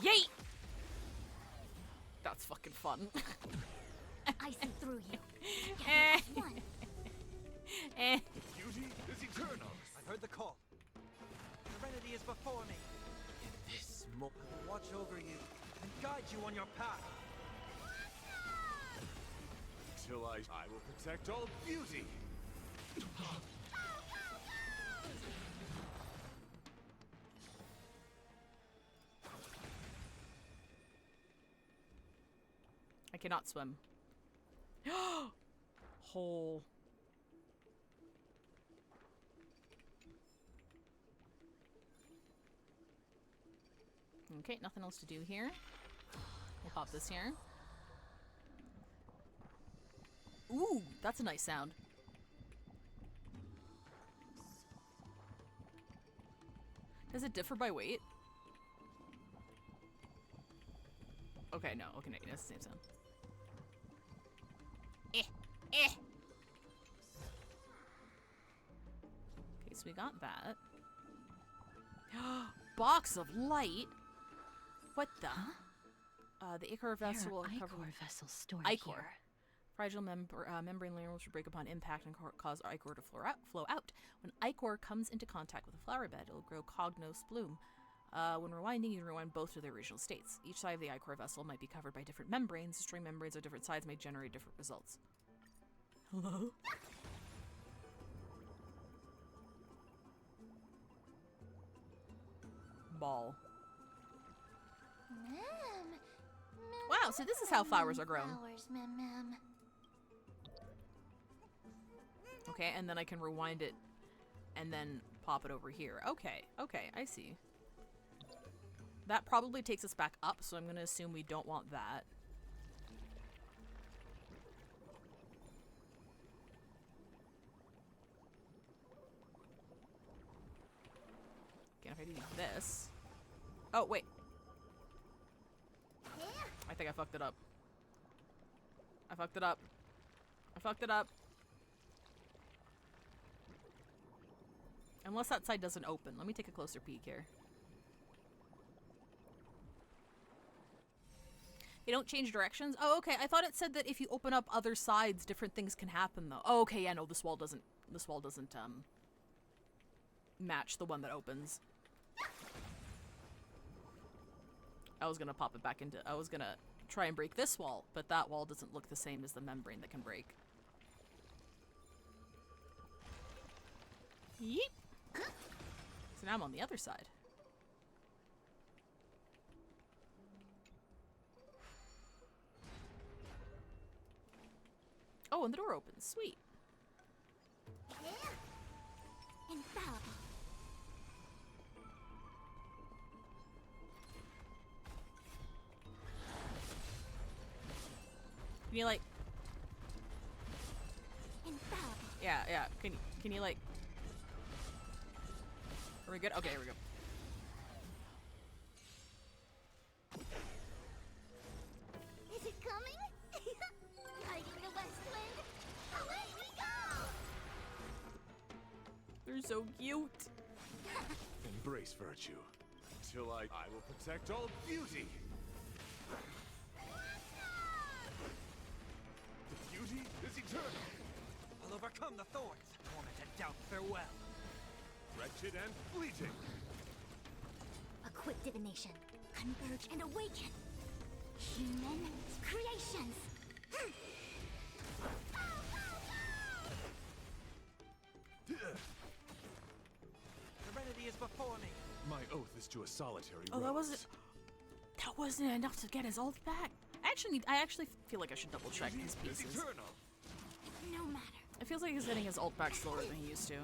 Yeet! That's fucking fun. I see through you. Beauty is eternal. I've heard the call. Serenity is before me. In this moment, I will watch over you and guide you on your path. Till I will protect all beauty. I cannot swim. Hole. Okay, nothing else to do here. We'll pop this here. Ooh, that's a nice sound. Does it differ by weight? Okay, no. Okay, no, it's the same sound. Okay, so we got that. Box of light? What the? The Ichor vessel will cover... Ichor vessels stored Ichor. here. Fragile membrane layers will break upon impact and cause Ichor to flow out. When Ichor comes into contact with a flower bed, it will grow Cognos bloom. When rewinding, you can rewind both to their original states. Each side of the Ichor vessel might be covered by different membranes. String membranes of different sides may generate different results. Hello? Ball. Wow, so this is how flowers are grown. Okay, and then I can rewind it and then pop it over here. Okay, okay, I see. That probably takes us back up, so I'm going to assume we don't want that. Okay, if I do this... Oh, wait. I think I fucked it up. I fucked it up. I fucked it up. Unless that side doesn't open. Let me take a closer peek here. You don't change directions? Oh, okay. I thought it said that if you open up other sides, different things can happen, though. Oh, okay. Yeah, no, this wall doesn't match the one that opens. I was gonna pop it back into... I was gonna try and break this wall, but that wall doesn't look the same as the membrane that can break. Yeep. So now I'm on the other side. Oh, and the door opens. Sweet. Infallible. Can you like... Infallible. Yeah, yeah. Can you like... Are we good? Okay, here we go. Is it coming? Riding the west wind. Away we go! They're so cute. Embrace virtue. Till I will protect all beauty. The beauty is eternal. I'll overcome the thorns. Tormented doubt farewell. Wretched and fleeting. A quick divination. Converge and awaken. Human creations. oath is to a solitary Oh, rose. that wasn't enough to get his ult back. I actually feel like I should double check his pieces. No matter. It feels like he's getting his ult back slower than he used to.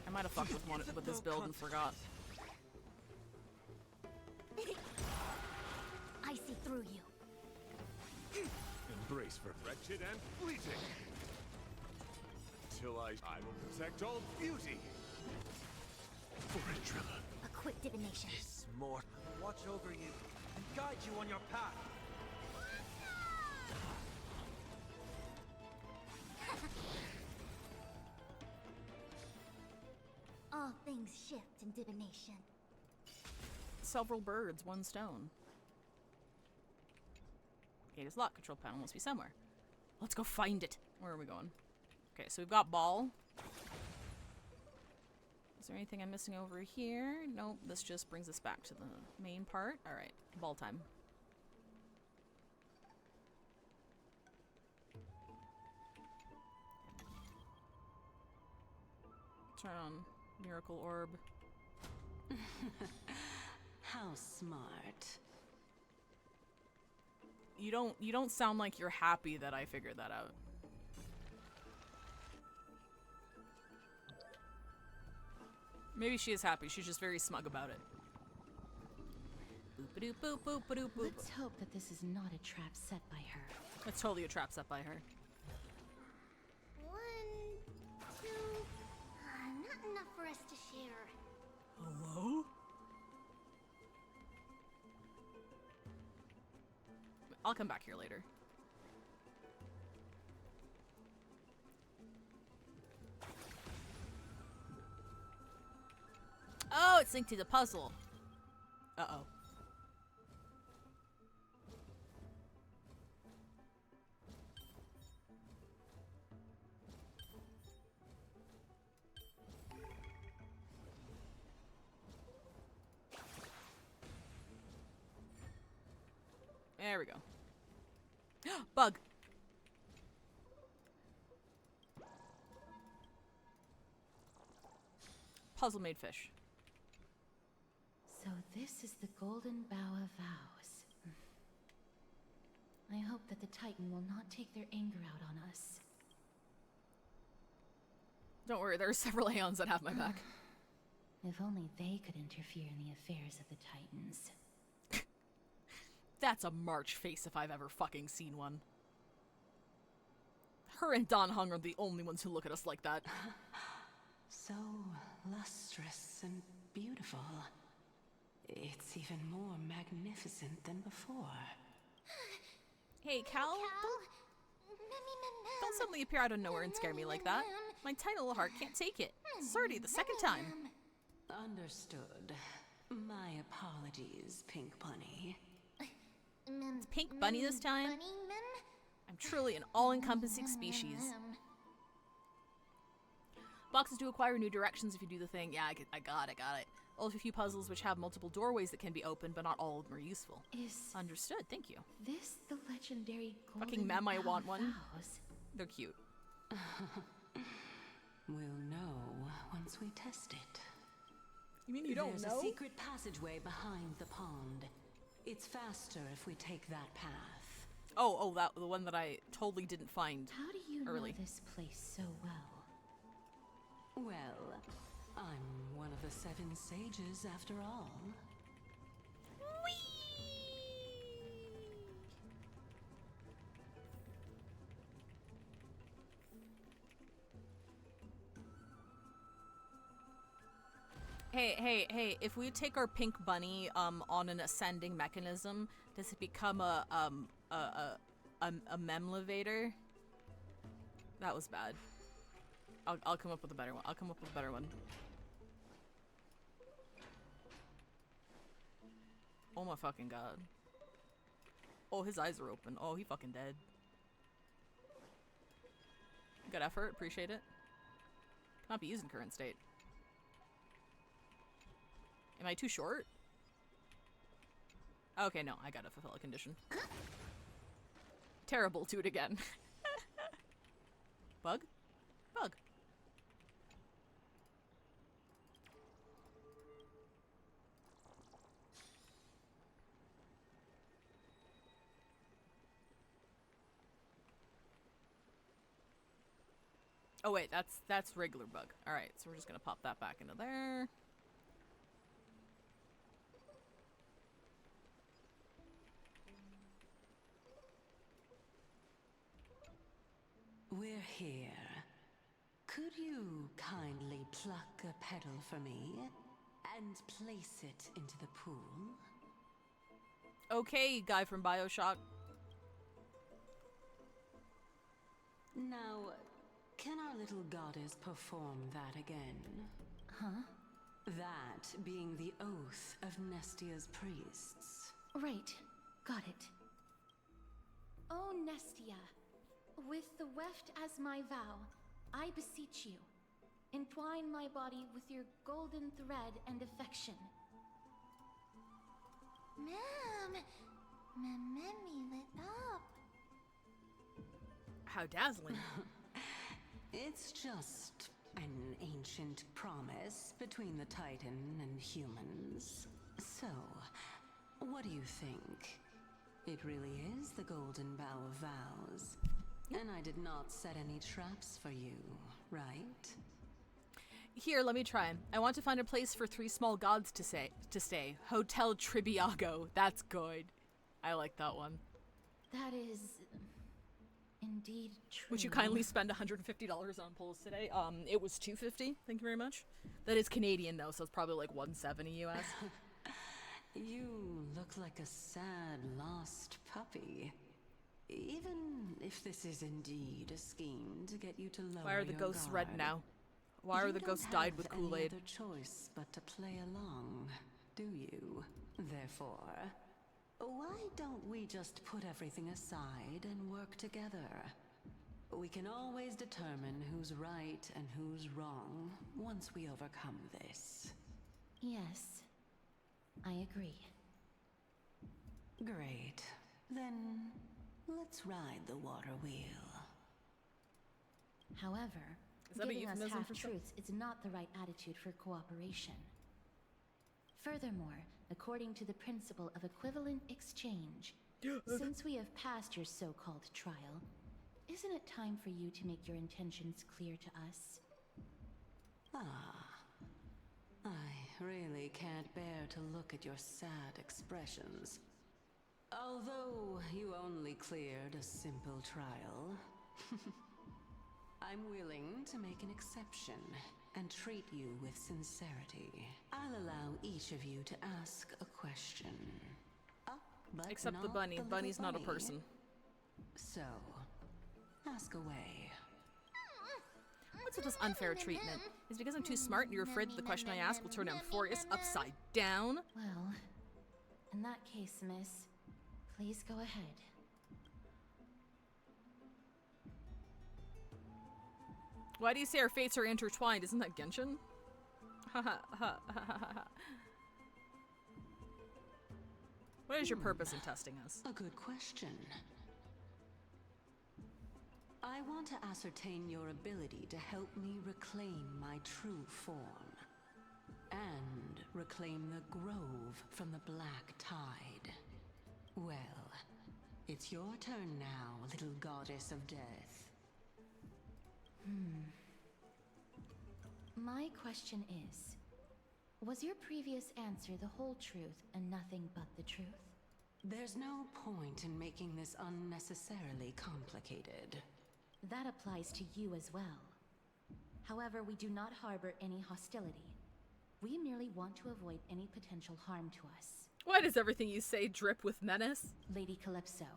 I might have fucked with this build and forgot. I see through you. Embrace for wretched and fleeting. Till I will protect all beauty. For a Tribbie. A quick divination. This mortal watch over you and guide you on your path. All things shift in divination. Several birds, one stone. Gate is locked. Control panel must be somewhere. Let's go find it. Where are we going? Okay, so we've got ball. Is there anything I'm missing over here? Nope, this just brings us back to the main part. Alright, ball time. Turn on Miracle Orb. How smart. You don't sound like you're happy that I figured that out. Maybe she is happy. She's just very smug about it. Boop-a-doop, boop, boop-a-doop, boop. Let's hope that this is not a trap set by her. It's totally a trap set by her. 1, 2. Not enough for us to share. Hello? I'll come back here later. Oh, it's linked to the puzzle. Uh-oh. There we go. Bug. Puzzle made fish. So this is the Golden Bough of Vows. I hope that the Titan will not take their anger out on us. Don't worry, there are several Aeons that have my back. If only they could interfere in the affairs of the Titans. That's a March face if I've ever fucking seen one. Her and Don Hung are the only ones who look at us like that. So lustrous and beautiful. It's even more magnificent than before. Hey, Cal, don't suddenly appear out of nowhere and scare me like that. My tiny little heart can't take it. Sorry, the second time. Understood. My apologies, Pink Bunny. It's Pink Bunny this time? I'm truly an all-encompassing species. Boxes do acquire new directions if you do the thing. Yeah, I got it. All of a few puzzles which have multiple doorways that can be opened, but not all of them are useful. Understood, thank you. This the legendary Golden Fucking mem, I Bough want of one. Vows? They're cute. We'll know once we test it. You mean you don't There's know? a secret passageway behind the pond. It's faster if we take that path. Oh, that the one that I totally didn't find How do you early. know this place so well? Well, I'm one of the 7 sages after all. Hey, if we take our pink bunny on an ascending mechanism, does it become a memlevator? That was bad. I'll come up with a better one. Oh my fucking god. Oh, his eyes are open. Oh, he fucking dead. Good effort, appreciate it. Cannot be used in current state. Am I too short? Okay, no, I gotta fulfill a condition. Terrible, do it again. Bug? Bug. Oh wait, that's regular bug. All right, so we're just gonna pop that back into there. We're here. Could you kindly pluck a petal for me and place it into the pool? Okay, guy from BioShock. Now, can our little goddess perform that again? Huh? That being the oath of Nestia's priests. Right. Got it. Oh, Nestia, with the weft as my vow, I beseech you, entwine my body with your golden thread and affection. Ma'am, Mememi lit up. How dazzling. It's just an ancient promise between the Titan and humans. So, what do you think? It really is the Golden Bow of Vows. And I did not set any traps for you, right? Here, let me try. I want to find a place for 3 small gods to stay. Hotel Tribbiago. That's good. I like that one. That is indeed true. Would you kindly spend $150 on polls today? It was $250. Thank you very much. That is Canadian though, so it's probably like $170 US. You look like a sad, lost puppy. Even if this is indeed a scheme to get you to lower Why are the your ghosts guard, red now? Why are the ghosts dyed with Kool-Aid? You don't have any other choice but to play along, do you? Therefore, why don't we just put everything aside and work together? We can always determine who's right and who's wrong once we overcome this. Yes, I agree. Great. Then let's ride the water wheel. However, Is that a giving us euphemism for half-truths is not the right attitude for cooperation. Furthermore, according to the principle of equivalent exchange, since we have passed your so-called trial, isn't it time for you to make your intentions clear to us? I really can't bear to look at your sad expressions. Although you only cleared a simple trial, I'm willing to make an exception and treat you with sincerity. I'll allow each of you to ask a question. But Except the not bunny. little Bunny's not a bunny. person. So, ask away. What's with this unfair treatment? Is it because I'm too smart and you're afraid that the question I ask will turn Amphoreus upside down? Well, in that case, miss, please go ahead. Why do you say our fates are intertwined? Isn't that Genshin? What is your purpose in testing us? A good question. I want to ascertain your ability to help me reclaim my true form. And reclaim the grove from the black tide. Well, it's your turn now, little goddess of death. My question is, was your previous answer the whole truth and nothing but the truth? There's no point in making this unnecessarily complicated. That applies to you as well. However, we do not harbor any hostility. We merely want to avoid any potential harm to us. Why does everything you say drip with menace? Lady Calypso,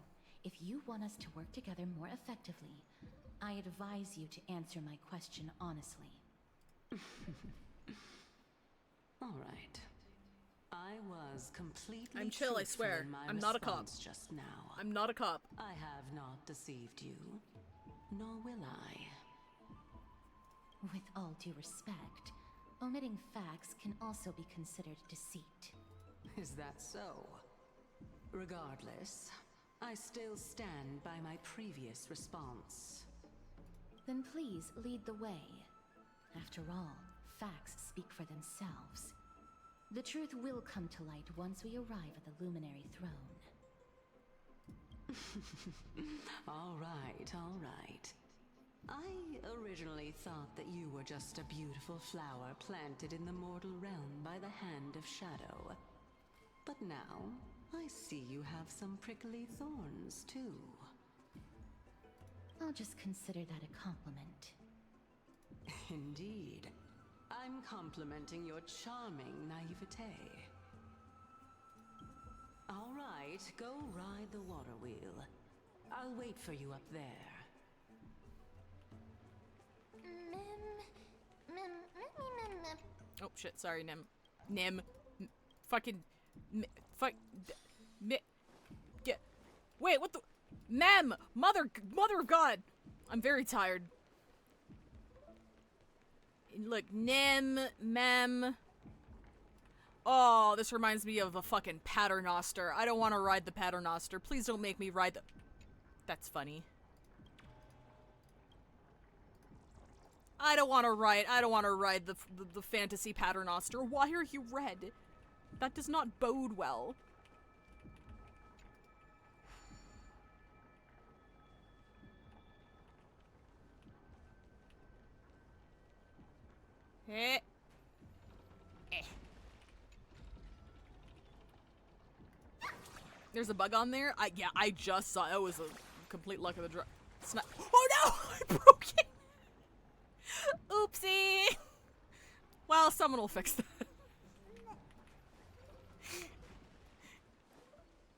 if you want us to work together more effectively, I advise you to answer my question honestly. All right. I was completely I'm chill, I truthful swear. in my I'm not a cop. response just now. I'm not a cop. I have not deceived you, nor will I. With all due respect, omitting facts can also be considered deceit. Is that so? Regardless, I still stand by my previous response. Then please lead the way. After all, facts speak for themselves. The truth will come to light once we arrive at the Luminary Throne. All right, all right. I originally thought that you were just a beautiful flower planted in the mortal realm by the hand of shadow. But now, I see you have some prickly thorns, too. I'll just consider that a compliment. Indeed. I'm complimenting your charming naivete. All right, go ride the water wheel. I'll wait for you up there. Oh shit, sorry, Nim. Fucking. Get. Wait, what the. Mem! Mother of God! I'm very tired. Look, Nim, Mem. Oh, this reminds me of a fucking Paternoster. I don't want to ride the Paternoster. Please don't make me ride the. That's funny. I don't want to ride the fantasy Paternoster. Why are you red? That does not bode well. Eh. There's a bug on there? Yeah, I just saw. That was a complete luck of the draw. Oh no! I broke it! Oopsie! Well, someone will fix that.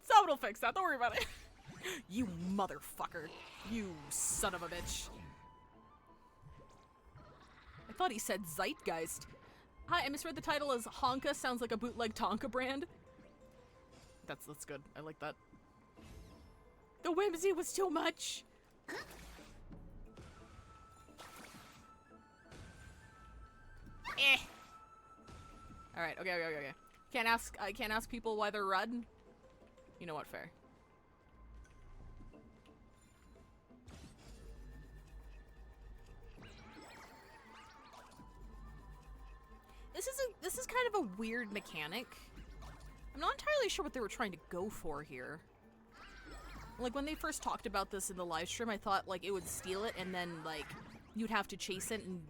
Someone will fix that. Don't worry about it. You motherfucker. You son of a bitch. I thought he said Zeitgeist. Hi, I misread the title as Honka. Sounds like a bootleg Tonka brand. That's good. I like that. The whimsy was too much. Eh. All right. Okay. I can't ask people why they're red. You know what? Fair. This is kind of a weird mechanic. I'm not entirely sure what they were trying to go for here. Like, when they first talked about this in the live stream, I thought, like, it would steal it and then, like, you'd have to chase it and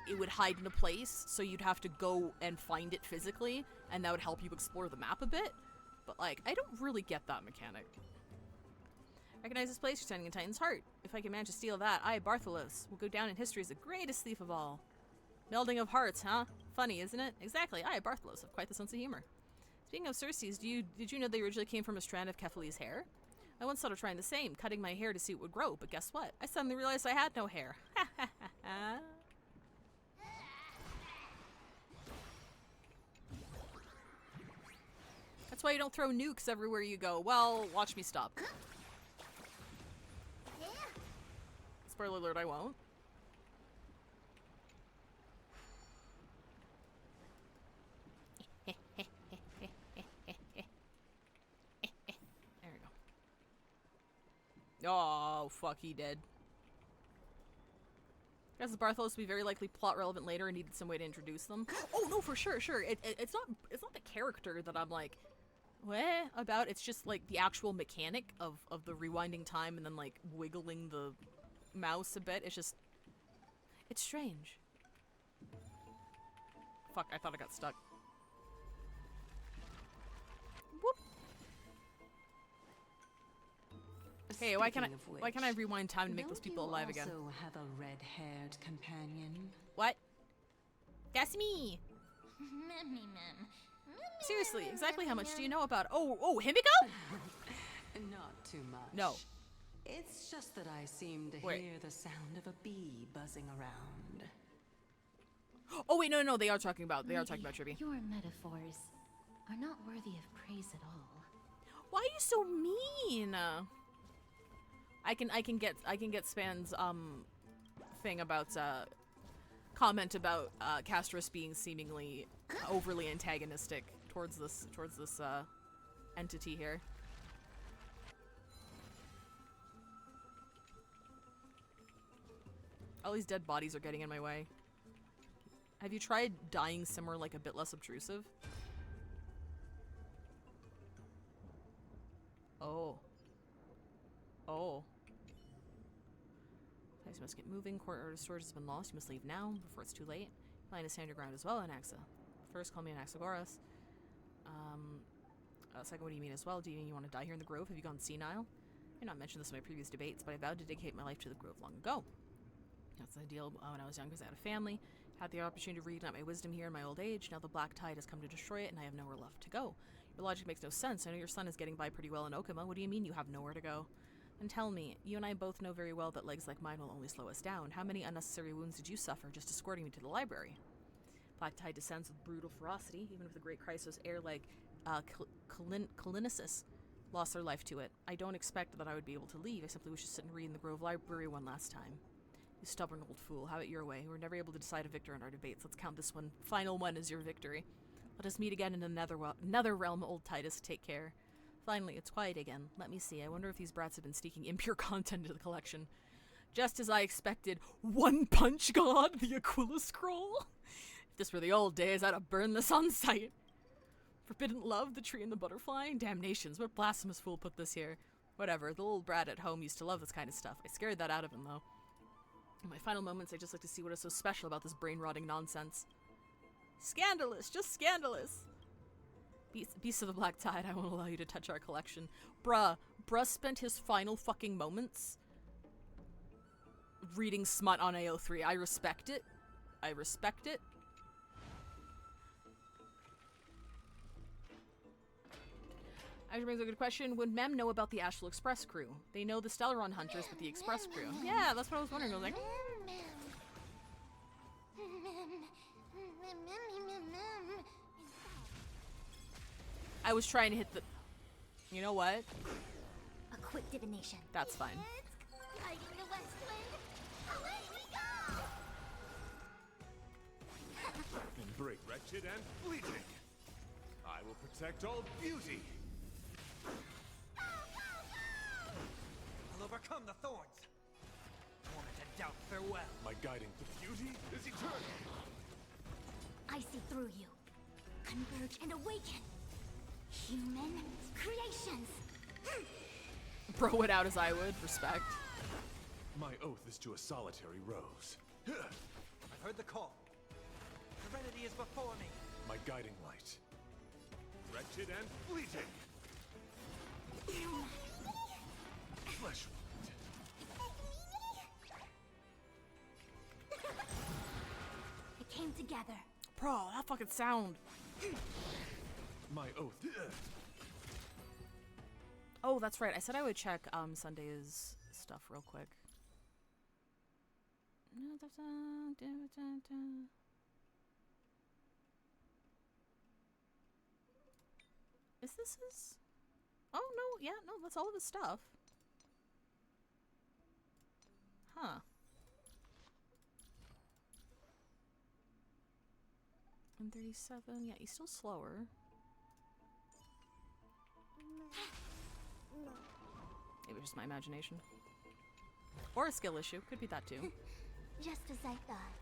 it would hide in a place, so you'd have to go and find it physically, and that would help you explore the map a bit. But, like, I don't really get that mechanic. Recognize this place, you're standing in Titan's heart. If I can manage to steal that, I, Bartholos, will go down in history as the greatest thief of all. Melding of hearts, huh? Funny, isn't it? Exactly, I, Bartholos, have quite the sense of humor. Speaking of Circes, did you know they originally came from a strand of Kephale's hair? I once thought of trying the same, cutting my hair to see what would grow, but guess what? I suddenly realized I had no hair. Ha ha ha ha. That's why you don't throw nukes everywhere you go. Well, watch me stop. Spoiler alert, I won't. There we go. Oh, fuck, he did. Guys, Bartholos will be very likely plot relevant later and needed some way to introduce them. Oh, no, for sure. It's not the character that I'm like, what about? It's just like the actual mechanic of the rewinding time and then like wiggling the mouse a bit. It's strange. Fuck, I thought I got stuck. Whoop. Hey, why can't I rewind time to make those people alive again? Also have a red-haired companion. What? That's me. Seriously, exactly how much do you know about? Oh, Himiko? Not too much. No. It's just that I seem to hear the sound of a bee buzzing around. Oh wait, no, they are talking about Tribbie. Your metaphors are not worthy of praise at all. Why are you so mean? I can get Span's thing about comment about Castris being seemingly overly antagonistic towards this entity here. All these dead bodies are getting in my way. Have you tried dyeing Simmer like a bit less obtrusive? Oh. Guys must get moving. Court order storage has been lost. You must leave now before it's too late. Plan to stand your ground as well, Anaxa. First, call me Anaxagoras. Second, what do you mean as well? Do you mean you want to die here in the Grove? Have you gone senile? I not mentioned this in my previous debates, but I vowed to dedicate my life to the Grove long ago. That's the deal when I was young because I had a family. Had the opportunity to reignite my wisdom here in my old age. Now the Black Tide has come to destroy it, and I have nowhere left to go. Your logic makes no sense. I know your son is getting by pretty well in Okima. What do you mean you have nowhere to go? And tell me, you and I both know very well that legs like mine will only slow us down. How many unnecessary wounds did you suffer just escorting me to the library? Black Tide descends with brutal ferocity, even if the great Chrysos heir like Kalinisis lost their life to it. I don't expect that I would be able to leave. I simply wish to sit and read in the Grove Library one last time. You stubborn old fool, have it your way. We were never able to decide a victor in our debates. Let's count this one. Final one as your victory. Let us meet again in another realm, old Titus. Take care. Finally, it's quiet again. Let me see. I wonder if these brats have been sneaking impure content into the collection. Just as I expected. One Punch God, the Aquila Scroll? If this were the old days, I'd have burned this on sight. Forbidden Love, the Tree and the Butterfly? Damnations, what blasphemous fool put this here? Whatever, the little brat at home used to love this kind of stuff. I scared that out of him, though. In my final moments, I just like to see what is so special about this brain-rotting nonsense. Scandalous, just scandalous. Beast of the Black Tide, I won't allow you to touch our collection. Bruh spent his final fucking moments reading smut on AO3. I respect it. I respect it. Actually brings a good question. Would Mem know about the Asheville Express crew? They know the Stellaron Hunters, but the Express crew. Yeah, that's what I was wondering. I was like, I was trying to hit the... You know what? A quick divination. That's fine. Guiding the west wind. Away we go! Break wretched and fleeting. I will protect all beauty. I'll overcome the thorns. Torment and doubt, farewell. My guiding beauty is eternal. I see through you. Converge and awaken. Human creations. Bro it out as I would. Respect. My oath is to a solitary rose. I've heard the call. Serenity is before me. My guiding light. Wretched and fleeting. Flesh wound. It came together. Bro, that fucking sound. My oath. Oh, that's right. I said I would check Sunday's stuff real quick. Is this his? Oh, no. Yeah, no, that's all of his stuff. Huh. And 37. Yeah, he's still slower. Maybe just my imagination. Or a skill issue. Could be that too. Just as I thought.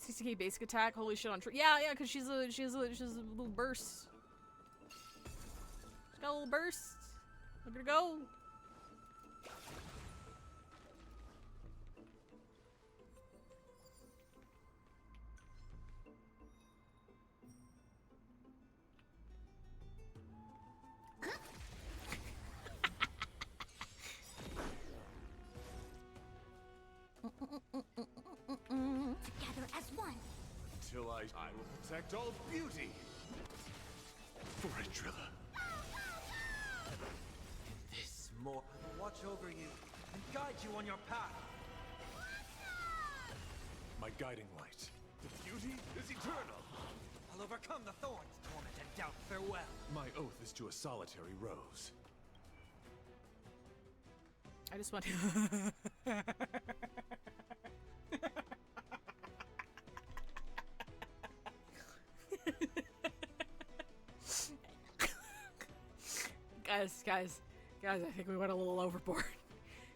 60k basic attack. Holy shit on yeah, because she's a little burst. She's got a little burst. Look at her go. Together as one. Till I will protect all beauty. For Trilla. This more watch over you and guide you on your path. My guiding light. The beauty is eternal. I'll overcome the thorns, torment and doubt, farewell. My oath is to a solitary rose. I just want Guys, I think we went a little overboard.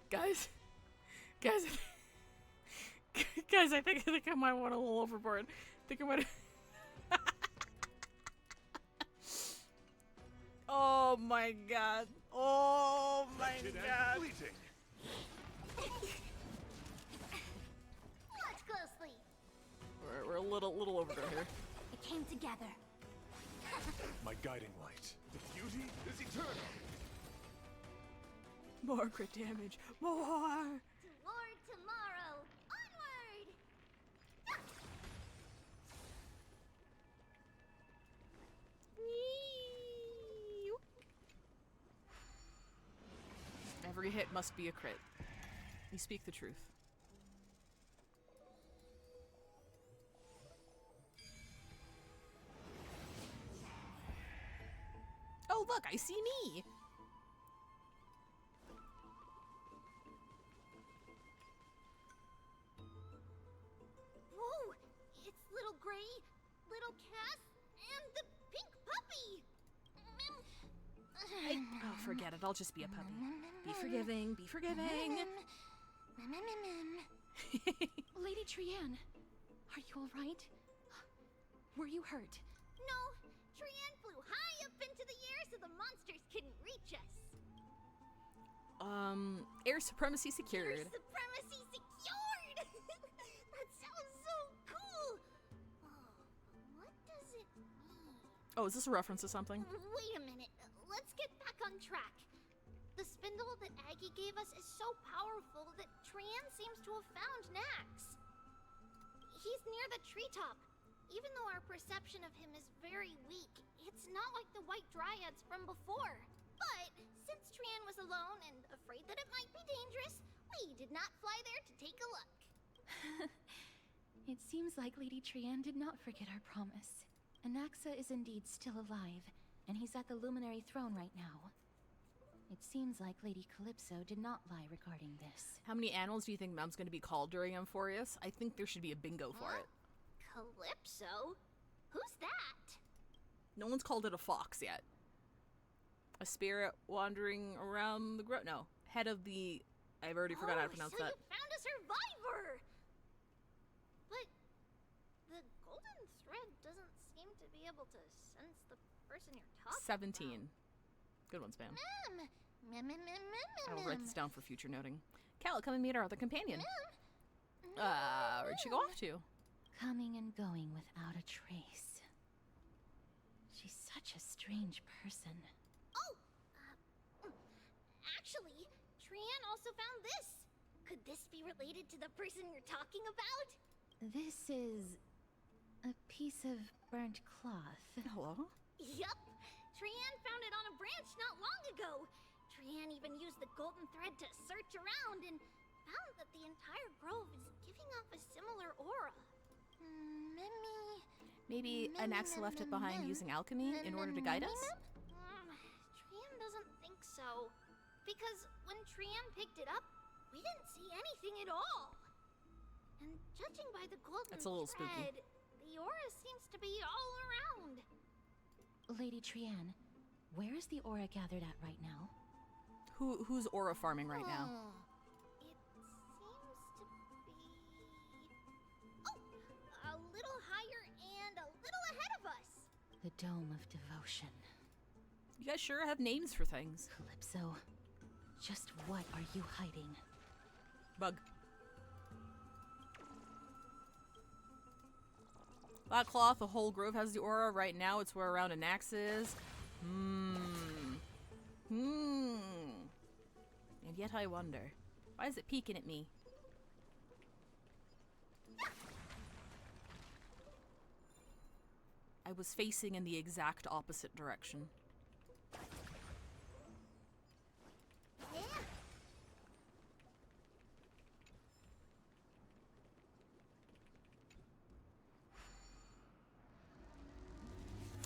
Guys, I think I might went a little overboard. I think I might. Oh my god! Oh my god! We're a little overdone here. It came together. My guiding light. The beauty is eternal. More crit damage. More! Toward tomorrow. Onward! Every hit must be a crit. You speak the truth. Oh, look, I see me! Whoa! It's little Gray, little Cass, and the pink puppy! Oh, forget it. I'll just be a puppy. Be forgiving. Be forgiving. Lady Trianne, are you all right? Were you hurt? No, Trianne flew high up into the air so the monsters couldn't reach us. Air supremacy secured. Air supremacy secured! That sounds so cool! Oh, what does it mean? Oh, is this a reference to something? Wait a minute. Let's get back on track. The spindle that Aggie gave us is so powerful that Trianne seems to have found Nax. He's near the treetop. Even though our perception of him is very weak, it's not like the White Dryads from before. But since Trianne was alone and afraid that it might be dangerous, we did not fly there to take a look. It seems like Lady Trianne did not forget our promise. Anaxa is indeed still alive, and he's at the Luminary Throne right now. It seems like Lady Calypso did not lie regarding this. How many animals do you think Mom's going to be called during Amphoreus? I think there should be a bingo for it. Calypso? Who's that? No one's called it a fox yet. A spirit wandering around the grove. No, head of the... I've already forgot how to pronounce so that. You found a survivor! But the golden thread doesn't seem to be able to sense the person you're talking 17. Good one, Spam. I'll write this down for future noting. Cal, come and meet our other companion. Where'd she go off to? Coming and going without a trace. She's such a strange person. Oh! Actually, Trianne also found this. Could this be related to the person you're talking about? This is a piece of burnt cloth. Hello? Yup. Trianne found it on a branch not long ago. Trianne even used the golden thread to search around and found that the entire grove is giving off a similar aura. Maybe Anaxa left it behind using alchemy in order to guide us? Trianne doesn't think so. Because when Trianne picked it up, we didn't see anything at all. And judging by the golden That's a little thread, spooky. the aura seems to be all around. Lady Trianne, where is the aura gathered at right now? Who's aura farming right now? It seems to be... Oh! A little higher and a little ahead of us. The Dome of Devotion. You guys sure have names for things. Calypso, just what are you hiding? Bug. Black cloth, the whole grove has the aura. Right now it's where around Anaxa is. And yet I wonder, why is it peeking at me? I was facing in the exact opposite direction. Yeah.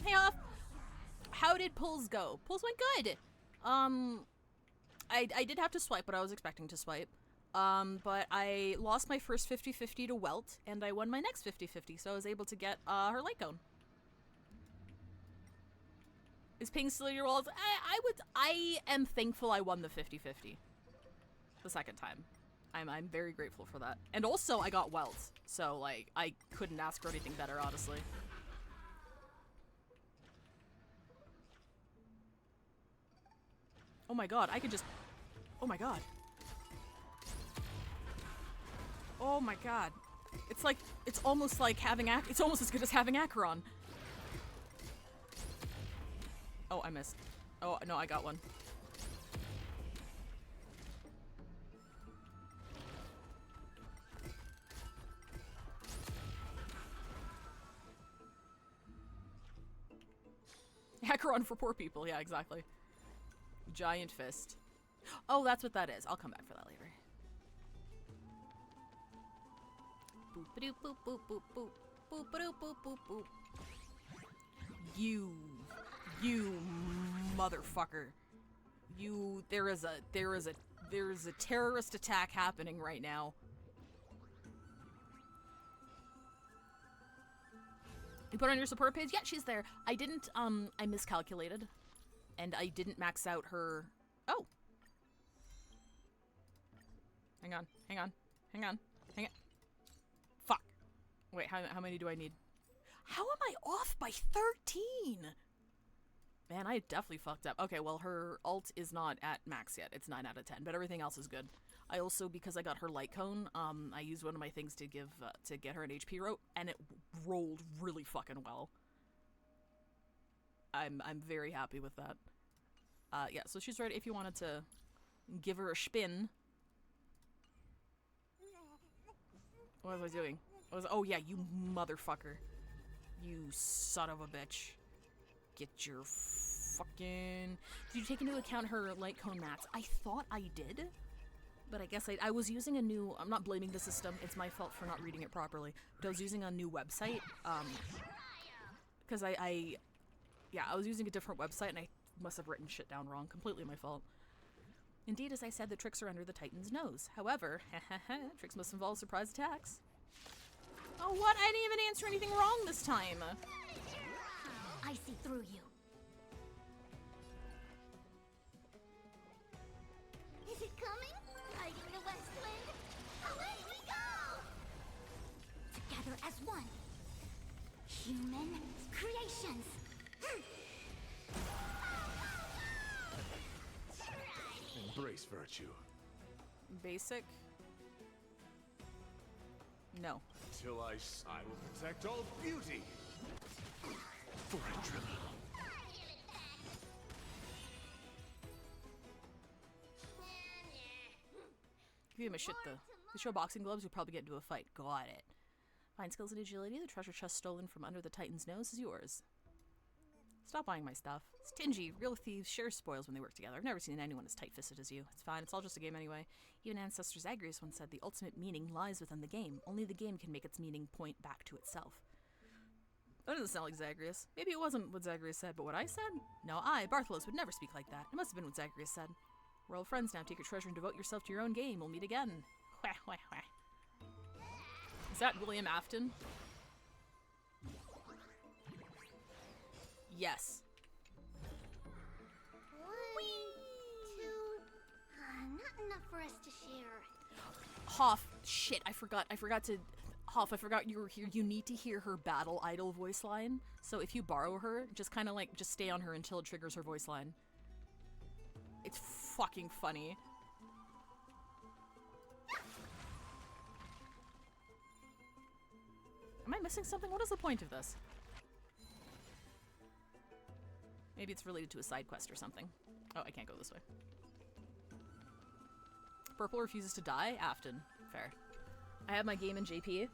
Hey off! How did pulls go? Pulls went good! I did have to swipe what I was expecting to swipe. But I lost my first 50-50 to Welt, and I won my next 50-50, so I was able to get her light cone. Is ping still in your walls? I am thankful I won the 50-50. The second time. I'm very grateful for that. And also I got Welt, so like I couldn't ask for anything better, honestly. Oh my god, I could just... Oh my god. Oh my god. It's like, it's almost like having it's almost as good as having Acheron. Oh, I missed. Oh, no, I got one. Acheron for poor people, yeah, exactly. Giant fist. Oh, that's what that is. I'll come back for that later. Boop boop boop boop boop boop boop boop boop boop boop. You motherfucker. There is a terrorist attack happening right now. You put on your support page? Yeah, she's there. I didn't, I miscalculated. And I didn't max out her... Oh! Hang on. Fuck. Wait, how many do I need? How am I off by 13? Man, I definitely fucked up. Okay, well, her ult is not at max yet. It's 9 out of 10, but everything else is good. I also, because I got her light cone, I used one of my things to give, to get her an HP rope, and it rolled really fucking well. I'm very happy with that. Yeah, so she's ready if you wanted to give her a spin. What was I doing? Oh yeah, you motherfucker. You son of a bitch. Get your fucking... Did you take into account her light cone mats? I thought I did. But I guess I was using a new... I'm not blaming the system. It's my fault for not reading it properly. But I was using a new website. Because yeah, I was using a different website and I must have written shit down wrong. Completely my fault. Indeed, as I said, the tricks are under the Titan's nose. However, tricks must involve surprise attacks. Oh, what? I didn't even answer anything wrong this time. I see through you. Is it coming? Riding the west wind? Away we go! Together as one. Human creations. Embrace virtue. Basic? No. Till I will protect all beauty. For Tribbie. Give him a shit though. To show boxing gloves, you'll probably get into a fight. Got it. Fine skills and agility. The treasure chest stolen from under the Titan's nose is yours. Stop buying my stuff. Stingy. Real thieves share spoils when they work together. I've never seen anyone as tight-fisted as you. It's fine. It's all just a game anyway. Even Ancestor Zagreus once said the ultimate meaning lies within the game. Only the game can make its meaning point back to itself. That doesn't sound like Zagreus. Maybe it wasn't what Zagreus said, but what I said? No, Bartholos, would never speak like that. It must have been what Zagreus said. We're all friends now. Take your treasure and devote yourself to your own game. We'll meet again. Is that William Afton? Yes. 1, 2... not enough for us to share. Hoff, shit, I forgot to... Hoff, I forgot you were here. You need to hear her battle idol voice line. So if you borrow her, just kind of like, just stay on her until it triggers her voice line. It's fucking funny. Am I missing something? What is the point of this? Maybe it's related to a side quest or something. Oh, I can't go this way. Purple refuses to die? Afton. Fair. I have my game in JP.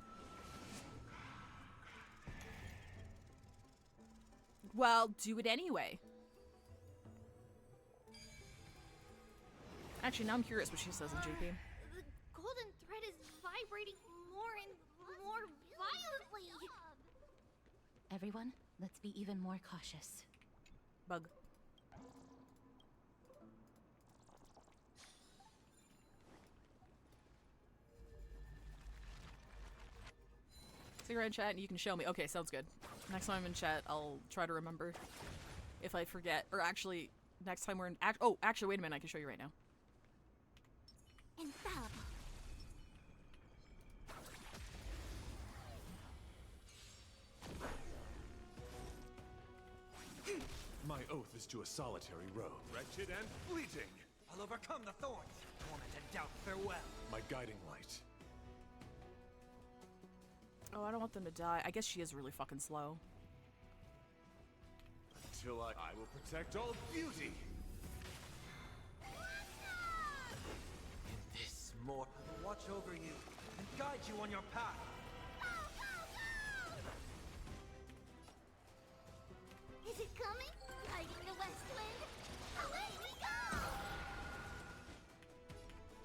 Well, do it anyway. Actually, now I'm curious what she says in JP. The golden thread is vibrating more and more violently. Everyone, let's be even more cautious. Bug. So you're in chat and you can show me. Okay, sounds good. Next time I'm in chat, I'll try to remember if I forget. Or actually, next time we're in... oh, actually, wait a minute. I can show you right now. Infallible. My oath is to a solitary road. Wretched and fleeting. I'll overcome the thorns. Torment and doubt farewell. My guiding light. Oh, I don't want them to die. I guess she is really fucking slow. Until I will protect all beauty. In this more, watch over you and guide you on your path. Is it coming? Riding the west wind? Away we go!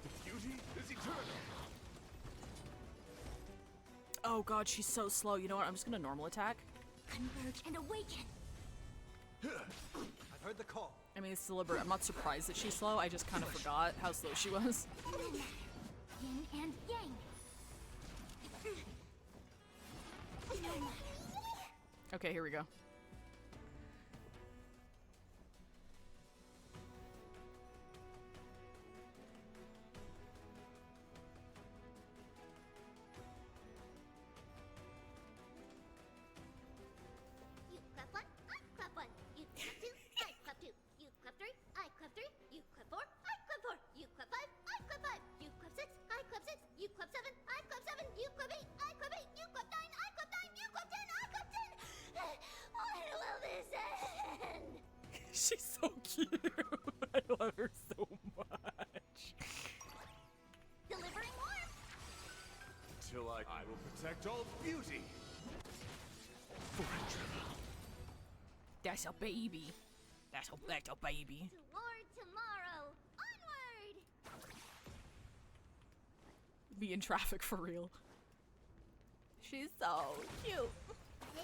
The beauty is eternal. Oh god, she's so slow. You know what? I'm just gonna normal attack. Converge and awaken! I've heard the call. I mean, it's deliberate. I'm not surprised that she's slow. I just kind of forgot how slow she was. No matter. Yin and yang. No matter. Okay, here we go. You clap one, I clap one. You clap two, I clap two. You clap three, I clap three. You clap four, I clap four. You clap five, I clap five. You clap six, I clap six. You clap seven, I clap seven. You clap eight, I clap eight. You clap nine, I clap nine. You clap 10, I clap 10. When will this end? She's so cute. I love her so much. Delivering warmth. Till I will protect all beauty. That's a baby. That's a baby. Toward tomorrow. Onward. Be in traffic for real. She's so cute. Yeah.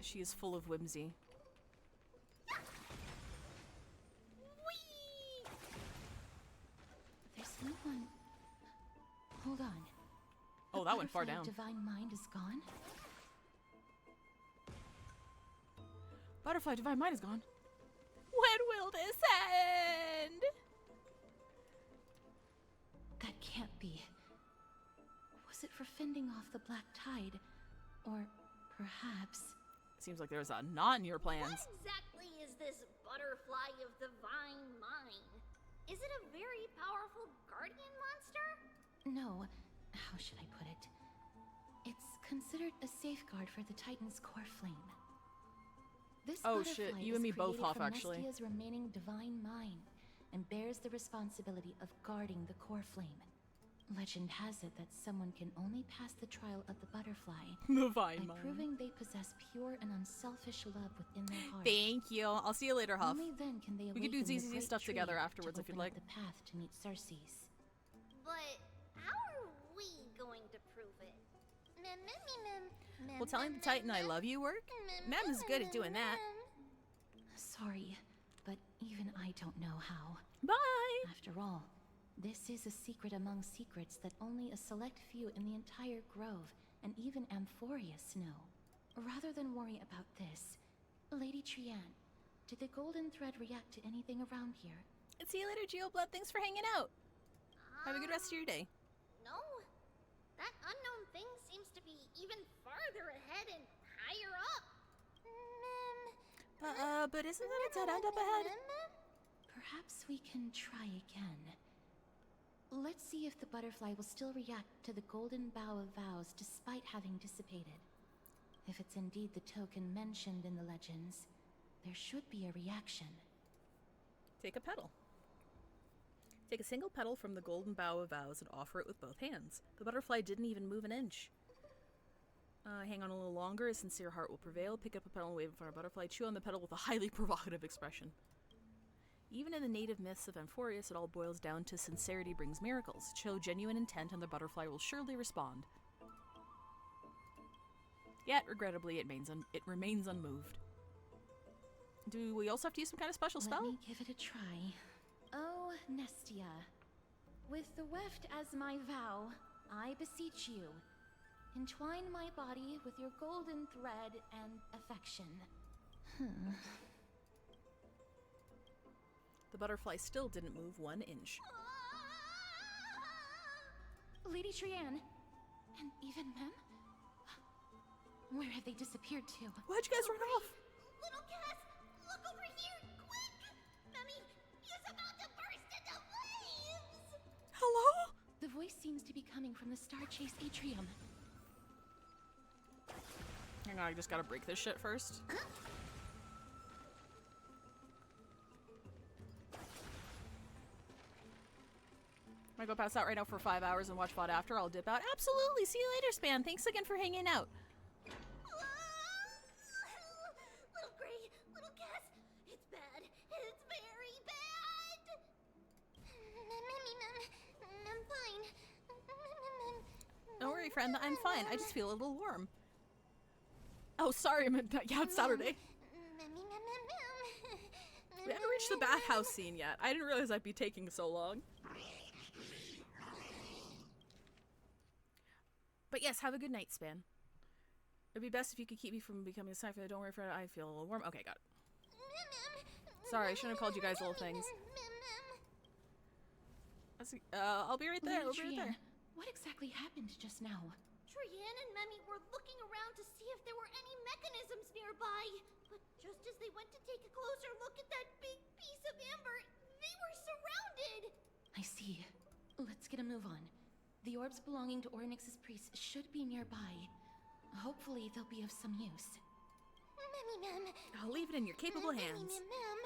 She is full of whimsy. Whee! There's no one. Hold on. Oh, The that went far butterfly down. of divine mind is gone? Butterfly divine mind is gone. When will this end? That can't be. Was it for fending off the black tide? Or perhaps... Seems like there's a knot in your plans. What exactly is this butterfly of divine mind? Is it a very powerful guardian monster? No. How should I put it? It's considered a safeguard for the Titan's core flame. This Oh, butterfly shit, you is and me both, created Hoff, from actually. Nestia's remaining divine mind and bears the responsibility of guarding the core flame. Legend has it that someone can only pass the trial of the butterfly Divine by mind. proving they possess pure and unselfish love within their heart. Thank you. I'll see you later, Huff. Only then can they We could do awaken the ZZZ great stuff tree together to afterwards if you'd open up like. the path to meet Cersei's. But how are we going to prove it? Mem, mem, mem, mem, Well, telling the mem, Titan I mem, love you work? mem, Mem is good at doing that. Sorry, but even I don't know how. Bye! After all, this is a secret among secrets that only a select few in the entire grove, and even Amphoreus, know. Rather than worry about this, Lady Trianne, did the golden thread react to anything around here? See you later, Geoblood. Thanks for hanging out. Have a good rest of your day. No. That unknown thing seems to be even farther ahead and higher up. But isn't that a dead end up ahead? Perhaps we can try again. Let's see if the butterfly will still react to the golden bough of vows despite having dissipated. If it's indeed the token mentioned in the legends, there should be a reaction. Take a petal. Take a single petal from the golden bough of vows and offer it with both hands. The butterfly didn't even move an inch. Hang on a little longer, a sincere heart will prevail. Pick up a petal and wave in front of a butterfly. Chew on the petal with a highly provocative expression. Even in the native myths of Amphoreus, it all boils down to sincerity brings miracles. Show genuine intent and the butterfly will surely respond. Yet, regrettably, it remains unmoved. Do we also have to use some kind of special spell? Let me give it a try. Oh, Nestia, with the weft as my vow, I beseech you, entwine my body with your golden thread and affection. The butterfly still didn't move 1 inch. Lady Trianne, and even Mem? Where have they disappeared to? Why'd you guys run off? Little Cass, look over here, quick! Memmy, he's about to burst into flames! Hello? The voice seems to be coming from the Star Chase atrium. Hang on, I just gotta break this shit first. I'm gonna go pass out right now for 5 hours and watch VOD after. I'll dip out. Absolutely! See you later, Span. Thanks again for hanging out. Little Gray, little Cass, it's bad. It's very bad. I'm fine. Don't worry, friend. I'm fine. I just feel a little warm. Oh, sorry. Yeah, it's Saturday. We haven't reached the bathhouse scene yet. I didn't realize I'd be taking so long. But yes, have a good night, Span. It'd be best if you could keep me from becoming a sniper. Don't worry, friend. I feel a little warm. Okay, got it. Sorry, I shouldn't have called you guys little things. I'll be right there. I'll be right there. What exactly happened just now? Trian and Memmy were looking around to see if there were any mechanisms nearby. But just as they went to take a closer look at that big piece of amber, they were surrounded. I see. Let's get a move on. The orbs belonging to Ornyx's priests should be nearby. Hopefully they'll be of some use. I'll leave it in your capable hands. Mem.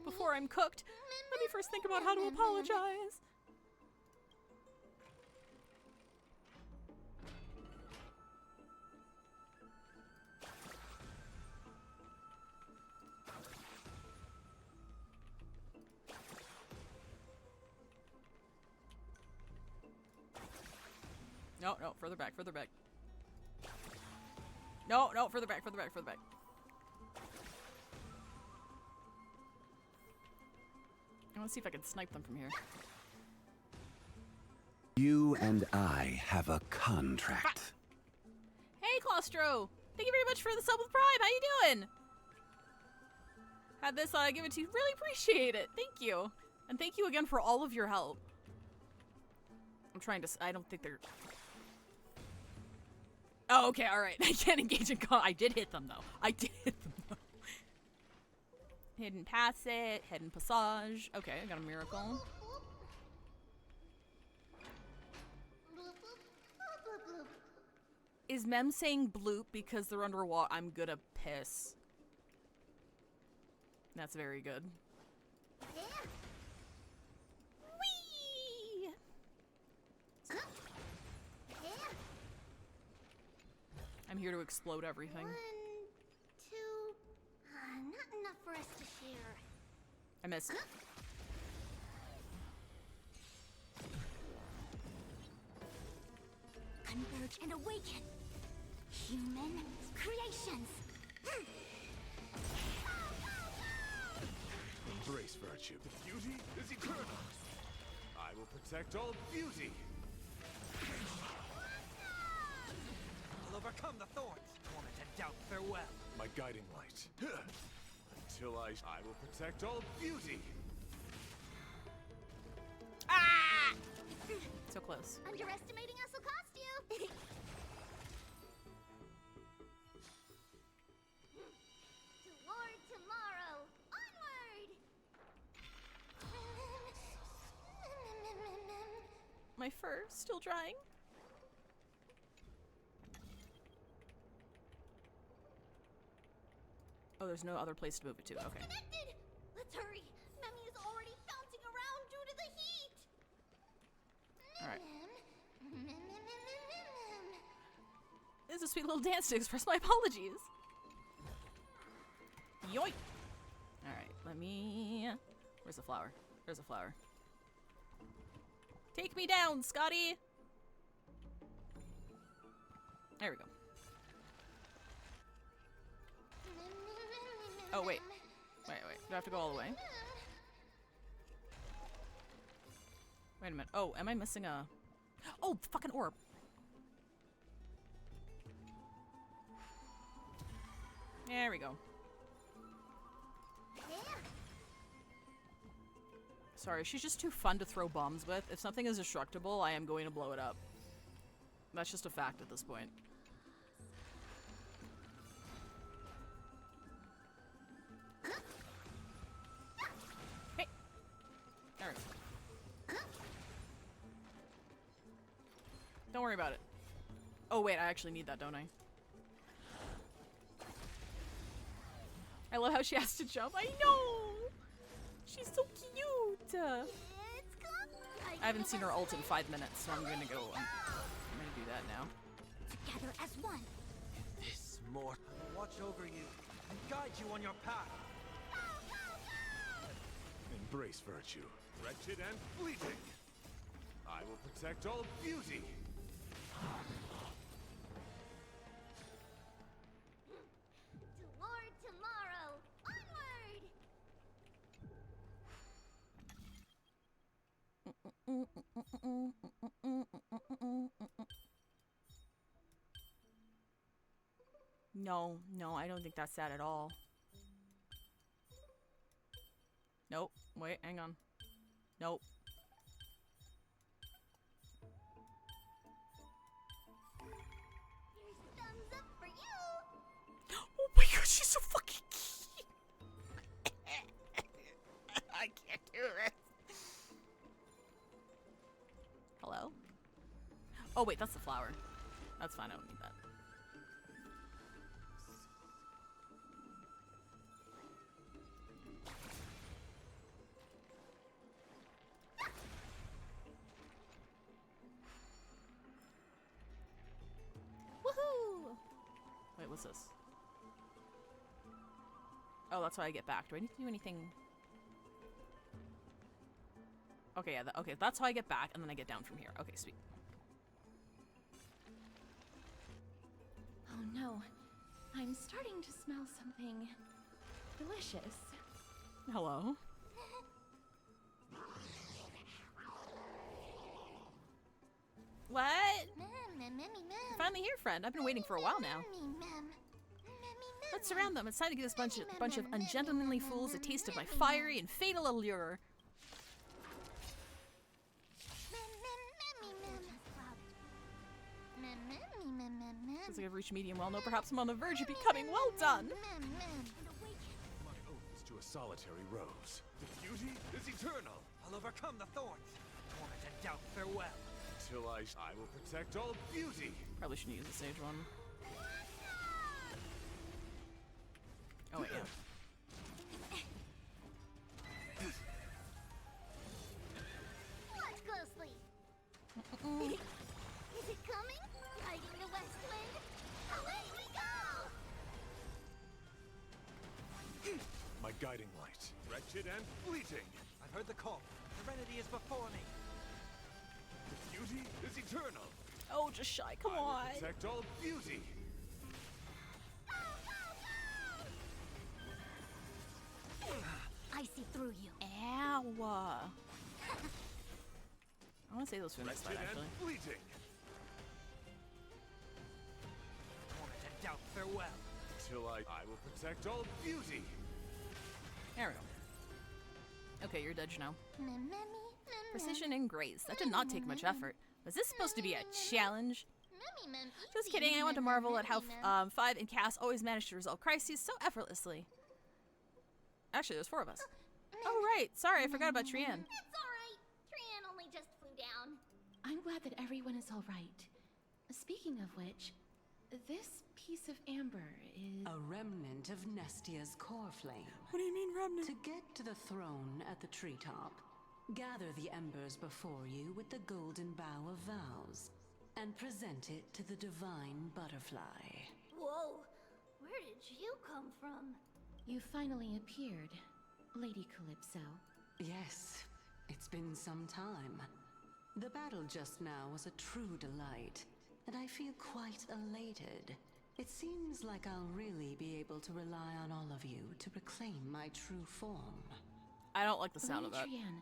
Before I'm cooked, let me first think about how to apologize. No, no, further back, further back. No, no, further back, further back, further back. I want to see if I can snipe them from here. You and I have a contract. Hey, Claustro! Thank you very much for the sub with Prime. How you doing? Had this give it to you. Really appreciate it. Thank you. And thank you again for all of your help. I'm trying to... I don't think they're... Oh, okay, alright. I can't engage in I did hit them, though. I did hit them, though. Hidden Passage, Hidden Passage. Okay, I got a miracle. Is Mem saying bloop because they're underwater? I'm gonna piss. That's very good. Whee! I'm here to explode everything. 1, 2, not enough for us to share. I missed. Converge and awaken. Human creations. Embrace virtue. Beauty is eternal. I will protect all beauty. I'll overcome the thorns. Torment and doubt farewell. My guiding light. Until I will protect all beauty. Ah! So close. Underestimating us will cost you. Toward tomorrow. Onward. My fur still drying. Oh, there's no other place to move it to. Okay. Connected. Let's hurry. Memmy is already bouncing around due to the heat. All right. This is a sweet little dance to express my apologies. Yoink! Alright, let me... Where's the flower? There's a flower. Take me down, Scotty! There we go. Oh, wait. Wait. Do I have to go all the way? Wait a minute. Oh, am I missing a... Oh, fucking orb! There we go. Sorry, she's just too fun to throw bombs with. If something is destructible, I am going to blow it up. That's just a fact at this point. Hey! There we go. Don't worry about it. Oh wait, I actually need that, don't I? I love how she has to jump. I know! She's so cute! I haven't seen her ult in 5 minutes, so I'm gonna go, I'm gonna do that now. Together as one. This mortal will watch over you and guide you on your path. Embrace virtue, wretched and fleeting. I will protect all beauty. Toward tomorrow, onward! No, no, I don't think that's sad at all. Nope. Wait, hang on. Nope. Here's thumbs up for you! Oh my god, she's so fucking cute! I can't do this. Hello? Oh wait, that's the flower. That's fine, I don't need that. Woohoo! Wait, what's this? Oh, that's why I get back. Do I need to do anything? Okay, yeah, okay, that's how I get back, and then I get down from here. Okay, sweet. Oh no. I'm starting to smell something delicious. Hello? What? You're finally here, friend. I've been waiting for a while now. Let's surround them. It's time to give this bunch of ungentlemanly fools a taste of my fiery and fatal allure. Since I've reached medium well, no, perhaps I'm on the verge of becoming well done. My oath is to a solitary rose. The beauty is eternal. I'll overcome the thorns. Torment and doubt, farewell. Till I will protect all beauty. Probably shouldn't use the sage one. Oh wait, yeah. Watch closely. Is it coming? Riding the west wind? Away we go! My guiding light, wretched and fleeting. I've heard the call. Serenity is before me. The beauty is eternal. Oh, just shy. Come I on. will protect all beauty. I see through you. Ow. I want to say those for next time, Wretched actually. and fleeting. Torment and doubt, farewell. Till I will protect all beauty. There we go. Okay, you're dead now. Precision and grace. That did not take much effort. Was this supposed to be a challenge? Just kidding. I want to marvel at how Five and Cass always manage to resolve crises so effortlessly. Actually, there's 4 of us. Oh, right. Sorry, I forgot about Trian. It's alright. Trian only just flew down. I'm glad that everyone is all right. Speaking of which, this piece of amber is... A remnant of Nestia's core flame. What do you mean, remnant? To get to the throne at the treetop, gather the embers before you with the golden bough of vows, and present it to the divine butterfly. Whoa, where did you come from? You finally appeared, Lady Calypso. Yes, it's been some time. The battle just now was a true delight, and I feel quite elated. It seems like I'll really be able to rely on all of you to reclaim my true form. I don't like the sound Lady of that. Trian,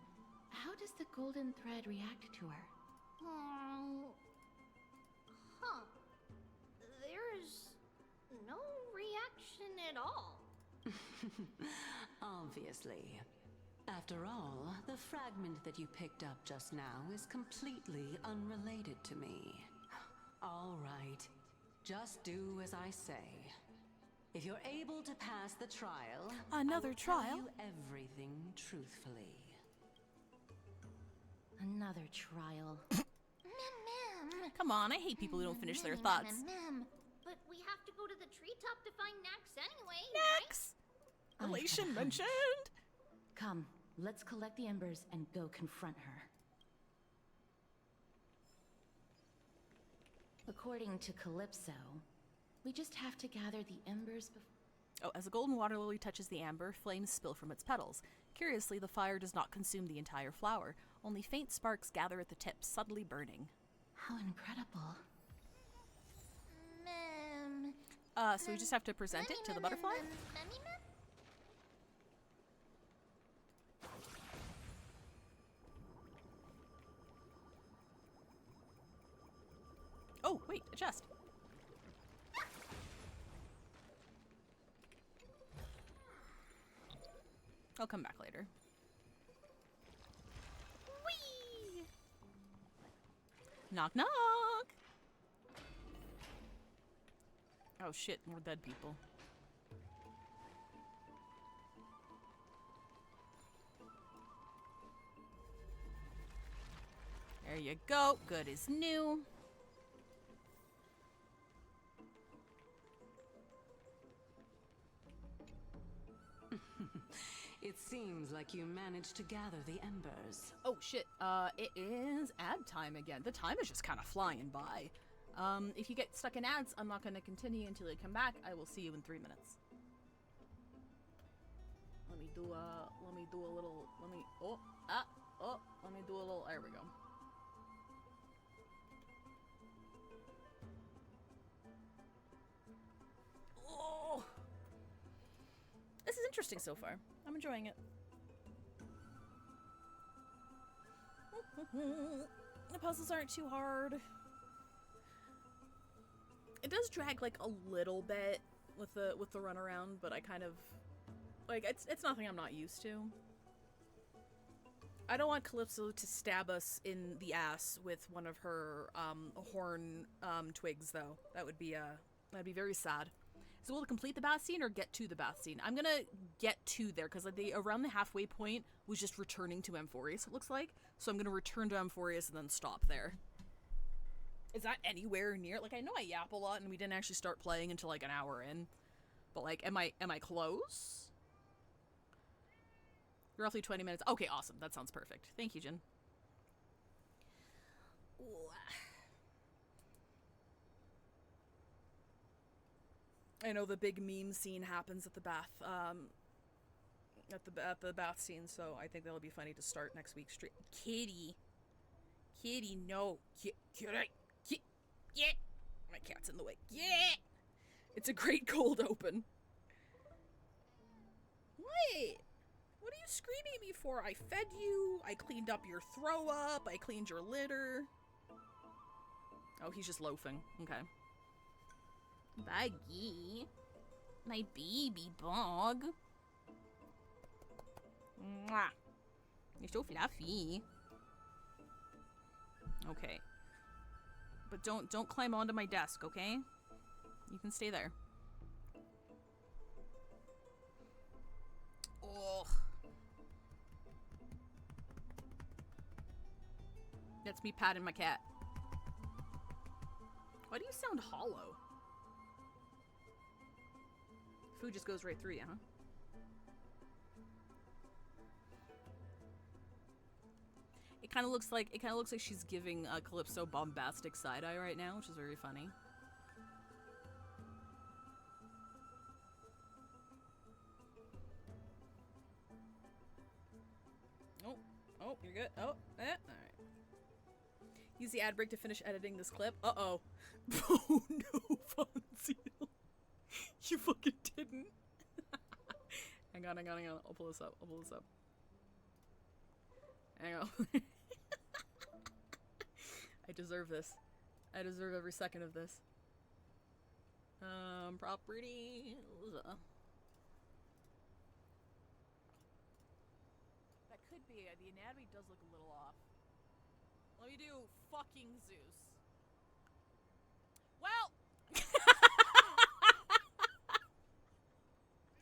how does the golden thread react to her? Huh. There's no reaction at all. Obviously. After all, the fragment that you picked up just now is completely unrelated to me. All right. Just do as I say. If you're able to pass the trial, Another I will trial? tell you everything truthfully. Another trial. Ma'am. Come on, I hate people who don't finish their thoughts. But we have to go to the treetop to find Nax anyway, Nax! Relation mentioned! Come, let's collect the embers and go confront her. According to Calypso, we just have to gather the embers before... Oh, as a golden water lily touches the amber, flames spill from its petals. Curiously, the fire does not consume the entire flower. Only faint sparks gather at the tips, subtly burning. How incredible. So we just have to present it to the butterfly? Oh, wait, a chest. I'll come back later. Whee! Knock knock! Oh shit, more dead people. There you go, good as new. It seems like you managed to gather the embers. Oh shit, it is ad time again. The time is just kind of flying by. If you get stuck in ads, I'm not going to continue until you come back. I will see you in 3 minutes. Let me do a little, let me do a little, there we go. Oh! This is interesting so far. I'm enjoying it. The puzzles aren't too hard. It does drag like a little bit with the runaround, but I kind of like it's nothing I'm not used to. I don't want Calypso to stab us in the ass with one of her horn twigs though. That'd be very sad. So we'll complete the bath scene or get to the bath scene. I'm gonna get to there because like around the halfway point was just returning to Amphoreus, it looks like. So I'm gonna return to Amphoreus and then stop there. Is that anywhere near? Like I know I yap a lot and we didn't actually start playing until like an hour in. But like am I close? Roughly 20 minutes. Okay, awesome. That sounds perfect. Thank you, Jin. Ooh. I know the big meme scene happens at the bath, at the bath scene, so I think that'll be funny to start next week's stream. Kitty, no, yeah, my cat's in the way. Yeah, it's a great cold open. What are you screaming at me for? I fed you. I cleaned up your throw up. I cleaned your litter. Oh, he's just loafing. Okay. Baggy. My baby bug. Mwah. You're so fluffy. Okay. But don't climb onto my desk, okay? You can stay there. Ugh. That's me patting my cat. Why do you sound hollow? Food just goes right through you, huh? It kind of looks like she's giving Calypso bombastic side eye right now, which is very funny. Oh, you're good. Oh, all right. Use the ad break to finish editing this clip. Uh-oh. Oh no, Fonzie. You fucking didn't. Hang on. I'll pull this up. Hang on. I deserve this. I deserve every second of this. Properties. That could be. The anatomy does look a little off. Let me do fucking Zeus. Well.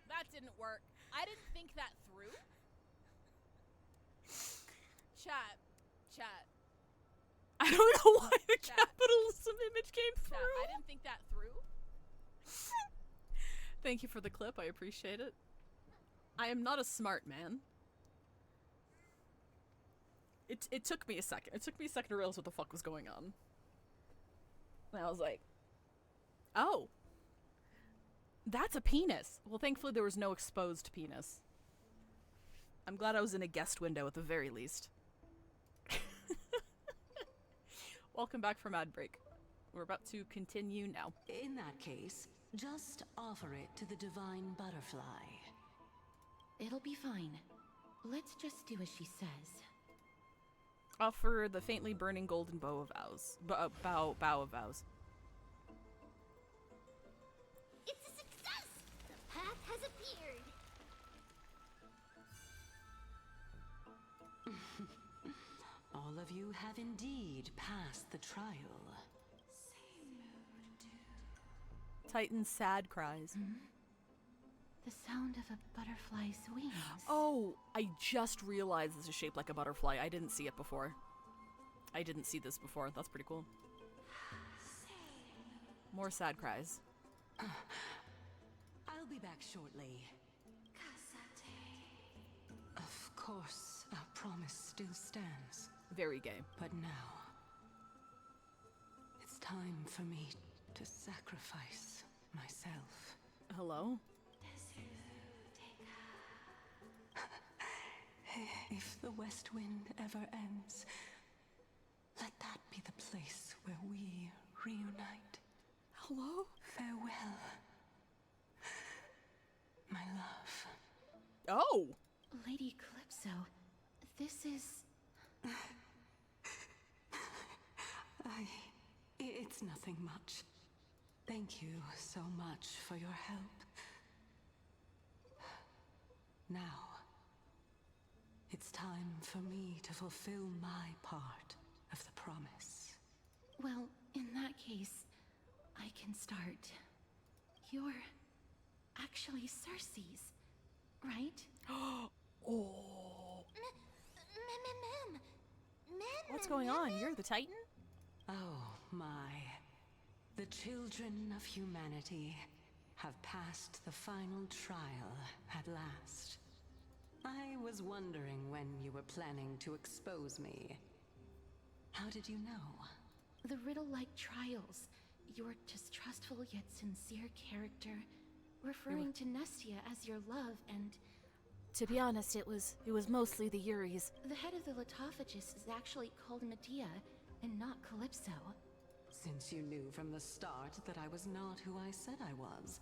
That didn't work. I didn't think that through. Chat. I don't know why the capital Some image came through. I didn't think that through. Thank you for the clip. I appreciate it. I am not a smart man. It took me a second. It took me a second to realize what the fuck was going on. And I was like, oh. That's a penis. Well, thankfully there was no exposed penis. I'm glad I was in a guest window at the very least. Welcome back from ad break. We're about to continue now. In that case, just offer it to the divine butterfly. It'll be fine. Let's just do as she says. Offer the faintly burning golden bow of vows. Bow of vows. It's a success! The path has appeared! All of you have indeed passed the trial. Titan's sad cries. The sound of a butterfly's wings. Oh, I just realized this is shaped like a butterfly. I didn't see it before. I didn't see this before. That's pretty cool. More sad cries. I'll be back shortly. Of course, our promise still stands. Very gay. But now, it's time for me to sacrifice myself. Hello? If the West Wind ever ends, let that be the place where we reunite. Hello? Farewell, my love. Oh! Lady Calypso, this is... It's nothing much. Thank you so much for your help. Now, it's time for me to fulfill my part of the promise. Well, in that case, I can start. You're actually Cersei's, right? Oh. Mem. What's going on? You're the Titan? Oh my. The children of humanity have passed the final trial at last. I was wondering when you were planning to expose me. How did you know? The riddle-like trials. Your distrustful yet sincere character, referring to Nestia as your love, and... To be honest, it was mostly the Yuris. The head of the Lithophagus is actually called Medea, and not Calypso. Since you knew from the start that I was not who I said I was,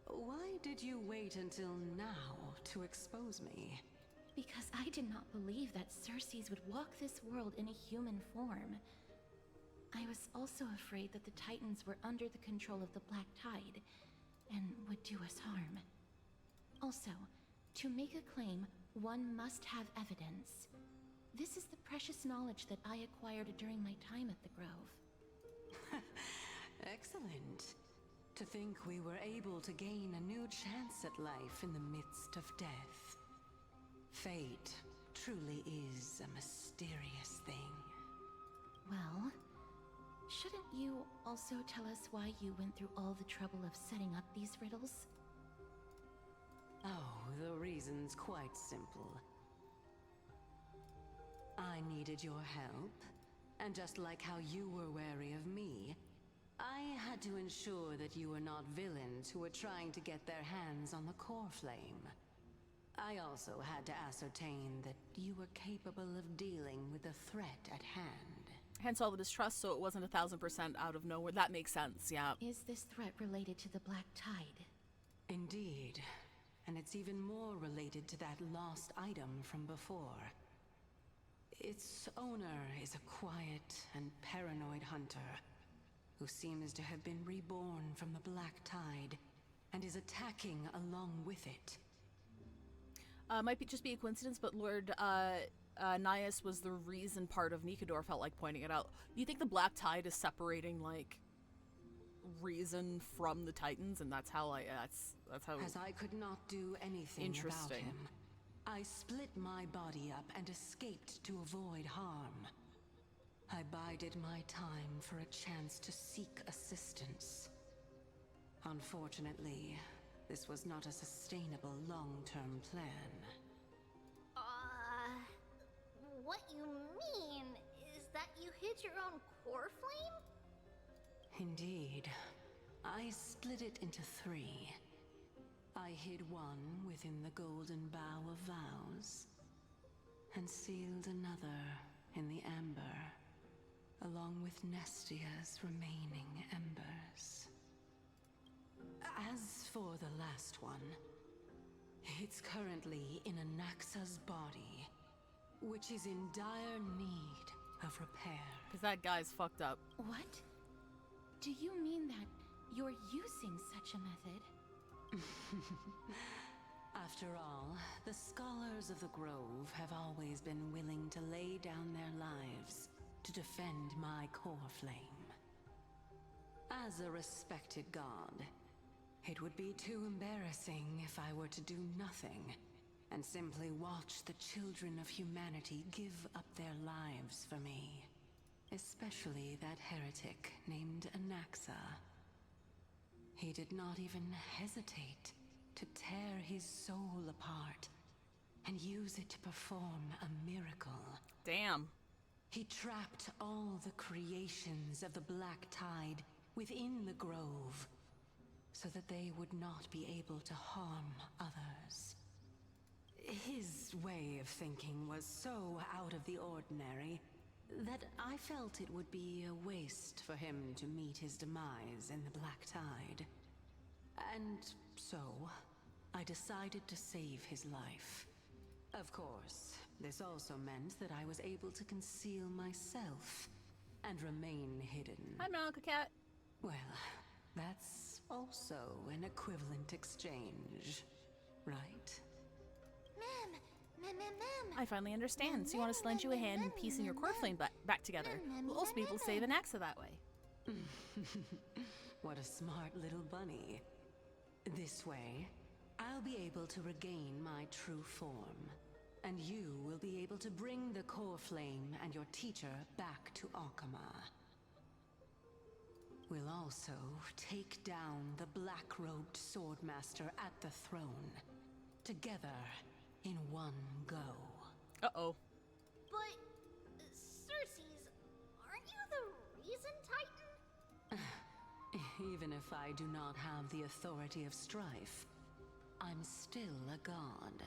why did you wait until now to expose me? Because I did not believe that Cersei's would walk this world in a human form. I was also afraid that the Titans were under the control of the Black Tide, and would do us harm. Also, to make a claim, one must have evidence. This is the precious knowledge that I acquired during my time at the Grove. Excellent. To think we were able to gain a new chance at life in the midst of death. Fate truly is a mysterious thing. Well, shouldn't you also tell us why you went through all the trouble of setting up these riddles? Oh, the reason's quite simple. I needed your help, and just like how you were wary of me, I had to ensure that you were not villains who were trying to get their hands on the core flame. I also had to ascertain that you were capable of dealing with the threat at hand. Hence all the distrust, so it wasn't 1000% out of nowhere. That makes sense, yeah. Is this threat related to the Black Tide? Indeed. And it's even more related to that lost item from before. Its owner is a quiet and paranoid hunter who seems to have been reborn from the Black Tide and is attacking along with it. Might just be a coincidence, but Lord Nias was the reason part of Nikador felt like pointing it out. Do you think the Black Tide is separating, like, reason from the Titans, and that's how that's how... As I could not do anything about him, I split my body up and escaped to avoid harm. I bided my time for a chance to seek assistance. Unfortunately, this was not a sustainable long-term plan. What you mean is that you hid your own core flame? Indeed. I split it into 3. I hid one within the Golden Bough of Vows, and sealed another in the Amber, along with Nestia's remaining embers. As for the last one, it's currently in Anaxa's body, which is in dire need of repair. Because that guy's fucked up. What? Do you mean that you're using such a method? After all, the scholars of the Grove have always been willing to lay down their lives to defend my core flame. As a respected god, it would be too embarrassing if I were to do nothing and simply watch the children of humanity give up their lives for me. Especially that heretic named Anaxa. He did not even hesitate to tear his soul apart and use it to perform a miracle. Damn. He trapped all the creations of the Black Tide within the Grove so that they would not be able to harm others. His way of thinking was so out of the ordinary that I felt it would be a waste for him to meet his demise in the Black Tide. And so, I decided to save his life. Of course, this also meant that I was able to conceal myself and remain hidden. Hi, Monica Cat. Well, that's also an equivalent exchange, right? I finally understand. So you want us to lend you a hand in piecing your core flame back together. We'll also be able to save Anaxa that way. What a smart little bunny. This way, I'll be able to regain my true form. And you will be able to bring the core flame and your teacher back to Akama. We'll also take down the black-robed swordmaster at the throne. Together, in one go. Uh-oh. But, Circes, aren't you the reason Titan? Even if I do not have the authority of strife, I'm still a god.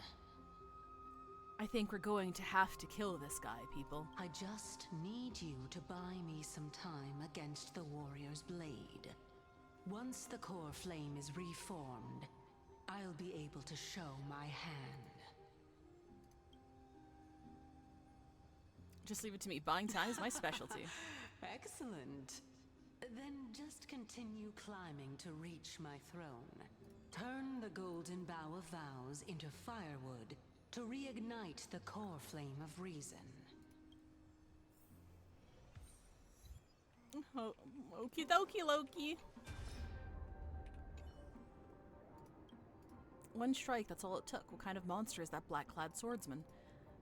I think we're going to have to kill this guy, people. I just need you to buy me some time against the warrior's blade. Once the core flame is reformed, I'll be able to show my hand. Just leave it to me. Buying time is my specialty. Excellent. Then just continue climbing to reach my throne. Turn the Golden Bough of Vows into firewood to reignite the core flame of reason. Oh, okie dokie, Loki. One strike, that's all it took. What kind of monster is that black-clad swordsman?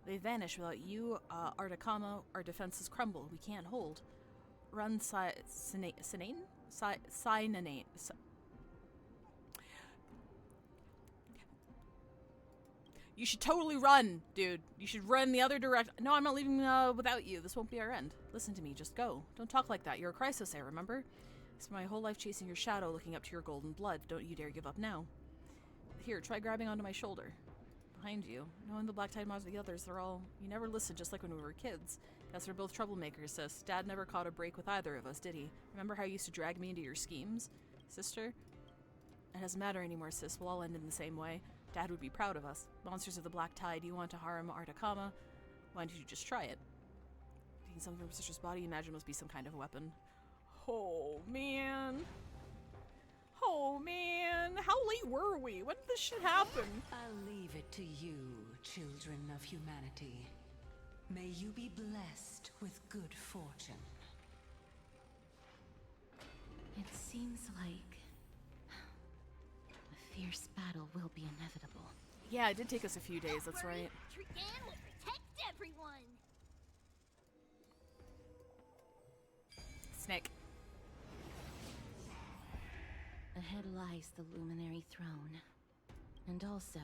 They vanish without you, Artakama. Our defenses crumble. We can't hold. Run, Sinane? You should totally run, dude. You should run the other direction. No, I'm not leaving without you. This won't be our end. Listen to me. Just go. Don't talk like that. You're a crisis, remember? Spent my whole life chasing your shadow, looking up to your golden blood. Don't you dare give up now. Here, try grabbing onto my shoulder. Behind you. Knowing the Black Tide mods with the others, they're all... You never listened, just like when we were kids. Guess we're both troublemakers, sis. Dad never caught a break with either of us, did he? Remember how you used to drag me into your schemes? Sister? It doesn't matter anymore, sis. We'll all end in the same way. Dad would be proud of us. Monsters of the Black Tide, you want to harm Artakama? Why don't you just try it? Taking something from sister's body, imagine must be some kind of weapon. Oh, man. Oh, man. How late were we? When did this shit happen? I'll leave it to you, children of humanity. May you be blessed with good fortune. It seems like a fierce battle will be inevitable. Yeah, it did take us a few days, that's right. Trigan will protect everyone. Snake. Ahead lies the Luminary Throne. And also,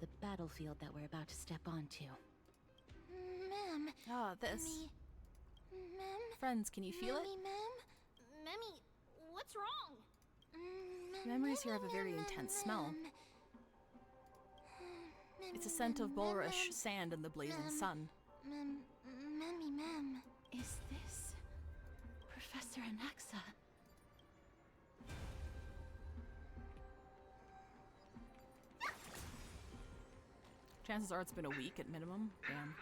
the battlefield that we're about to step onto. Ma'am. Ah, this. Ma'am. Friends, can you feel it? Ma'am. Memmy, what's wrong? Memories here have a very intense smell. It's a scent of bulrush sand in the blazing sun. Memmy, ma'am. Is this Professor Anaxa? Chances are it's been a week at minimum. Damn.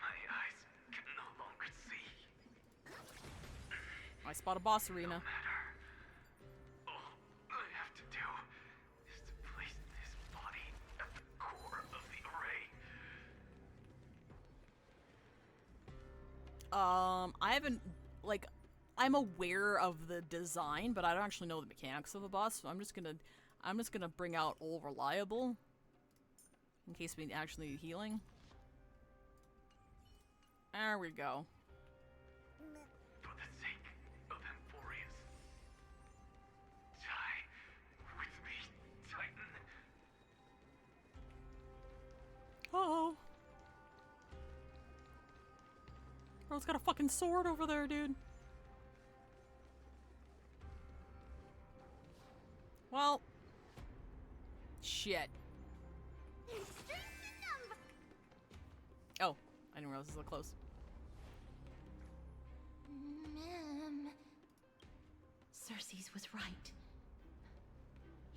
My eyes can no longer see. I spot a boss arena. All I have to do is to place this body at the core of the array. I haven't, like, I'm aware of the design, but I don't actually know the mechanics of the boss, so I'm just gonna bring out Old Reliable in case we actually need healing. There we go. For the sake of Amphoreus, die with me, Titan. Uh-oh. Bro's got a fucking sword over there, dude. Well. Shit. Oh, I didn't realize it was so close. Ma'am. Cersei's was right.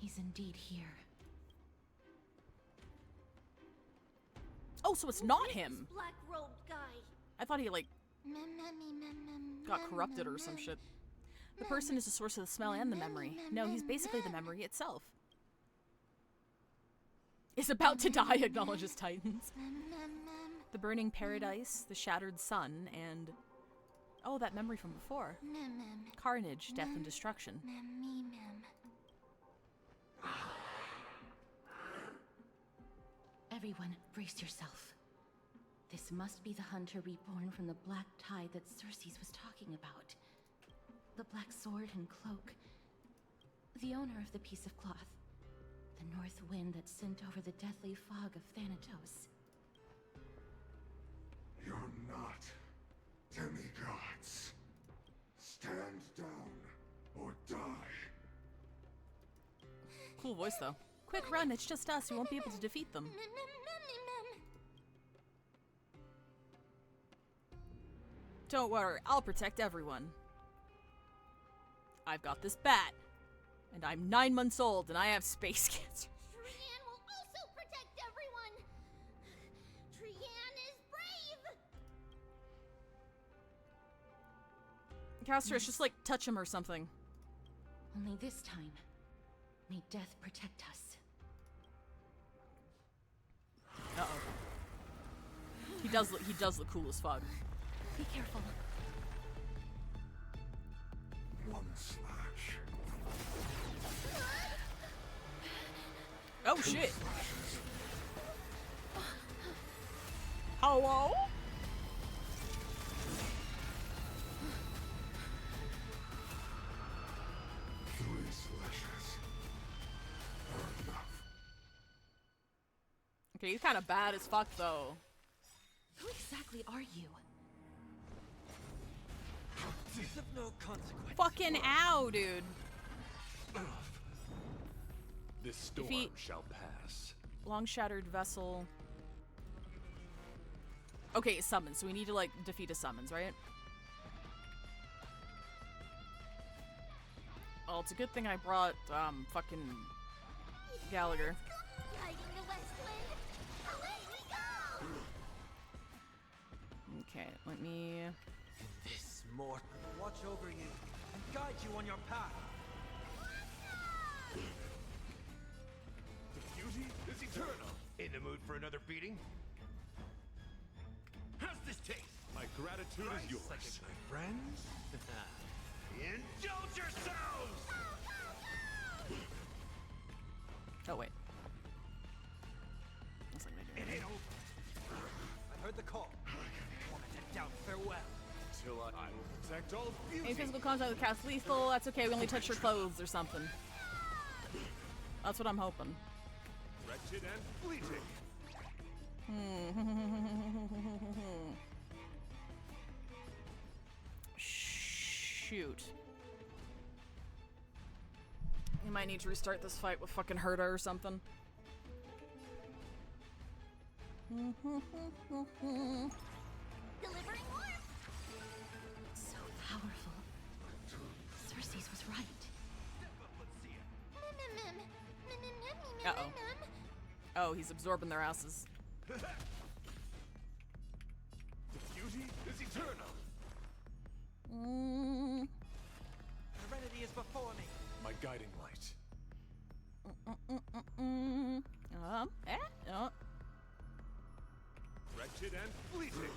He's indeed here. Oh, so it's not him. Black-robed guy. I thought he, like, Ma'am. got corrupted or some shit. The person is the source of the smell and the memory. No, he's basically the memory itself. Is about to die, acknowledges Titans. The burning paradise, the shattered sun, and... oh, that memory from before. Carnage, death, and destruction. Everyone, brace yourself. This must be the hunter reborn from the black tide that Cersei's was talking about. The black sword and cloak. The owner of the piece of cloth. The north wind that sent over the deathly fog of Thanatos. You're not demigods. Stand down or die. Cool voice, though. Quick, run, it's just us. We won't be able to defeat them. Don't worry, I'll protect everyone. I've got this bat. And I'm 9 months old, and I have space cancer. Trianne will also protect everyone. Trianne is brave. Castorus, just like touch him or something. Only this time, may death protect us. Uh-oh. He does look cool as fuck. Be careful. One slash. Oh shit. Hello? Three slashes are enough. Okay, he's kind of bad as fuck though. Who exactly are you? It's of no consequence. Fucking ow, dude. This storm Defeat shall pass. Long shattered vessel. Okay, summons. So we need to like defeat a summons, right? Oh, it's a good thing I brought fucking Gallagher. Guiding the west wind. Away we go. Okay, let me. This mortal watch over you and guide you on your path. The beauty is eternal. In the mood for another beating? How's this taste? My gratitude is yours. My friends? Indulge yourselves! Oh wait. Looks like they do. It ain't over. I heard the call. Wanted to down farewell. Till I will protect protect all beauty. Any physical contact with cast lethal. That's okay. We only touch your clothes or something. That's what I'm hoping. Wretched and fleeting. Shoot. You might need to restart this fight with fucking Herta or something. Delivering warmth. So powerful. Cersei's was right. Uh-oh. Oh, he's absorbing their asses. The beauty is eternal. Serenity is before me. My guiding light. Wretched and fleeting.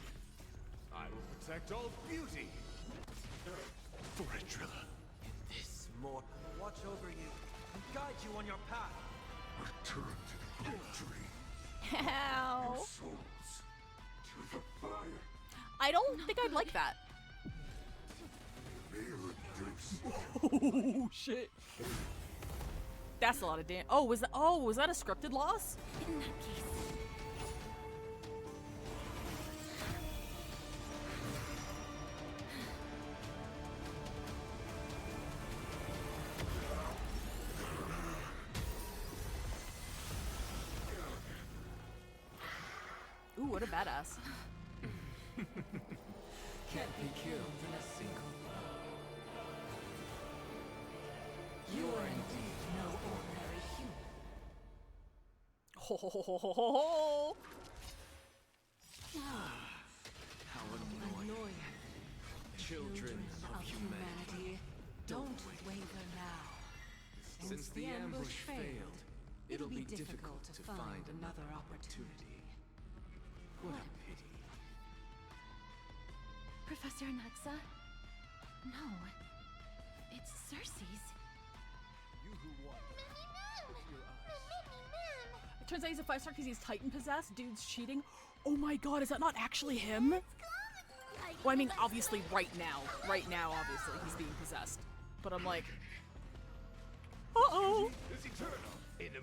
I will protect all beauty. For a Trilla. This mortal watch over you and guide you on your path. Return to the victory. Ow. Your souls to the fire. I don't think I'd like that. Oh shit. That's a lot of damage. Oh, was that a scripted loss? In that case. Ooh, what a badass. Can't be killed in a single blow. You are indeed no ordinary human. Ho ho ho ho ho ho. How annoying. Children of humanity, don't waver now. Since the ambush failed, it'll be difficult to find another opportunity. What a pity. Professor Naxa? No. It's Cersei's. You who won. It turns out he's a 5-star because he's Titan possessed. Dude's cheating. Oh my god, is that not actually him? Well, I mean, obviously right now. Right now, obviously, he's being possessed. But I'm like... Uh-oh!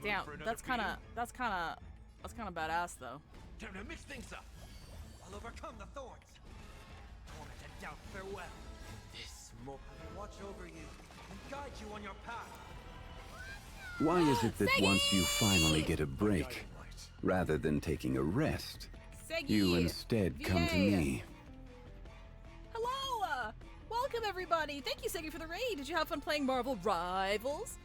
Damn, that's kinda badass, though. Time to mix things up. I'll overcome the thorns. Torment and doubt farewell. This mortal will watch over you and guide you on your path. Why is it that once you finally get a break, rather than taking a rest, you instead come to me? Hello! Welcome, everybody! Thank you, Segi, for the raid! Did you have fun playing Marvel Rivals?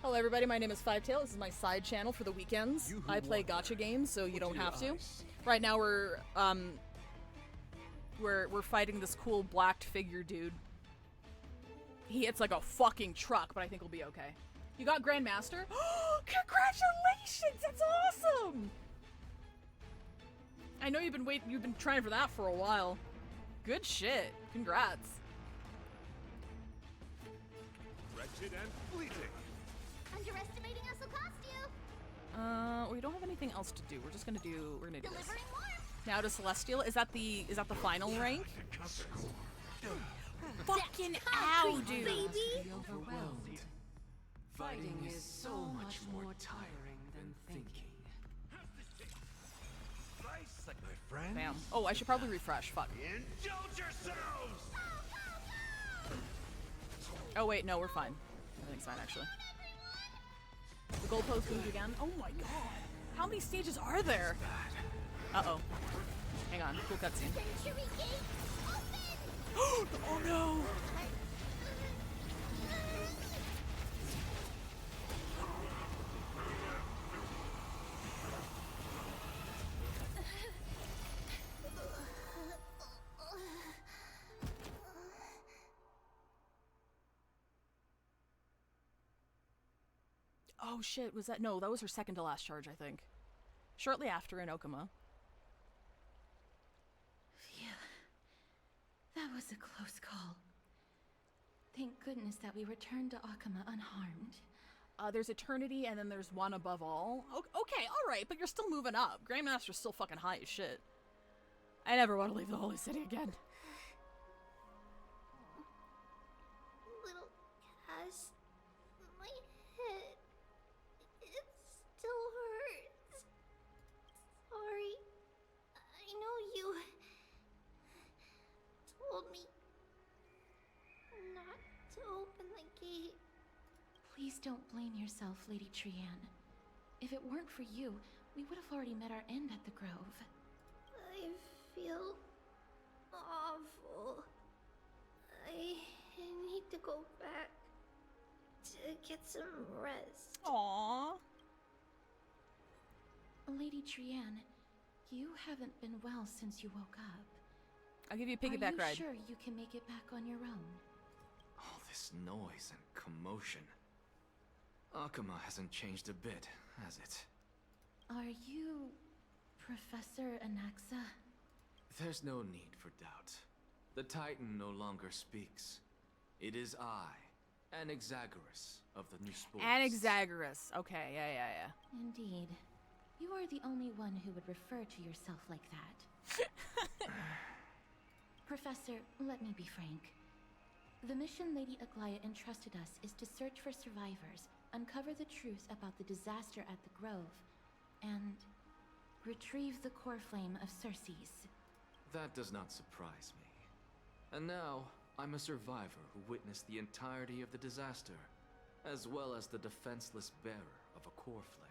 Hello, everybody. My name is Fivetail. This is my side channel for the weekends. I play gacha games, so you don't have to. Right now, we're fighting this cool blacked figure dude. He hits like a fucking truck, but I think we'll be okay. You got Grandmaster? Congratulations! That's awesome! I know you've been trying for that for a while. Good shit. Congrats. Wretched and fleeting. Underestimating us will cost you. We don't have anything else to do. We're just gonna do this. Delivering warmth. Now to Celestial. Is that the final rank? Fucking ow, dude! Be overwhelmed. Fighting is so much more tiring than thinking. Nice, like my friend. Bam. Oh, I should probably refresh. Fuck. Indulge yourselves. Oh wait, no, we're fine. Everything's fine, actually. The goalpost moved again. Oh my god. How many stages are there? Uh-oh. Hang on. Cool cutscene. Oh no! Oh shit, was that? No, that was her second to last charge, I think. Shortly after in Okama. Phew. That was a close call. Thank goodness that we returned to Akama unharmed. There's Eternity, and then there's One Above All. Okay, alright, but you're still moving up. Grandmaster's still fucking high as shit. I never want to leave the Holy City again. the gate. Please don't blame yourself, Lady Trianne. If it weren't for you, we would have already met our end at the Grove. I feel awful. I need to go back to get some rest. Aww. Lady Trianne, you haven't been well since you woke up. I'll give you a piggyback ride. Are you sure you can make it back on your own? All this noise and commotion. Akuma hasn't changed a bit, has it? Are you Professor Anaxa? There's no need for doubt. The Titan no longer speaks. It is I, Anaxagoras of the New Spores. Anaxagoras. Okay, yeah. Indeed. You are the only one who would refer to yourself like that. Professor, let me be frank. The mission Lady Aglaya entrusted us is to search for survivors, uncover the truth about the disaster at the Grove, and retrieve the core flame of Circes. That does not surprise me. And now, I'm a survivor who witnessed the entirety of the disaster, as well as the defenseless bearer of a core flame.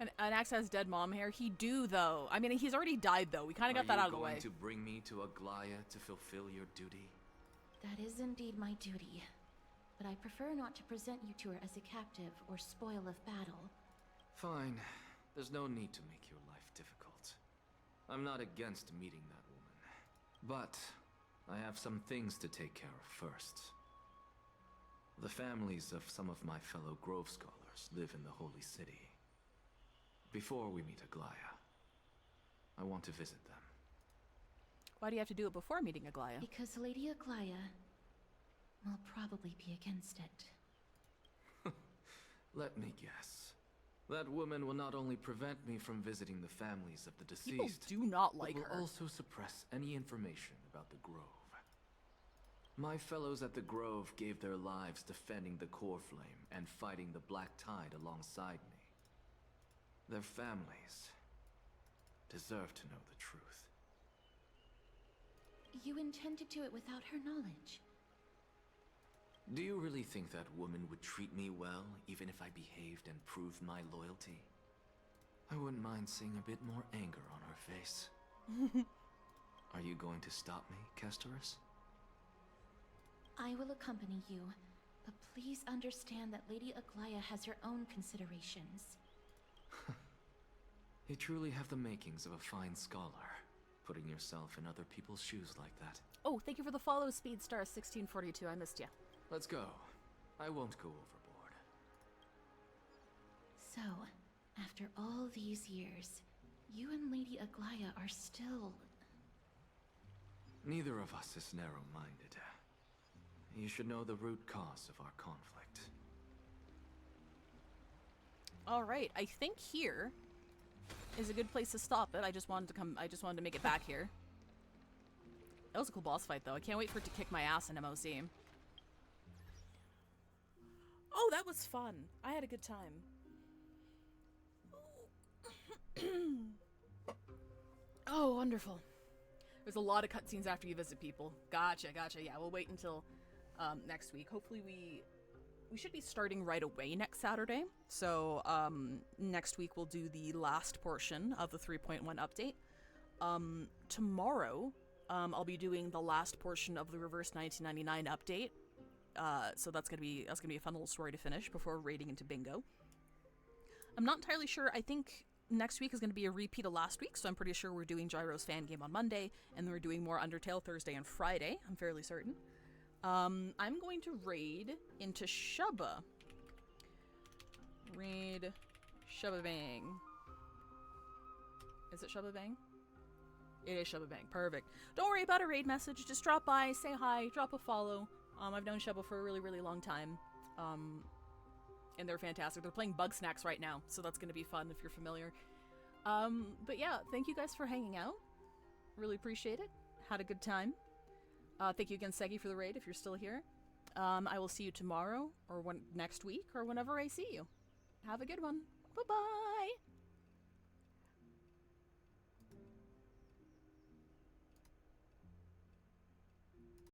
And Anax has dead mom hair. He do, though. I mean, he's already died, though. We kind of got that out of the way. Are you going to bring me to Aglaya to fulfill your duty? That is indeed my duty. But I prefer not to present you to her as a captive or spoil of battle. Fine. There's no need to make your life difficult. I'm not against meeting that woman. But I have some things to take care of first. The families of some of my fellow Grove Scholars live in the Holy City. Before we meet Aglaya, I want to visit them. Why do you have to do it before meeting Aglaya? Because Lady Aglaya will probably be against it. Let me guess. That woman will not only prevent me from visiting the families of the deceased, people do not like but her. will also suppress any information about the Grove. My fellows at the Grove gave their lives defending the core flame and fighting the Black Tide alongside me. Their families deserve to know the truth. You intend to do it without her knowledge. Do you really think that woman would treat me well, even if I behaved and proved my loyalty? I wouldn't mind seeing a bit more anger on her face. Are you going to stop me, Castorus? I will accompany you, but please understand that Lady Aglaya has her own considerations. You truly have the makings of a fine scholar, putting yourself in other people's shoes like that. Oh, thank you for the follow, Speedstar 1642. I missed you. Let's go. I won't go overboard. So, after all these years, you and Lady Aglaya are still... Neither of us is narrow-minded. You should know the root cause of our conflict. All right, I think here is a good place to stop it. I just wanted to make it back here. That was a cool boss fight, though. I can't wait for it to kick my ass in MOC. Oh, that was fun. I had a good time. Oh, wonderful. There's a lot of cutscenes after you visit people. Gotcha. Yeah, we'll wait until next week. Hopefully we should be starting right away next Saturday. So next week we'll do the last portion of the 3.1 update. Tomorrow I'll be doing the last portion of the Reverse 1999 update. So that's gonna be a fun little story to finish before raiding into Bingo. I'm not entirely sure. I think next week is going to be a repeat of last week, so I'm pretty sure we're doing Gyro's fan game on Monday, and then we're doing more Undertale Thursday and Friday. I'm fairly certain. I'm going to raid into Shubba. Raid Shubba Bang. Is it Shubba Bang? It is Shubba Bang. Perfect. Don't worry about a raid message. Just drop by, say hi, drop a follow. I've known Shubba for a really, really long time. And they're fantastic. They're playing Bug Snacks right now, so that's going to be fun if you're familiar. But yeah, thank you guys for hanging out. Really appreciate it. Had a good time. Thank you again, Segi, for the raid if you're still here. I will see you tomorrow or next week or whenever I see you. Have a good one. Bye-bye.